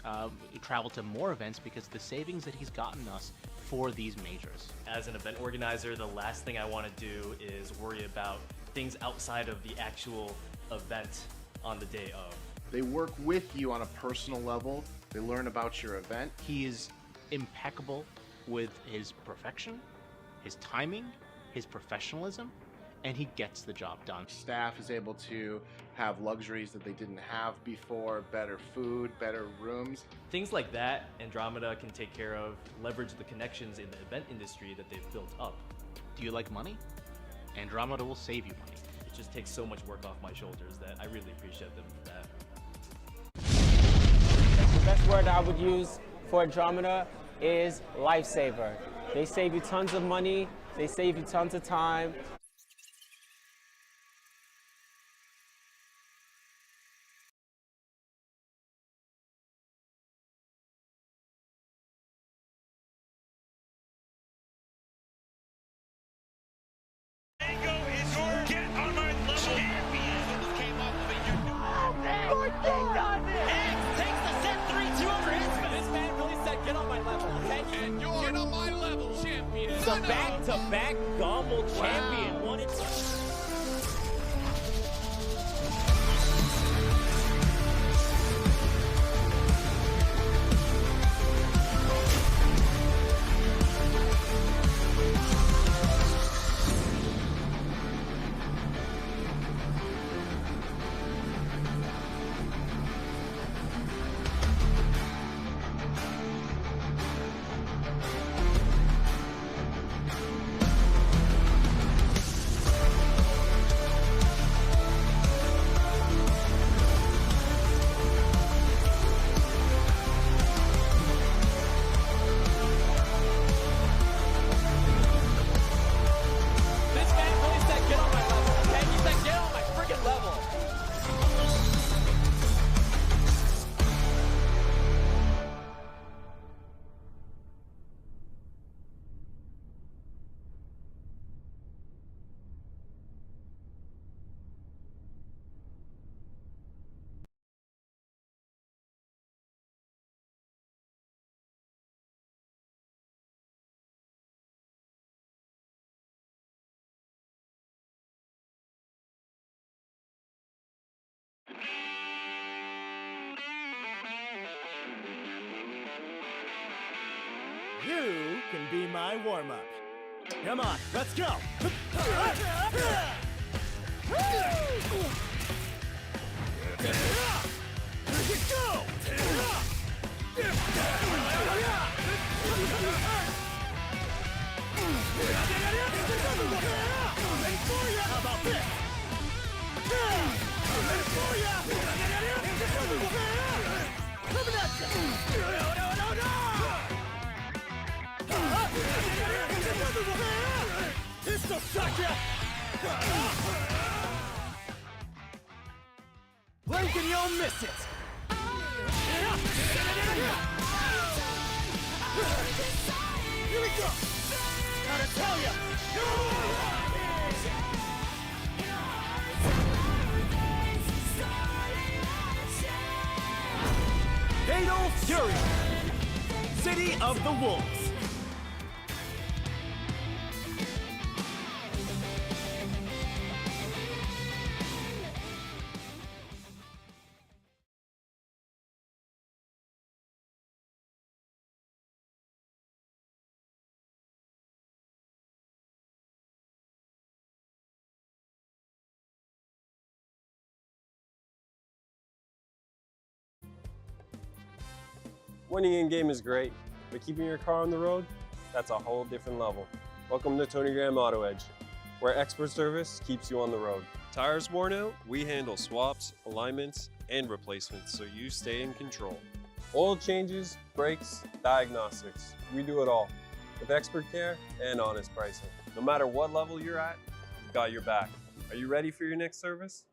Speaker 6: travel to more events because the savings that he's gotten us for these majors.
Speaker 7: As an event organizer, the last thing I want to do is worry about things outside of the actual event on the day of.
Speaker 8: They work with you on a personal level. They learn about your event.
Speaker 6: He is impeccable with his perfection, his timing, his professionalism, and he gets the job done.
Speaker 8: Staff is able to have luxuries that they didn't have before, better food, better rooms.
Speaker 7: Things like that, Andromeda can take care of, leverage the connections in the event industry that they've built up.
Speaker 6: Do you like money? Andromeda will save you money.
Speaker 7: It just takes so much work off my shoulders that I really appreciate them for that.
Speaker 9: The best word I would use for Andromeda is lifesaver. They save you tons of money, they save you tons of time.
Speaker 3: The back-to-back Gomble champion won it.
Speaker 10: You can be my warm-up. Come on, let's go! How about this? Coming at you! Pistol sucker! Blink and you'll miss it! Here we go! Gotta tell ya! Fatal Fury! City of the Wolves!
Speaker 4: Winning in-game is great, but keeping your car on the road, that's a whole different level. Welcome to Tony Graham Auto Edge, where expert service keeps you on the road. Tires worn out? We handle swaps, alignments, and replacements so you stay in control. Oil changes, brakes, diagnostics. We do it all with expert care and honest pricing. No matter what level you're at, we've got your back. Are you ready for your next service?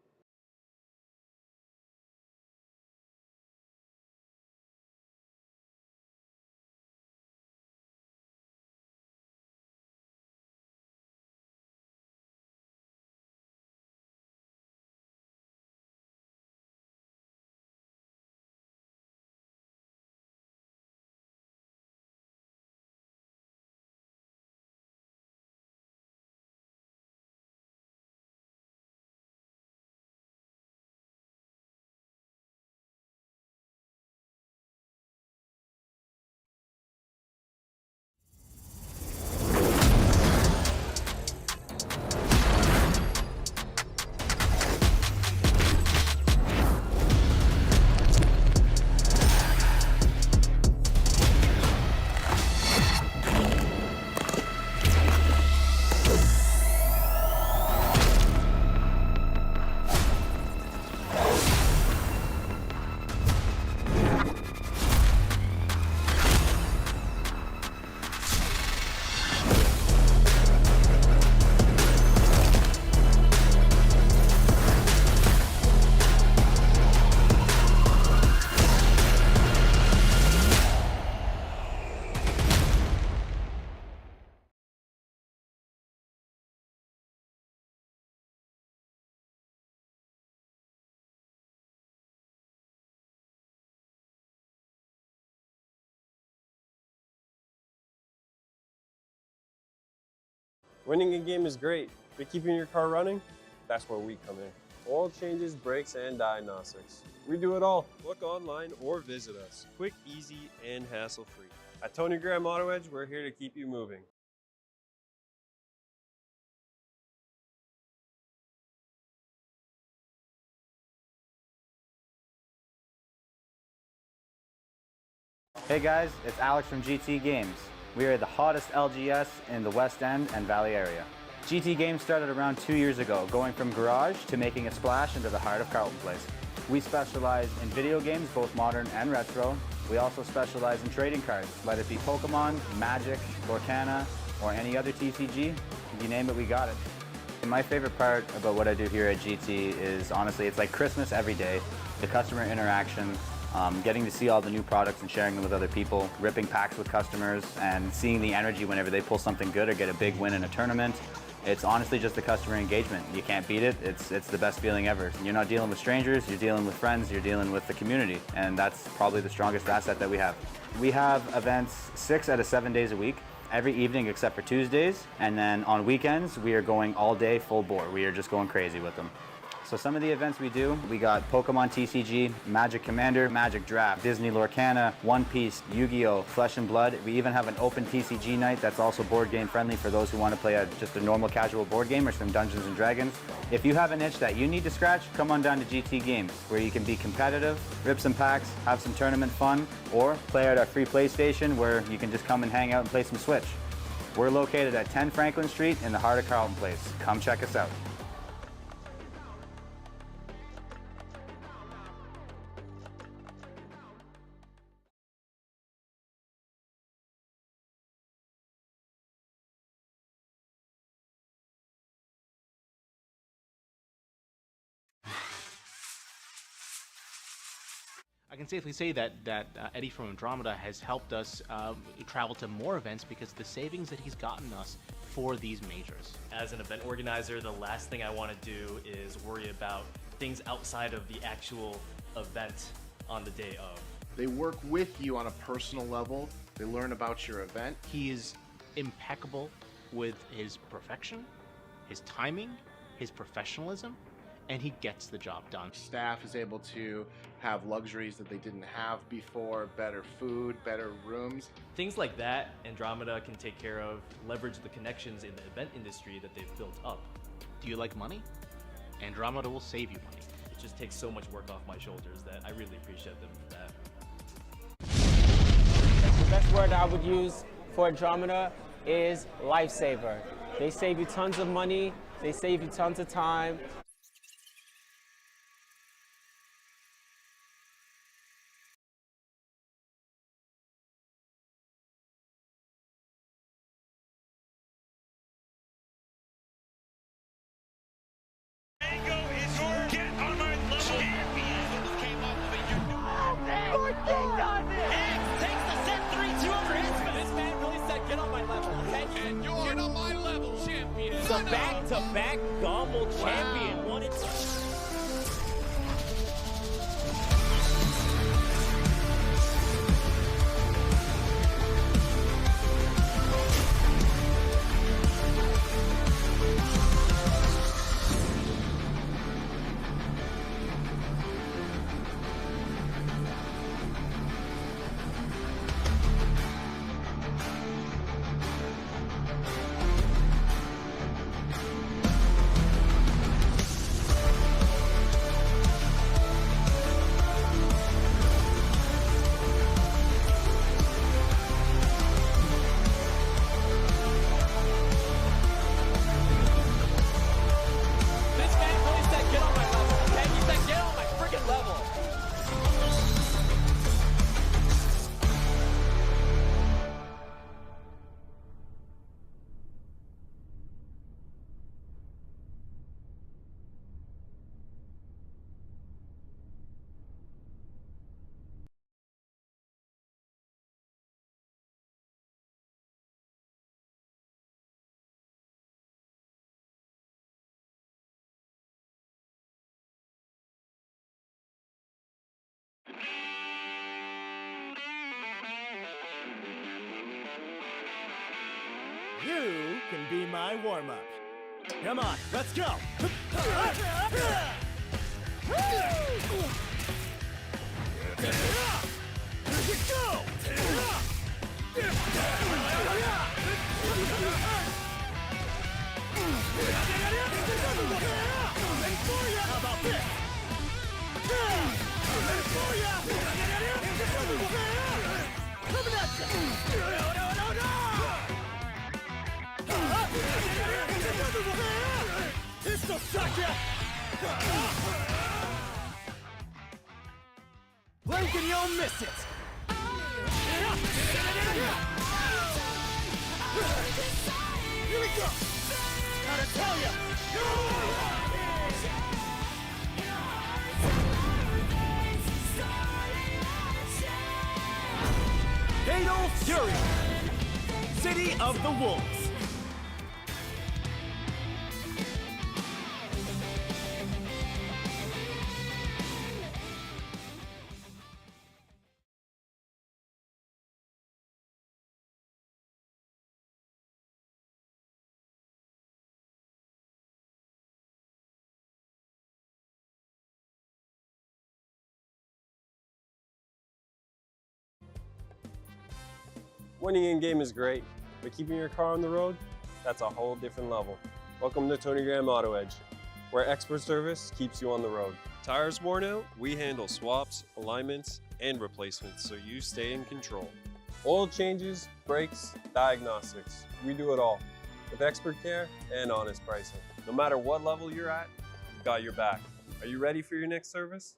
Speaker 4: Winning in-game is great, but keeping your car running, that's where we come in. Oil changes, brakes, and diagnostics. We do it all. Look online or visit us. Quick, easy, and hassle-free. At Tony Graham Auto Edge, we're here to keep you moving.
Speaker 5: Hey guys, it's Alex from GT Games. We are the hottest LGS in the West End and Valley area. GT Games started around 2 years ago, going from garage to making a splash into the heart of Carlton Place. We specialize in video games, both modern and retro. We also specialize in trading cards, whether it be Pokemon, Magic, Lorcana, or any other TCG. You name it, we got it. And my favorite part about what I do here at GT is honestly, it's like Christmas every day. The customer interaction, getting to see all the new products and sharing them with other people, ripping packs with customers, and seeing the energy whenever they pull something good or get a big win in a tournament. It's honestly just the customer engagement. You can't beat it. It's the best feeling ever. You're not dealing with strangers, you're dealing with friends, you're dealing with the community, and that's probably the strongest asset that we have. We have events 6 out of 7 days a week, every evening except for Tuesdays, and then on weekends we are going all day full bore. We are just going crazy with them. So some of the events we do, we got Pokemon TCG, Magic Commander, Magic Draft, Disney Lorcana, One Piece, Yu-Gi-Oh, Flesh and Blood. We even have an open TCG night that's also board game friendly for those who want to play just a normal casual board game or some Dungeons and Dragons. If you have an itch that you need to scratch, come on down to GT Games, where you can be competitive, rip some packs, have some tournament fun, or play at our free PlayStation where you can just come and hang out and play some Switch. We're located at 10 Franklin Street in the heart of Carlton Place. Come check us out.
Speaker 6: I can safely say that Eddie from Andromeda has helped us travel to more events because of the savings that he's gotten us for these majors.
Speaker 7: As an event organizer, the last thing I want to do is worry about things outside of the actual event on the day of.
Speaker 8: They work with you on a personal level. They learn about your event.
Speaker 6: He is impeccable with his perfection, his timing, his professionalism, and he gets the job done.
Speaker 8: Staff is able to have luxuries that they didn't have before, better food, better rooms.
Speaker 7: Things like that, Andromeda can take care of, leverage the connections in the event industry that they've built up.
Speaker 6: Do you like money? Andromeda will save you money.
Speaker 7: It just takes so much work off my shoulders that I really appreciate them for that.
Speaker 9: best word I would use for Andromeda is lifesaver. They save you tons of money, they save you tons of time.
Speaker 3: The back-to-back Gumball champion won it.
Speaker 10: You can be my warm-up. Come on, let's go! How about this? Coming at you! Pistol shot ya! Blink and you'll miss it! Here we go! Gotta tell ya! Fatal Fury! City of the Wolves!
Speaker 4: Winning in game is great, but keeping your car on the road, that's a whole different level. Welcome to Tony Graham Auto Edge, where expert service keeps you on the road. Tires worn out? We handle swaps, alignments, and replacements so you stay in control. Oil changes, brakes, diagnostics, we do it all with expert care and honest pricing. No matter what level you're at, we've got your back. Are you ready for your next service?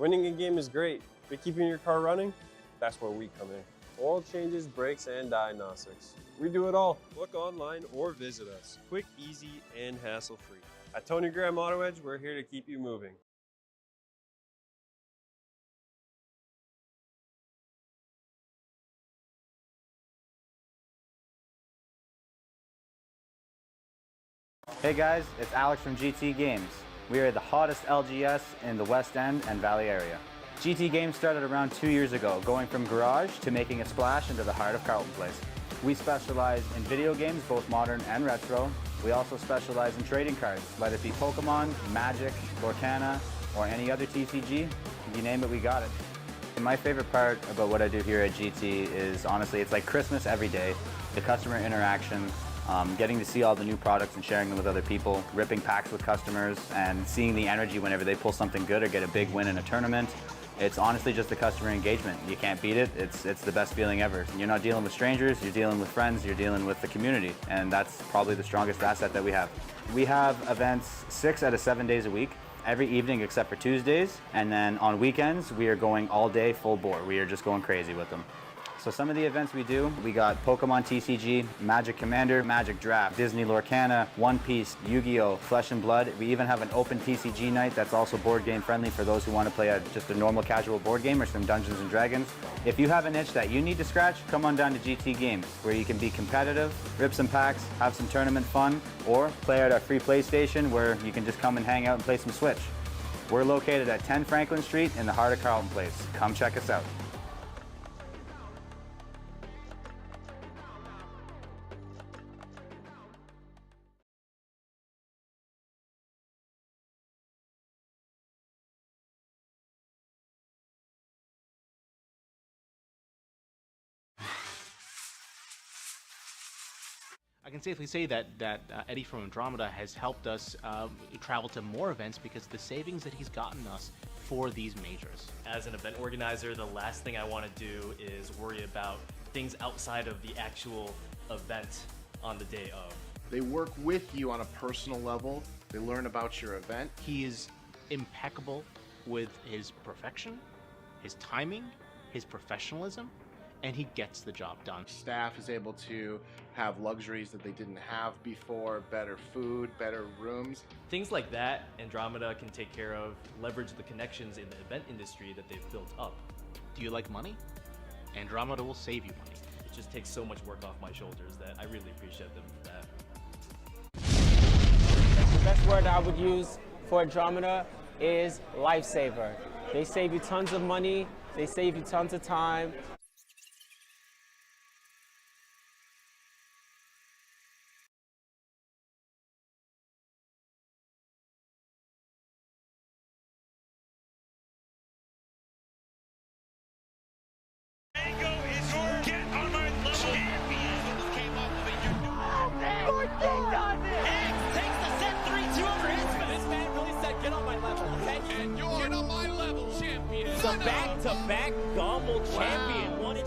Speaker 4: Winning a game is great, but keeping your car running, that's where we come in. Oil changes, brakes, and diagnostics. We do it all. Book online or visit us. Quick, easy, and hassle-free. At Tony Graham Auto Edge, we're here to keep you moving.
Speaker 5: Hey guys, it's Alex from GT Games. We are the hottest LGS in the West End and Valley area. GT Games started around 2 years ago, going from garage to making a splash into the heart of Carlton Place. We specialize in video games, both modern and retro. We also specialize in trading cards, whether it be Pokemon, Magic, Lorcana, or any other TCG. You name it, we got it. And my favorite part about what I do here at GT is honestly, it's like Christmas every day. The customer interaction, getting to see all the new products and sharing them with other people, ripping packs with customers, and seeing the energy whenever they pull something good or get a big win in a tournament. It's honestly just the customer engagement. You can't beat it. It's the best feeling ever. You're not dealing with strangers, you're dealing with friends, you're dealing with the community, and that's probably the strongest asset that we have. We have events 6 out of 7 days a week, every evening except for Tuesdays, and then on weekends we are going all day full bore. We are just going crazy with them. So some of the events we do, we got Pokemon TCG, Magic Commander, Magic Draft, Disney Lorcana, One Piece, Yu-Gi-Oh, Flesh and Blood. We even have an open TCG night that's also board game friendly for those who want to play just a normal casual board game or some Dungeons and Dragons. If you have an itch that you need to scratch, come on down to GT Games, where you can be competitive, rip some packs, have some tournament fun, or play at our free PlayStation where you can just come and hang out and play some Switch. We're located at 10 Franklin Street in the heart of Carlton Place. Come check us out.
Speaker 6: I can safely say that Eddie from Andromeda has helped us travel to more events because of the savings that he's gotten us for these majors.
Speaker 7: As an event organizer, the last thing I want to do is worry about things outside of the actual event on the day of.
Speaker 8: They work with you on a personal level. They learn about your event.
Speaker 6: He is impeccable with his perfection, his timing, his professionalism, and he gets the job done.
Speaker 8: Staff is able to have luxuries that they didn't have before, better food, better rooms.
Speaker 7: Things like that, Andromeda can take care of, leverage the connections in the event industry that they've built up.
Speaker 6: Do you like money? Andromeda will save you money.
Speaker 7: It just takes so much work off my shoulders that I really appreciate them for that.
Speaker 9: The best word I would use for Andromeda is lifesaver. They save you tons of money, they save you tons of time.
Speaker 3: The back-to-back Gobble champion. Won it.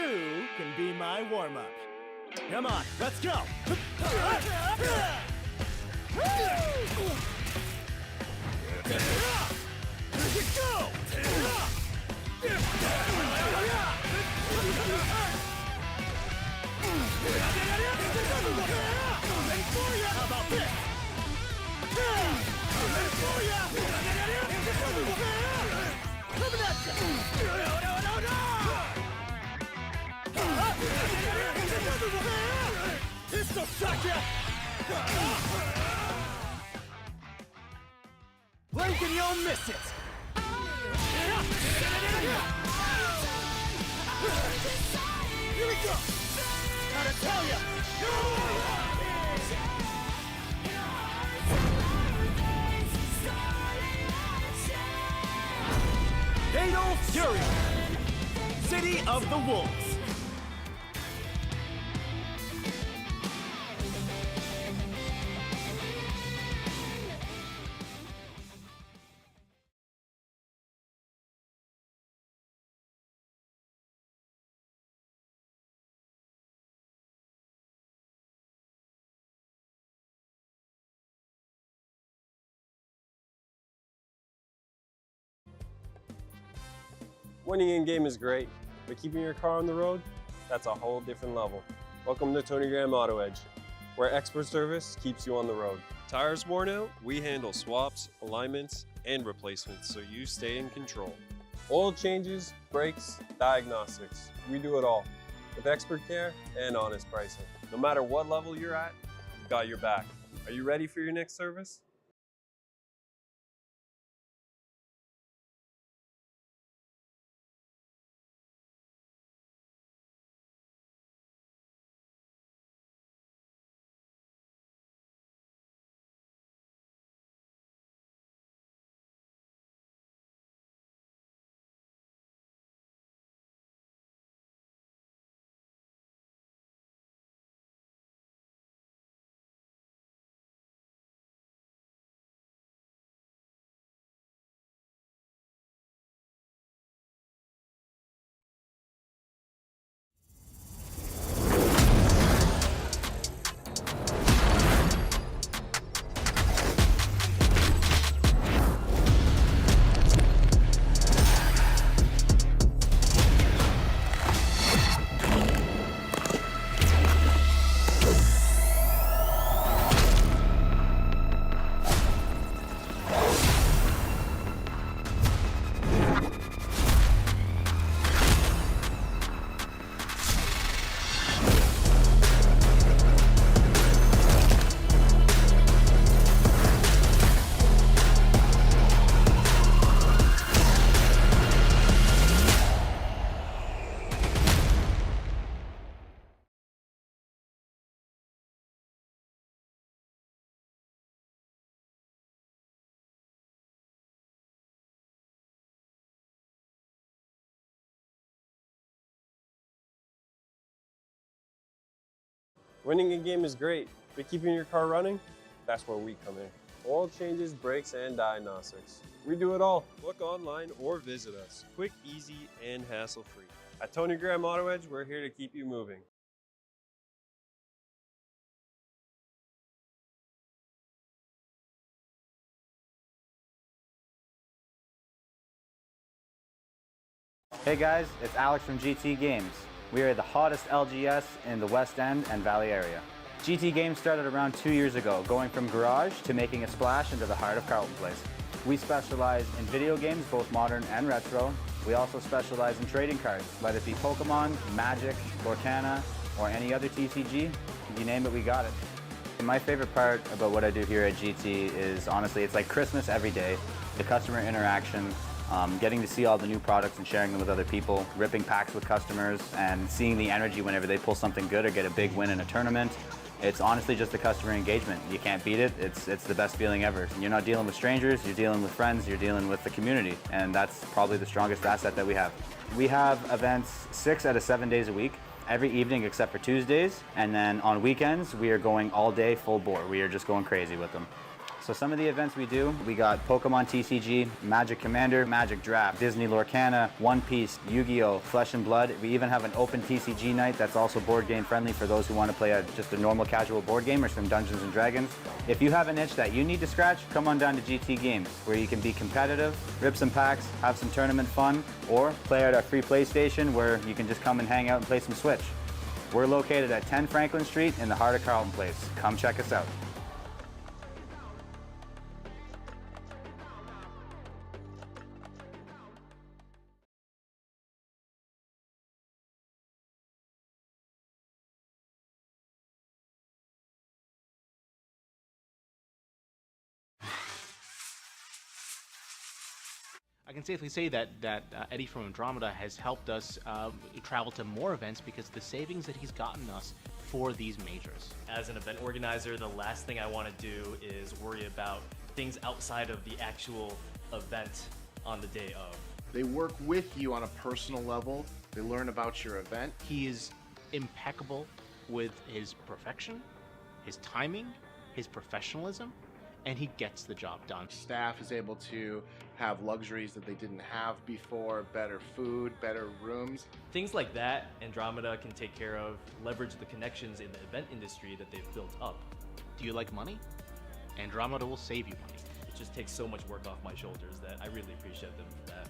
Speaker 10: You can be my warm-up. Come on, let's go! How about this? Coming at you! Pistol shot ya! Blink and you'll miss it! Here we go! Gotta tell ya! Fatal Fury! City of the Wolves!
Speaker 4: Winning in-game is great, but keeping your car on the road, that's a whole different level. Welcome to Tony Graham Auto Edge, where expert service keeps you on the road. Tires worn out? We handle swaps, alignments, and replacements so you stay in control. Oil changes, brakes, diagnostics, we do it all with expert care and honest pricing. No matter what level you're at, we've got your back. Are you ready for your next service? Winning in-game is great, but keeping your car running, that's where we come in. Oil changes, brakes, and diagnostics. We do it all. Look online or visit us. Quick, easy, and hassle-free. At Tony Graham Auto Edge, we're here to keep you moving.
Speaker 5: Hey guys, it's Alex from GT Games. We are the hottest LGS in the West End and Valley area. GT Games started around 2 years ago, going from garage to making a splash into the heart of Carlton Place. We specialize in video games, both modern and retro. We also specialize in trading cards, whether it be Pokemon, Magic, Lorcana, or any other TCG. You name it, we got it. My favorite part about what I do here at GT is, honestly, it's like Christmas every day. The customer interaction, getting to see all the new products and sharing them with other people, ripping packs with customers, and seeing the energy whenever they pull something good or get a big win in a tournament. It's honestly just the customer engagement. You can't beat it. It's the best feeling ever. You're not dealing with strangers, you're dealing with friends, you're dealing with the community, and that's probably the strongest asset that we have. We have events 6 out of 7 days a week, every evening except for Tuesdays, and then on weekends we are going all day full bore. We are just going crazy with them. So some of the events we do, we got Pokemon TCG, Magic Commander, Magic Draft, Disney Lorcana, One Piece, Yu-Gi-Oh!, Flesh and Blood. We even have an open TCG night that's also board game friendly for those who want to play just a normal casual board game or some Dungeons and Dragons. If you have an itch that you need to scratch, come on down to GT Games, where you can be competitive, rip some packs, have some tournament fun, or play at our free PlayStation where you can just come and hang out and play some Switch. We're located at 10 Franklin Street in the heart of Carlton Place. Come check us out.
Speaker 6: I can safely say that Eddie from Andromeda has helped us travel to more events because of the savings that he's gotten us for these majors.
Speaker 7: As an event organizer, the last thing I want to do is worry about things outside of the actual event on the day of.
Speaker 8: They work with you on a personal level. They learn about your event.
Speaker 6: He is impeccable with his perfection, his timing, his professionalism, and he gets the job done.
Speaker 8: Staff is able to have luxuries that they didn't have before, better food, better rooms.
Speaker 7: Things like that, Andromeda can take care of, leverage the connections in the event industry that they've built up.
Speaker 6: Do you like money? Andromeda will save you money.
Speaker 7: It just takes so much work off my shoulders that I really appreciate them for that.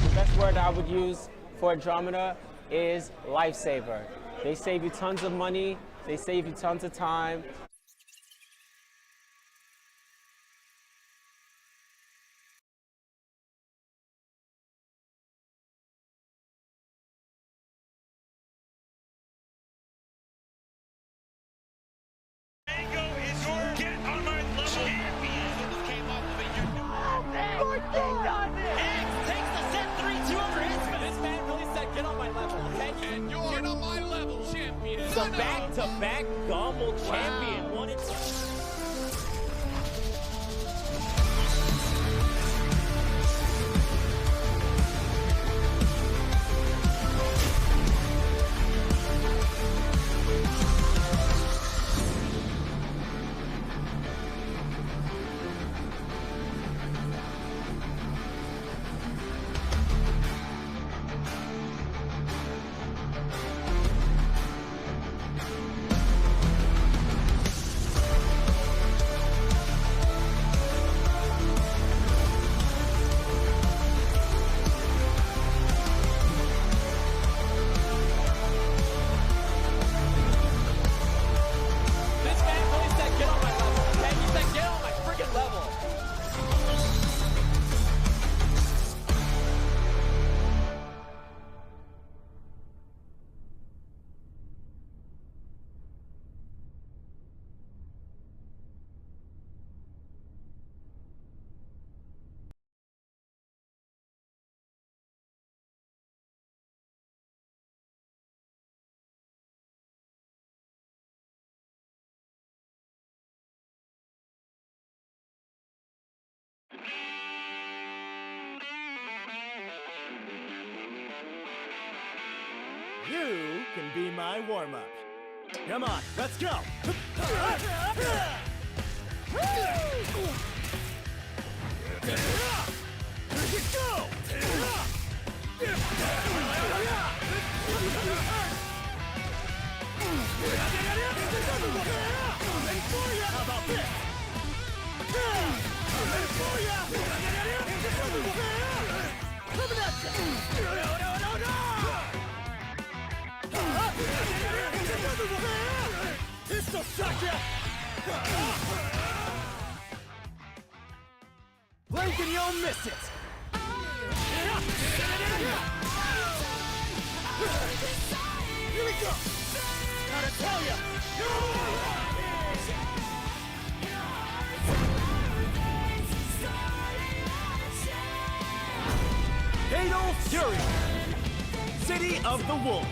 Speaker 9: The best word I would use for Andromeda is lifesaver. They save you tons of money, they save you tons of time.
Speaker 3: The back-to-back Gumball champion won it.
Speaker 10: You can be my warm-up. Come on, let's go! How about this? Coming at you! Pistol shot ya! Blink and you'll miss it! Here we go! Gotta tell ya! Fatal Fury! City of the Wolves!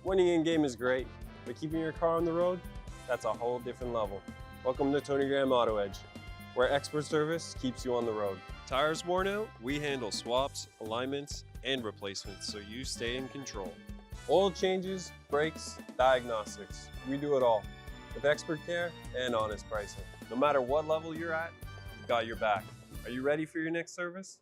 Speaker 4: Winning in-game is great, but keeping your car on the road, that's a whole different level. Welcome to Tony Graham Auto Edge, where expert service keeps you on the road. Tires worn out? We handle swaps, alignments, and replacements so you stay in control. Oil changes, brakes, diagnostics. We do it all with expert care and honest pricing. No matter what level you're at, we've got your back. Are you ready for your next service?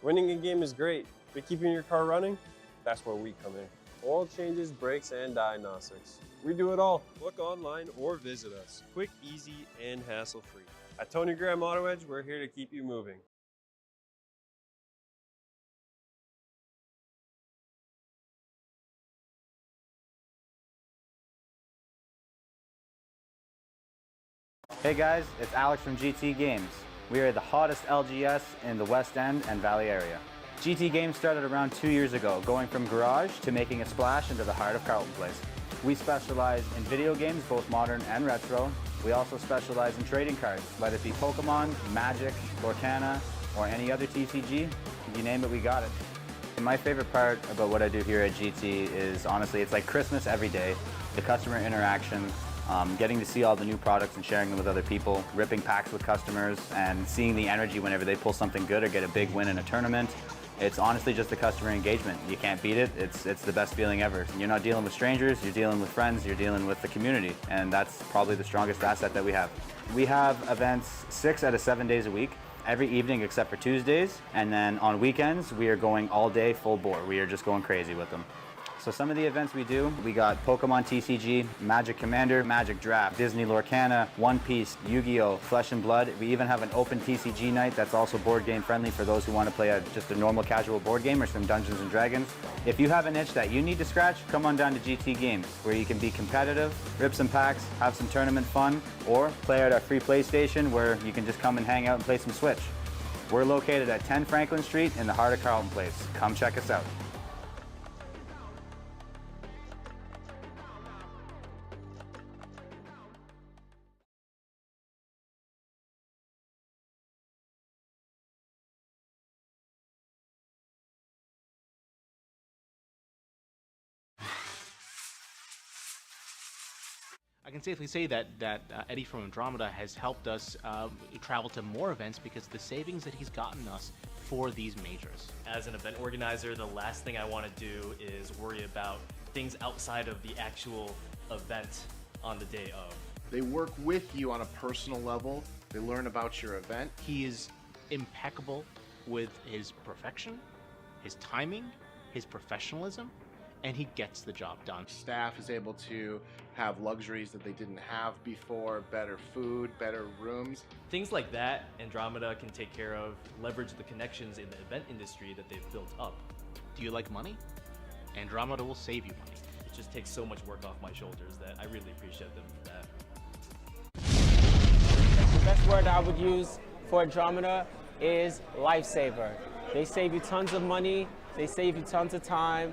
Speaker 4: Winning in-game is great, but keeping your car running, that's where we come in. Oil changes, brakes, and diagnostics. We do it all. Look online or visit us. Quick, easy, and hassle-free. At Tony Graham Auto Edge, we're here to keep you moving.
Speaker 5: Hey guys, it's Alex from GT Games. We are the hottest LGS in the West End and Valley area. GT Games started around 2 years ago, going from garage to making a splash into the heart of Carlton Place. We specialize in video games, both modern and retro. We also specialize in trading cards, whether it be Pokemon, Magic, Lorcana, or any other TCG. You name it, we got it. And my favorite part about what I do here at GT is, honestly, it's like Christmas every day. The customer interaction, getting to see all the new products and sharing them with other people, ripping packs with customers, and seeing the energy whenever they pull something good or get a big win in a tournament. It's honestly just the customer engagement. You can't beat it. It's the best feeling ever. You're not dealing with strangers, you're dealing with friends, you're dealing with the community, and that's probably the strongest asset that we have. We have events 6 out of 7 days a week, every evening except for Tuesdays, and then on weekends we are going all day full bore. We are just going crazy with them. So some of the events we do, we got Pokemon TCG, Magic Commander, Magic Draft, Disney Lorcana, One Piece, Yu-Gi-Oh, Flesh and Blood. We even have an open TCG night that's also board game friendly for those who want to play just a normal casual board game or some Dungeons and Dragons. If you have an itch that you need to scratch, come on down to GT Games, where you can be competitive, rip some packs, have some tournament fun, or play at our free PlayStation where you can just come and hang out and play some Switch. We're located at 10 Franklin Street in the heart of Carlton Place. Come check us out.
Speaker 6: I can safely say that Eddie from Andromeda has helped us travel to more events because of the savings that he's gotten us for these majors.
Speaker 7: As an event organizer, the last thing I want to do is worry about things outside of the actual event on the day of.
Speaker 8: They work with you on a personal level. They learn about your event.
Speaker 6: He is impeccable with his perfection, his timing, his professionalism, and he gets the job done.
Speaker 8: Staff is able to have luxuries that they didn't have before, better food, better rooms.
Speaker 7: Things like that, Andromeda can take care of, leverage the connections in the event industry that they've built up.
Speaker 6: Do you like money? Andromeda will save you money.
Speaker 7: It just takes so much work off my shoulders that I really appreciate them for that.
Speaker 9: best word I would use for Andromeda is lifesaver. They save you tons of money, they save you tons of time.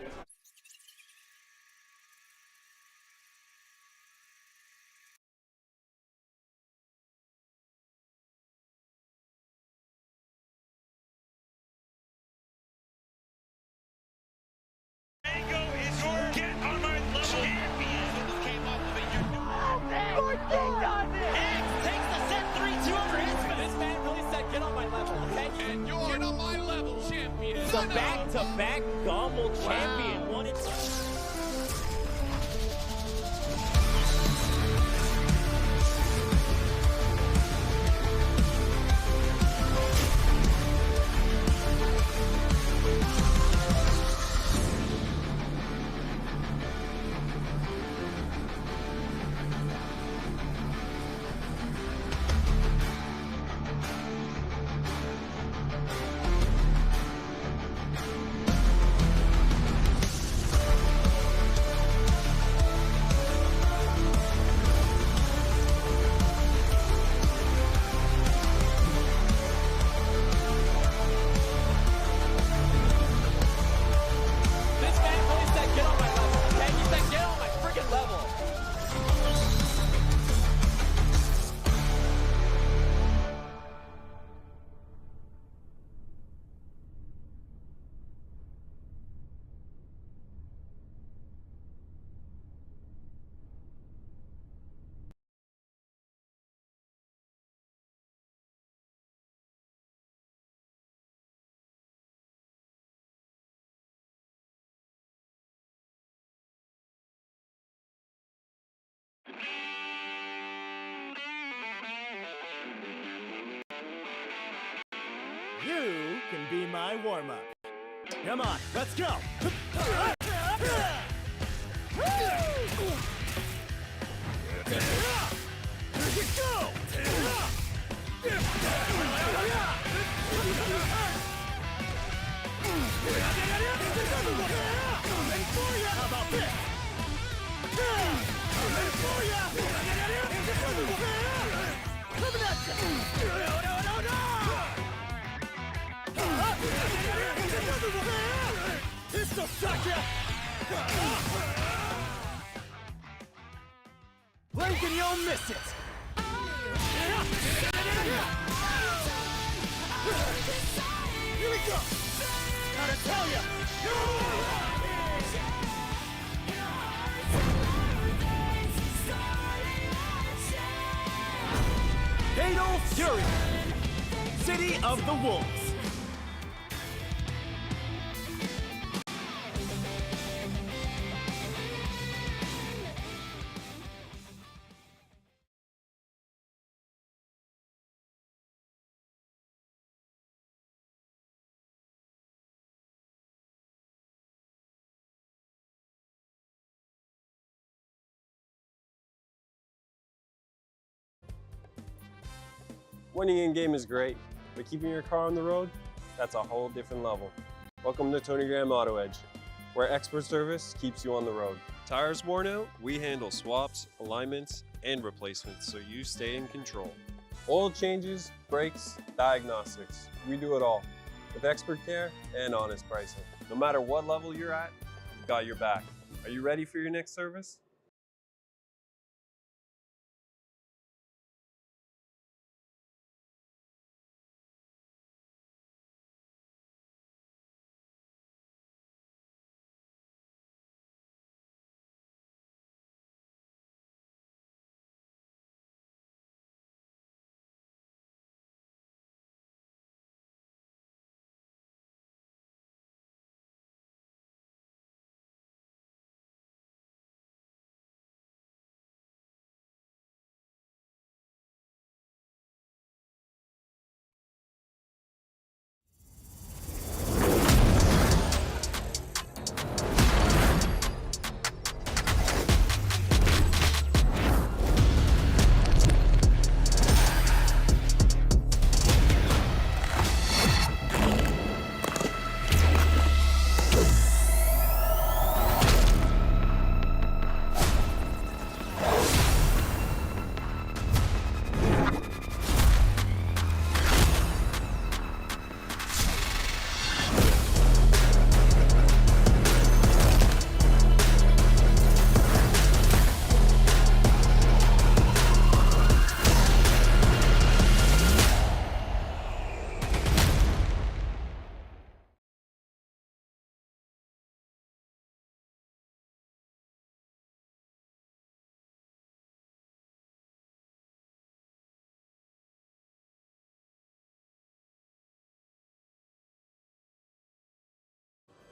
Speaker 3: The back-to-back Gumball champion won it.
Speaker 10: You can be my warm-up. Come on, let's go! How about this? Coming at you! This'll suck ya! Blink and you'll miss it! Here we go! Gotta tell ya! Fatal Fury! City of the Wolves!
Speaker 4: Winning in-game is great, but keeping your car on the road, that's a whole different level. Welcome to Tony Graham Auto Edge, where expert service keeps you on the road. Tires worn out? We handle swaps, alignments, and replacements so you stay in control. Oil changes, brakes, diagnostics, we do it all with expert care and honest pricing. No matter what level you're at, we've got your back. Are you ready for your next service?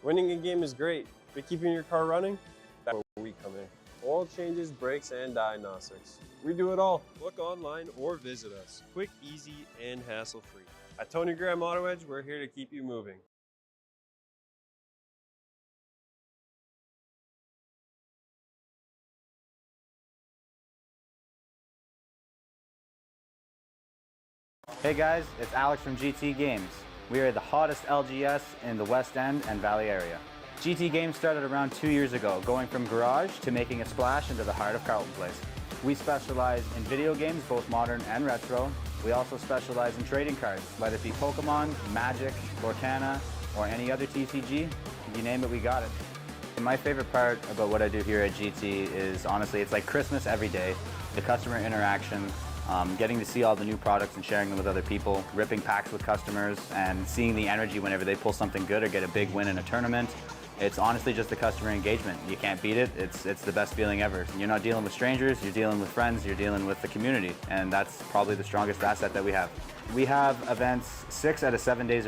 Speaker 4: Winning a game is great, but keeping your car running, that's where we come in. Oil changes, brakes, and diagnostics. We do it all. Book online or visit us. Quick, easy, and hassle-free. At Tony Graham Auto Edge, we're here to keep you moving.
Speaker 5: Hey guys, it's Alex from GT Games. We are the hottest LGS in the West End and Valley area. GT Games started around 2 years ago, going from garage to making a splash into the heart of Carlton Place. We specialize in video games, both modern and retro. We also specialize in trading cards, whether it be Pokemon, Magic, Lorcana, or any other TCG. You name it, we got it. And my favorite part about what I do here at GT is, honestly, it's like Christmas every day. The customer interaction, getting to see all the new products and sharing them with other people, ripping packs with customers, and seeing the energy whenever they pull something good or get a big win in a tournament. It's honestly just the customer engagement. You can't beat it. It's the best feeling ever. You're not dealing with strangers, you're dealing with friends, you're dealing with the community, and that's probably the strongest asset that we have. We have events 6 out of 7 days a week.